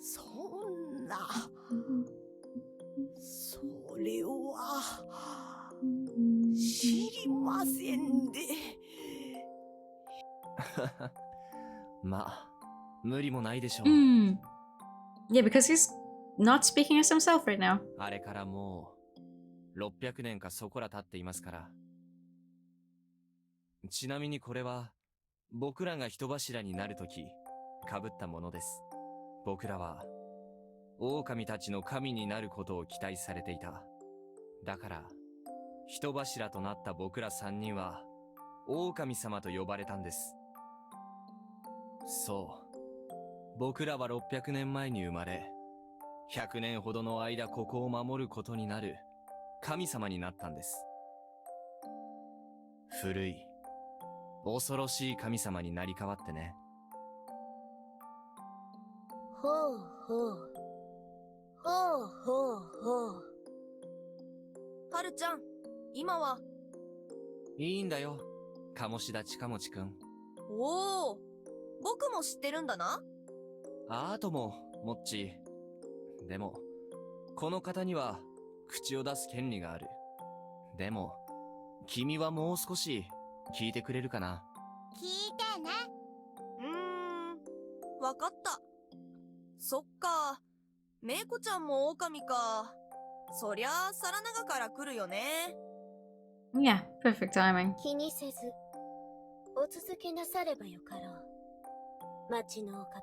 そんな。それは知りませんで。まあ、無理もないでしょう。Hmm. Yeah, because he's not speaking as himself right now. あれからもう600年かそこら経っていますから。ちなみにこれは僕らが人柱になるとき被ったものです。僕らは狼たちの神になることを期待されていた。だから人柱となった僕ら3人は狼様と呼ばれたんです。そう、僕らは600年前に生まれ、100年ほどの間ここを守ることになる神様になったんです。古い恐ろしい神様になり変わってね。ほうほう。ほうほうほう。はるちゃん、今は？いいんだよ、鴨志田近持くん。おお、僕も知ってるんだな。あとも、もっち。でも、この方には口を出す権利がある。でも、君はもう少し聞いてくれるかな？聞いてね。わかった。そっか。めいこちゃんも狼か。そりゃあ、サラナガから来るよね。Yeah, perfect timing. 気にせず、お続けなさればよかろう。町のお方。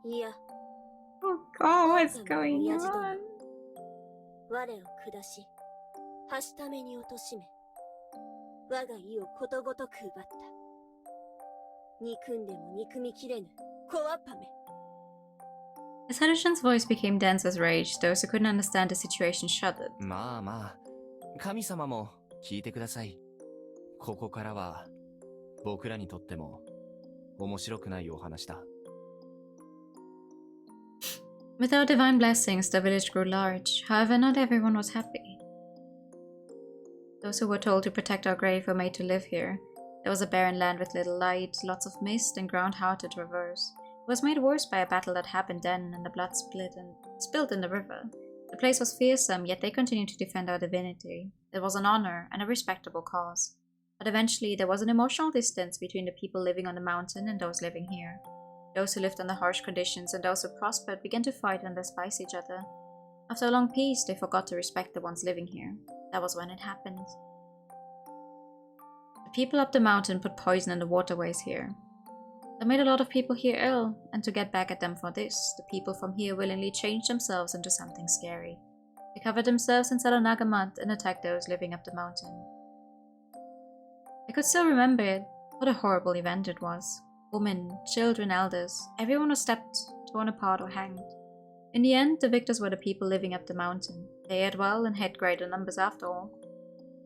いや。Oh God, what's going on? 我を下し、はしために貶としめ、我が意をことごとく奪った。憎んでも憎みきれぬ、こわっぱめ。As Haruchan's voice became dense as rage, those who couldn't understand the situation shuddered. まあまあ、神様も聞いてください。ここからは、僕らにとっても面白くないお話だ。Without divine blessings, the village grew large. However, not everyone was happy. Those who were told to protect our grave were made to live here. There was a barren land with little light, lots of mist, and ground hard to traverse. It was made worse by a battle that happened then, and the blood spilled in the river. The place was fearsome, yet they continued to defend our divinity. It was an honor and a respectable cause. But eventually, there was an emotional distance between the people living on the mountain and those living here. Those who lived under harsh conditions and those who prospered began to fight and despise each other. After a long peace, they forgot to respect the ones living here. That was when it happened. The people up the mountain put poison in the waterways here. They made a lot of people here ill, and to get back at them for this, the people from here willingly changed themselves into something scary. They covered themselves in Salanaga mud and attacked those living up the mountain. I could still remember it. What a horrible event it was. Women, children, elders, everyone was stabbed, torn apart or hanged. In the end, the victors were the people living up the mountain. They ate well and had greater numbers after all.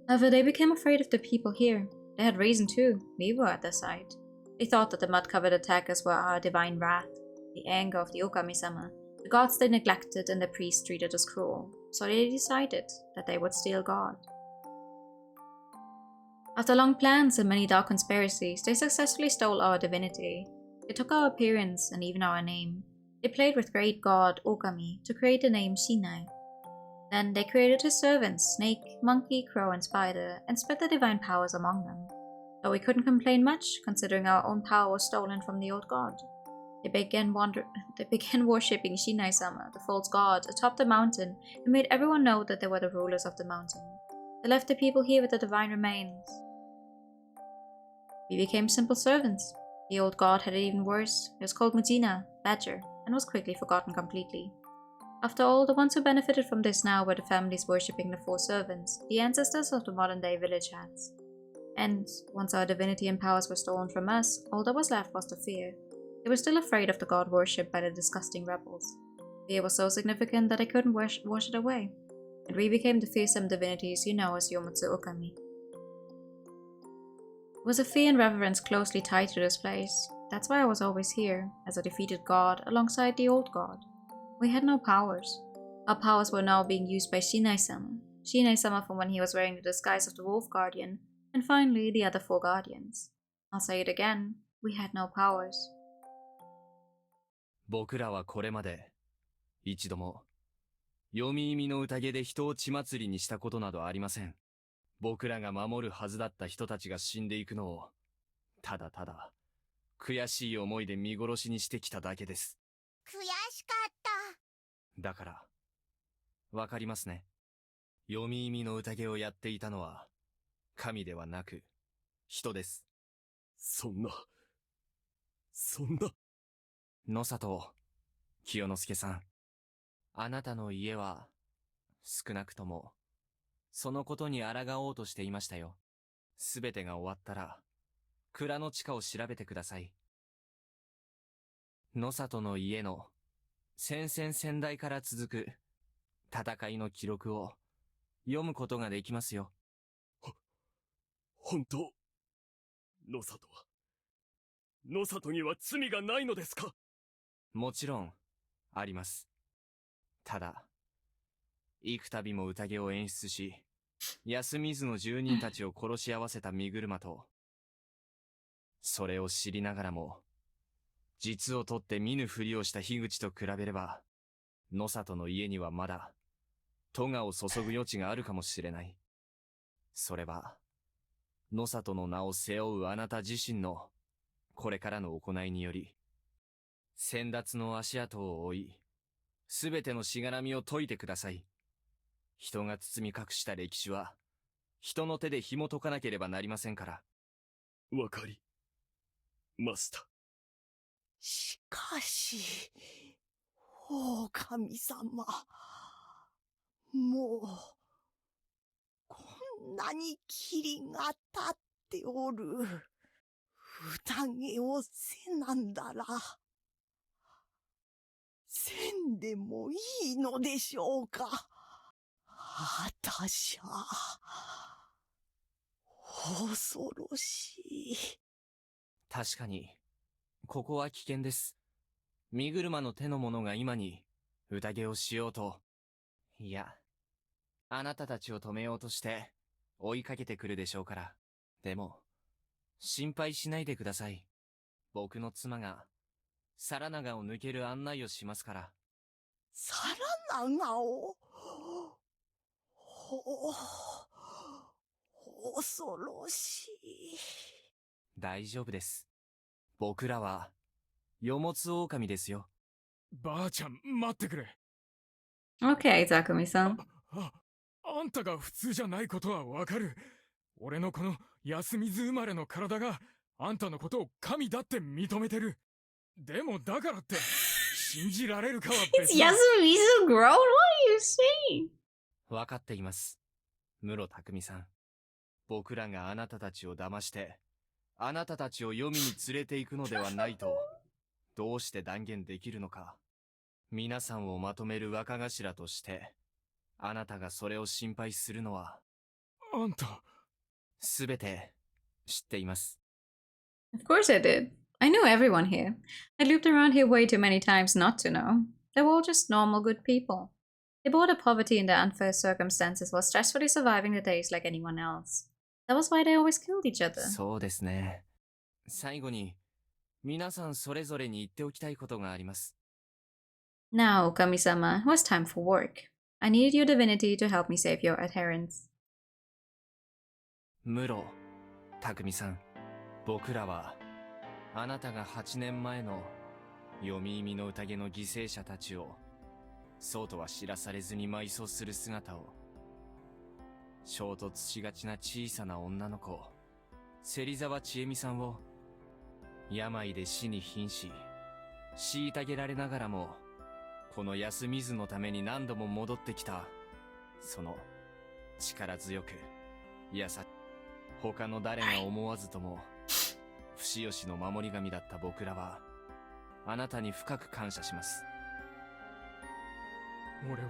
However, they became afraid of the people here. They had reason too. We were at their side. They thought that the mud-covered attackers were our divine wrath, the anger of the Okami-sama, the gods they neglected and the priests treated as cruel. So they decided that they would steal God. After long plans and many dark conspiracies, they successfully stole our divinity. They took our appearance and even our name. They played with great god Okami to create the name Shinai. Then they created his servants, snake, monkey, crow and spider, and spread the divine powers among them. Though we couldn't complain much, considering our own power was stolen from the old god. They began worshipping Shinai-sama, the false god, atop the mountain, and made everyone know that they were the rulers of the mountain. They left the people here with the divine remains. We became simple servants. The old god had it even worse. He was called Mujina, Badger, and was quickly forgotten completely. After all, the ones who benefited from this now were the families worshipping the four servants, the ancestors of the modern-day village hats. And, once our divinity and powers were stolen from us, all that was left was the fear. They were still afraid of the god worshipped by the disgusting rebels. Fear was so significant that I couldn't wash it away. And we became the fearsome divinities you know as Yomotsu Okami. It was a fear and reverence closely tied to this place. That's why I was always here, as a defeated god alongside the old god. We had no powers. Our powers were now being used by Shinai-sama. Shinai-sama from when he was wearing the disguise of the Wolf Guardian, and finally the other four guardians. I'll say it again, we had no powers. 僕らはこれまで、一度も、読み意味の宴で人を血祭りにしたことなどありません。僕らが守るはずだった人たちが死んでいくのを、ただただ、悔しい思いで見殺しにしてきただけです。悔しかった。だから、わかりますね。読み意味の宴をやっていたのは、神ではなく、人です。そんな。野里、清之助さん。あなたの家は、少なくとも、そのことに抗おうとしていましたよ。すべてが終わったら、蔵の地下を調べてください。野里の家の、先々先代から続く、戦いの記録を、読むことができますよ。本当、野里には罪がないのですか？もちろん、あります。ただ、幾度も宴を演出し、休みずの住人たちを殺し合わせた身車と、それを知りながらも、実をとって見ぬふりをした樋口と比べれば、野里の家にはまだ、咎を注ぐ余地があるかもしれない。それは、野里の名を背負うあなた自身の、これからの行いにより、先達の足跡を追い、すべてのしがらみを解いてください。人が包み隠した歴史は、人の手で紐解かなければなりませんから。わかりました。しかし、狼様。もう、こんなに霧が立っておる。宴をせなんだら、せんでもいいのでしょうか。あたしゃ、恐ろしい。確かに、ここは危険です。身車の手の者が今に、宴をしようと、いや、あなたたちを止めようとして、追いかけてくるでしょうから。でも、心配しないでください。僕の妻が、皿長を抜ける案内をしますから。皿長を恐ろしい。大丈夫です。僕らは、よもつ狼ですよ。ばあちゃん、待ってくれ。Okay, Takumi-san. あんたが普通じゃないことはわかる。俺のこの休みず生まれの体があんたのことを神だって認めてる。でもだからって信じられるかは別に。It's Yasumi's grown? What are you saying? わかっています。室匠さん。僕らがあなたたちを騙して、あなたたちを黄泉に連れて行くのではないと、どうして断言できるのか。皆さんをまとめる若頭として、あなたがそれを心配するのは、あんた、すべて知っています。Of course I did. I knew everyone here. I looped around here way too many times not to know. They were all just normal good people. They bore the poverty in their unfair circumstances while stressfully surviving the days like anyone else. That was why they always killed each other. そうですね。最後に、皆さんそれぞれに言っておきたいことがあります。Now, Kami-sama, it was time for work. I need your divinity to help me save your adherents. 室匠さん、僕らは、あなたが8年前の読み意味の宴の犠牲者たちを、そうとは知らされずに埋葬する姿を、衝突しがちな小さな女の子、芹沢千恵美さんを、病で死に瀕し、虐げられながらも、この休みずのために何度も戻ってきた、その、力強く、他の誰が思わずとも、不死の守り神だった僕らは、あなたに深く感謝します。俺は、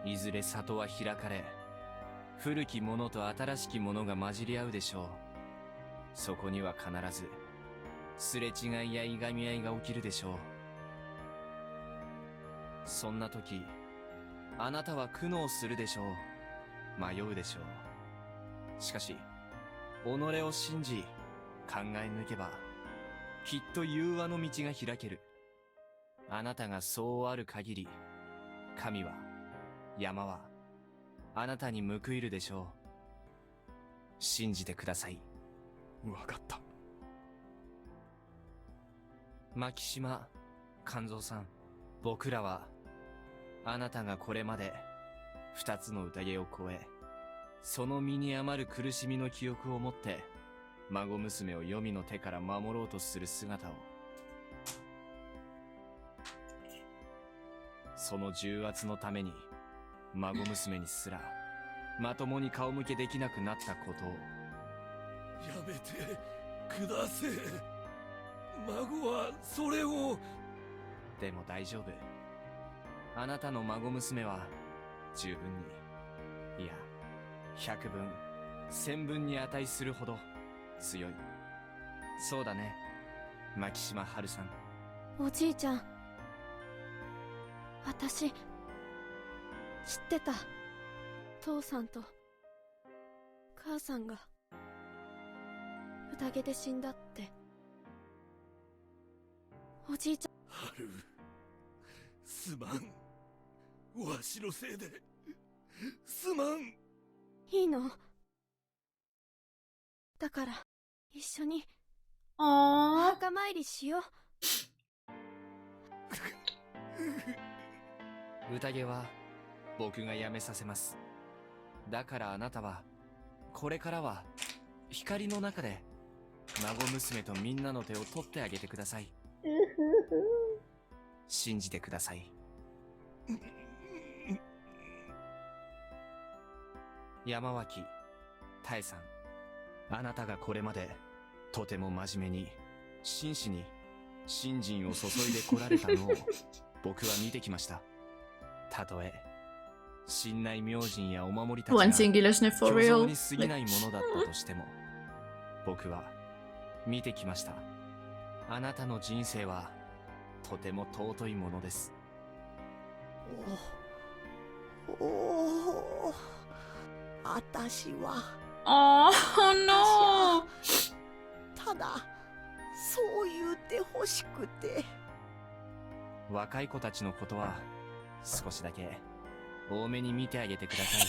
いずれ里は開かれ、古きものと新しきものが混じり合うでしょう。そこには必ず、すれ違いやいがみ合いが起きるでしょう。そんな時、あなたは苦悩するでしょう。迷うでしょう。しかし、己を信じ、考え抜けば、きっと融和の道が開ける。あなたがそうある限り、神は、山は、あなたに報いるでしょう。信じてください。わかった。牧島、勘蔵さん、僕らは、あなたがこれまで、二つの宴を超え、その身に余る苦しみの記憶を持って、孫娘を黄泉の手から守ろうとする姿を、その重圧のために、孫娘にすら、まともに顔向けできなくなったことを。やめてくだせえ。孫はそれを。でも大丈夫。あなたの孫娘は、十分に、いや、100分、1000分に値するほど、強い。そうだね、牧島春さん。おじいちゃん、私知ってた。父さんと母さんが宴で死んだって。おじいちゃん。春、すまん。わしのせいですまん。いいのだから一緒にお墓参りしよう。宴は僕がやめさせます。だからあなたはこれからは光の中で孫娘とみんなの手を取ってあげてください。信じてください。山脇妙さん、あなたがこれまでとても真面目に真摯に信心を注いでこられたのを僕は見てきました。たとえ信頼明神やお守りたちが One singular sniff for 虚像 real. に過ぎないものだったとしても、僕は見てきました。あなたの人生はとても尊いものです。おお、あたしは Oh no! ただそう言うてほしくて。若い子たちのことは少しだけ多めに見てあげてください。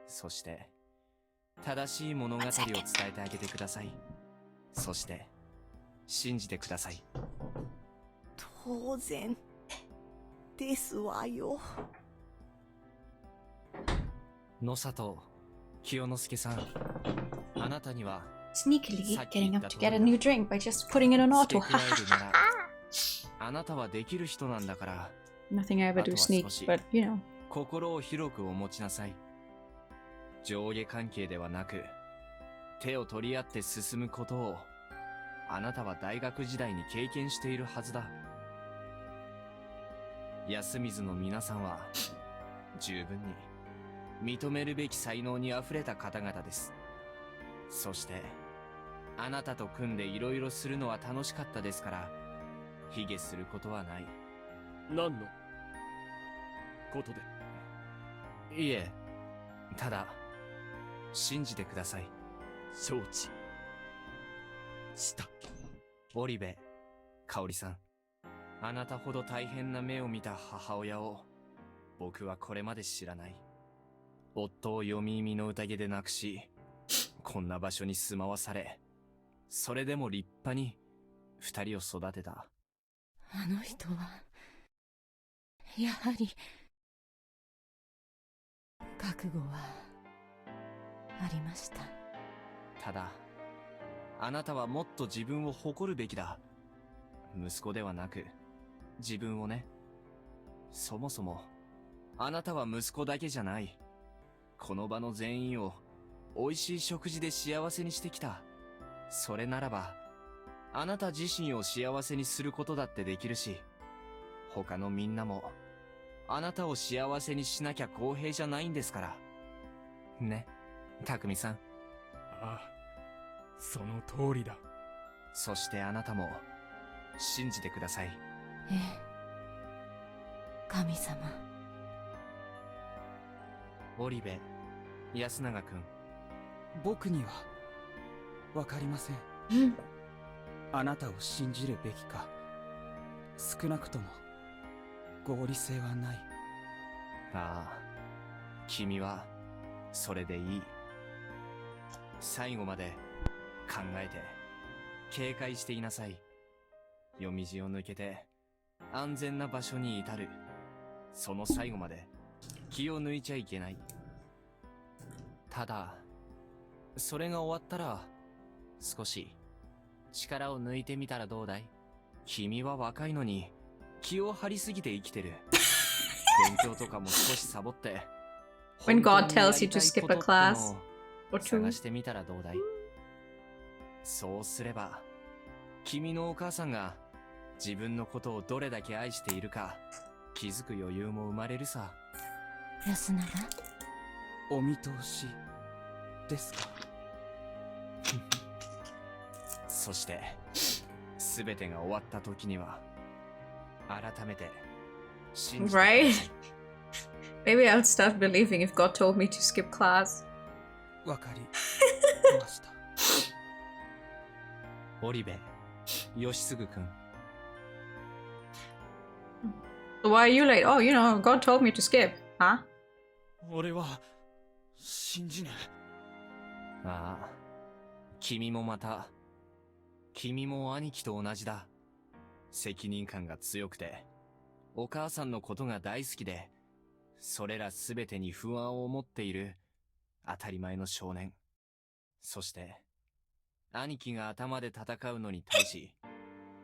そして正しい物語を伝えてあげてください。そして信じてください。当然ですわよ。野里清之助さん、あなたには Sneakily getting up to get a new drink by just putting in an auto. あなたはできる人なんだから。 Nothing I ever do sneak, but you know. 心を広くお持ちなさい。上下関係ではなく、手を取り合って進むことを、あなたは大学時代に経験しているはずだ。安水の皆さんは、十分に認めるべき才能にあふれた方々です。そして、あなたと組んでいろいろするのは楽しかったですから、卑下することはない。何のことで？いえ、ただ、信じてください。承知した。織部香織さん、あなたほど大変な目を見た母親を僕はこれまで知らない。夫を読み意味の宴で亡くし、こんな場所に住まわされ、それでも立派に二人を育てた。あの人はやはり覚悟はありました。ただ、あなたはもっと自分を誇るべきだ。息子ではなく、自分をね。そもそも、あなたは息子だけじゃない。この場の全員を、美味しい食事で幸せにしてきた。それならば、あなた自身を幸せにすることだってできるし、他のみんなも、あなたを幸せにしなきゃ公平じゃないんですから。ね、匠さん。ああ、その通りだ。そしてあなたも、信じてください。ええ、神様。織部安永君。僕にはわかりません。あなたを信じるべきか、少なくとも合理性はない。ああ、君はそれでいい。最後まで考えて警戒していなさい。夜道を抜けて安全な場所に至る、その最後まで気を抜いちゃいけない。ただそれが終わったら少し力を抜いてみたらどうだい？君は若いのに気を張りすぎて生きてる。勉強とかも少しサボって When God tells you to skip a class or two. 探してみたらどうだい？そうすれば君のお母さんが自分のことをどれだけ愛しているか気づく余裕も生まれるさ。安永、お見通しですか？そして全てが終わった時には改めて信じてください。Right? Maybe I'll start believing if God told me to skip class. わかりました。織部義嗣くん。Why are you late? Oh, you know, God told me to skip. Huh? 俺は信じねえ。ああ、君もまた、君も兄貴と同じだ。責任感が強くて、お母さんのことが大好きで、それらすべてに不安を持っている当たり前の少年。そして、兄貴が頭で戦うのに対し、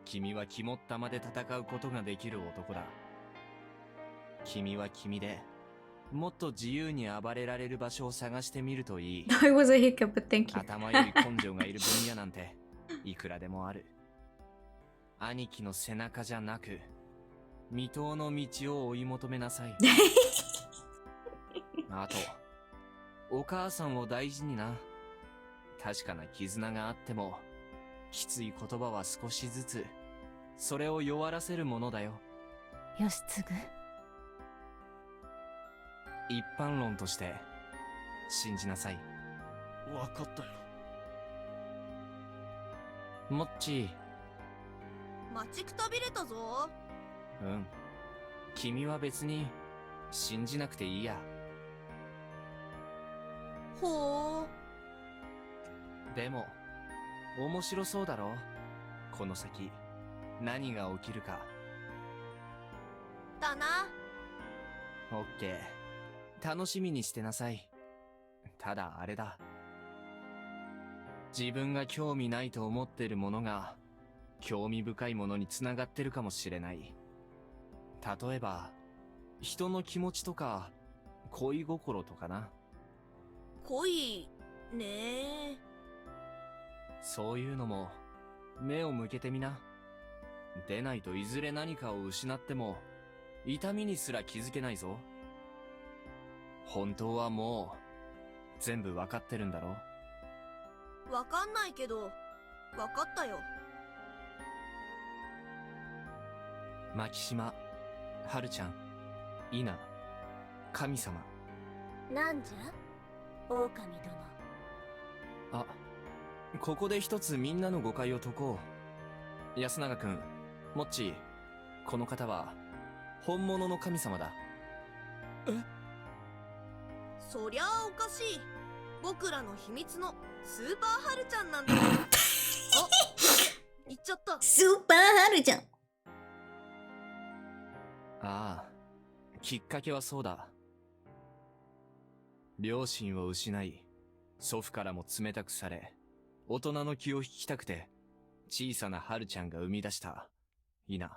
君は肝っ玉で戦うことができる男だ。君は君で、もっと自由に暴れられる場所を探してみるといい。It was a hiccup, but thank you. 頭より根性がいる分野なんて、いくらでもある。兄貴の背中じゃなく、未踏の道を追い求めなさい。あと、お母さんを大事にな。確かな絆があっても、きつい言葉は少しずつ、それを弱らせるものだよ。義継。一般論として、信じなさい。わかったよ。もっち待ちくたびれたぞ。うん。君は別に、信じなくていいや。ほう。でも、面白そうだろ？この先、何が起きるか。だな。オッケー。楽しみにしてなさい。ただあれだ。自分が興味ないと思ってるものが、興味深いものに繋がってるかもしれない。例えば、人の気持ちとか、恋心とかな。恋、ねえ。そういうのも、目を向けてみな。でないといずれ何かを失っても、痛みにすら気づけないぞ。本当はもう、全部わかってるんだろ？わかんないけど、わかったよ。牧島、春ちゃん、稲、神様。なんじゃ狼殿。あ、ここで一つみんなの誤解を解こう。安永くん、もっち、この方は、本物の神様だ。え？そりゃあおかしい。僕らの秘密のスーパーハルちゃんなんだ。あ、言っちゃった。スーパーハルちゃん。ああ、きっかけはそうだ。両親を失い、祖父からも冷たくされ、大人の気を引きたくて、小さなハルちゃんが生み出した、稲。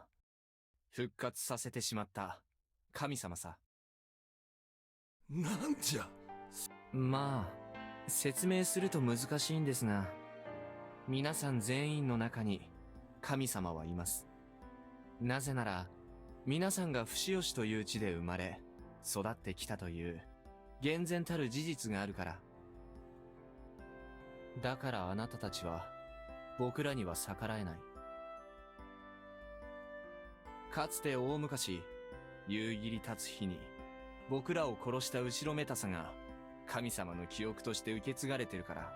復活させてしまった、神様さ。なんじゃ。まあ、説明すると難しいんですが、皆さん全員の中に神様はいます。なぜなら、皆さんが不死吉という地で生まれ、育ってきたという、厳然たる事実があるから。だからあなたたちは、僕らには逆らえない。かつて大昔、夕霧立つ日に、僕らを殺した後ろめたさが、神様の記憶として受け継がれてるから。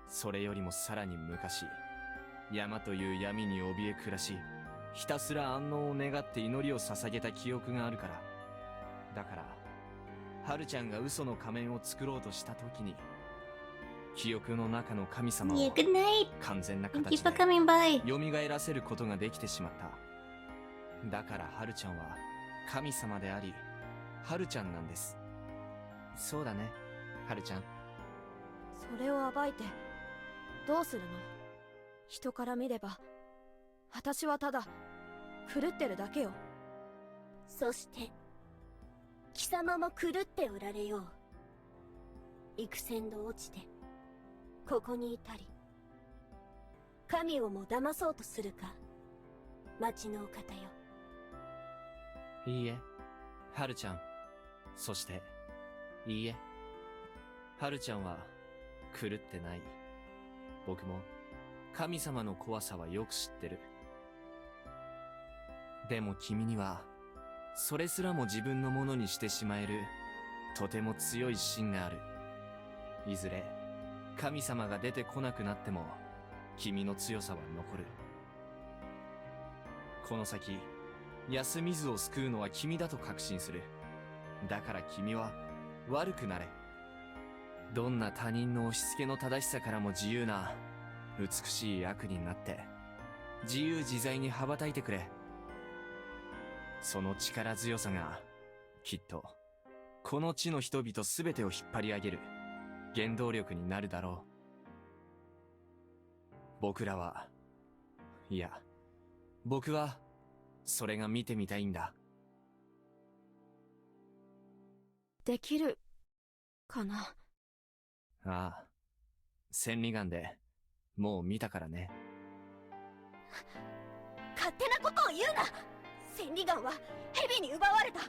それよりもさらに昔、山という闇に怯え暮らし、ひたすら安納を願って祈りを捧げた記憶があるから。だから、ハルちゃんが嘘の仮面を作ろうとした時に、記憶の中の神様を Yeah, good night. 完全な Thank 形 you for で coming by. 蘇らせることができてしまった。だからハルちゃんは神様であり、ハルちゃんなんです。そうだね、ハルちゃん。それを暴いてどうするの？人から見れば私はただ狂ってるだけよ。そして貴様も狂っておられよう。幾千度落ちてここにいたり、神をも騙そうとするか、町のお方よ。いいえ、ハルちゃん。そして、いいえ、ハルちゃんは狂ってない。僕も神様の怖さはよく知ってる。でも君には、それすらも自分のものにしてしまえる、とても強い芯がある。いずれ、神様が出てこなくなっても、君の強さは残る。この先、安水を救うのは君だと確信する。だから君は、悪くなれ。どんな他人の押し付けの正しさからも自由な、美しい悪になって、自由自在に羽ばたいてくれ。その力強さが、きっと、この地の人々すべてを引っ張り上げる、原動力になるだろう。僕らは、いや、僕は、それが見てみたいんだ。できるかな？ああ、千里眼で、もう見たからね。勝手なことを言うな。千里眼は蛇に奪われた。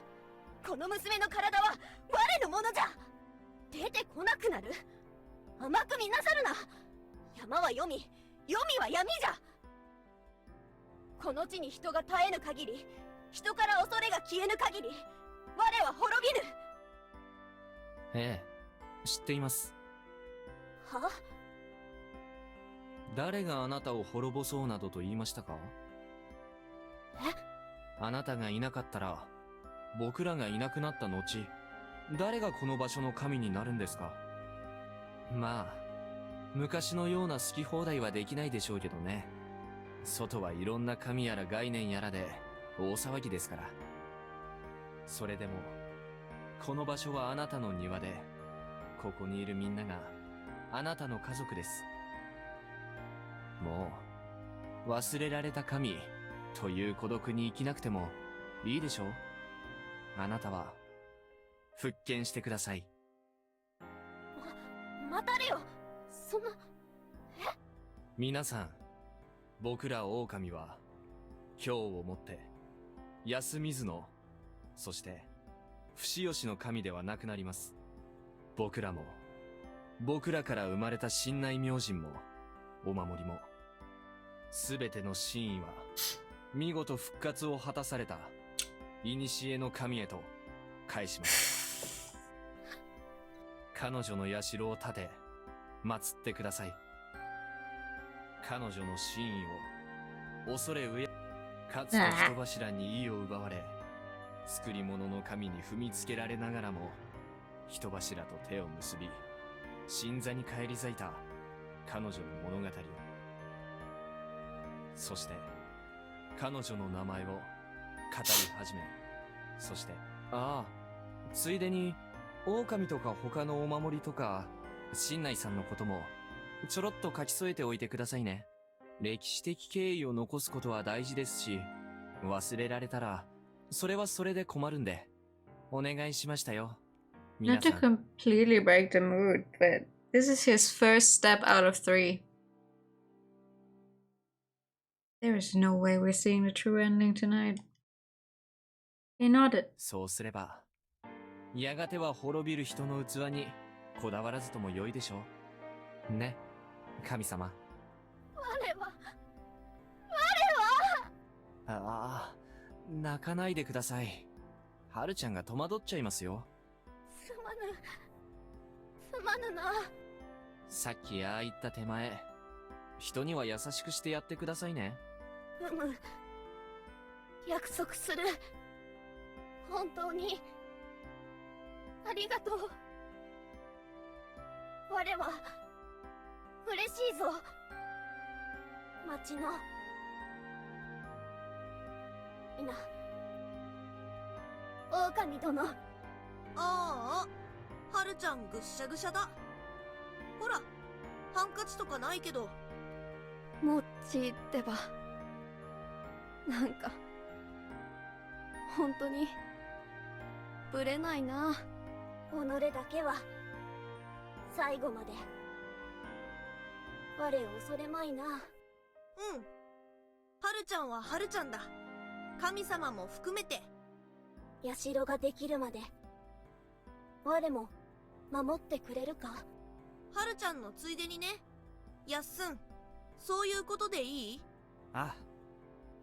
この娘の体は我のものじゃ。出てこなくなる。甘く見なさるな。山は黄泉、黄泉は闇じゃ。この地に人が絶えぬ限り、人から恐れが消えぬ限り、我は滅びぬ。ええ、知っています。は？誰があなたを滅ぼそうなどと言いましたか？あなたがいなかったら、僕らがいなくなった後、誰がこの場所の神になるんですか？まあ、昔のような好き放題はできないでしょうけどね。外はいろんな神やら概念やらで大騒ぎですから。それでも、この場所はあなたの庭で、ここにいるみんながあなたの家族です。もう、忘れられた神という孤独に生きなくてもいいでしょう？あなたは、復権してください。待たれよ。そんな、皆さん、僕ら狼は、今日をもって、安水の、そして、不吉の神ではなくなります。僕らも、僕らから生まれた神内明神も、お守りも、すべての真意は、見事復活を果たされた、古の神へと、返します。彼女の社を建て、祀ってください。彼女の真意を、恐れうや、かつて人柱に意を奪われ、作り物の神に踏みつけられながらも、人柱と手を結び、神座に返り咲いた彼女の物語を。そして、彼女の名前を語り始め、そして、ああ、ついでに、狼とか他のお守りとか、新内さんのことも、ちょろっと書き添えておいてくださいね。歴史的経緯を残すことは大事ですし、忘れられたら、それはそれで困るんで、お願いしましたよ。 Not to completely break the mood, but this is his first step out of 3. There is no way we're seeing the true ending tonight. He nodded. そうすれば、やがては滅びる人の器にこだわらずとも良いでしょう。ね、神様。我はああ、泣かないでください。はるちゃんが戸惑っちゃいますよ。すまぬな。さっきああ言った手前、人には優しくしてやってくださいね。約束する。本当にありがとう。我は嬉しいぞ。町の狼殿。ああ、はるちゃんぐっしゃぐしゃだ。ほら、ハンカチとかないけど。もっちってば、なんか本当にぶれないな。己だけは最後まで我を恐れまいな。うん、はるちゃんははるちゃんだ。神様も含めて。社ができるまで我も守ってくれるか。はるちゃんのついでにね。やっすん、そういうことでいい？ああ、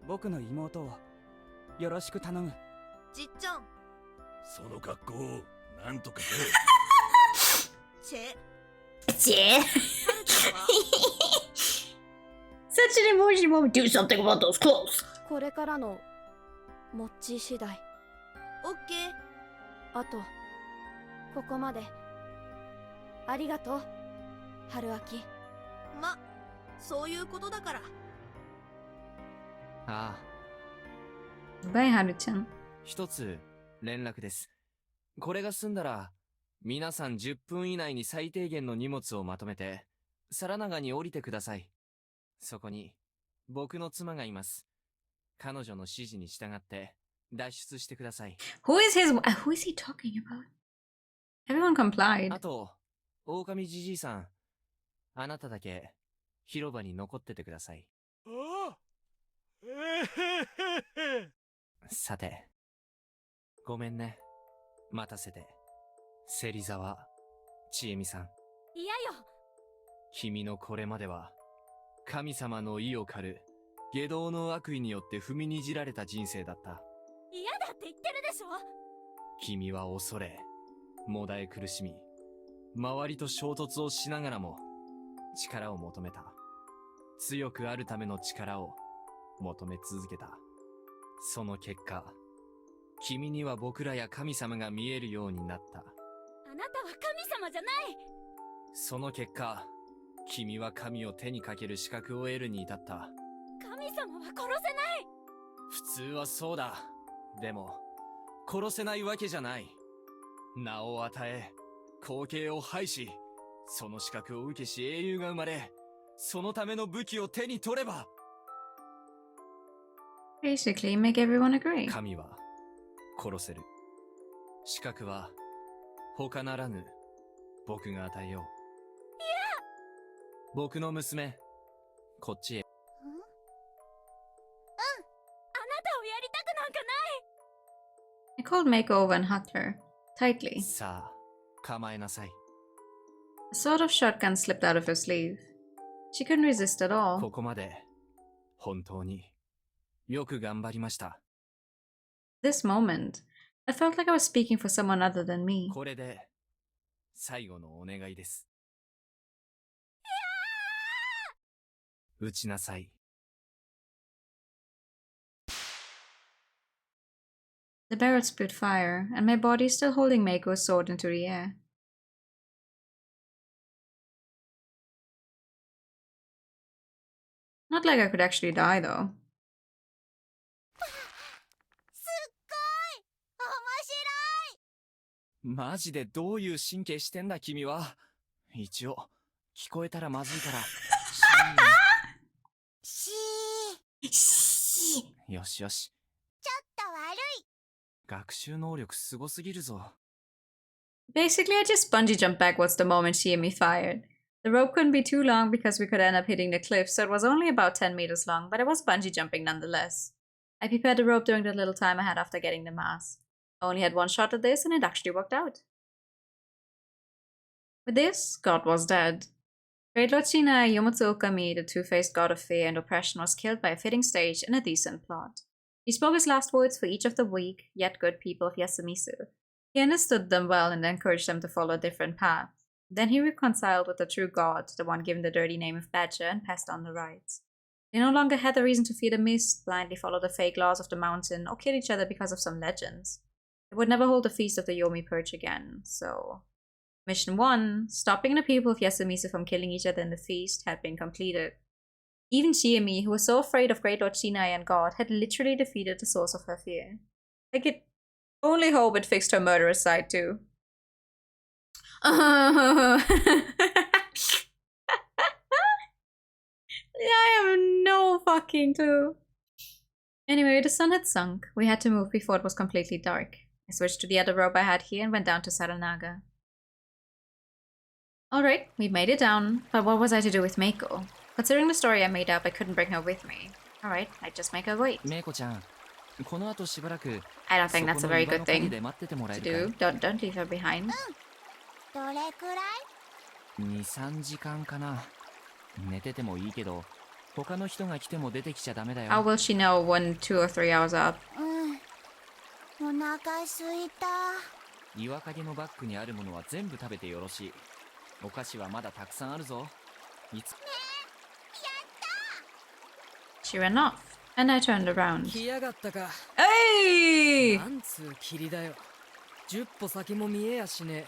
僕の妹をよろしく頼む。じっちゃん、その格好なんとかね。チェ Such an emotional moment. Do something about those clothes. これからのもっち次第。オッケー。あとここまでありがとう、春秋。ま、そういうことだから。ああ。バイ、はるちゃん。一つ連絡です。これが済んだら、皆さん10分以内に最低限の荷物をまとめて、皿長に降りてください。そこに、僕の妻がいます。彼女の指示に従って、脱出してください。Who is he talking about? Everyone complied. あと、狼じじいさん。あなただけ、広場に残っててください。さて、ごめんね。待たせて。芹沢千恵美さん。嫌よ。君のこれまでは、神様の意を狩る、下道の悪意によって踏みにじられた人生だった。嫌だって言ってるでしょ。君は恐れ、もだえ苦しみ、周りと衝突をしながらも、力を求めた。強くあるための力を求め続けた。その結果、君には僕らや神様が見えるようになった。あなたは神様じゃない。その結果、君は神を手にかける資格を得るに至った。神様は殺せない。普通はそうだ。でも、殺せないわけじゃない。名を与え、後継を廃し、その資格を受けし英雄が生まれ、そのための武器を手に取れば。Basically, make everyone agree. 神は、殺せる。資格は、他ならぬ、僕が与えよう。僕の娘、こっちへ。あなたをやりたくなんかない。 I called Mako over and hugged her tightly. さあ、構えなさい。A sort of shotgun slipped out of her sleeve. She couldn't resist at all. ここまで、本当に、よく頑張りました。This moment, I felt like I was speaking for someone other than me. これで、最後のお願いです。撃ちなさい。The barrel spewed fire, and my body still holding Mako's sword into the air. Not like I could actually die, though. マジでどういう神経してんだ君は。一応、聞こえたらまずいから。よしよし。ちょっと悪い。学習能力すごすぎるぞ。Basically, I just bungee jumped backwards the moment she and me fired. The rope couldn't be too long because we could end up hitting the cliff, so it was only about 10 meters long, but I was bungee jumping nonetheless. I prepared the rope during the little time I had after getting the mask. I only had one shot at this, and it actually worked out. With this, God was dead. Great Lord Shinai Yomotsu Okami, the two-faced god of fear and oppression, was killed by a fitting stage and a decent plot. He spoke his last words for each of the weak, yet good people of Yasumisu. He understood them well and encouraged them to follow a different path. Then he reconciled with the true god, the one given the dirty name of Badger, and passed on the rites. They no longer had the reason to fear the mist, blindly follow the fake laws of the mountain, or kill each other because of some legends. They would never hold the feast of the Yomi Purge again, so... Mission 1, stopping the people of Yasumizu from killing each other in the feast, had been completed. Even Shiemi, who was so afraid of Great Lord Shinai and God, had literally defeated the source of her fear. I could only hope it fixed her murderous side too. Yeah, I have no fucking clue. Anyway, the sun had sunk. We had to move before it was completely dark. I switched to the other rope I had here and went down to Saranaga. Alright, we made it down, but what was I to do with Meiko? Considering the story I made up, I couldn't bring her with me. Alright, I'd just make her wait. I don't think that's a very good thing to do. Don't leave her behind. どれくらい 2、3時間かな。寝ててもいいけど、他の人が来ても出てきちゃダメだよ。How will she know when 2 or 3 hours are up? お腹すいた。岩陰のバッグにあるものは全部食べてよろしい。お菓子はまだたくさんあるぞ。いつ。She ran off, and I turned around. 来やがったか。Hey! なんつう霧だよ。10歩先も見えやしねえ。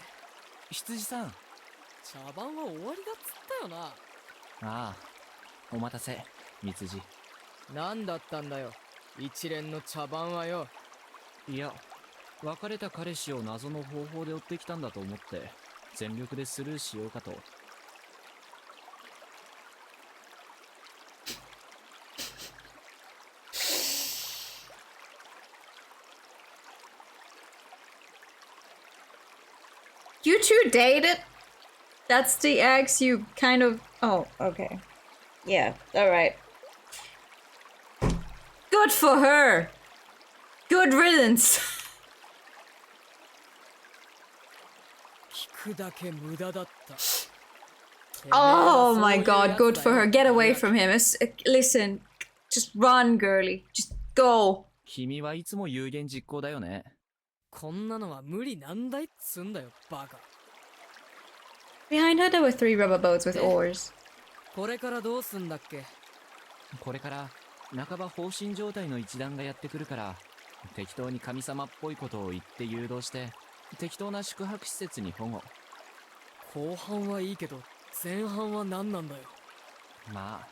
羊さん。茶番は終わりだっつったよな。ああ、お待たせ、三辻。なんだったんだよ、一連の茶番はよ。いや、別れた彼氏を謎の方法で追ってきたんだと思って、全力でスルーしようかと。You two dated? That's the ex you kind of... Oh, okay. Yeah, alright. Good for her! Good riddance! 聞くだけ無駄だった。Oh my god, good for her. Get away from him. Listen, just run, girly. Just go. 君はいつも有言実行だよね。こんなのは無理なんだいっつんだよ、バカ。Behind her there were 3 rubber boats with oars. これからどうすんだっけ？これから半ば放心状態の一団がやってくるから、適当に神様っぽいことを言って誘導して、適当な宿泊施設に保護。後半はいいけど、前半は何なんだよ。まあ、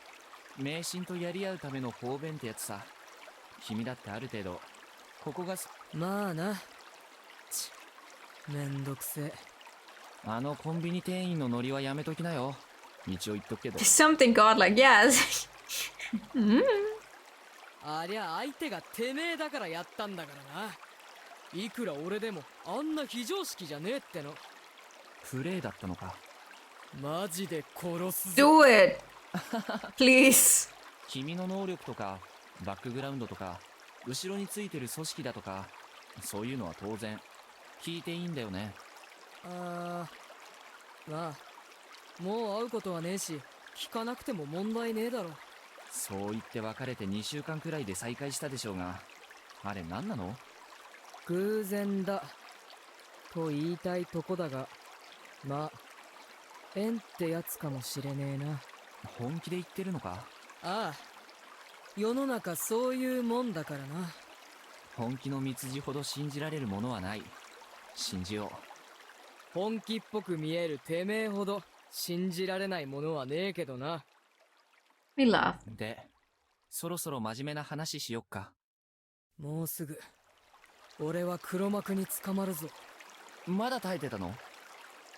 迷信とやり合うための方便ってやつさ。君だってある程度、ここがまあな。めんどくせえ。あのコンビニ店員のノリはやめときなよ。一応言っとくけど。Something godlike, yes. ありゃ相手がてめえだからやったんだからな。いくら俺でもあんな非常識じゃねえっての。プレイだったのか。マジで殺すぞ。Do it! Please. 君の能力とか、バックグラウンドとか、後ろについてる組織だとか、そういうのは当然、聞いていいんだよね。まあ、もう会うことはねえし、聞かなくても問題ねえだろ。そう言って別れて2週間くらいで再会したでしょうが、あれ何なの？偶然だ、と言いたいとこだが、まあ、縁ってやつかもしれねえな。本気で言ってるのか？ああ、世の中そういうもんだからな。本気の蜜汁ほど信じられるものはない。信じよう。本気っぽく見えるてめえほど信じられないものはねえけどな。We laugh. で、そろそろ真面目な話しよっか。もうすぐ、俺は黒幕に捕まるぞ。まだ耐えてたの？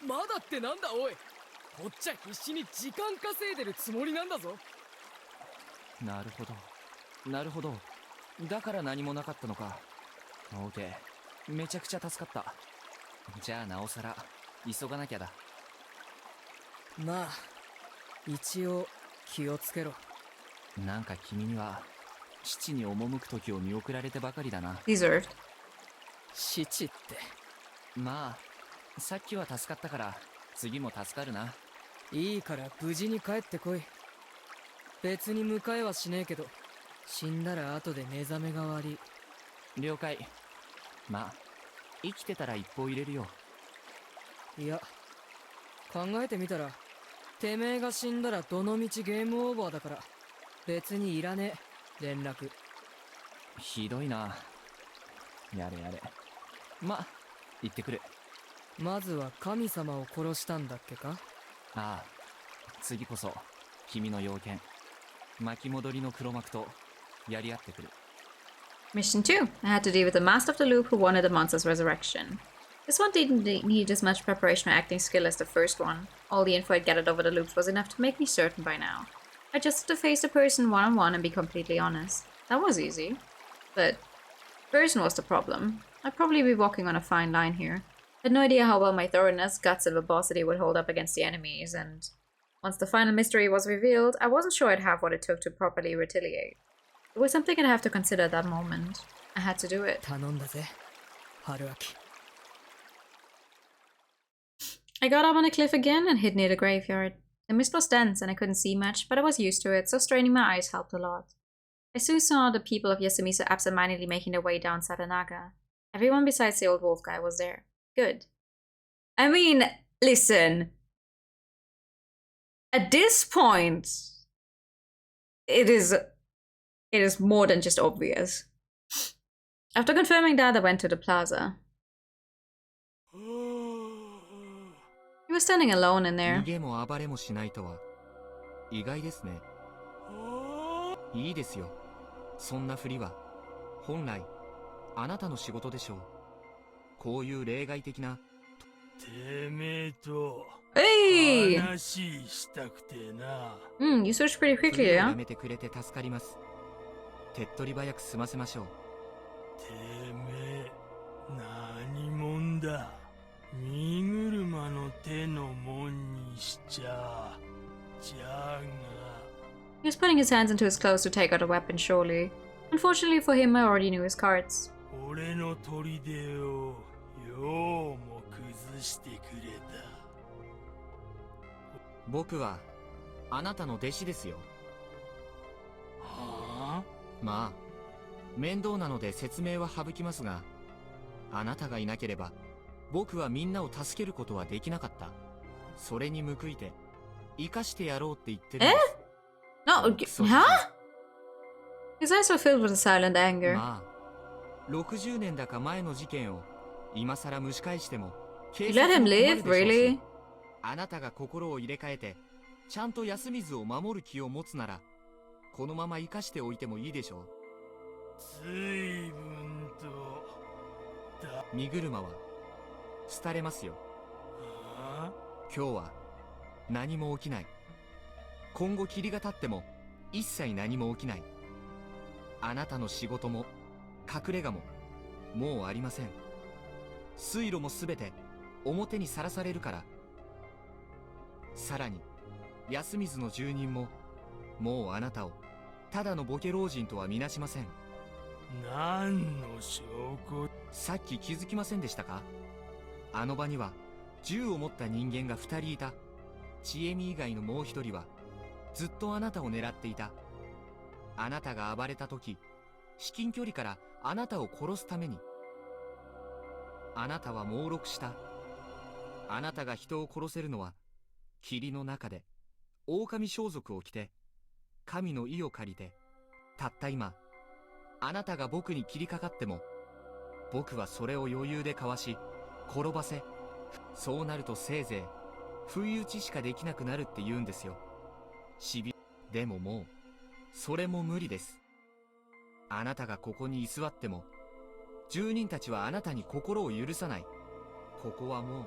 まだってなんだおい。こっちは必死に時間稼いでるつもりなんだぞ。なるほど。なるほど。だから何もなかったのか。オーケー。めちゃくちゃ助かった。じゃあなおさら、急がなきゃだ。まあ、一応、気をつけろ。なんか君には、父に赴く時を見送られてばかりだな。Deserved. 父って。まあ、さっきは助かったから、次も助かるな。いいから無事に帰ってこい。別に迎えはしねえけど、死んだら後で目覚めが悪い。了解。まあ、生きてたら一歩入れるよ。いや、考えてみたら、てめえが死んだらどのみちゲームオーバーだから、別にいらねえ、連絡。ひどいな。やれやれ。ま、行ってくる。まずは神様を殺したんだっけか？ああ、次こそ、君の要件。巻き戻りの黒幕と、やり合ってくる。Mission 2. I had to deal with the Master of the Loop who wanted the monster's resurrection. This one didn't need as much preparation or acting skill as the first one. All the info I'd gathered over the loops was enough to make me certain by now. I just had to face the person one-on-one and be completely honest. That was easy. But person was the problem. I'd probably be walking on a fine line here. I had no idea how well my thoroughness, guts, and verbosity would hold up against the enemies, and once the final mystery was revealed, I wasn't sure I'd have what it took to properly retaliate. It was something I'd have to consider at that moment. I had to do it. I got up on a cliff again and hid near the graveyard. The mist was dense and I couldn't see much, but I was used to it, so straining my eyes helped a lot. I soon saw the people of Yasumizu absentmindedly making their way down Sadanaga. Everyone besides the old wolf guy was there. Good. I mean, listen. At this point, it is more than just obvious. After confirming that, I went to the plaza. He was standing alone in there. 逃げも暴れもしないとは意外ですね。いいですよ。そんなふりは本来あなたの仕事でしょう。こういう例外的な。てめえと Hey! 話したくてな。You switched pretty quickly, yeah? やめてくれて助かります。手っ取り早く済ませましょう。てめえ何者だ。身車の手のもんにしちゃ。じゃが。He was putting his hands into his clothes to take out a weapon, surely. Unfortunately for him, I already knew his cards. 俺の砦をようも崩してくれた。僕はあなたの弟子ですよ。はあ？まあ面倒なので説明は省きますが、あなたがいなければ僕はみんなを助けることはできなかった。それに報いて生かしてやろうって言ってるんです。No, huh? His eyes were filled with a silent anger. まあ60年だか前の事件を今さら蒸し返しても You let him live, really? あなたが心を入れ替えてちゃんと安水を守る気を持つならこのまま生かしておいてもいいでしょう。随分と身車は廃れますよ。今日は何も起きない。今後霧が立っても一切何も起きない。あなたの仕事も隠れ家ももうありません。水路もすべて表にさらされるから。さらに安水の住人ももうあなたをただのボケ老人とは見なしません。何の証拠？さっき気づきませんでしたか？あの場には銃を持った人間が2人いた。ちえみ以外のもう1人はずっとあなたを狙っていた。あなたが暴れた時、至近距離からあなたを殺すために。あなたは猛録した。あなたが人を殺せるのは霧の中で狼装束を着て神の意を借りて。たった今あなたが僕に切りかかっても僕はそれを余裕でかわし転ばせ。そうなるとせいぜい不意打ちしかできなくなるって言うんですよ。でももうそれも無理です。あなたがここに居座っても住人たちはあなたに心を許さない。ここはもう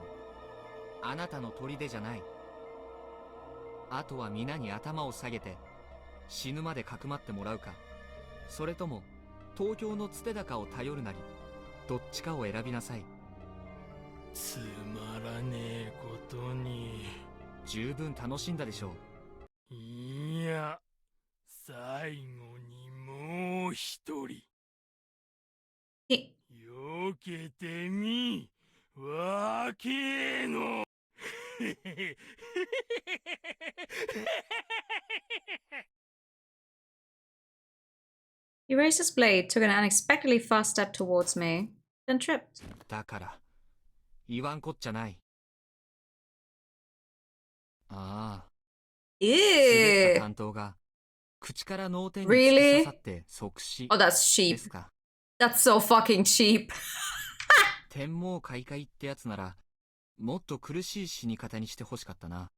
あなたの砦じゃない。あとは皆に頭を下げて死ぬまでかくまってもらうか、それとも東京のつて高を頼るなり、どっちかを選びなさい。つまらねえことに。十分楽しんだでしょう。いや、最後にもう一人。よけてみ、わけの。He raised his blade, took an unexpectedly fast step towards me, then tripped. だから言わんこっちゃない。ああ。 Ew. 滑った担当が口から脳天に突き刺さって即死 Oh, that's cheap. ですか。 That's so fucking cheap. 天網開会ってやつならもっと苦しい死に方にしてほしかったな。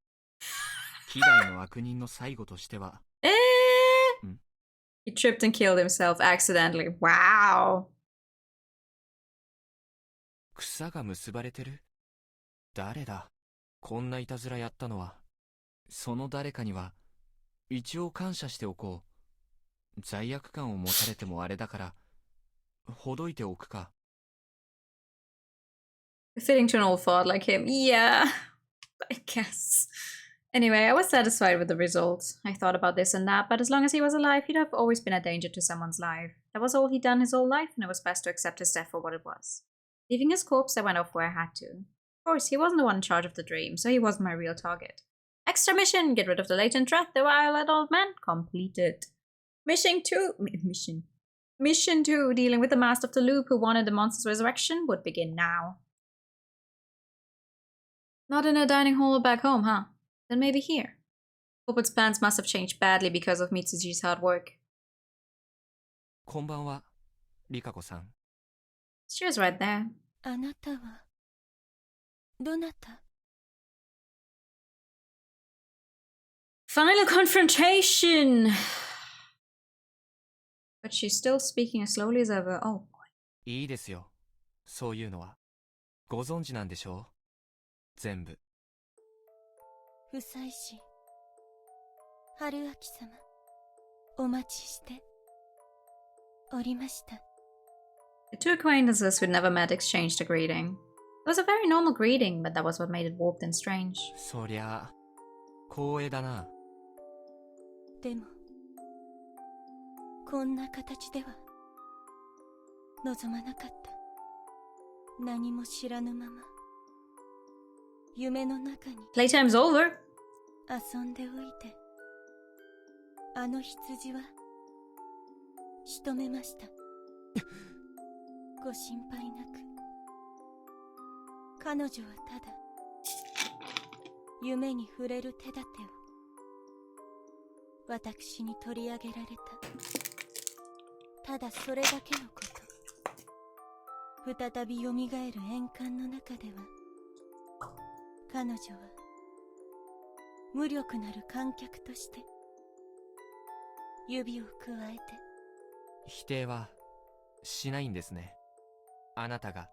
希代の悪人の最後としては。He tripped and killed himself accidentally. Wow. 草が結ばれてる？誰だ？こんないたずらやったのは。その誰かには一応感謝しておこう。罪悪感を持たれてもあれだからほどいておくか。 Fitting to an old fart like him. Yeah, I guess. Anyway, I was satisfied with the result. I thought about this and that, but as long as he was alive, he'd have always been a danger to someone's life. That was all he'd done his whole life, and it was best to accept his death for what it was. Leaving his corpse, I went off where I had to. Of course, he wasn't the one in charge of the dream, so he wasn't my real target. Extra mission! Get rid of the latent threat, the wild old man. Completed. Mission 2, dealing with the Master of the Loop who wanted the monster's resurrection, would begin now. Not in a dining hall back home, huh? Then maybe here. Corporate's plans must have changed badly because of Mitsuji's hard work. こんばんは、リカ子さん。 She was right there. あなたはどなた？ Final confrontation! But she's still speaking as slowly as ever. Oh boy. いいですよ。そういうのは。ご存知なんでしょう？全部。不妻子春明様、お待ちしておりました。 The two acquaintances who'd never met exchanged a greeting. It was a very normal greeting, but that was what made it warped and strange. そりゃ、光栄だな。でも、こんな形では望まなかった。何も知らぬまま、夢の中に Playtime's over. 遊んでおいて、あの羊は仕留めました。ご心配なく。彼女はただ夢に触れる手立てを私に取り上げられた。ただそれだけのこと。再び蘇る円環の中では彼女は無力なる観客として指をくわえて。否定はしないんですね。あなたが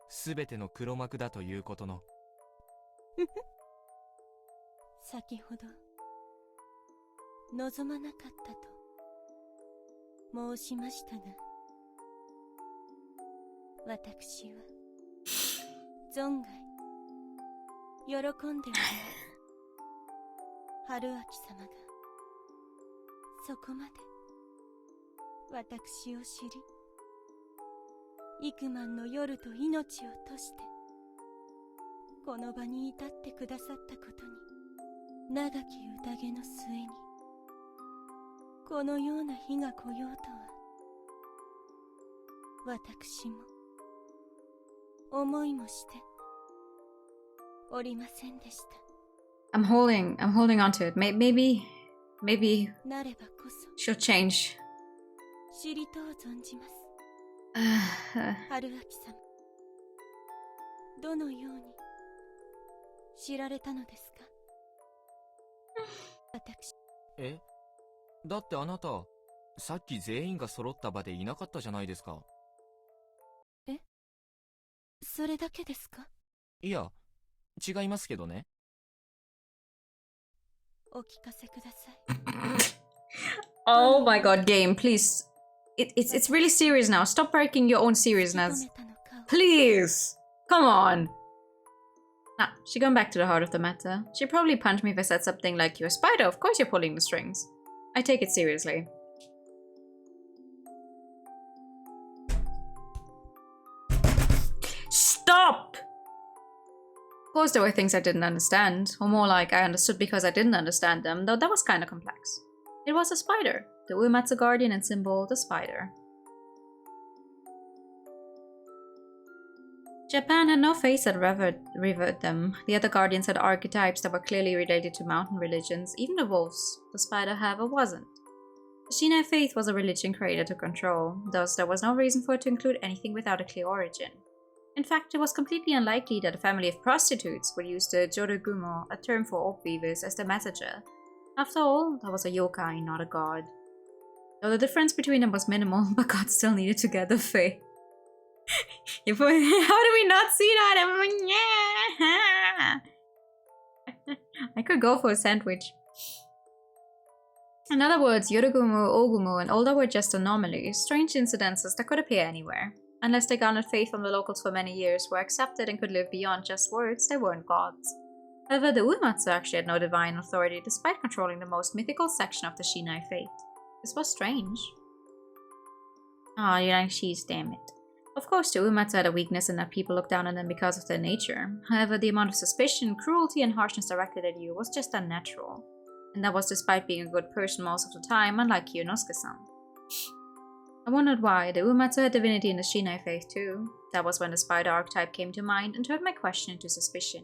全ての黒幕だということの。先ほど望まなかったと申しましたが、私は存外喜んでおります。春明様がそこまで私を知り、幾万の夜と命を賭してこの場に至ってくださったことに、長き宴の末にこのような日が来ようとは私も思いもしておりませんでした。 I'm holding on to it. Maybe なればこそ she'll change. 知りとう存じます。春明様、どのように知られたのですか？私。え？だってあなた、さっき全員が揃った場でいなかったじゃないですか。え？それだけですか？いや、違いますけどね。お聞かせください。Oh my god, game, please. It's really serious now. Stop breaking your own seriousness. Please! Come on! Nah, she gone back to the heart of the matter. She'd probably punch me if I said something like, "You're a spider, of course you're pulling the strings." I take it seriously. Stop! Of course there were things I didn't understand, or more like I understood because I didn't understand them, though that was kinda complex. It was a spider. The Uematsu guardian and symbol, the spider. Japan had no face that revered them. The other guardians had archetypes that were clearly related to mountain religions, even the wolves. The spider, however, wasn't. The Shinai faith was a religion created to control, thus there was no reason for it to include anything without a clear origin. In fact, it was completely unlikely that a family of prostitutes would use the Jorugumo, a term for orb weavers, as their messenger. After all, that was a yokai, not a god. Though the difference between them was minimal, but God still needed to get the faith. How do we not see that? I could go for a sandwich. In other words, Yorugumu, Ogumu, and Olda were just anomalies, strange incidences that could appear anywhere. Unless they garnered faith from the locals for many years, were accepted and could live beyond just words, they weren't gods. However, the Uematsu actually had no divine authority despite controlling the most mythical section of the Shinai faith. This was strange. Aw, you like cheese, damn it. Of course, the Uematsu had a weakness in that people looked down on them because of their nature. However, the amount of suspicion, cruelty, and harshness directed at you was just unnatural. And that was despite being a good person most of the time, unlike Kiyonosuke-san. I wondered why. The Uematsu had divinity in the Shinai faith too. That was when the spider archetype came to mind and turned my question into suspicion.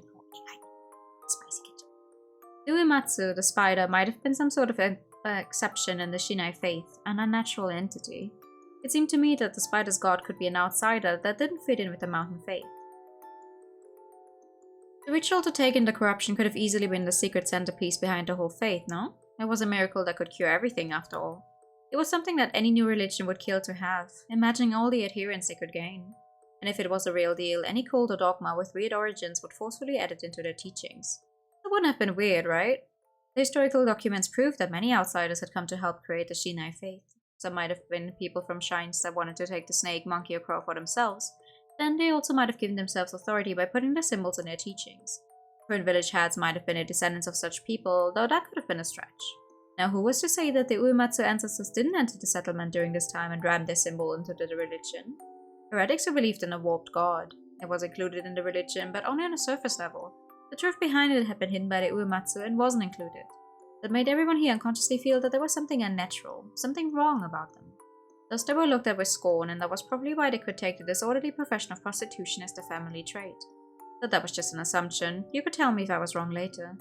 The Uematsu, the spider, might have been some sort of exception in the Shinai faith, an unnatural entity. It seemed to me that the spider's god could be an outsider that didn't fit in with the mountain faith. The ritual to take in the corruption could have easily been the secret centerpiece behind the whole faith, no? It was a miracle that could cure everything after all. It was something that any new religion would kill to have, imagining all the adherents they could gain. And if it was the real deal, any cult or dogma with weird origins would forcefully add it into their teachings. That wouldn't have been weird, right? The historical documents prove that many outsiders had come to help create the Shinai faith. Some might have been people from shrines that wanted to take the snake, monkey, or crow for themselves. Then they also might have given themselves authority by putting their symbols in their teachings. Current village heads might have been the descendants of such people, though that could have been a stretch. Now who was to say that the Uematsu ancestors didn't enter the settlement during this time and ram their symbol into the religion? Heretics who believed in a warped god. It was included in the religion, but only on a surface level. The truth behind it had been hidden by the Uematsu and wasn't included. That made everyone here unconsciously feel that there was something unnatural, something wrong about them. Thus they were looked at with scorn, and that was probably why they could take the disorderly profession of prostitution as their family trait. But that was just an assumption. You could tell me if I was wrong later.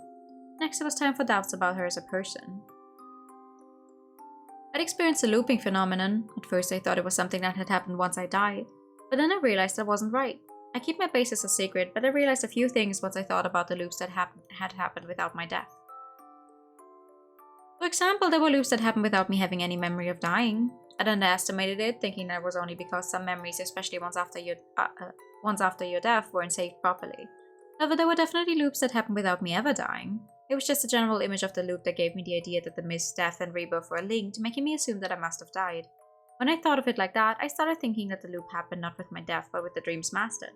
Next, it was time for doubts about her as a person. I'd experienced the looping phenomenon. At first I thought it was something that had happened once I died, but then I realized that wasn't right. I keep my bases a secret, but I realized a few things once I thought about the loops that had happened without my death. For example, there were loops that happened without me having any memory of dying. I'd underestimated it, thinking that was only because some memories, especially ones after your death, weren't saved properly. However, there were definitely loops that happened without me ever dying. It was just a general image of the loop that gave me the idea that the mist, death, and rebirth were linked, making me assume that I must have died. When I thought of it like that, I started thinking that the loop happened not with my death, but with the dream's master.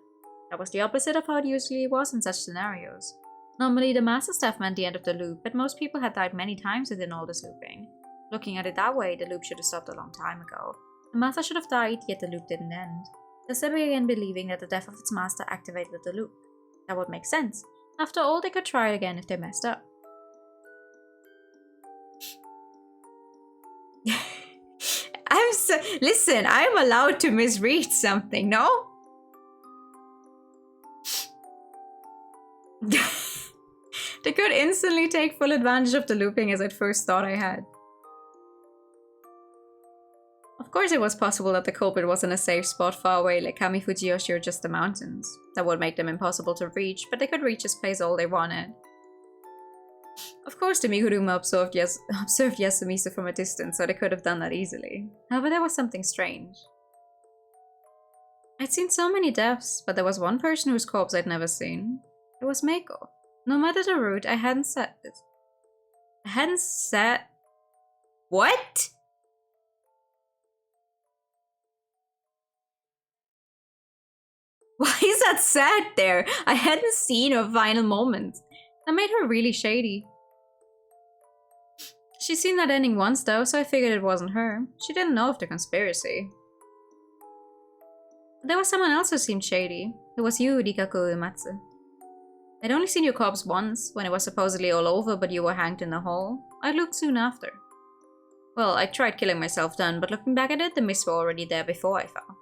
That was the opposite of how it usually was in such scenarios. Normally, the master's death meant the end of the loop, but most people had died many times within all this looping. Looking at it that way, the loop should have stopped a long time ago. The master should have died, yet the loop didn't end. Thus I began believing that the death of its master activated the loop. That would make sense. After all, they could try it again if they messed up. Listen, I'm allowed to misread something, no? They could instantly take full advantage of the looping as I first thought I had. Of course it was possible that the culprit was in a safe spot far away like Kami Fujiyoshi or just the mountains. That would make them impossible to reach, but they could reach his place all they wanted. Of course the Miguruma observed Yasumisu from a distance, so they could have done that easily. However, there was something strange. I'd seen so many deaths, but there was one person whose corpse I'd never seen. It was Meiko. No matter the route, I hadn't said it. What? Why is that sad there? I hadn't seen her final moment. That made her really shady. She'd seen that ending once though, so I figured it wasn't her. She didn't know of the conspiracy. But there was someone else who seemed shady. It was you, Rikaku Uematsu. I'd only seen your corpse once, when it was supposedly all over but you were hanged in the hole. I looked soon after. Well, I tried killing myself then, but looking back at it, the mists were already there before I fell.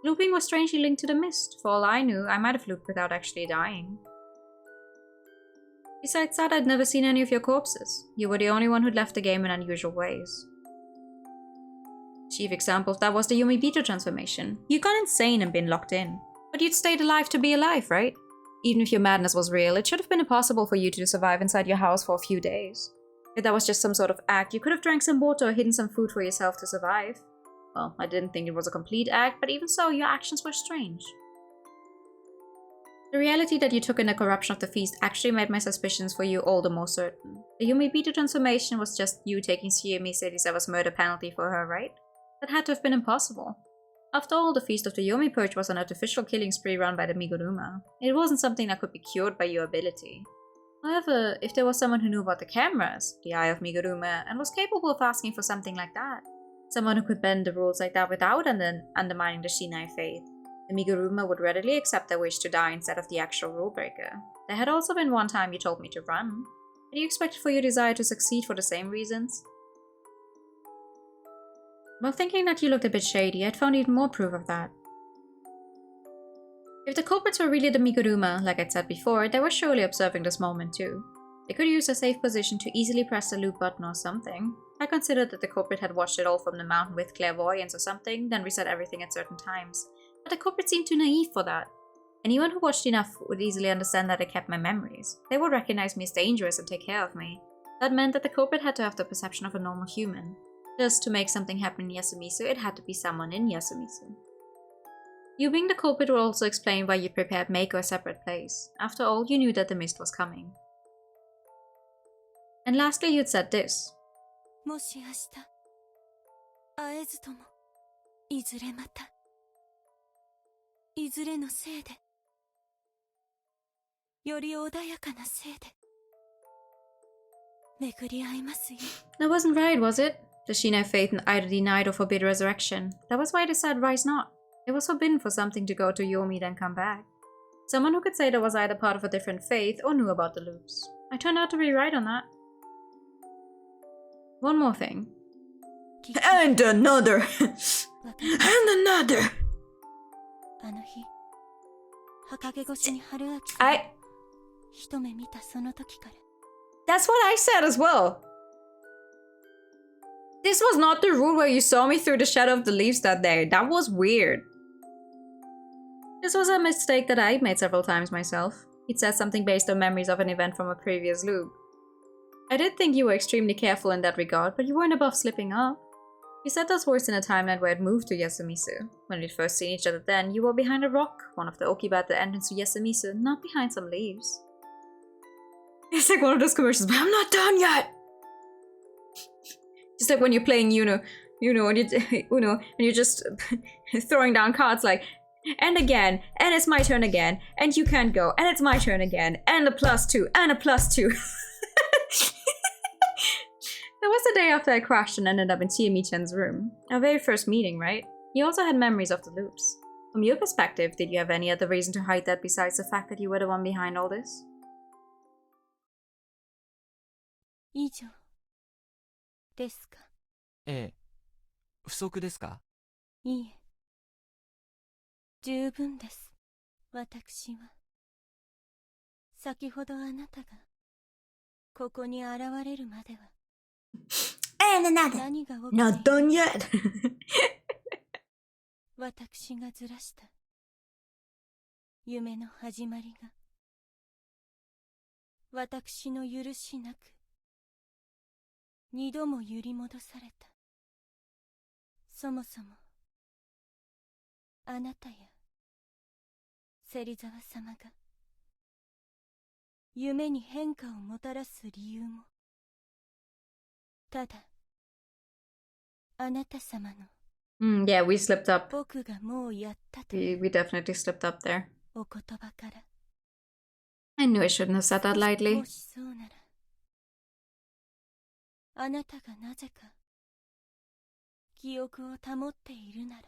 Looping was strangely linked to the mist. For all I knew, I might have looped without actually dying. Besides that, I'd never seen any of your corpses. You were the only one who'd left the game in unusual ways. Chief example of that was the Yumibito transformation. You'd gone insane and been locked in. But you'd stayed alive to be alive, right? Even if your madness was real, it should have been impossible for you to survive inside your house for a few days. If that was just some sort of act, you could have drank some water or hidden some food for yourself to survive. Well, I didn't think it was a complete act, but even so, your actions were strange. The reality that you took in the corruption of the feast actually made my suspicions for you all the more certain. The Yumibito transformation was just you taking Shiemi Serizawa's murder penalty for her, right? That had to have been impossible. After all, the Feast of the Yomi Purge was an artificial killing spree run by the Miguruma. It wasn't something that could be cured by your ability. However, if there was someone who knew about the cameras, the Eye of Miguruma, and was capable of asking for something like that, someone who could bend the rules like that without undermining the Shinai faith, the Miguruma would readily accept their wish to die instead of the actual rule breaker. There had also been one time you told me to run. Had you expected for your desire to succeed for the same reasons? While thinking that you looked a bit shady, I'd found even more proof of that. If the culprits were really the Miguruma, like I'd said before, they were surely observing this moment too. They could use a safe position to easily press the loop button or something. I considered that the culprit had watched it all from the mountain with clairvoyance or something, then reset everything at certain times. But the culprit seemed too naive for that. Anyone who watched enough would easily understand that I kept my memories. They would recognize me as dangerous and take care of me. That meant that the culprit had to have the perception of a normal human. Just to make something happen in Yasumizu, it had to be someone in Yasumizu. You being the culprit would also explain why you prepared Meiko a separate place. After all, you knew that the mist was coming. And lastly, you'd said this. もし明日会えずともいずれまたいずれのせいでより穏やかなせいで巡り合いますよ That wasn't right, was it? The Shinai faith either denied or forbid resurrection. That was why they said rise not. It was forbidden for something to go to Yomi then come back. Someone who could say that was either part of a different faith or knew about the loops. I turned out to be right on that. One more thing. And another! And another! あの日墓毛越しに春明さん一目見たその時から That's what I said as well! This was not the rule where you saw me through the shadow of the leaves that day. That was weird. This was a mistake that I made several times myself. He'd said something based on memories of an event from a previous loop. I did think you were extremely careful in that regard, but you weren't above slipping up. You said those words in a timeline where I'd moved to Yasumizu. When we'd first seen each other then, you were behind a rock, one of the Okiba at the entrance to Yasumizu, not behind some leaves. It's like one of those commercials, but I'm not done yet! Just like when you're playing Uno, and you're just throwing down cards like, and again, and it's my turn again, and you can't go, and it's my turn again, and a +2, and a +2. That was the day after I crashed and ended up in Chiemi-chan's room. Our very first meeting, right? You also had memories of the loops. From your perspective, did you have any other reason to hide that besides the fact that you were the one behind all this? 以上ですかええ。不足ですかいいえ十分です私は先ほどあなたがここに現れるまでは And another. 何が起きて Not done yet. 私がずらした夢の始まりが私の許しなく二度も揺り戻されたそもそもあなたや芹沢様が夢に変化をもたらす理由もただあなた様の Yeah, we slipped up. 僕がもうやったと We definitely slipped up there. お言葉から I knew I shouldn't have said that lightly. もしそうならあなたがなぜか記憶を保っているなら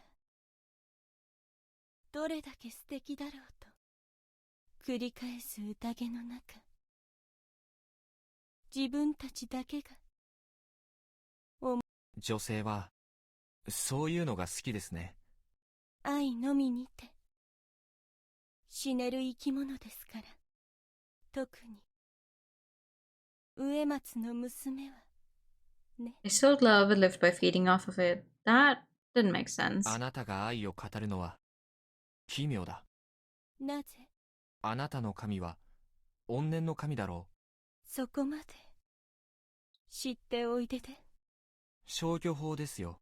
どれだけ素敵だろうと繰り返す宴の中自分たちだけが女性はそういうのが好きですね。愛のみにて死ねる生き物ですから。特に植松の娘はね。 They sold love and lived by feeding off of it. That didn't make sense. あなたが愛を語るのは奇妙だ。なぜあなたの神は怨念の神だろう。そこまで知っておいでで。消去法ですよ。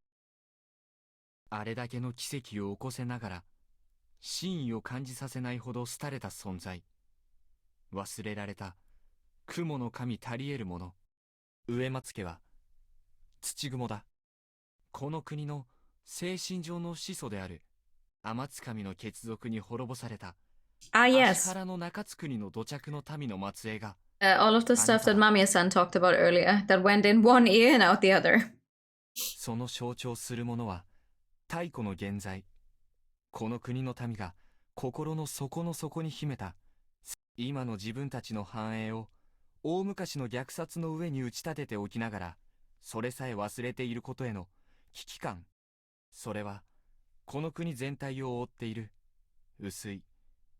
あれだけの奇跡を起こせながら真意を感じさせないほど廃れた存在。忘れられた雲の神たり得るもの。植松家は土雲だ。この国の精神上の始祖である天津神の血族に滅ぼされた足原の中津国の土着の民の末裔が、all of the stuff that Mamiya-san talked about earlier that went in one ear and out the other. その象徴するものは太古の現在。この国の民が心の底の底に秘めた今の自分たちの繁栄を大昔の虐殺の上に打ち立てておきながら、それさえ忘れていることへの危機感。それはこの国全体を覆っている薄い、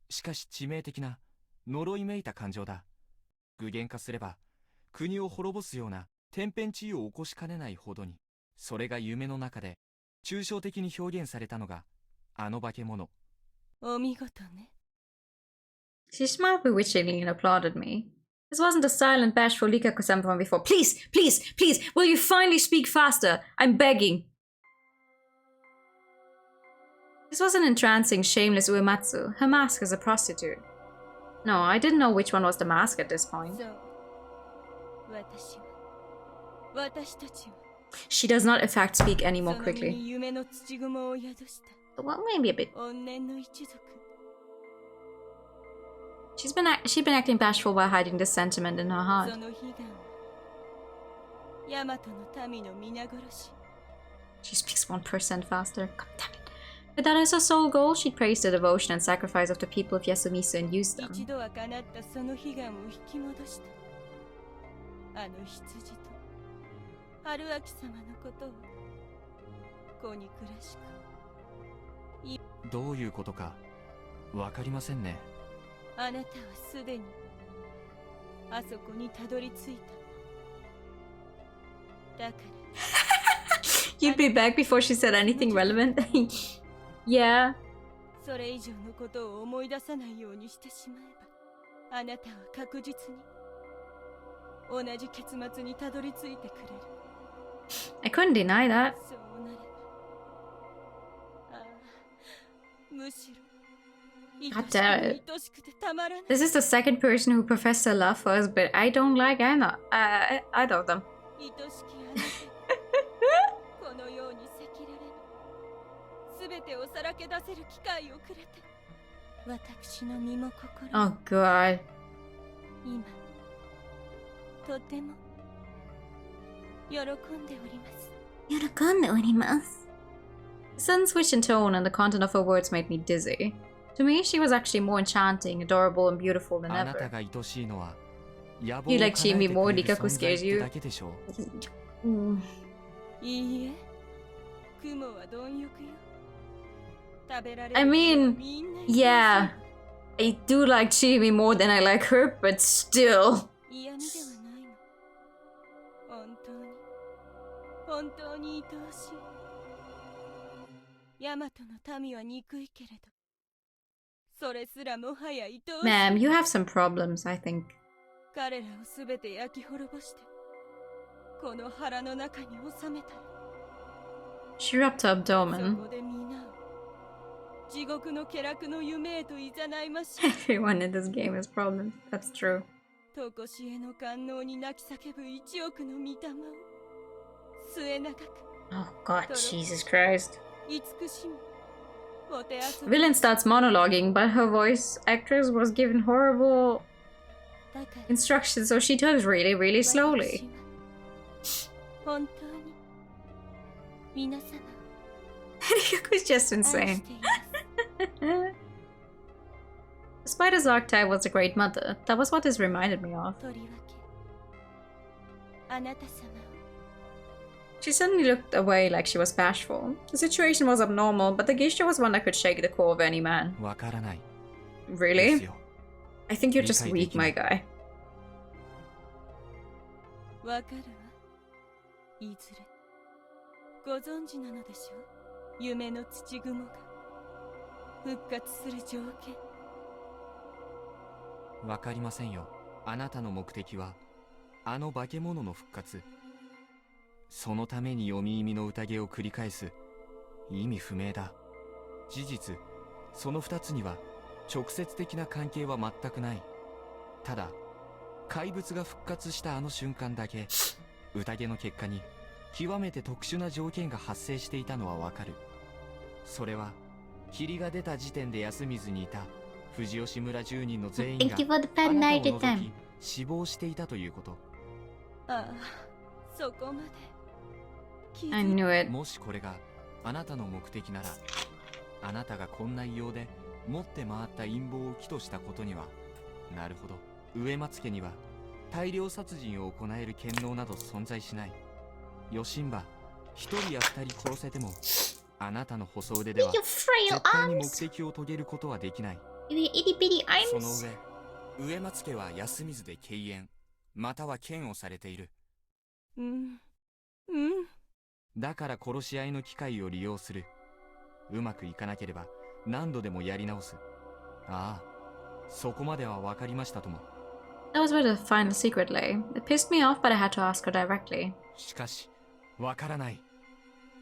しかし致命的な呪いめいた感情だ。具現化すれば国を滅ぼすような天変地異を起こしかねないほどに、それが夢の中で抽象的に表現されたのがあの化け物。お見事ね。She smiled bewitchingly and applauded me. This wasn't a silent, bashful Rikaku-san from before. Please, please, please, will you finally speak faster? I'm begging. This was an entrancing, shameless Uematsu, her mask as a prostitute. No, I didn't know which one was the mask at this point. She does not, in fact, speak any more quickly. Well, maybe a bit. She's been acting bashful while hiding this sentiment in her heart. She speaks 1% faster. God damn it. If that is her sole goal, she'd praise the devotion and sacrifice of the people of Yasumisu and use them. What do you mean? あなたはすでにあそこにたどり着いた。だから You'd be back before she said anything relevant. Yeah. それ以上のことを思い出さないようにしてしまえば、あなたは確実に同じ結末にたどり着いてくれる。I couldn't deny that. そうなれば、ああ、むしろ God damn it. This is the second person who professed her love for us, but I don't like either of them. Oh god. The sudden switch in tone and the content of her words made me dizzy. To me, she was actually more enchanting, adorable, and beautiful than ever. You like Chimi more, Rikaku scares you. I mean, yeah, I do like Chimi more than I like her, but still. Ma'am, you have some problems, I think. She rubbed her abdomen. Everyone in this game has problems, that's true. Oh god, Jesus Christ. The villain starts monologuing, but her voice actress was given horrible instructions, so she talks really, really slowly. Rikaku's just insane. The spider's archetype was a great mother. That was what this reminded me of. She suddenly looked away like she was bashful. The situation was abnormal, but the geisha was one that could shake the core of any man. わからない。 Really? ですよ。 I think you're just weak, my guy. わかるわ。いずれご存知なのでしょう。夢の土雲が復活する条件。わかりませんよ。あなたの目的はあの化け物の復活。そのために読み意味の宴を繰り返す。意味不明だ。事実、その二つには直接的な関係は全くない。ただ、怪物が復活したあの瞬間だけ、宴の結果に極めて特殊な条件が発生していたのはわかる。それは、霧が出た時点で休みずにいた藤吉村住人の全員があなたを除き死亡していたということ。ああ、そこまで。I knew it. もしこれがあなたの目的なら、あなたがこんな異様で持って回った陰謀を起としたことには、なるほど、植松家には大量殺人を行える権能など存在しない。余震は一人や二人殺せても、あなたの細腕では絶対に目的を遂げることはできない。その上、植松家は休みずで敬遠、または嫌悪されている。だから殺し合いの機会を利用する。うまくいかなければ何度でもやり直す。ああ、そこまでは分かりましたとも。That was where the final secret lay. It pissed me off, but I had to ask her directly. しかし、分からない。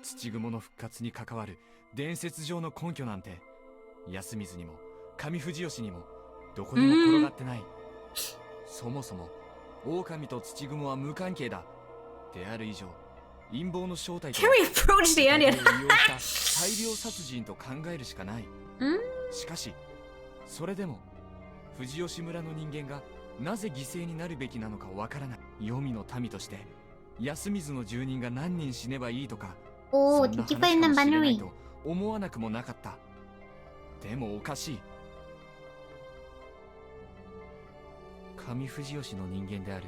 土雲の復活に関わる伝説上の根拠なんて、安水にも上藤吉にもどこにも転がってない。そもそも狼と土雲は無関係だ。である以上、陰謀の正体と Can we approach the onion? 利用した大量殺人と考えるしかない。しかし、それでも藤吉村の人間がなぜ犠牲になるべきなのかわからない。黄泉の民として安水の住人が何人死ねばいいとか、そんな話かもしれないと思わなくもなかった。でもおかしい。上藤吉の人間である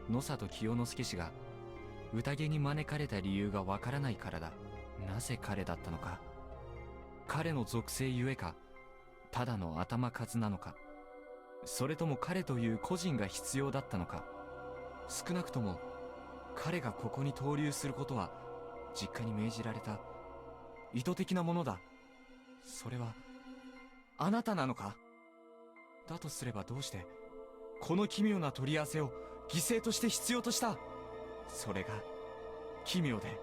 野里清之助氏が宴に招かれた理由がわからないからだ。なぜ彼だったのか。彼の属性ゆえか、ただの頭数なのか、それとも彼という個人が必要だったのか。少なくとも彼がここに投留することは実家に命じられた意図的なものだ。それはあなたなのか。だとすればどうしてこの奇妙な取り合わせを犠牲として必要とした。それが奇妙で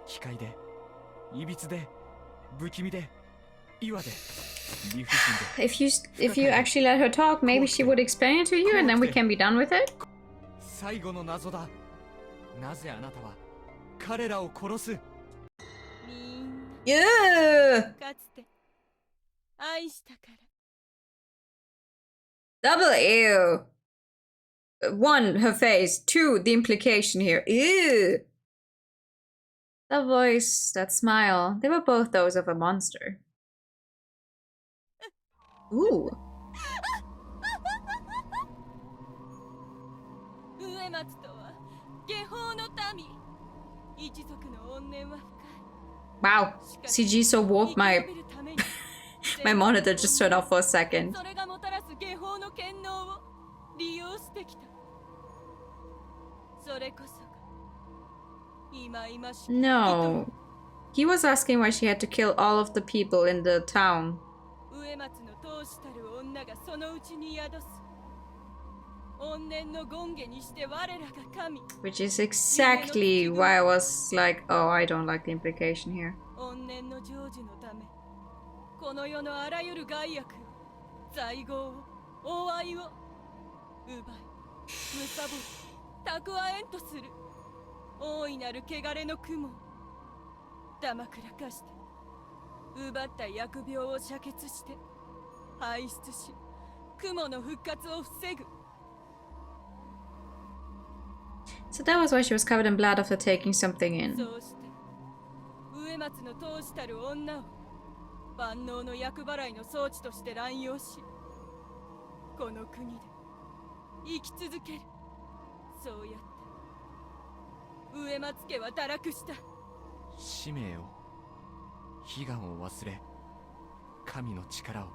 奇怪でいびつで不気味で岩で理不尽で。If you actually let her talk, maybe she would explain it to you and then we can be done with it. 最後の謎だ。なぜあなたは彼らを殺す。かつて愛したから。Double ew. One, her face. Two, the implication here. Ew. That voice, that smile, they were both those of a monster. Ooh. 植松とは下方の民。一族の怨念は深い。Wow, CG so warped my my monitor just turned off for a second. それがもたらす下方の権能を利用してきた。それこそが今々しい。 No. He was asking why she had to kill all of the people in the town. 植松の闘士たる女がそのうちに宿す。怨念の権下にして我らが神。 Which is exactly why I was like, oh, I don't like the implication here. 怨念の成就のため、この世のあらゆる害悪を、財業を、王愛を奪い、貪り、蓄えんとする。大いなる汚れの雲をだまくらかして、奪った疫病を遮血して、排出し、雲の復活を防ぐ。 So that was why she was covered in blood after taking something in. そうして植松の闘士たる女を万能の厄払いの装置として乱用し、この国で生き続ける。そうやって植松家は堕落した。使命を、悲願を忘れ、神の力を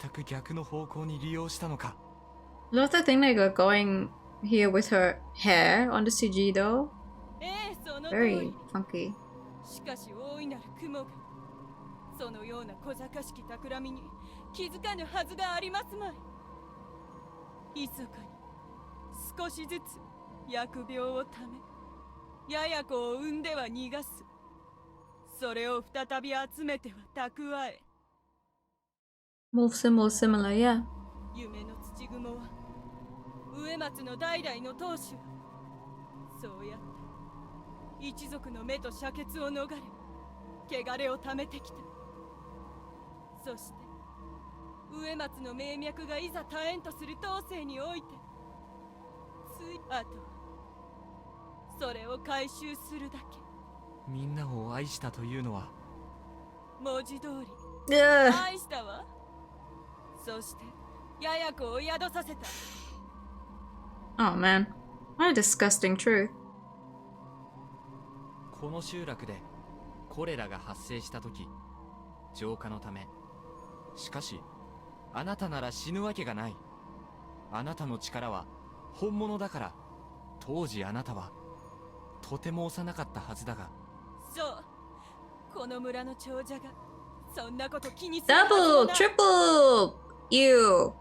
全く逆の方向に利用したのか。 Love the thing they got going here with her hair on the CG though. その通 Very り。 funky. しかし大いなる雲が、そのような小賢しき企みに気づかぬはずがありますまい。密かに少しずつ疫病をため、やや子を産んでは逃がす。それを再び集めては蓄え。Wolf symbol similar, yeah. 夢の土雲は植松の代々の当主。そうやって一族の目と灼血を逃れ、汚れをためてきた。そして植松の命脈がいざ絶えんとする当世において、ついあとそれを回収するだけ。みんなを愛したというのは、文字通り Ugh. 愛したわ。そしてやや子を宿させた。 Oh man. What a disgusting truth. この集落でコレラが発生した時、浄化のため。しかしあなたなら死ぬわけがない。あなたの力は本物だから。当時あなたはとても幼かったはずだが。そう、この村の長者がそんなこと気にするはずも Double, ない。 triple, you.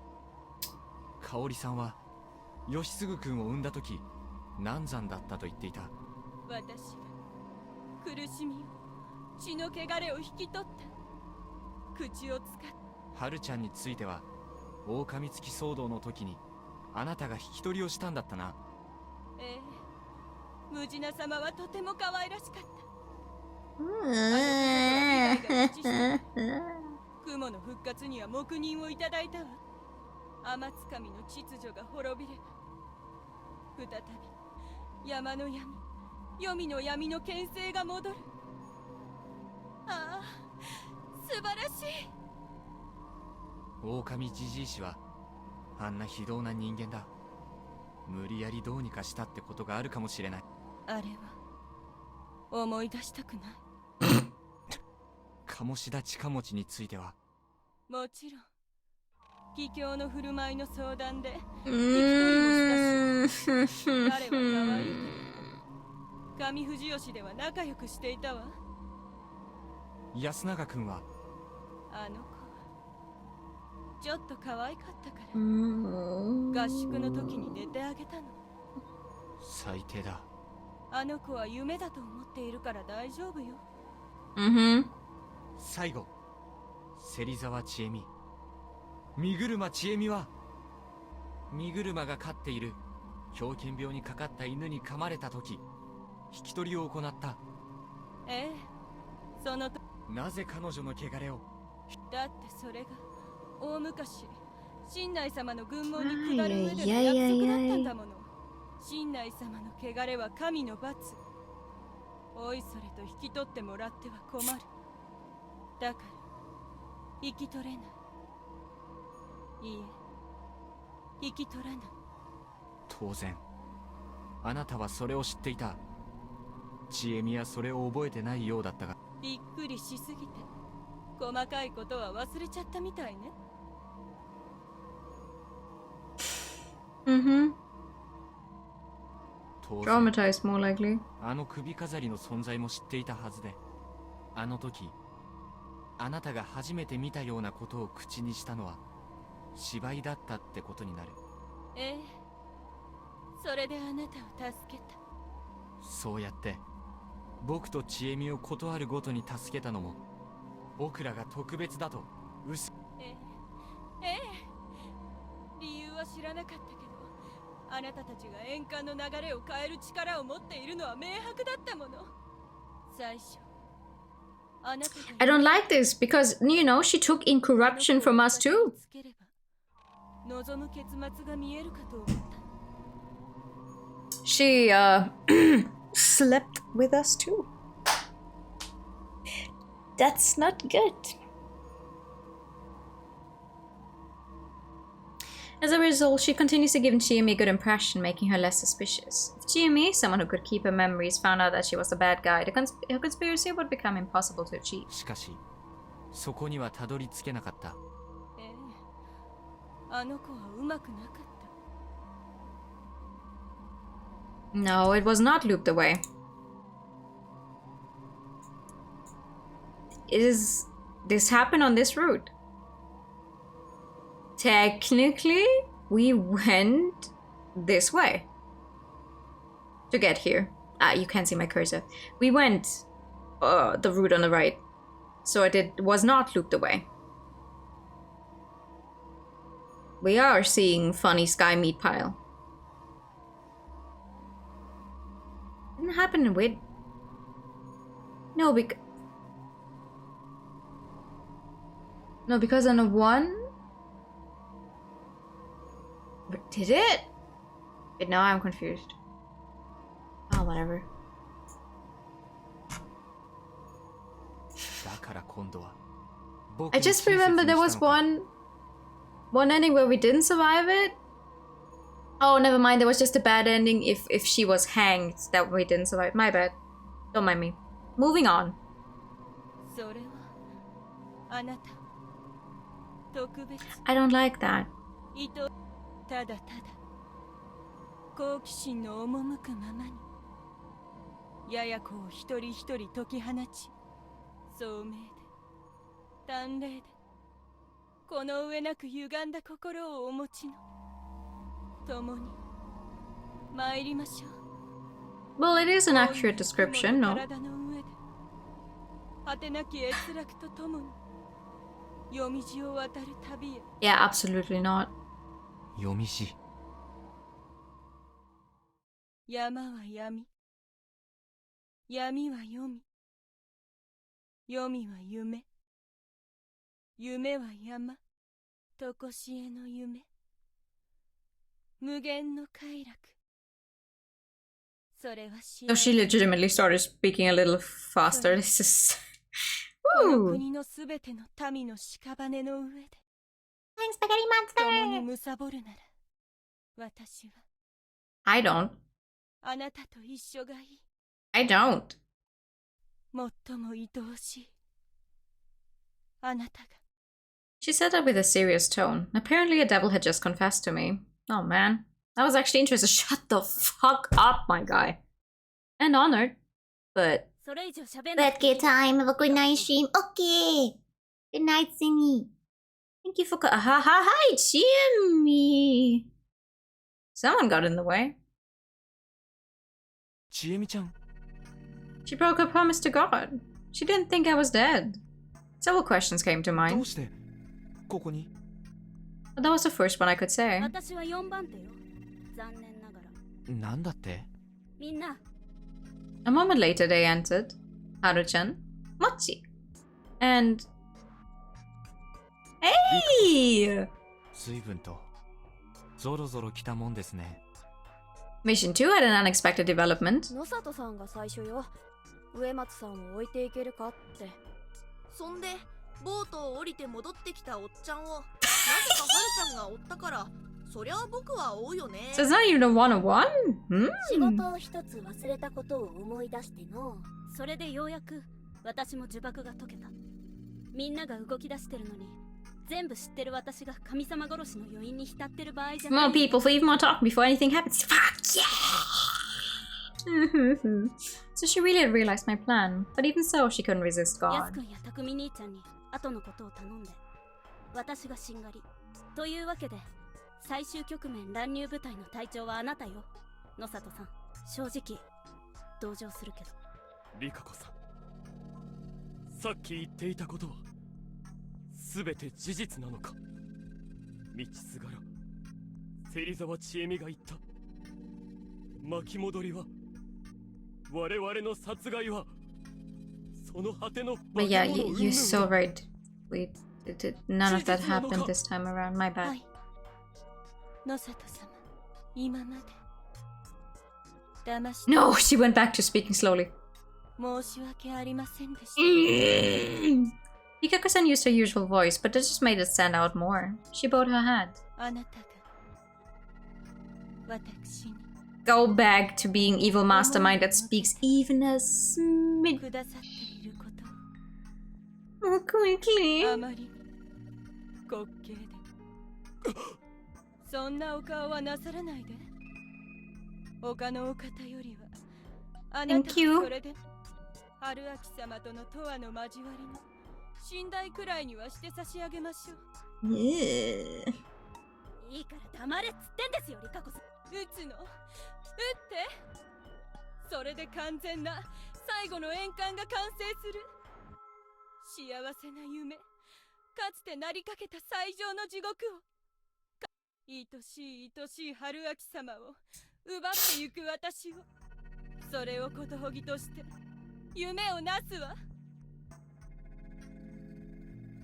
香織さんは義継君を産んだ時難産だったと言っていた。私は苦しみを、血の汚れを引き取った。口を使って。春ちゃんについては狼付き騒動の時にあなたが引き取りをしたんだったな。ええ、ムジナ様はとても可愛らしかった。雲の復活には黙認をいただいたわ。天津神の秩序が滅びれば、再び山の闇、黄泉の闇の権勢が戻る。ああ、素晴らしい。狼じじい氏はあんな非道な人間だ。無理やりどうにかしたってことがあるかもしれない。あれは思い出したくない。鴨志田近持ちについてはもちろん義兄の振る舞いの相談で引き取りもしたし、彼は可愛いけど上藤吉では仲良くしていたわ。安永君はあの子はちょっと可愛かったから合宿の時に寝てあげたの。最低だ。あの子は夢だと思っているから大丈夫よ。最後、芹沢千恵美、身車千恵美は身車が飼っている狂犬病にかかった犬に噛まれた時引き取りを行った。ええ、そのとなぜ彼女の汚れを。だってそれが大昔神内様の軍門に下る上での約束だったんだもの。神内様の汚れは神の罰。おいそれと引き取ってもらっては困る。だから引き取れない。いいえ、引き取らない。当然あなたはそれを知っていた。千恵美はそれを覚えてないようだったが。びっくりしすぎて細かいことは忘れちゃったみたいね。Traumatized more likely. あの首飾りの存在も知っていたはずで、あの時あなたが初めて見たようなことを口にしたのは芝居だったってことになる。ええ、それであなたを助けた。そうやって僕と千恵美を断るごとに助けたのも僕らが特別だとええ、理由は知らなかったけど、あなたたちが円環の流れを変える力を持っているのは明白だったもの。最初あなたが I don't like this because, you know, she took in corruption from us too. 望む結末が見えるかと思った。She slept with us too. That's not good. As a result, she continues to give Chiemi a good impression, making her less suspicious. If Chiemi, someone who could keep her memories, found out that she was the bad guy, her conspiracy would become impossible to achieve. しかし、そこにはたどり着けなかった。あの子はうまくなかった。No, it was not looped away. Does this happen on this route? Technically, we went this way to get here. Ah, you can't see my cursor. We went the route on the right, so it was not looped away. We are seeing funny sky meat pile. Didn't happen with. No, because on a 1. But did it? Wait, now I'm confused. Oh, whatever. I just remember there was one ending where we didn't survive it. Oh, never mind. There was just a bad ending if she was hanged that we didn't survive. My bad. Don't mind me. Moving on. I don't like that. ただただ好奇心の赴くままにやや子を一人一人解き放ち聡明で淡麗でこの上なく歪んだ心をお持ちの共に参りましょう。 Well, it is an accurate description, no? 体の上で果てなき閲楽とともに夜道を渡る旅へ。 Yeah, absolutely not. 夜道。山は闇、闇は読み、読みは夢、夢は山、とこしえの夢、無限の快楽。それは So she legitimately started speaking a little faster. This is. この国のすべての民の屍の上で。共に貪るなら、私は。I don't. あなたと一緒がいい。I don't. 最も愛おしい。あなたが。She said that with a serious tone. Apparently a devil had just confessed to me. Oh man. I was actually interested. Shut the fuck up, my guy. And honored. But good time. Have a good night stream. Okay. Good night, Simi. Thank you for hi, Chiemi. Someone got in the way. Chiemi-chan. She broke her promise to God. She didn't think I was dead. Several questions came to mind. But that was the first one I could say. A moment later they entered Haru-chan, Mochi, and... Hey! Mission 2 had an unexpected development. 野里さんが最初よ。植松さんを置いていけるかって。そんでボートを降りて戻ってきたおっちゃんをなぜかはるちゃんが追ったから、そりゃ僕は追うよね。 So it's not even a one-on-one? 仕事を一つ忘れたことを思い出しての。それでようやく私も呪縛が解けた。みんなが動き出してるのに。全部知ってる私が神様殺しの余韻に浸ってる場合じゃない。 Come on, people, leave more talk before anything happens. Fuck yeah! So she really had realized my plan, but even so, she couldn't resist God. ヤス君や匠兄ちゃんに後のことを頼んで、私がしんがり。というわけで、最終局面乱入部隊の隊長はあなたよ、野里さん。正直同情するけど。リカ子さん、さっき言っていたことは。すべて事実なのか。道すがら芹沢千恵美が言った巻き戻りは我々の殺害はその果ての But yeah, you're so right. None of that happened this time around. My bad. 野里様、今まで騙し No, she went back to speaking slowly. 申し訳ありませんでした。Hikako-san used her usual voice, but that just made it stand out more. She bowed her head. あなたが私に Go back to being evil mastermind that speaks even a smidge くださっていること more quickly. あまり滑稽でそんなお顔はなさらないで。他のお方よりはあなたは Thank you. それで春明様との永遠の交わりの寝台くらいにはして差し上げましょう。Yeah. いいから黙れっつってんですよ、リカコさん。撃つの撃ってそれで完全な最後の円環が完成する。幸せな夢、かつてなりかけた最上の地獄を、愛しい愛しい春明様を奪ってゆく私を、それをことほぎとして夢をなすわ。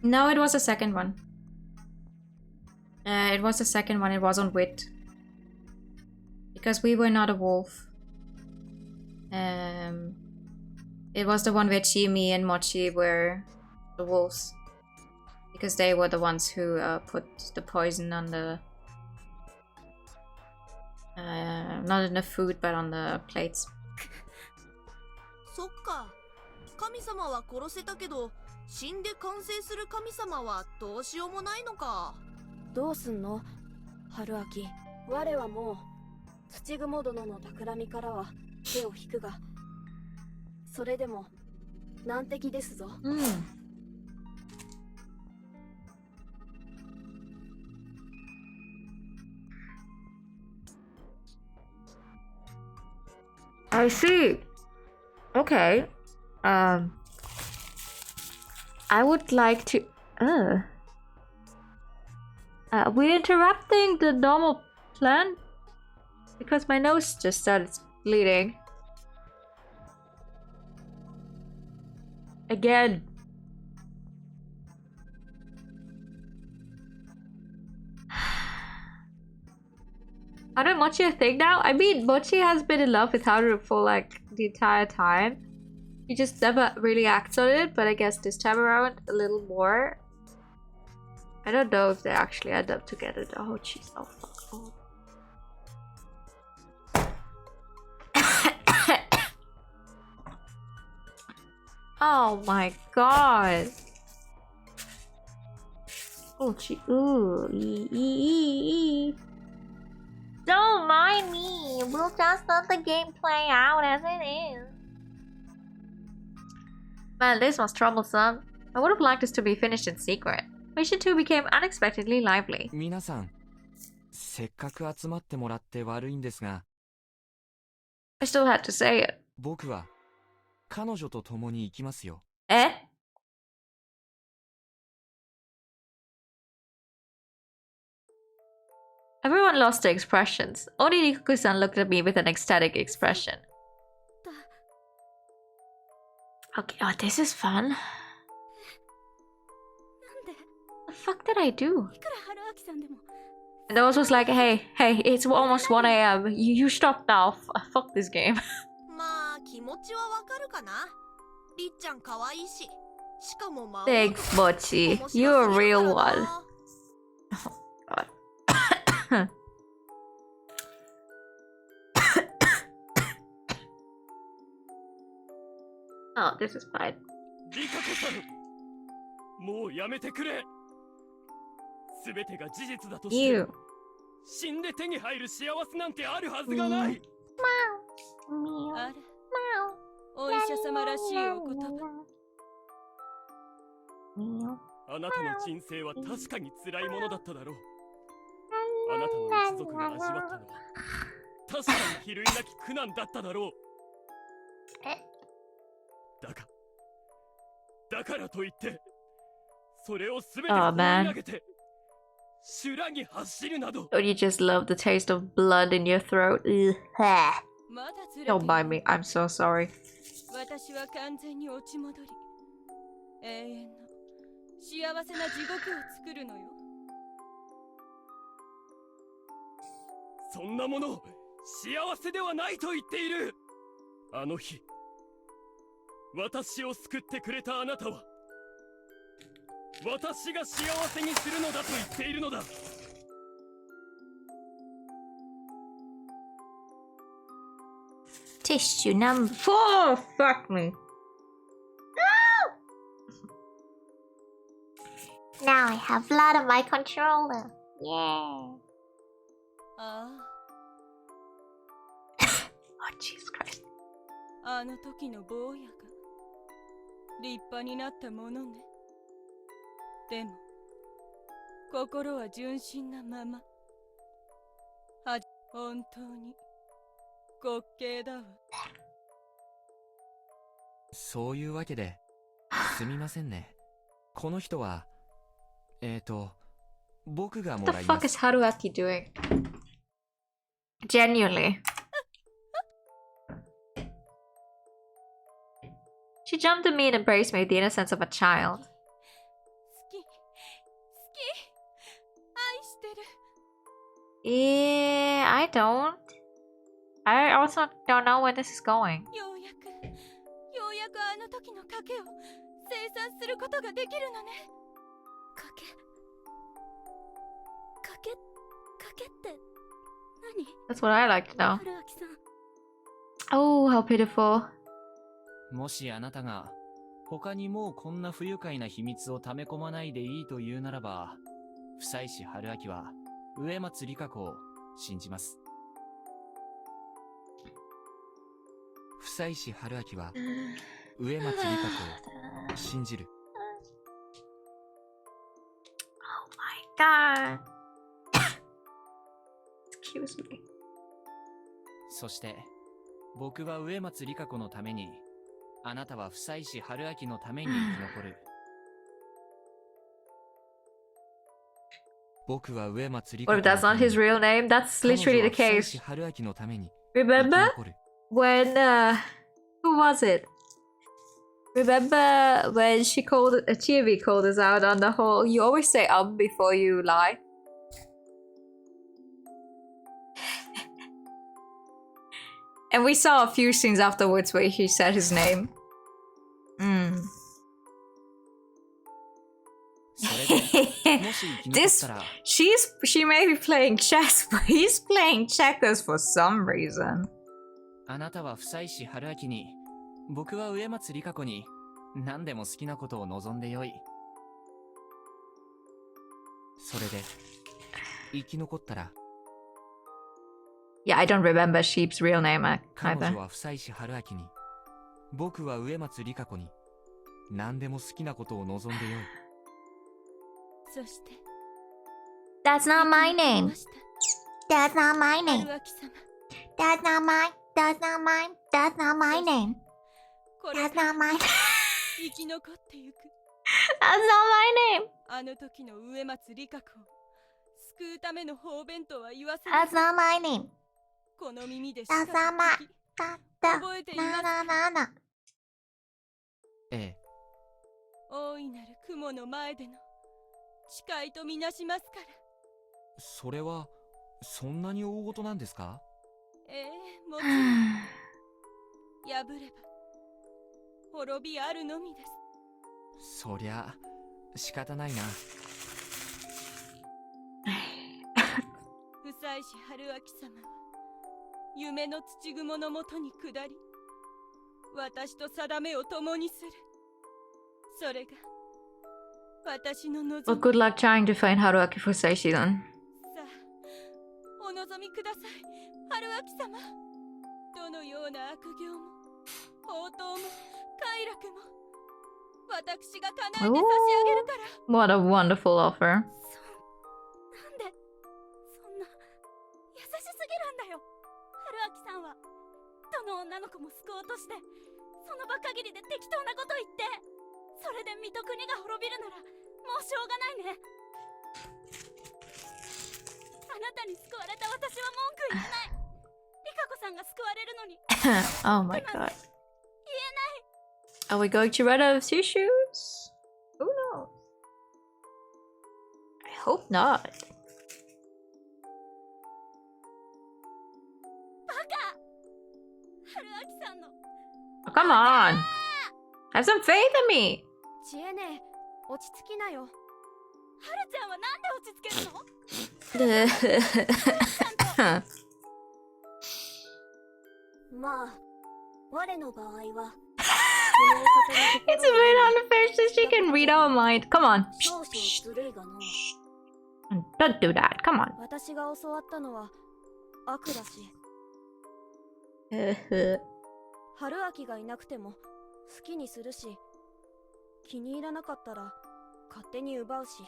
No, it was the second one. It was the second one. It wasn't wit. Because we were not a wolf. It was the one where Chimi and Mochi were the wolves. Because they were the ones who put the poison on the... not in the food, but on the plates. そっか。神様は殺せたけど、死んで完成する神様はどうしようもないのか。どうすんの春明。我はもう土雲殿の企みからは手を引くが、それでも難敵ですぞ。I see. Okay. I would like to... we're interrupting the normal plan? Because my nose just started bleeding. Again. Are Mochi a thing now? I mean, Mochi has been in love with Haru for like the entire time. He just never really acts on it, but I guess this time around a little more. I don't know if they actually end up together. Oh jeez, oh fuck. Oh my god. Oh gee, ooh, Don't mind me. We'll just let the game play out as it is. Man, this was troublesome. I would have liked this to be finished in secret. Mission 2 became unexpectedly lively. 皆さん、せっかく集まってもらって悪いんですが、 I still had to say it. 僕は彼女と共に行きますよ。Eh? Everyone lost their expressions. Only Rikuku-san looked at me with an ecstatic expression. Okay, oh, this is fun. What the fuck did I do? And Those was like, hey, it's almost 1 AM. You stop now. Fuck this game. まあ気持ちはわかるかな。りっちゃん可愛いし、しかも魔王。 Thanks, Mochi. You're a real one. Oh, God. Oh, this is fine. リカコさん、もうやめてくれ。すべてが事実だとして、 You. 死んで手に入る幸せなんてあるはずがない。あれ、お医者様らしいお言葉。あなたの人生は確かに辛いものだっただろう。あなたの一族が味わったのは確かに比類なき苦難だっただろう。だからといってそれをすべて放り投げて修羅に走るなど。 Don't you just love the taste of blood in your throat? Don't mind me. I'm so sorry. 私は完全に落ち戻り、永遠の幸せな地獄を作るのよ。そんなもの幸せではないと言っている。あの日私を救ってくれたあなたは私が幸せにするのだと言っているのだ。Tissue number 4. Fuck me. No! Now I have blood on my controller. Yeah. Oh, Jesus Christ. あの時の坊やが立派になったものね。でも心は純真なまま。本当に滑稽だわ。そういうわけで、すみませんね。この人は、僕がも What ら the いま fuck す。 is Haruaki doing? Genuinely. She jumped at me and embraced me with the innocence of a child. 好き愛してる。I don't. I also don't know where this is going. ようやくあの時の賭けを清算することができるのね。賭けって何？ That's what I like to know. 春明さん。 Oh, how pitiful. もしあなたが、他にもうこんな不愉快な秘密を溜め込まないでいいと言うならば、夫妻師春明は、植松里香子を信じます。夫妻師春明は、植松里香子を信じる。Oh my god. Excuse me. そして、僕は植松里香子のために、あなたは夫妻師春明のために生き残る。僕は植松里香 What if that's not his real name? That's literally the case. Remember when who was it? Remember when she called Chibi called us out on the whole you always say before you lie? And we saw a few scenes afterwards where he said his name. She may be playing chess, but he's playing checkers for some reason. あなたは夫妻師春明に、僕は植松里香子に、何でも好きなことを望んでよい。それで、生き残ったら、Yeah, I don't remember Sheep's real name 彼 either. 女は夫妻師春明に、僕は植松里香子に、何でも好きなことを望んでよい。そして、That's not my name. That's not my name. That's not my name. That's not my name. 生き残ってゆく。That's not my name. あの時の植松里香子を救うための方便とは言わせない。 That's not my name. この耳でし That's か not my 聞き覚えていますか？ええ。大いなる雲の前での誓いとみなしますから。それは、そんなに大事なんですか？もちろん。破れば滅びあるのみです。そりゃ、仕方ないな。夫妻師春明様は夢の土雲のもとに下り、私と定めを共にする。それが私の望 Well, good luck trying to find Haruaki for Seishi then. さあ、お望みください、春明様。どのような悪行も宝刀も快楽も私が叶えて差し上げるから。 What a wonderful offer. なんでそんな優しすぎるんだよ。春明さんはどの女の子も救おうとしてその場限りで適当なこと言って、それで水戸国が滅びるならもうしょうがないね。あなたに救われた私は文句言えない。リカ子さんが救われるのに Oh my god. 言えない。 Are we going to run out of tissues? Who knows? I hope not. バカ。春明さんの Oh, come on. Have some faith in me. 知恵ね、落ち着きなよ。春ちゃんはなんで落ち着けるの？まあ、我の場合は It's a bit unfair since she can read our mind. Come on. 少々ずるいがの。 Don't do that. Come on. 私が教わったのは悪だし、春秋がいなくても好きにするし、気に入らなかったら勝手に奪うし。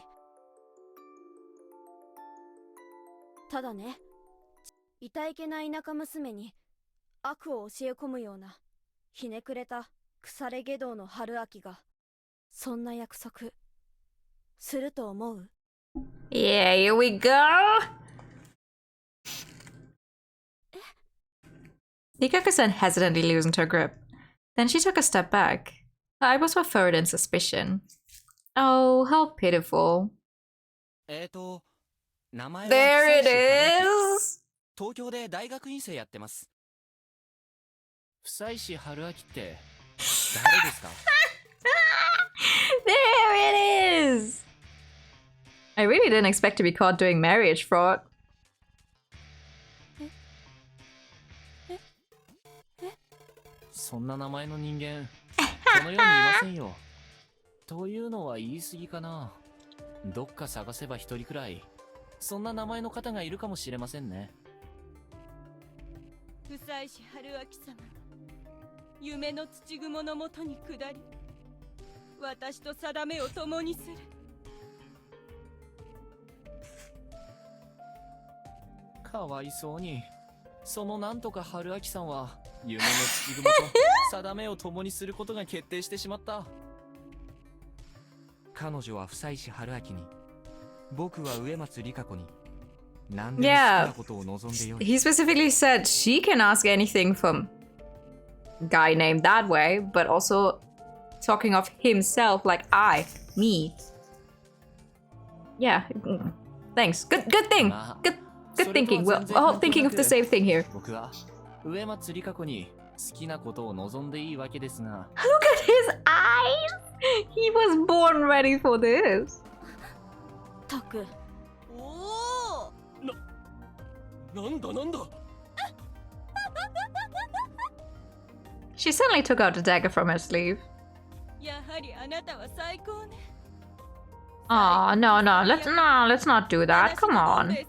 ただね、いたいけない田舎娘に悪を教え込むようなひねくれた腐れ下道の春秋がそんな約束すると思う？ Yeah, here we go. Rikaku-san hesitantly loosened her grip. Then she took a step back. Her eyebrows were furrowed in suspicion. Oh, how pitiful. 名前は There it 久石春明。 is! 東京で大学院生やってます。久石春明って誰ですか？ There it is! I really didn't expect to be caught doing marriage fraud. そんな名前の人間、この世にいませんよ。というのは言い過ぎかな。どっか探せば一人くらい、そんな名前の方がいるかもしれませんね。夫妻師春明様、夢の土雲のもとに下り、私と定めを共にする。かわいそうに。そのなんとか春明さんは夢の土雲と定めを共にすることが決定してしまった。彼女は夫妻師春明に、僕は植松里香子に何でも好きなことを望んでよい。 He specifically said she can ask anything from a guy named that way, but also talking of himself like me. Yeah, thanks. Good thing. Good thinking. We're all thinking of the same thing here. 僕は植松里香子に好きなことを望んでいいわけですが。 Look at his eyes! He was born ready for this. たく。おお。なんだ。 She suddenly took out the dagger from her sleeve. やはりあなたは最高ね。 Aw, no, let's not do that. Come on.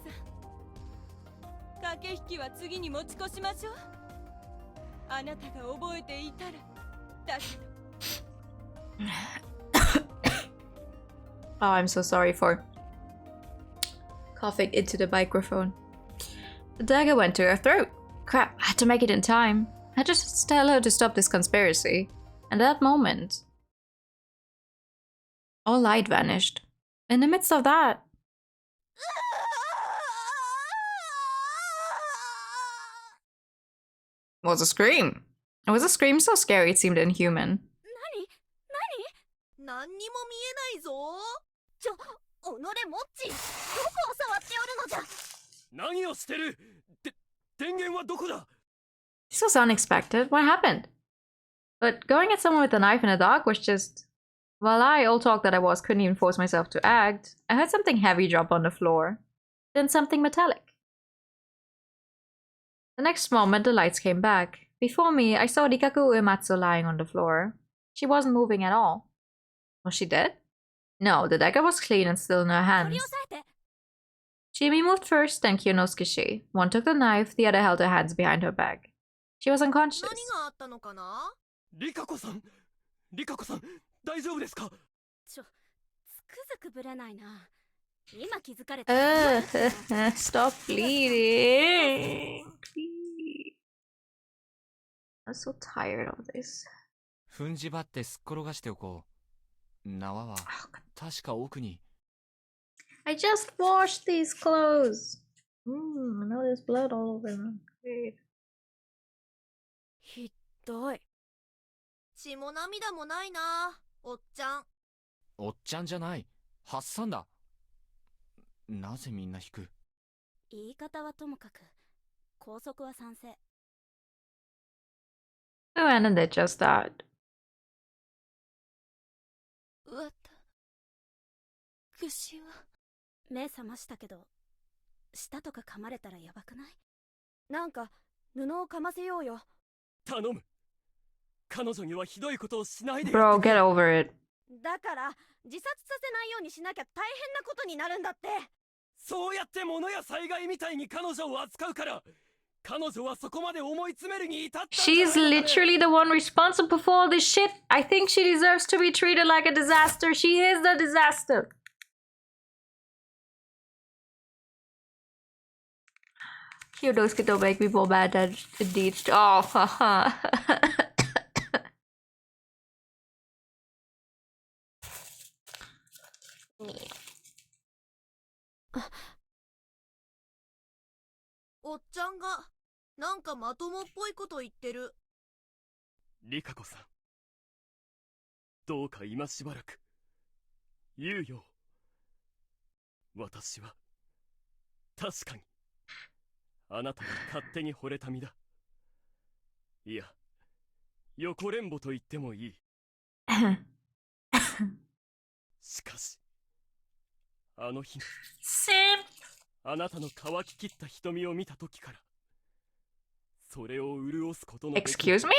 駆け引きは次に持ち越しましょう。あなたが覚えていたら。だけど。Oh, I'm so sorry for coughing into the microphone. The dagger went to her throat. Crap, I had to make it in time. I had to just tell her to stop this conspiracy. And at that moment, all light vanished. In the midst of that, was a scream. It was a scream so scary it seemed inhuman. 何にも見えないぞ。おのれもっち、どこを触っておるのじゃ。何をしてる？電源はどこだ？ This was unexpected. What happened? But going at someone with a knife in the dark was just... While I, all talk that I was, couldn't even force myself to act, I heard something heavy drop on the floor. Then something metallic. The next moment, the lights came back. Before me, I saw Rikaku Uematsu lying on the floor. She wasn't moving at all. Was she dead? No, the dagger was clean and still in her hands. Chibi moved first, then Kyonosuke. One took the knife, the other held her hands behind her back. She was unconscious. 何があったのかな？リカ子さん、大丈夫ですか？つくづくぶれないな。今気づかれた。Stop bleeding. Please. I'm so tired of this. 踏んじばってすっ転がしておこう。縄は確か奥に。I just washed these clothes. Now there's blood all over them. Great. ひどい。血も涙もないな、おっちゃん。おっちゃんじゃない。ハッサンだ。なぜみんな引く？言い方はともかく、拘束は賛成。Oh, and then they just died. 私は目覚ましたけど、舌とか噛まれたらやばくない？なんか布をかませようよ。頼む。彼女にはひどいことをしないで。 Bro, get over it. だから自殺させないようにしなきゃ大変なことになるんだって。そうやって物や災害みたいに彼女を扱うから、彼女はそこまで思い詰めるに至ったんじゃないの She's かね。 literally the one responsible for all this shit. I think she deserves to be treated like a disaster. She is the disaster. Kyoto's gonna make me more mad than indeed. Oh, haha. おっちゃんがなんかまともっぽいこと言ってる。リカ子さん、どうか今しばらく猶予を。私は確かにあなたに勝手に惚れた身だ。いや、横連母と言ってもいい。しかしあの日のあなたの乾ききった瞳を見た時から、それを潤すことのできる Excuse me?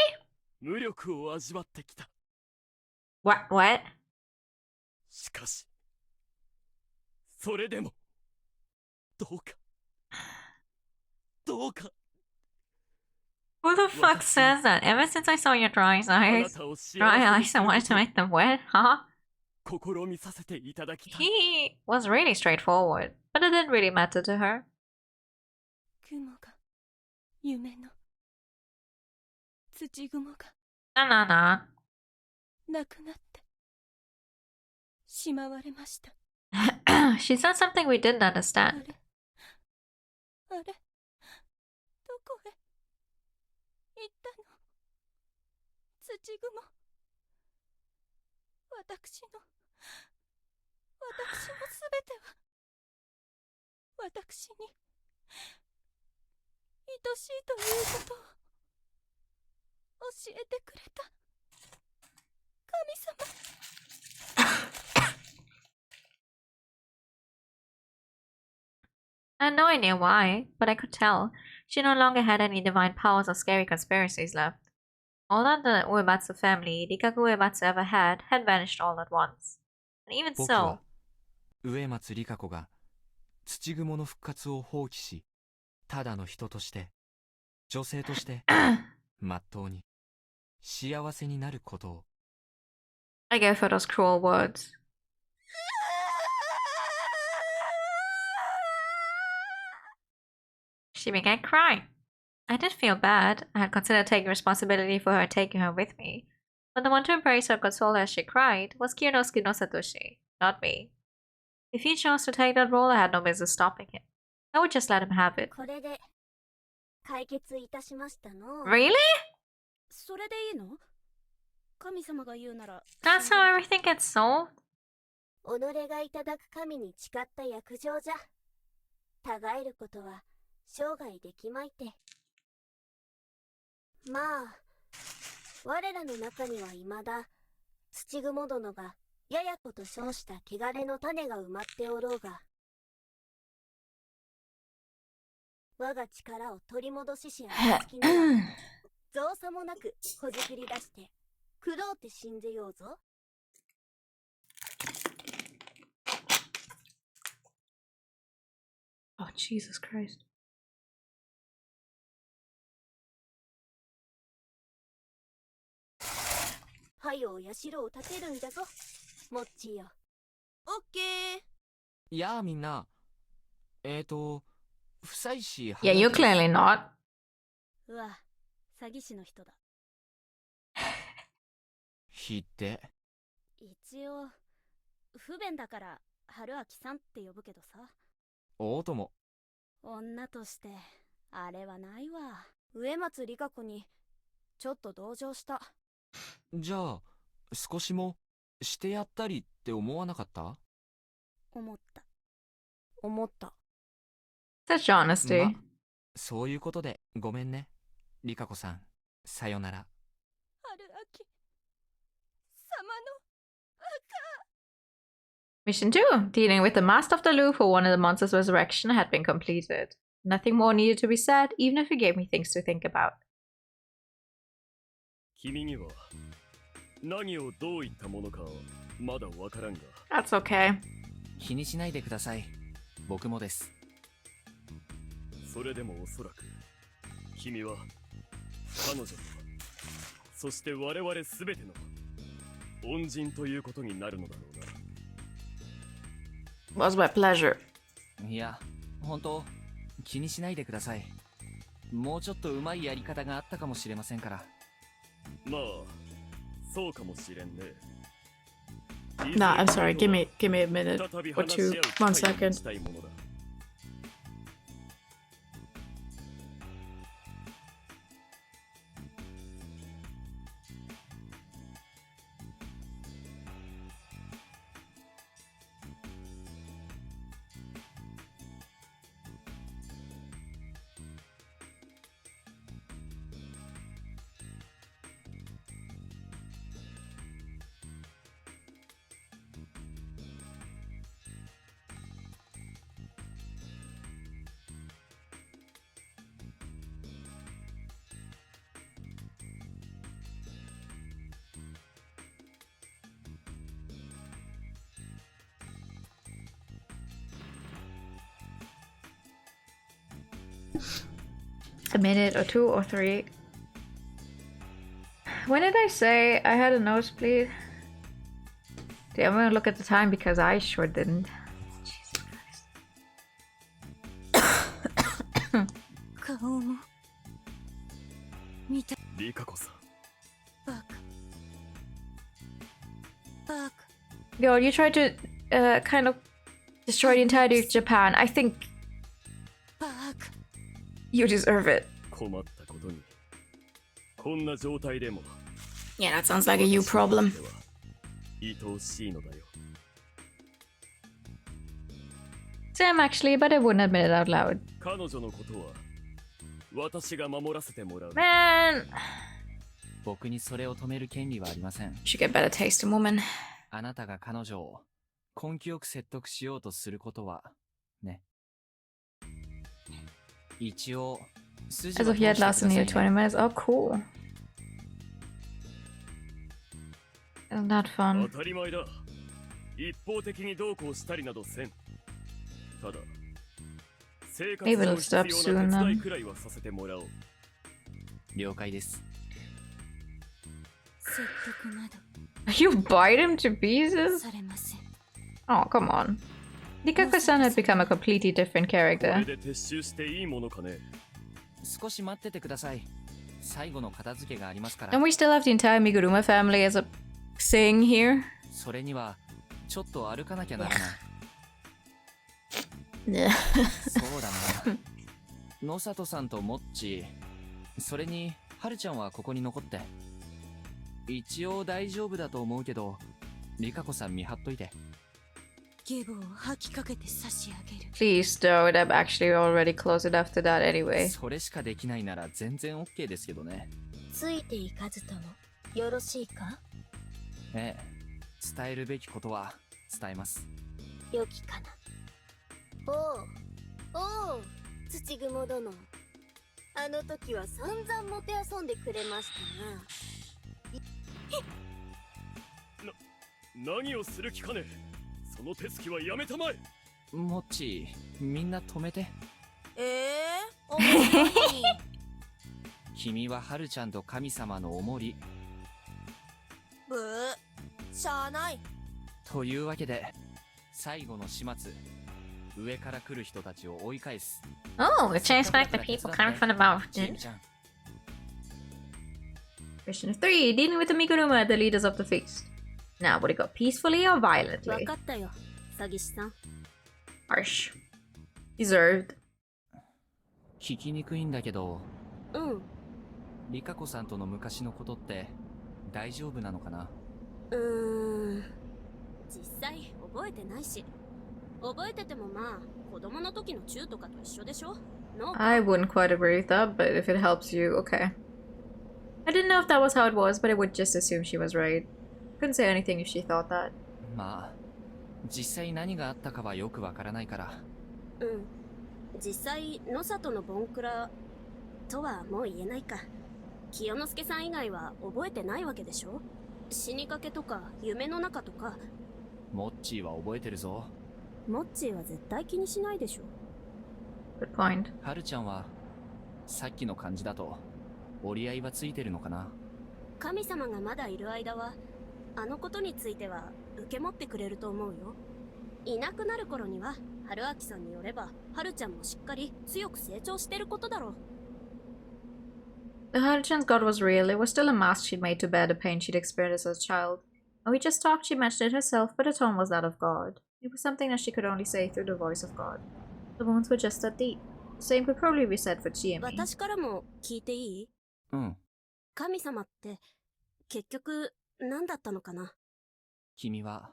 無力を味わってきた。 What? しかしそれでもどうか Who the fuck says that? Ever since I saw your dry eyes, I wanted to make them wet, huh? 試みさせていただきたい。 He was really straightforward, but it didn't really matter to her. 雲が夢の土雲が Nah. なくなってしまわれました。 She said something we didn't understand. あれどこへ行ったの土雲。私のすべては私に愛しいということを教えてくれた神様。 I had no idea why, but I could tell. She no longer had any divine powers or scary conspiracies left. All that the Uematsu family, Rikaku Uematsu, ever had vanished all at once. And even 僕 so, は植松里香子が土雲の復活を放棄し、ただの人として、女性として、まっとうに幸せになることを。 I gave her those cruel words. She began crying. I did feel bad. I had considered taking responsibility for her taking her with me. But the one to embrace her and console her as she cried was Kyonosuke no Satoshi, not me. If he chose to take that role, I had no business stopping him. I would just let him have it. これで解決いたしましたの。 Really? それでいいの？神様が言うなら。 That's how everything gets solved? 己がいただく神に誓った約定じゃ。たがえることは生涯できまいて。まあ、我らの中には未だ土雲殿がやや子と称した汚れの種が埋まっておろうが、我が力を取り戻しし暁には造作もなくほじくり出して狂うて死んぜようぞ。 Oh, Jesus Christ. はよやしろを立てるんじゃぞ、モッチーよ。オッケー。やあみんな。不妻子。 Yeah, you're clearly not. うわ、詐欺師の人だ。ひって一応不便だから春明さんって呼ぶけどさ。おとも女としてあれはないわ。植松里香子にちょっと同情した。じゃあ少しもしてやったりって思わなかった？思った。Such honesty. ま、そういうことでごめんね里香子さん。さよなら。春明様の赤。 Mission 2. Dealing with the Master of the Loop who wanted the monster's resurrection had been completed. Nothing more needed to be said, even if it gave me things to think about. 君には何をどういったものかまだわからんが。 That's okay. 気にしないでください。僕もです。それでもおそらく君は彼女と、そして我々すべての恩人ということになるのだろうな。 Was my pleasure. いや、本当気にしないでください。もうちょっとうまいやり方があったかもしれませんから。まあ、そうかもしれんね。 Nah, I'm sorry. Give me a minute or two. 1 second. A minute or 2 or 3. When did I say I had a nosebleed? Okay, I'm gonna look at the time because I sure didn't. Yo, you tried to kind of destroy the entirety of Japan. I think you deserve it. Yeah, that sounds like a you problem. Same actually, but I wouldn't admit it out loud. Man! 僕にそれを止める権利はありません。Should get better taste in woman. あなたが彼女を根気よく説得しようとすることはね。一応、筋 As は if you 通 had してくだ lasted さい near 20 minutes. Oh, cool. Isn't that fun? 当たり前だ。一方的にどうこうしたりなどせん。ただ、生活 Maybe 上 it'll 必 stop 要 soon な手伝い then. くらいはさせてもらおう。了解です。You bite him to pieces? Oh, come on. Rikaku-san had become a completely different これ character. で撤収していいものかね。少し待っててください。最後の片付けがありますから。 And we still have the entire Miguruma family as a thing here. それにはちょっと歩かなきゃならない。 Yeah. そうだな。野里さんとモッチ、それにハルちゃんはここに残って。一応大丈夫だと思うけど、リカコさん見張っといて。 Please don't. I'm actually already close enough to that anyway. それしかできないなら全然 OK ですけどね。ついていかずともよろしいか？ええ、伝えるべきことは伝えます。良きかな。おう、土雲殿。あの時は散々もてあそんでくれましたな。何をする気かね。その手つきはやめたまえ。モッチ、みんな止めて。おもしろい。君はハルちゃんと神様のおもり。ぶしゃあない。というわけで、最後の始末。上から来る人たちを追い返す。Oh, we chased back the people coming from the mountain. Question 3. Dealing with the Miguruma, the leaders of the feast. Now, would it go peacefully or violently? わかったよ、詐欺師さん。Harsh. Deserved. 聞きにくいんだけど、うん。リカコさんとの昔のことって大丈夫なのかな？実際覚えてないし、覚えててもまあ子供の時のチューとかと一緒でしょ。I wouldn't quite agree with that, but if it helps you, okay. I didn't know if that was how it was, but I would just assume she was right. Couldn't say anything if she thought that. まあ、実際何があったかはよくわからないから。うん。実際野里のボンクラとはもう言えないか。清之助さん以外は覚えてないわけでしょ。死にかけとか夢の中とか。モッチーは覚えてるぞ。モッチーは絶対気にしないでしょ。Good point. はるちゃんはさっきの感じだと折り合いはついてるのかな。神様がまだいる間はあのことについては受け持ってくれると思うよ。いなくなる頃には春明さんによればはるちゃんもしっかり強く成長してることだろう。The Haruchan's god was real. It was still a mask she'd made to bear the pain she'd experienced as a child. When we just talked, she mentioned it herself, but the tone was that of God. It was something that she could only say through the voice of God. The wounds were just that deep. The same could probably be said for Chiemi. 私からも聞いていい？うん。神様って結局何だったのかな？君は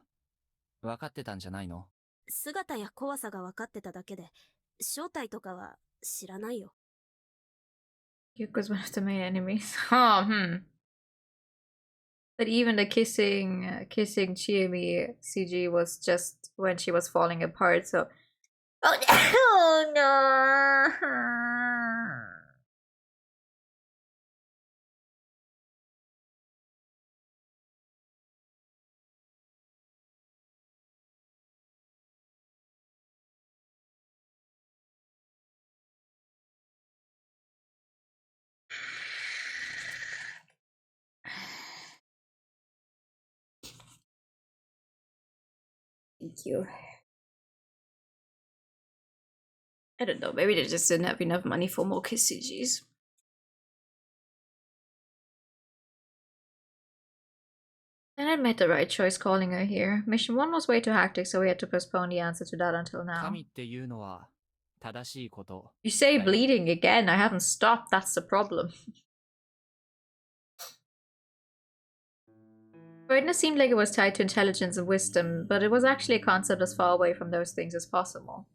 分かってたんじゃないの？姿や怖さが分かってただけで正体とかは知らないよ。Yuko's one of the main enemies. Oh, But even the kissing Chiemi CG was just when she was falling apart, so... Oh no! Thank you. I don't know, maybe they just didn't have enough money for more kiss CGs. And I made the right choice calling her here. Mission 1 was way too hectic, so we had to postpone the answer to that until now. 神っていうのは正しいこと。You say bleeding again, I haven't stopped, that's the problem. Greatness seemed like it was tied to intelligence and wisdom, but it was actually a concept as far away from those things as possible.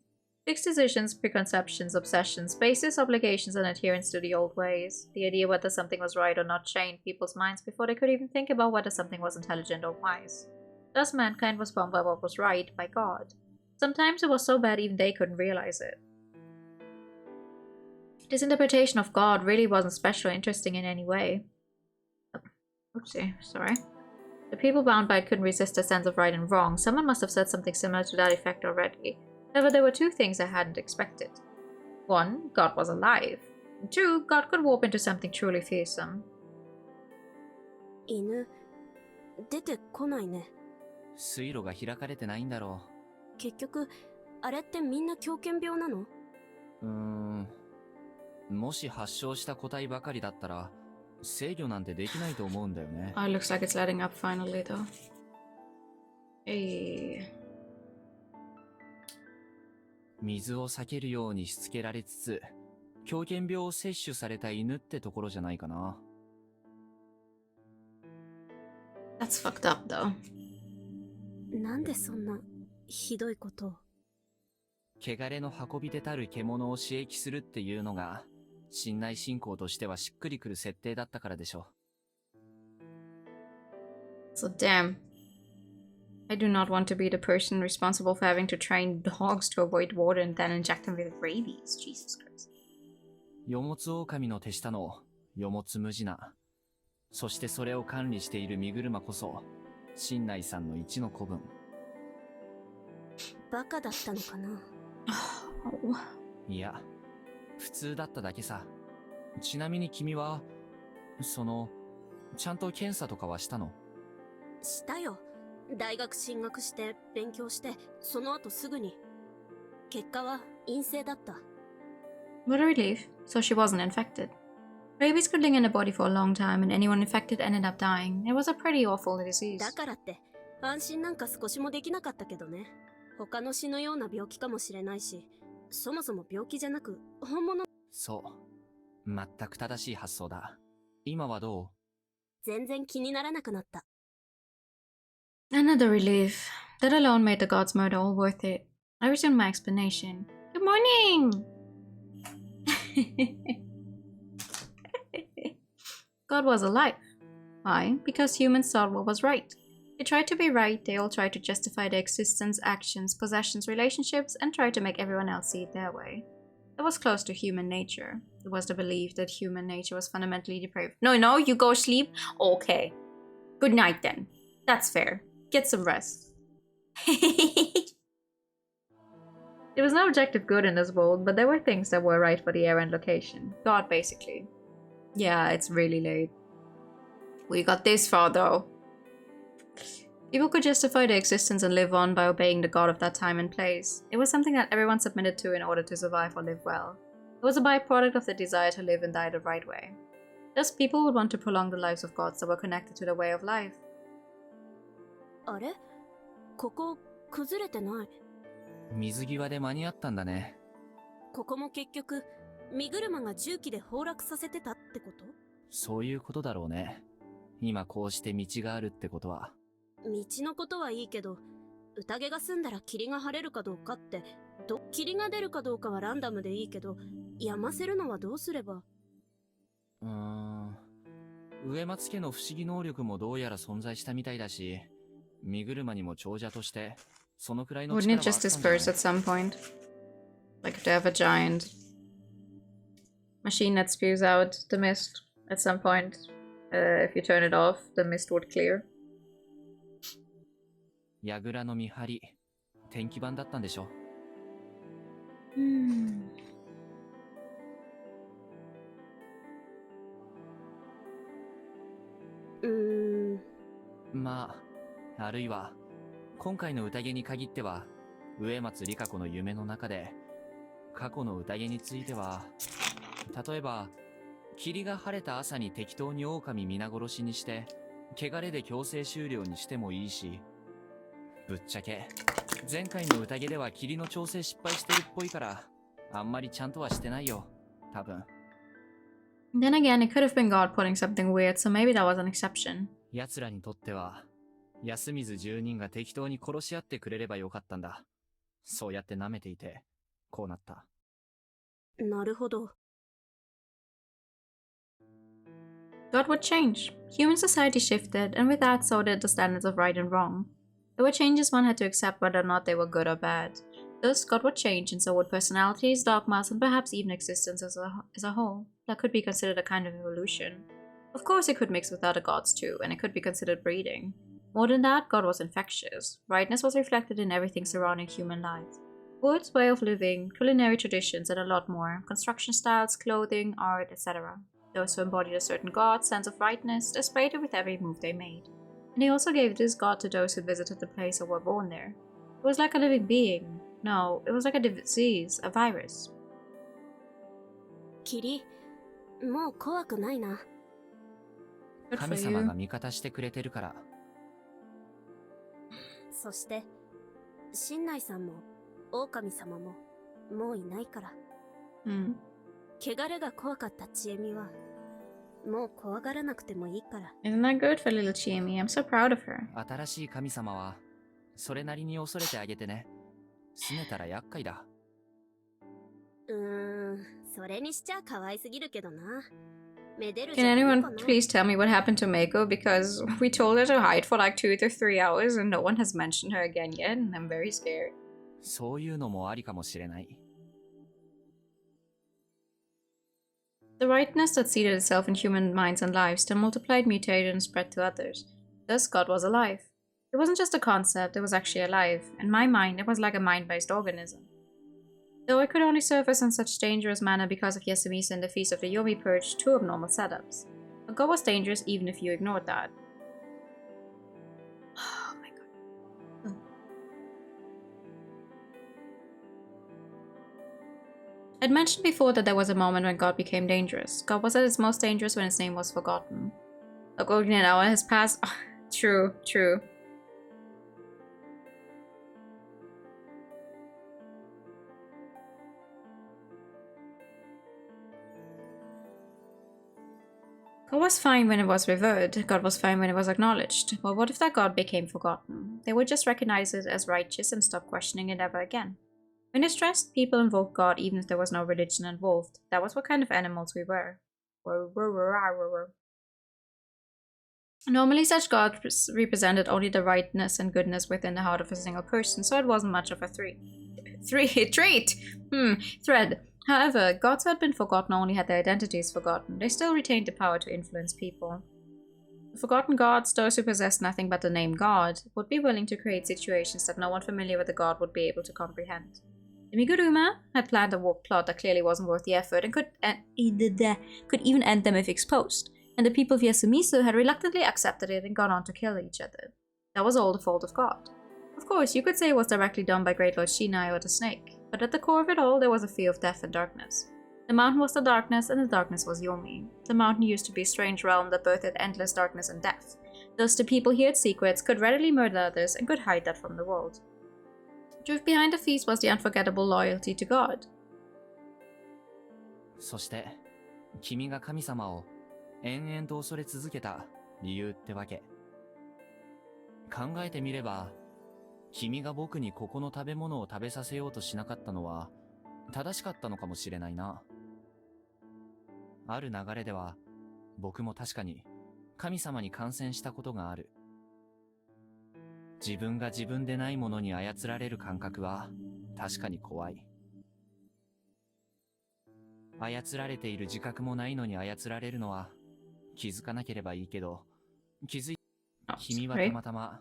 Fixed decisions, preconceptions, obsessions, basis, obligations, and adherence to the old ways. The idea whether something was right or not chained people's minds before they could even think about whether something was intelligent or wise. Thus mankind was bound by what was right, by God. Sometimes it was so bad even they couldn't realize it. This interpretation of God really wasn't special or interesting in any way. Oopsie, sorry. The people bound by it couldn't resist a sense of right and wrong. Someone must have said something similar to that effect already. However, there were two things I hadn't expected. One, God was alive. And two, God could warp into something truly fearsome. 犬、出てこないね。水路が開かれてないんだろう。結局、あれってみんな狂犬病なの？もし発症した個体ばかりだったら、制御なんてできないと思うんだよね。Oh, it looks like it's letting up finally though. Hey. 水を避けるようにしつけられつつ、狂犬病を摂取された犬ってところじゃないかな。That's fucked up though. なんでそんなひどいことを。汚れの運び出たる獣を刺激するっていうのが、信内信仰としてはしっくりくる設定だったからでしょ。So damn. I do not want to be the person responsible for having to train dogs to avoid water and then inject them with rabies. Jesus Christ. ヨモツオオカミの手下のヨモツムジナ。そしてそれを管理している身車こそ、信内さんの一の子分。バカだったのかな。いや、普通だっただけさ。ちなみに君は、ちゃんと検査とかはしたの？したよ。大学進学して勉強して、その後すぐに。結果は陰性だった。What a relief. So she wasn't infected. Rabies could linger in the body for a long time, and anyone infected ended up dying. It was a pretty awful disease. だからって、安心なんか少しもできなかったけどね。他の死のような病気かもしれないし、そもそも病気じゃなく、本物。そう。全く正しい発想だ。今はどう？全然気にならなくなった。Another relief. That alone made the god's murder all worth it. I resumed my explanation. Good morning! God was alive. Why? Because humans thought what was right. They tried to be right, they all tried to justify their existence, actions, possessions, relationships, and tried to make everyone else see it their way. That was close to human nature. It was the belief that human nature was fundamentally depraved. No, you go sleep? Okay. Good night then. That's fair. Get some rest. There was no objective good in this world, but there were things that were right for the era and location. God, basically. Yeah, it's really late. We got this far, though. People could justify their existence and live on by obeying the god of that time and place. It was something that everyone submitted to in order to survive or live well. It was a byproduct of the desire to live and die the right way. Thus, people would want to prolong the lives of gods that were connected to their way of life. あれ？ここ崩れてない。水際で間に合ったんだね。ここも結局、身車が重機で崩落させてたってこと？そういうことだろうね。今こうして道があるってことは。道のことはいいけど、宴が済んだら霧が晴れるかどうかって、霧が出るかどうかはランダムでいいけど、やませるのはどうすれば？植松家の不思議能力もどうやら存在したみたいだし、身車にも長者として、そのくらいの力はあったんじゃない？ Wouldn't it just disperse at some point? Like to have a giant machine that spews out the mist at some point. If you turn it off, the mist would clear. 櫓の見張り、天気板だったんでしょ。まあ、あるいは、今回の宴に限っては、植松里香子の夢の中で、過去の宴については、例えば、霧が晴れた朝に適当に狼皆殺しにして、汚れで強制終了にしてもいいし、ぶっちゃけ、前回の宴では霧の調整失敗してるっぽいから、あんまりちゃんとはしてないよ、多分。Then again, it could have been God putting something weird, so maybe that was an exception. 奴らにとっては、安水住人が適当に殺し合ってくれればよかったんだ。そうやって舐めていて、こうなった。なるほど。God would change. Human society shifted, and with that, so did the standards of right and wrong. There were changes one had to accept whether or not they were good or bad. Thus, God would change, and so would personalities, dogmas, and perhaps even existence as a whole. That could be considered a kind of evolution. Of course, it could mix with other gods too, and it could be considered breeding. More than that, God was infectious. Rightness was reflected in everything surrounding human life. Woods, way of living, culinary traditions, and a lot more. Construction styles, clothing, art, etc. Those who embodied a certain god's sense of rightness displayed it with every move they made. And he also gave this god to those who visited the place or were born there. It was like a living being. No, it was like a disease, a virus. 霧、もう怖くないな。神様が味方してくれてるから。そして、新内さんも、狼様も、もういないから。汚れが怖かったちえみは、もう怖がらなくてもいいから。Isn't that good for little Chiemi? I'm so proud of her. 新しい神様は、それなりに恐れてあげてね。拗ねたら厄介だ。それにしちゃ可愛すぎるけどな。Can anyone please tell me what happened to Meiko? Because we told her to hide for like 2 to 3 hours and no one has mentioned her again yet, and I'm very scared. そういうのもありかもしれない。The rightness that seated itself in human minds and lives then multiplied, mutated, and spread to others. Thus, God was alive. It wasn't just a concept, it was actually alive. In my mind, it was like a mind-based organism. Though it could only surface in such dangerous manner because of Yasumisa and the Feast of the Yomi Purge, 2 abnormal setups. But God was dangerous even if you ignored that. Oh my god. I'd mentioned before that there was a moment when God became dangerous. God was at its most dangerous when his name was forgotten. A golden hour has passed. Oh, true, true. God was fine when it was revered, God was fine when it was acknowledged. Well, what if that God became forgotten? They would just recognize it as righteous and stop questioning it ever again. When distressed, people invoked God even if there was no religion involved. That was what kind of animals we were. Normally, such gods represented only the rightness and goodness within the heart of a single person, so it wasn't much of a threat. However, gods who had been forgotten only had their identities forgotten. They still retained the power to influence people. The forgotten gods, those who possessed nothing but the name God, would be willing to create situations that no one familiar with the god would be able to comprehend. The Miguruma had planned a warped plot that clearly wasn't worth the effort and could even end them if exposed, and the people of Yasumizu had reluctantly accepted it and gone on to kill each other. That was all the fault of God. Of course, you could say it was directly done by Great Lord Shinai or the Snake, but at the core of it all there was a fear of death and darkness. The mountain was the darkness, and the darkness was Yomi. The mountain used to be a strange realm that birthed endless darkness and death. Thus, the people here at Secrets could readily murder others and could hide that from the world. The truth behind the feast was the unforgettable loyalty to God. そして、君が神様を延々と恐れ続けた理由ってわけ。考えてみれば、君が僕にここの食べ物を食べさせようとしなかったのは正しかったのかもしれないな。ある流れでは、僕も確かに神様に感染したことがある。自分が自分でないものに操られる感覚は確かに怖い。操られている自覚もないのに操られるのは気づかなければいいけど、君はたまたま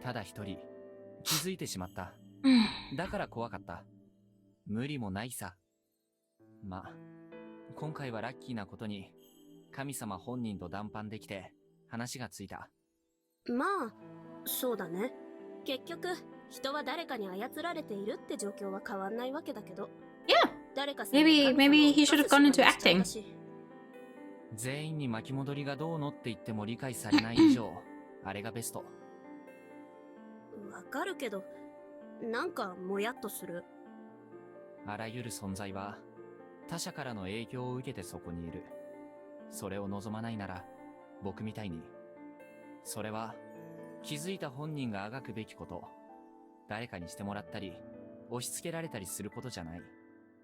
ただ一人気づいてしまった。だから怖かった。無理もないさ。ま、今回はラッキーなことに神様本人と談判できて話がついた。まあ、そうだね。結局、人は誰かに操られているって状況は変わんないわけだけど。Yeah! Maybe he should have gone into acting. 全員に巻き戻りがどうのって言っても理解されない以上、あれがベスト。わかるけど、なんかもやっとする。あらゆる存在は他者からの影響を受けてそこにいる。それを望まないなら、僕みたいに。それは気づいた本人があがくべきこと。誰かにしてもらったり、押し付けられたりすることじゃない。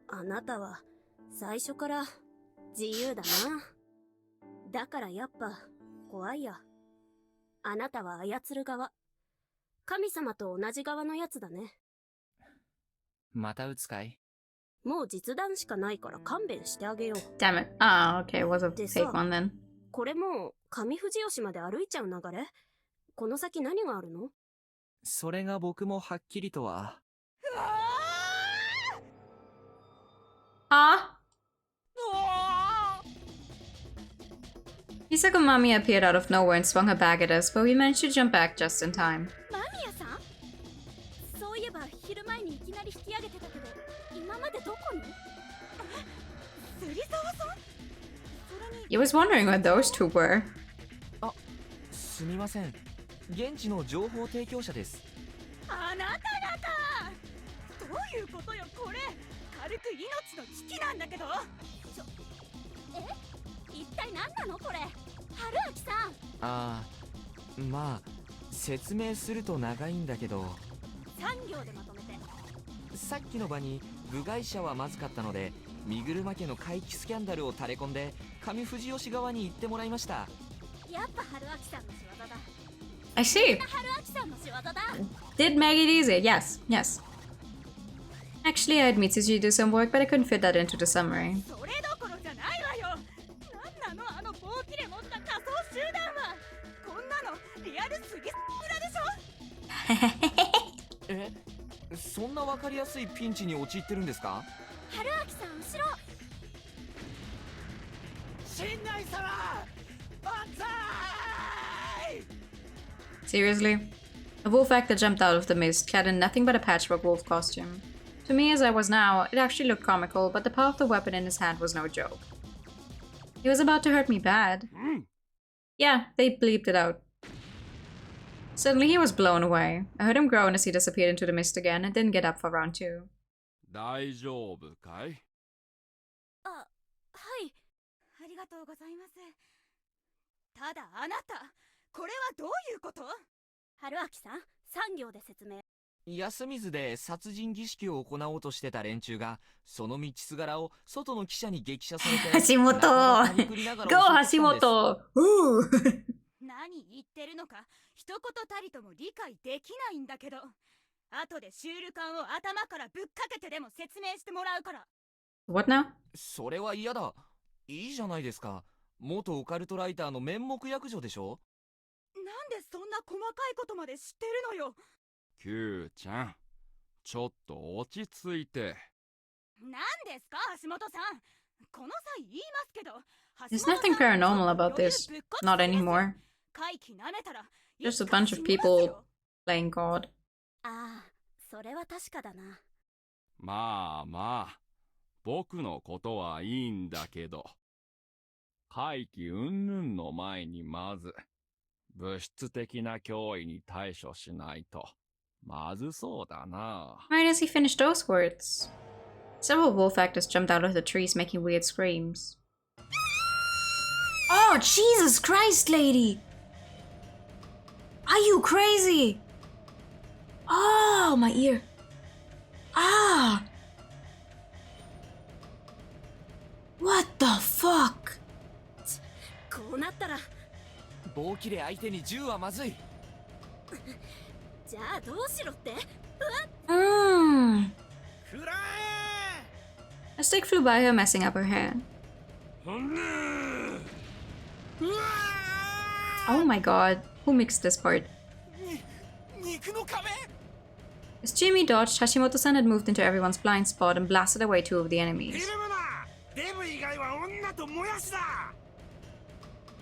あなたは最初から自由だな。だからやっぱ怖いや。あなたは操る側。神様と同じ側のやつだね。また撃つかい？もう実弾しかないから勘弁してあげよう。Damn it. Ah, okay, it was a fake one then. これもう上富士吉まで歩いちゃう流れ？この先何があるの？それが僕もはっきりとは。Ah! Hisakumami appeared out of nowhere and swung her bag at us, but we managed to jump back just in time. 間宮さん？そういえば昼前にいきなり引き上げてたけど、今までどこに？芹沢さん？ I was wondering where those two were. あ、すみません。現地の情報提供者です。あなた方！どういうことよこれ？軽く命の危機なんだけど。一体何なのこれ？春秋さん。ああ、まあ説明すると長いんだけど。3行でまとめて。さっきの場に部外者はまずかったので、身車家の怪奇スキャンダルを垂れ込んで上富士吉側に行ってもらいました。やっぱ春秋さんの仕業だ。I see. 春秋さんの仕業だ。 Did make it easy. Yes, yes. Actually, I had Mitsuji do some work, but I couldn't fit that into the summary. それどころじゃないわよ。なんなのあの棒切れ持った仮想集団は。こんなのリアルすぎ村でしょ。え、そんなわかりやすいピンチに陥ってるんですか？春秋さん後ろ。新内様、万歳！ Seriously? A wolf actor jumped out of the mist, clad in nothing but a patchwork wolf costume. To me, as I was now, it actually looked comical, but the power of the weapon in his hand was no joke. He was about to hurt me bad. Yeah, they bleeped it out. Suddenly he was blown away. I heard him groan as he disappeared into the mist again and didn't get up for round 2. 大丈夫かい？あ、はい。ありがとうございます。ただあなた、これはどういうこと？春秋さん、3行で説明。休みずで殺人儀式を行おうとしてた連中が、その道すがらを外の記者に激写されて。橋本 Go 橋本何言ってるのか、一言たりとも理解できないんだけど。後でシュール缶を頭からぶっかけてでも説明してもらうから。What now? それは嫌だ。いいじゃないですか。元オカルトライターの面目役所でしょ。なんでそんな細かいことまで知ってるのよ。キューちゃん、ちょっと落ち着いて。なんですか、橋本さん。この際言いますけど、 There's nothing paranormal about this. Not anymore. 怪奇なめたら Just a bunch of people playing God. ああ、それは確かだな。まあまあ、僕のことはいいんだけど、怪奇云々の前にまず、物質的な脅威に対処しないと、まずそうだな。Why does he finish those words? Several wolf actors jumped out of the trees making weird screams. Oh, Jesus Christ, lady! Are you crazy? Oh, my ear. Ah! What the fuck? こうなったら棒切れ相手に銃はまずい。じゃあどうしろって？ A stick flew by her, messing up her hair. Oh my god, who mixed this part? As Jimmy dodged, Hashimoto-san had moved into everyone's blind spot and blasted away two of the enemies.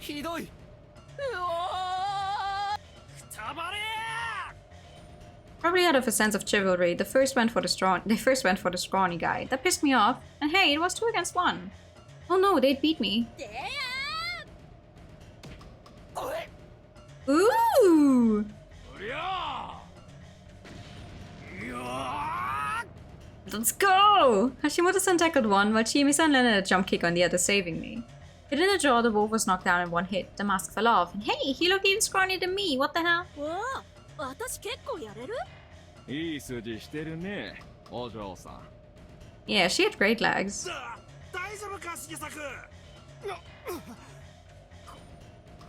ひどい。Probably out of a sense of chivalry, they first went for the scrawny guy. That pissed me off. And hey, it was 2 against 1. Oh no, they'd beat me. Ooh! Let's go! Hashimoto-san tackled one, while Chimi-san landed a jump kick on the other, saving me. Hit in the jaw, the wolf was knocked down in one hit. The mask fell off. And hey, he looked even scrawnier than me. What the hell? 私結構やれる？いい筋してるね、お嬢さん。Yeah, she had great legs. 大丈夫か、重作。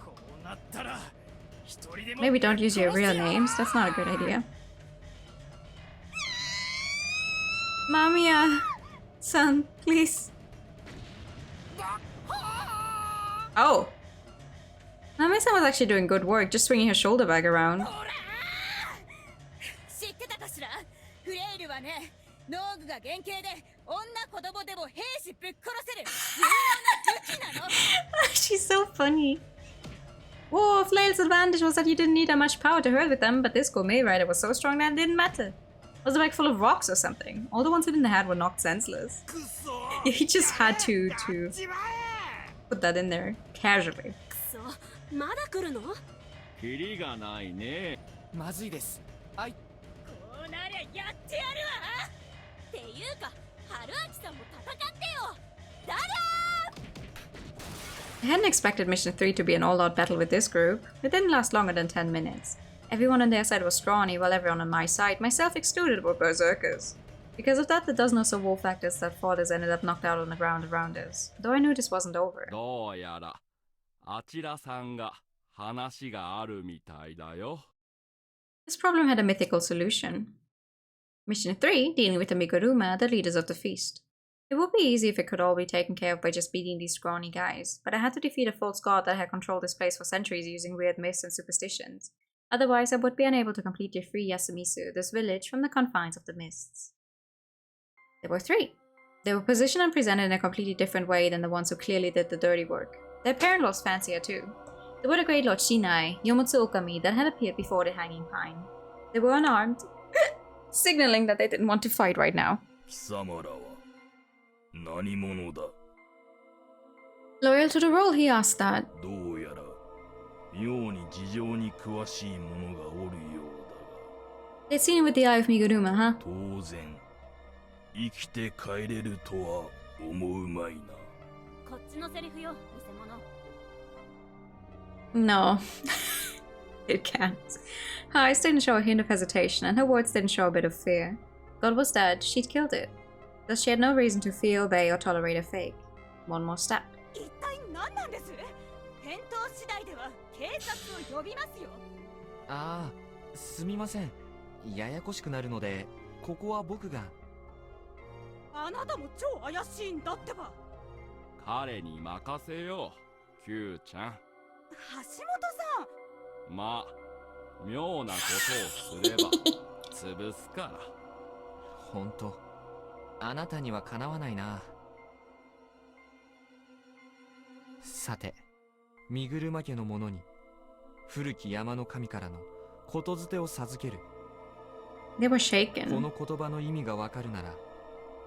こうなったら一人でも。 Maybe don't use your real names. That's not a good idea. Mamiya, son, please. Oh. Mamiya-san was actually doing good work, just swinging her shoulder bag around. 知ってたかしら？フレイルはね、農具が原型で女子供でも兵士ぶっ殺せる重要な武器なの。 She's so funny. Whoa, Flail's advantage was that you didn't need that much power to hurt with them, but this gourmet rider was so strong that it didn't matter. Was the bag full of rocks or something? All the ones he didn't have were knocked senseless. Yeah, he just had to put that in there casually. まだ来るの？キリがないね。まずいです。あい。こうなりゃやってやるわ。っていうか、春秋さんも戦ってよ。だらー。 I hadn't expected Mission 3 to be an all-out battle with this group. It didn't last longer than 10 minutes. Everyone on their side was scrawny, while everyone on my side, myself excluded, were berserkers. Because of that, the dozen or so wolf actors that fought us ended up knocked out on the ground around us. Though I knew this wasn't over. どうやらあちらさんが話があるみたいだよ。 This problem had a mythical solution. Mission 3, dealing with the Miguruma, the leaders of the feast. It would be easy if it could all be taken care of by just beating these scrawny guys, but I had to defeat a false god that had controlled this place for centuries using weird myths and superstitions. Otherwise, I would be unable to completely free Yasumisu, this village, from the confines of the mists. There were 3. They were positioned and presented in a completely different way than the ones who clearly did the dirty work. Their parent was fancier too. They were the great Lord Shinai, Yomotsu Okami, that had appeared before the Hanging Pine. They were unarmed, signaling that they didn't want to fight right now. 貴様らは何者だ? Loyal to the role, he asked that. どうやら妙に事情に詳しい者がおるようだが。 They'd seen it with the eye of Miguruma, huh? 当然生きて帰れるとは思うまいな。こっちのセリフよ、偽物。 No. It can't. Her eyes didn't show a hint of hesitation, and her words didn't show a bit of fear. God was dead, she'd killed it. Thus she had no reason to fear, obey, or tolerate a fake. One more step. 一体何なんです？返答次第では警察を呼びますよ。ああ、すみません。ややこしくなるので、ここは僕が。あなたも超怪しいんだってば。彼に任せよう、Q ちゃん。橋本さん。まあ、妙なことをすれば潰すから。ほんと、あなたにはかなわないな。さて、身車家の者に古き山の神からのことづてを授ける。They were shaken. この言葉の意味がわかるなら、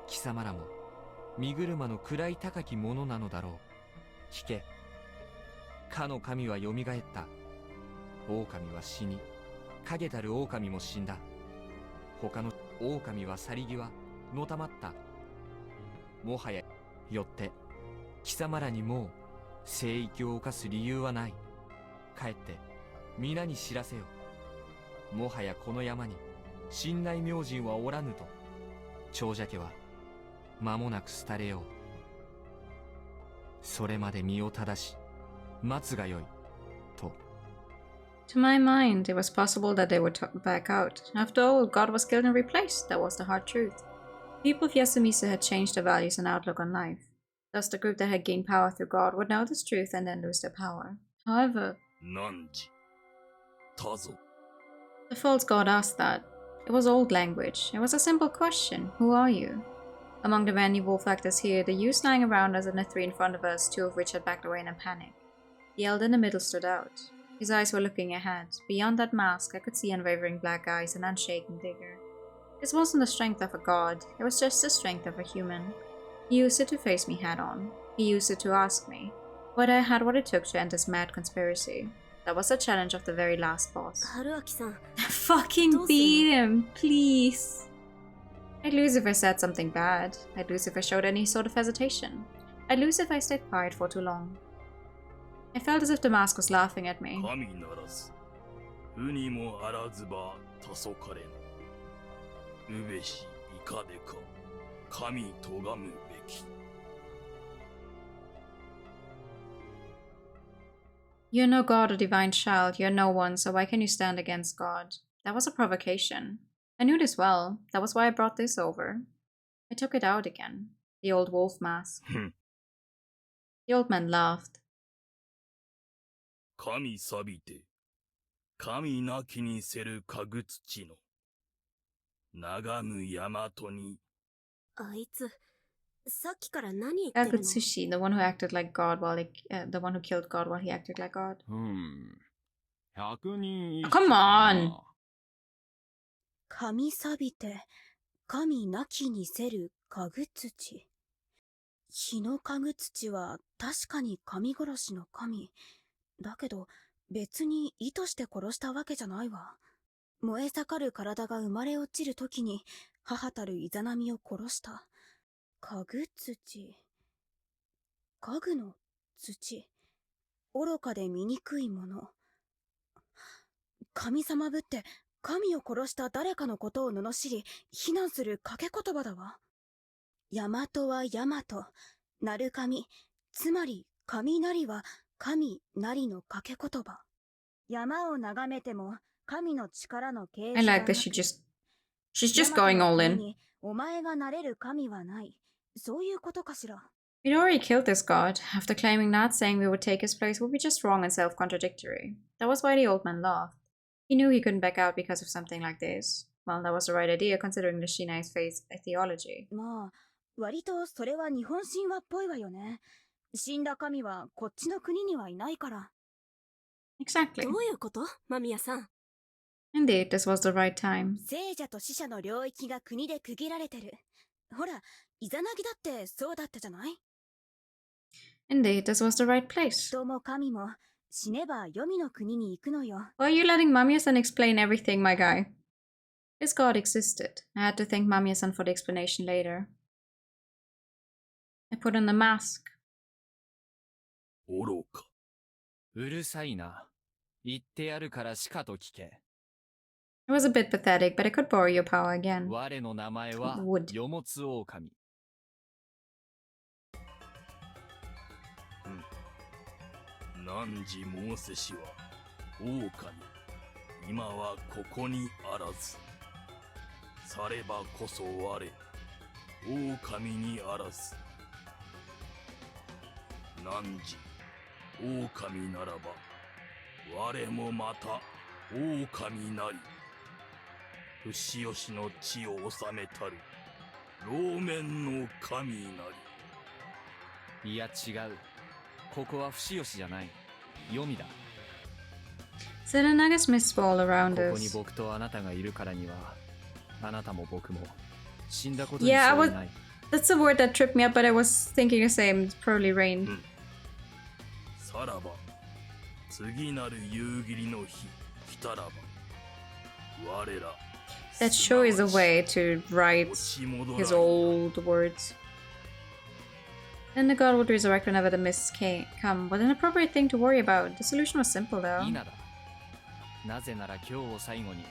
貴様らも身車の位高きものなのだろう。聞け。かの神はよみがえった。狼は死に、影たる狼も死んだ。他の狼は去り際のたまった。もはやよって貴様らにもう聖域を犯す理由はない。帰って皆に知らせよ。もはやこの山に信内明神はおらぬと。長者家は間もなく廃れよう。それまで身を正し待つがよいと。To my mind, it was possible that they would back out. After all, God was killed and replaced. That was the hard truth. People of Yasumizu had changed their values and outlook on life. Thus, the group that had gained power through God would know this truth and then lose their power. However, the false god asked that. It was old language. It was a simple question. Who are you? Among the many wolf actors here, the youths lying around us and the three in front of us, two of which had backed away in a panic. The elder in the middle stood out. His eyes were looking ahead. Beyond that mask, I could see unwavering black eyes and unshaken vigor. This wasn't the strength of a god, it was just the strength of a human. He used it to face me head-on. He used it to ask me whether I had what it took to end this mad conspiracy. That was the challenge of the very last boss. Fucking beat him, please! I'd lose if I said something bad. I'd lose if I showed any sort of hesitation. I'd lose if I stayed quiet for too long. I felt as if the mask was laughing at me. You're no god or divine child, you're no one, so why can you stand against God? That was a provocation. I knew this well, that was why I brought this over. I took it out again. The old wolf mask. The old man laughed. 神錆びて、神なきにせるかぐ土の、長む大和に。あいつ、さっきから何言ってるの? Agutsushi, the one who acted like God while the one who killed God while he acted like God. 100人以上。Come on! 神錆びて、神なきにせるかぐ土。日のかぐ土は確かに神殺しの神。だけど、別に意図して殺したわけじゃないわ。燃え盛る体が生まれ落ちるときに、母たるイザナミを殺した。かぐ土。かぐの土。愚かで醜いもの。神様ぶって、神を殺した誰かのことを罵り、非難する掛け言葉だわ。大和は大和、なる神、つまり雷は神なりの掛け言葉。山を眺めても神の力の継承 I like that she's just going all in. お前がなれる神はない。そういうことかしら。We'd already killed this god. After claiming that, saying we would take his place would be just wrong and self-contradictory. That was why the old man laughed. He knew he couldn't back out because of something like this. Well, that was the right idea considering the Shinai's faith theology. まあ、割とそれは日本神話っぽいわよね。死んだ神はこっちの国にはいないから。Exactly. どういうこと、間宮さん? Indeed, this was the right time. 聖者と死者の領域が国で区切られてる。ほら、イザナギだってそうだったじゃない? Indeed, this was the right place. 人も神も死ねば黄泉の国に行くのよ。Why are you letting Mamiya-san explain everything, my guy? This god existed. I had to thank Mamiya-san for the explanation later. I put on the mask. 愚か。うるさいな。言ってやるからしかと聞け。It was a bit pathetic, but I could borrow your power again. 我の名前はよもつ狼。汝申せしは狼。今はここにあらず。さればこそ我。狼にあらず。汝、狼ならば、我もまた狼なり。不死吉の地を治めたる、老面の神なり。いや違う。ここは不死吉じゃない。黄泉だ。Serenaga's mists were all around ここに us. 僕とあなたがいるからには、あなたも僕も死んだことに Yeah, 相違ない。That's the word that tripped me up, but I was thinking the same. It's probably rain. さらば、次なる夕霧の日、来たらば、我ら、 That sure is a way to write his old words. Then the god would resurrect whenever the mists come. What an appropriate thing to worry about. The solution was simple, though. 稲だ。なぜなら今日を最後に、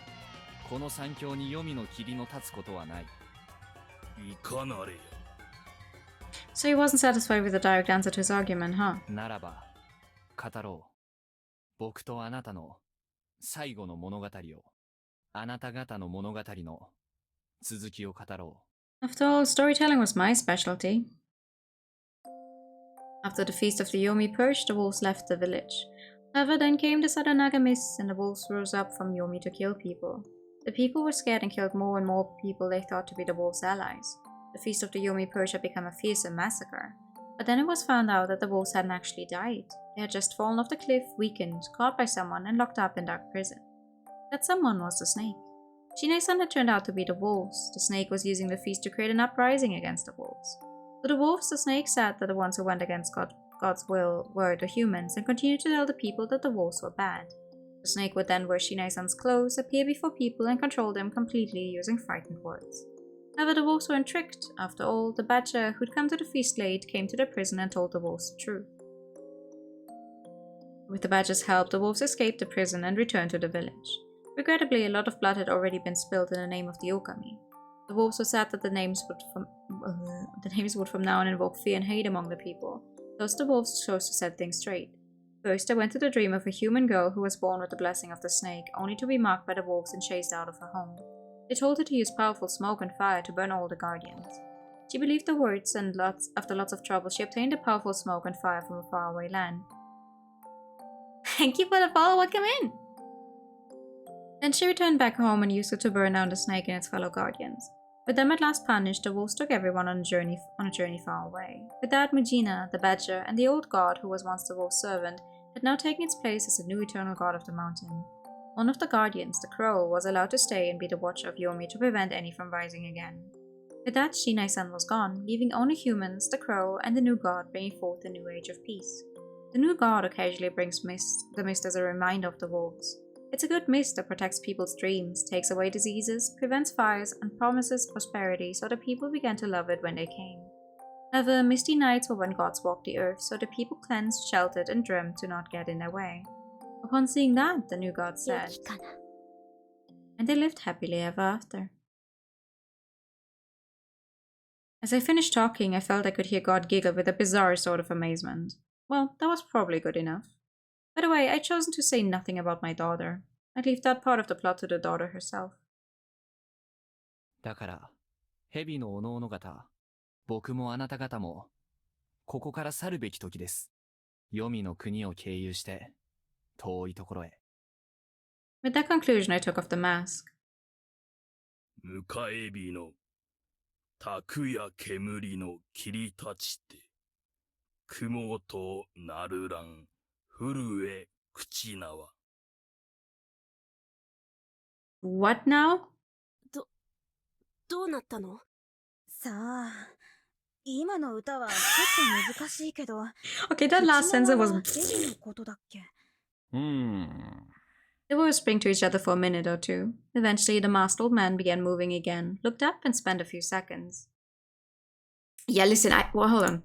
この山峡に黄泉の霧の立つことはない。いかなれや。So he wasn't satisfied with the direct answer to his argument, huh? ならば、語ろう。僕とあなたの最後の物語を。あなた方の物語の続きを語ろう。After all, storytelling was my specialty. After the feast of the Yomi purge, the wolves left the village. However, then came the Sadanaga mists, and the wolves rose up from Yomi to kill people. The people were scared and killed more and more people they thought to be the wolves' allies. The feast of the Yomi purge had become a fearsome massacre. But then it was found out that the wolves hadn't actually died. They had just fallen off the cliff, weakened, caught by someone, and locked up in dark prison. That someone was the snake. Shinai-san had turned out to be the wolves. The snake was using the feast to create an uprising against the wolves. To the wolves, the snake said that the ones who went against God's will were the humans, and continued to tell the people that the wolves were bad. The snake would then wear Shinai-san's clothes, appear before people, and control them completely using frightened words. However, the wolves weren't tricked. After all, the badger who'd come to the feast late came to the prison and told the wolves the truth. With the badger's help, the wolves escaped the prison and returned to the village. Regrettably, a lot of blood had already been spilled in the name of the Okami. The wolves were sad that the names would from now on invoke fear and hate among the people. Thus the wolves chose to set things straight. First, they went to the dream of a human girl who was born with the blessing of the snake, only to be marked by the wolves and chased out of her home. They told her to use powerful smoke and fire to burn all the guardians. She believed the words, and after lots of trouble, she obtained the powerful smoke and fire from a faraway land. Thank you for the follow, welcome in! Then she returned back home and used it to burn down the snake and its fellow guardians. With them at last punished, the wolves took everyone on a journey far away. With that, Mujina, the badger, and the old god who was once the wolf's servant, had now taken its place as the new eternal god of the mountain. One of the guardians, the crow, was allowed to stay and be the watcher of Yomi to prevent any from rising again. With that, Shinai-san was gone, leaving only humans, the crow, and the new god bringing forth the new age of peace. The new god occasionally brings the mist as a reminder of the wolves. It's a good mist that protects people's dreams, takes away diseases, prevents fires, and promises prosperity, so the people began to love it when they came. However, misty nights were when gods walked the earth, so the people cleansed, sheltered, and dreamt to not get in their way. Upon seeing that, the new god said, and they lived happily ever after. As I finished talking, I felt I could hear God giggle with a bizarre sort of amazement. Well, that was probably good enough. By the way, I'd chosen to say nothing about my daughter. I'd leave that part of the plot to the daughter herself. だから、蛇のおのおの方、僕もあなた方も、ここから去るべき時です。黄泉の国を経由して、遠いところへ。With that conclusion, I took off the mask. 迎え火の、卓や煙の切り立ちて、雲となるらん。震え口縄 What now? どうなったの？さあ、今の歌はちょっと難しいけど。Okay, that last sentence was. 蛇のことだっけ？ They were whispering to each other for a minute or two. Eventually, the masked old man began moving again, looked up, and spent a few seconds. Yeah, listen, well, hold on.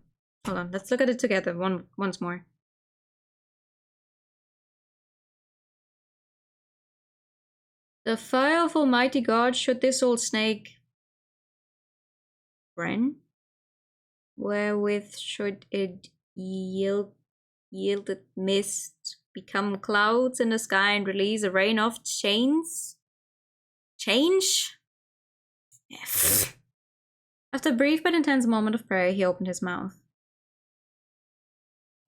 Let's look at it together once more. The fire of Almighty God should this old snake burn, wherewith should it yielded mist become clouds in the sky and release a rain of change? After a brief but intense moment of prayer, he opened his mouth.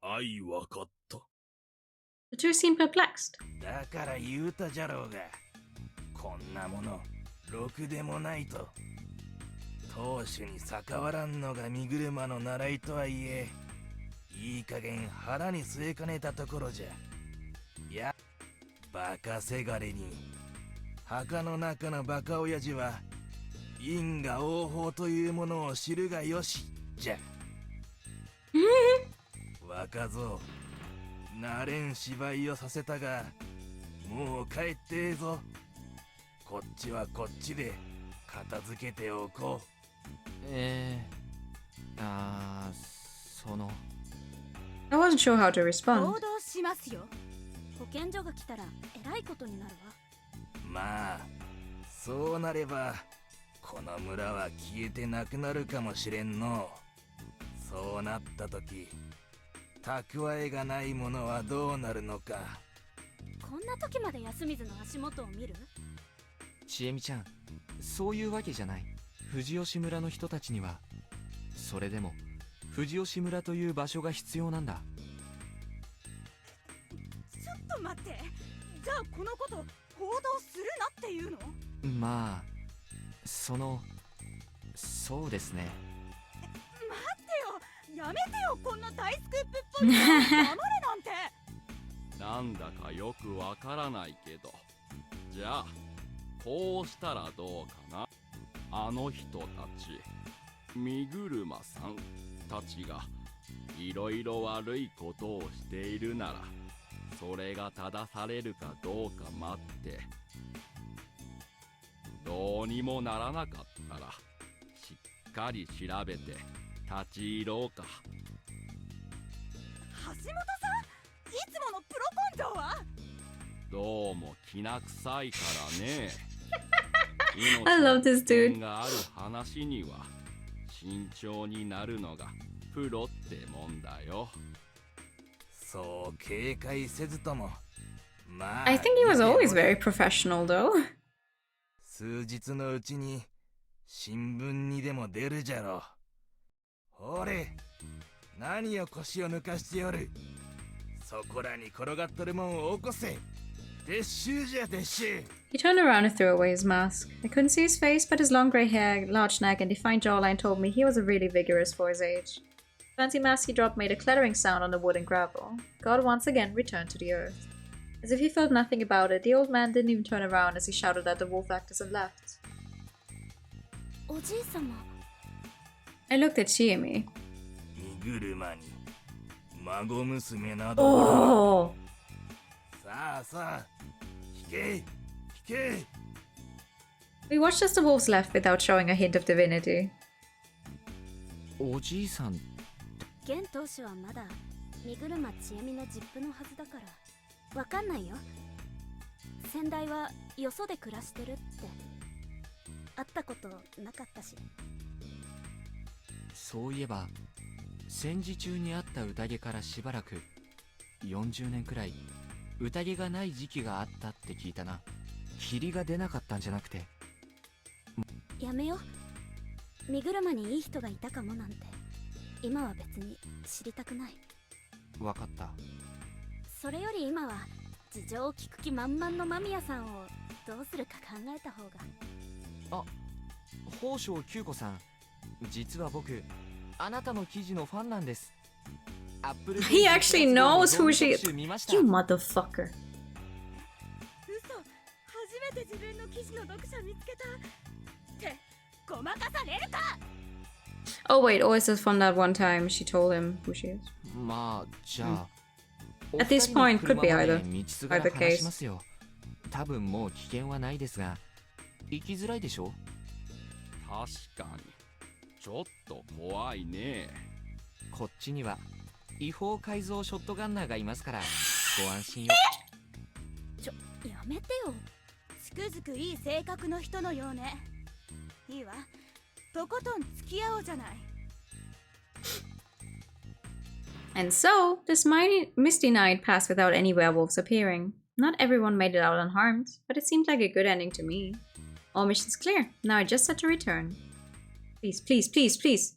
愛わかった。 The two seemed perplexed. だから言うたじゃろうが、こんなものろくでもないと。当主に逆らんのが身車の習いとはいえ、いい加減腹に据えかねたところじゃ。いや、バカせがれに墓の中のバカ親父は因果応報というものを知るがよしじゃ。若造、慣れん芝居をさせたが、もう帰ってええぞ。こっちはこっちで片付けておこう。その。I wasn't sure how to respond. 行動しますよ。保健所が来たらえらいことになるわ。まあ、そうなればこの村は消えてなくなるかもしれんの。そうなった時、蓄えがないものはどうなるのか。こんな時まで安水の足元を見る？ちえみちゃん、そういうわけじゃない。藤吉村の人たちにはそれでも藤吉村という場所が必要なんだ。ちょっと待って、じゃあこのこと報道するなっていうの？まあ、そうですね。待ってよ、やめてよ、こんな大スクープっぽいの。黙れなんて。なんだかよくわからないけど、じゃあこうしたらどうかな。あの人たち、身車さんたちがいろいろ悪いことをしているなら、それが正されるかどうか待って、どうにもならなかったらしっかり調べて立ち入ろうか。橋本さん、いつものプロ根性は？どうもきな臭いからね。I love this dude. がある話には慎重になるのがプロってもんだよ。そう警戒せずとも、まあ I think he was always very professional though. 数日のうちに新聞にでも出るじゃろ。ほれ、何を腰を抜かしておる。そこらに転がっとるもんを起こせ。撤収じゃ撤収。 He turned around and threw away his mask. I couldn't see his face, but his long grey hair, large neck, and defined jawline told me he was really vigorous for his age. The fancy mask he dropped made a clattering sound on the wood and gravel. God once again returned to the earth. As if he felt nothing about it, the old man didn't even turn around as he shouted at the wolf actors and left. おじいさま。 I looked at Chiemi. 身車に孫娘など。 Oh! さあさあ、引け引け。 We watched as the wolves left without showing a hint of divinity. おじいさん。現当主はまだ身車ちえみの実父のはずだからわかんないよ。先代はよそで暮らしてるって会ったことなかったし。そういえば戦時中にあった宴からしばらく40年くらい宴がない時期があったって聞いたな。霧が出なかったんじゃなくて。やめよ。身車にいい人がいたかもなんて今は別に知りたくない。わかった。それより今は事情を聞く気満々の間宮さんをどうするか考えた方が。あ、宝生久子さん、実は僕あなたの記事のファンなんです。He actually knows who she is. You motherfucker. 嘘、初めて自分の記事の読者見つけたってごまかされるか。 Oh wait, or is this from that one time she told him who she is? まあ、じゃあ、At this point, could be either case. 多分もう危険はないですが、行きづらいでしょ。確かにちょっと怖いね。こっちには違法改造ショットガンナーがいますからご安心を。やめてよ。つくづくいい性格の人のようね。いいわ、とことん付き合おうじゃない。 And so, this misty night passed without any werewolves appearing. Not everyone made it out unharmed, but it seemed like a good ending to me. All missions clear, now I just had to return. Please, please, please, please.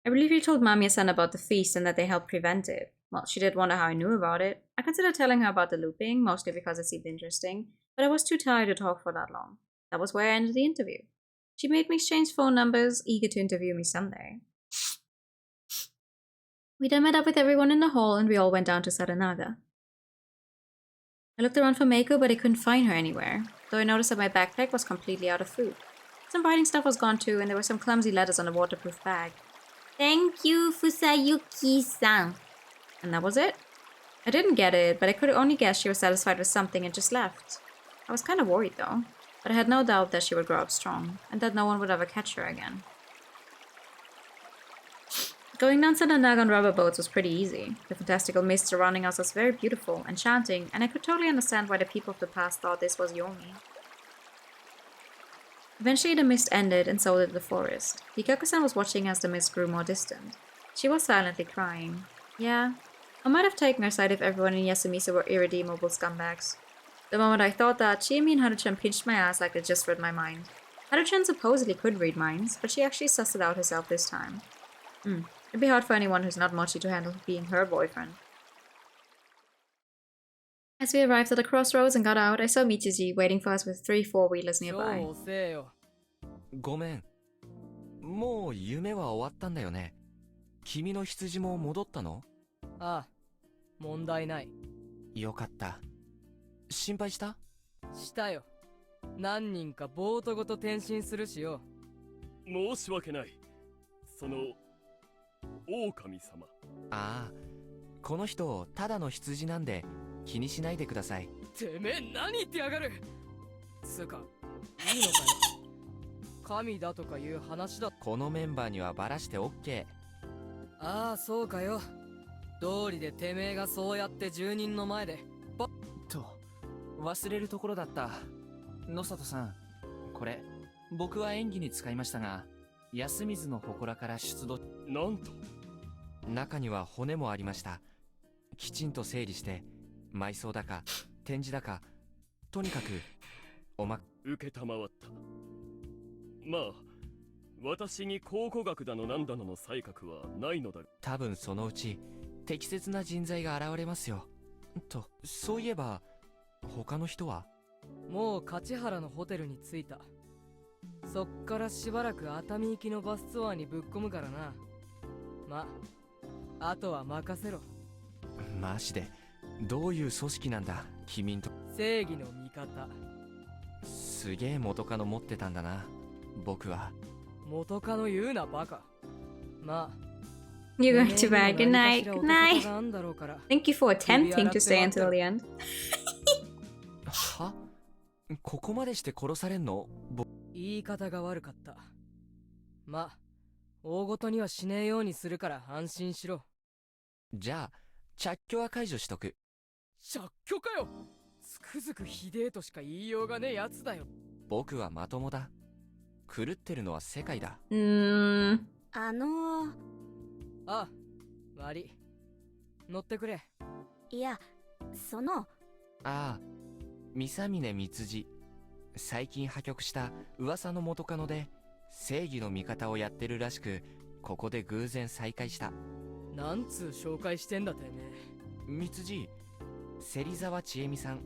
I briefly told Mamiya-san about the feast and that they helped prevent it. Well, she did wonder how I knew about it. I considered telling her about the looping, mostly because it seemed interesting, but I was too tired to talk for that long. That was where I ended the interview. She made me exchange phone numbers, eager to interview me someday. We then met up with everyone in the hall and we all went down to Saranaga. I looked around for Meiko, but I couldn't find her anywhere, though I noticed that my backpack was completely out of food. Some writing stuff was gone too, and there were some clumsy letters on a waterproof bag. Thank you, Fusayuki-san. And that was it. I didn't get it, but I could only guess she was satisfied with something and just left. I was kind of worried though, but I had no doubt that she would grow up strong, and that no one would ever catch her again. Going down Saranaga on rubber boats was pretty easy. The fantastical mist surrounding us was very beautiful, enchanting, and I could totally understand why the people of the past thought this was Yomi. Eventually the mist ended, and so did the forest. Hikaku-san was watching as the mist grew more distant. She was silently crying. Yeah, I might have taken her side if everyone in Yasumisa were irredeemable scumbags. The moment I thought that, Chiemi and Haru-chan pinched my ass like they just read my mind. Haru-chan supposedly could read minds, but she actually sussed it out herself this time. It'd be hard for anyone who's not mochi to handle being her boyfriend. As we arrived at the crossroads and got out, I saw Michiji waiting for us with 3 four-wheelers nearby. ごめん。もう夢は終わったんだよね。君の羊も戻ったの？ああ、問題ない。よかった。心配した？したよ。何人かボートごと転身するしよ。申し訳ない。その狼様。ああ、この人ただの羊なんで気にしないでください。てめえ何言ってやがる。つうか、いいのかよ。神だとかいう話だ。このメンバーにはバラして OK。ああ、そうかよ。道理でてめえがそうやって住人の前で忘れるところだった。野里さん、これ僕は演技に使いましたが、安水の祠から出土。なんと。中には骨もありました。きちんと整理して埋葬だか展示だか、とにかく受けたまわった。まあ私に考古学だのなんだのの才覚はないのだ。多分そのうち適切な人材が現れますよ。と、そういえば他の人は？もう勝原のホテルに着いた。そっからしばらく熱海行きのバスツアーにぶっ込むからな。ま、あとは任せろ。マジでどういう組織なんだ君んと。正義の味方。すげえ元カノ持ってたんだな。僕は元カノ言うなバカ。まあYou're going to bed. Good night. Good night. Thank you for attempting to stay until the end. は？ここまでして殺されんの？言い方が悪かった。ま、大ごとにはしねえようにするから安心しろ。じゃあ、着去は解除しとく。着去かよ。つくづくひでえとしか言いようがねえやつだよ。僕はまともだ。狂ってるのは世界だ。あ、悪い。乗ってくれ。いや、その。ああ、三峰光次。最近破局した噂の元カノで、正義の味方をやってるらしく、ここで偶然再会した。なんつう紹介してんだてめえ。光次、芹沢千恵美さん。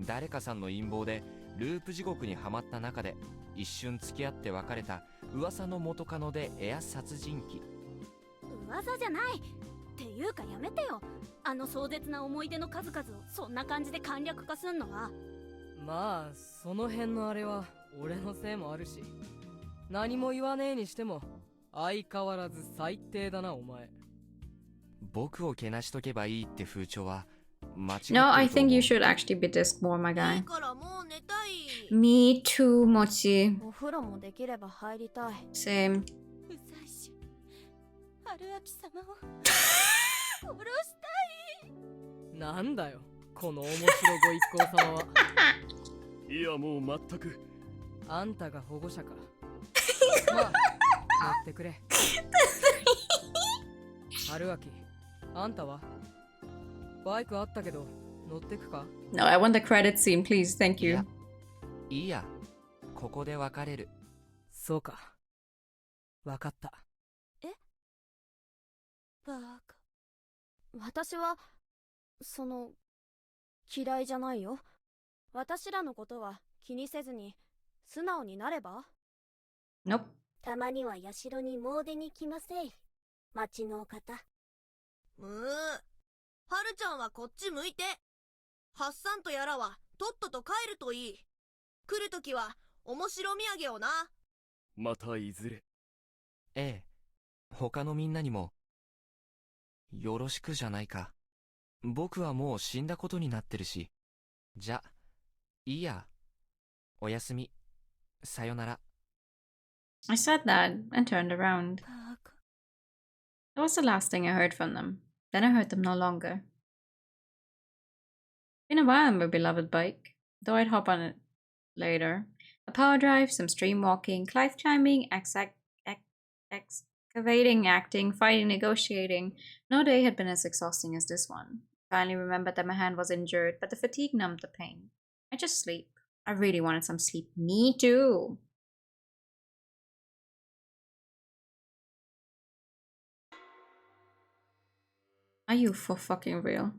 誰かさんの陰謀でループ地獄にはまった中で、一瞬付き合って別れた噂の元カノでエア殺人鬼。噂じゃない。っていうかやめてよ。あの壮絶な思い出の数々をそんな感じで簡略化すんのは。まあその辺のあれは俺のせいもあるし、何も言わねえにしても相変わらず最低だなお前。僕をけなしとけばいいって風潮は間違ってると思う。 No, I think you should actually be this more, my guy. Me too, Mochi. お風呂もできれば入りたい。 Same. 春秋様を殺したい。なんだよこの面白ご一行様は。いやもう全く。あんたが保護者か。まあ乗ってくれ。春秋、あんたはバイクあったけど乗ってくか？ No, I want the credit scene, please. Thank you. いいや、ここで別れる。そうか。わかった。バカ。私は、嫌いじゃないよ。私らのことは気にせずに、素直になれば？ Nope. たまには社に詣でに来ませい。町のお方。はるちゃんはこっち向いて。ハッサンとやらはとっとと帰るといい。来るときは面白土産をな。またいずれ。ええ。他のみんなにも。よろしくじゃないか。僕はもう死んだことになってるし。じゃ、いいや。おやすみ。さよなら。I said that and turned around. That was the last thing I heard from them. Then I heard them no longer. Been a while on my beloved bike, though I'd hop on it later. A power drive, some stream walking, cliff climbing, excavating, acting, fighting, negotiating. No day had been as exhausting as this one. I finally remembered that my hand was injured, but the fatigue numbed the pain. I just sleep. I really wanted some sleep. Me too. Are you for fucking real?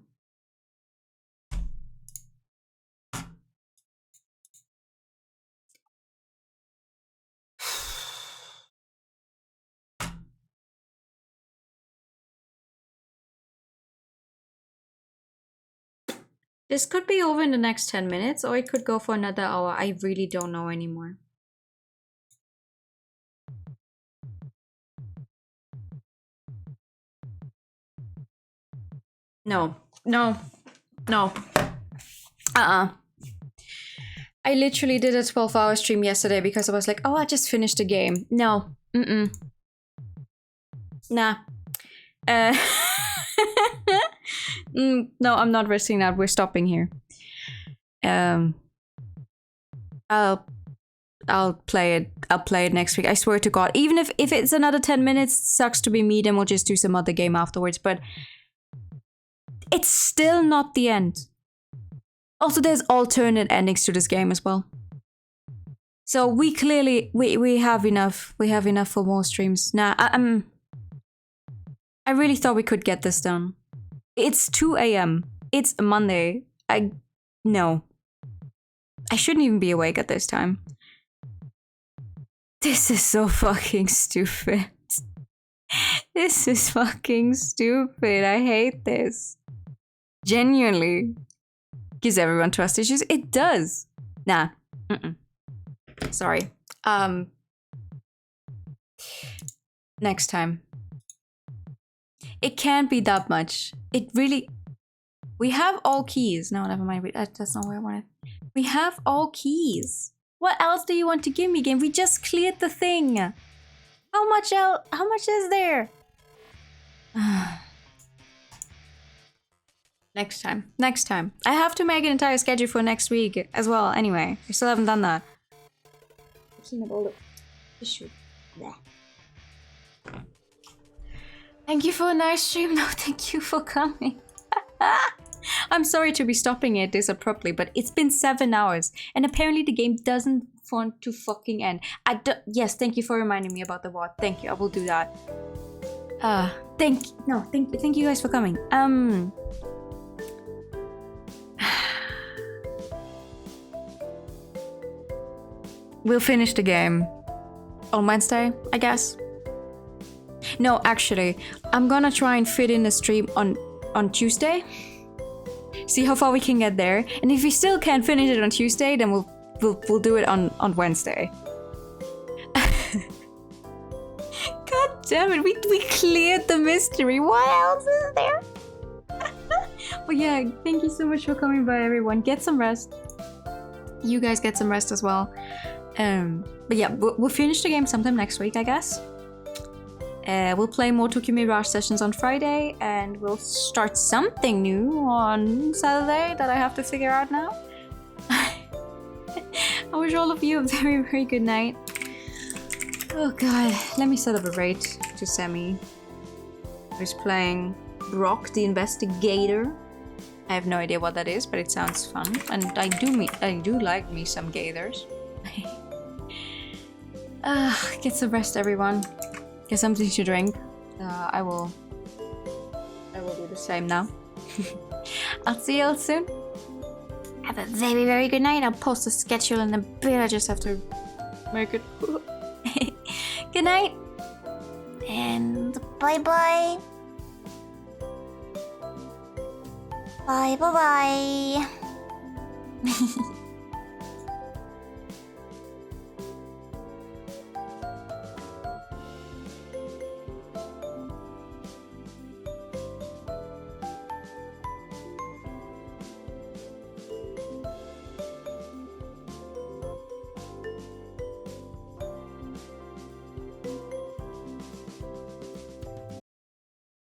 This could be over in the next 10 minutes, or it could go for another hour. I really don't know anymore. No. I literally did a 12-hour stream yesterday because I was like, oh, I just finished the game. No. Nah. No, I'm not risking that. We're stopping here. I'll play it. I'll play it next week. I swear to God. Even if it's another 10 minutes, sucks to be me, then we'll just do some other game afterwards. But it's still not the end. Also, there's alternate endings to this game as well. So we clearly we have enough. We have enough for more streams. Nah, I really thought we could get this done. It's 2 AM. It's Monday. No. I shouldn't even be awake at this time. This is so fucking stupid. This is fucking stupid. I hate this. Genuinely. Gives everyone trust issues. It does. Nah. Sorry. Next time. It can't be that much. It really... We have all keys. No, never mind. That's not where I wanted. We have all keys. What else do you want to give me, game? We just cleared the thing. How much else? How much is there? Next time. Next time. I have to make an entire schedule for next week as well. Anyway, I still haven't done that. Clean up all the tissue. Thank you for a nice stream. No, thank you for coming. I'm sorry to be stopping it this abruptly, but it's been 7 hours, and apparently the game doesn't want to fucking end. Yes, thank you for reminding me about the WOD. Thank you. I will do that. Thank you guys for coming. We'll finish the game on Wednesday, I guess. No, actually, I'm gonna try and fit in a stream on Tuesday. See how far we can get there, and if we still can't finish it on Tuesday, then we'll do it on Wednesday. God damn it, we cleared the mystery. What else is there? But yeah, thank you so much for coming by, everyone. Get some rest. You guys get some rest as well. But yeah, we'll finish the game sometime next week, I guess. We'll play more Tokyo Mirage sessions on Friday, and we'll start something new on Saturday that I have to figure out now. I wish all of you a very, very good night. Oh god, let me set up a raid to Semi, who's playing Brock the Investigator. I have no idea what that is, but it sounds fun, and I do like me some gators. Get some rest, everyone. Get something to drink. I will do the same now. I'll see you all soon. Have a very, very good night. I'll post the schedule in a bit. I just have to make it. Good night. And bye-bye. Bye-bye-bye.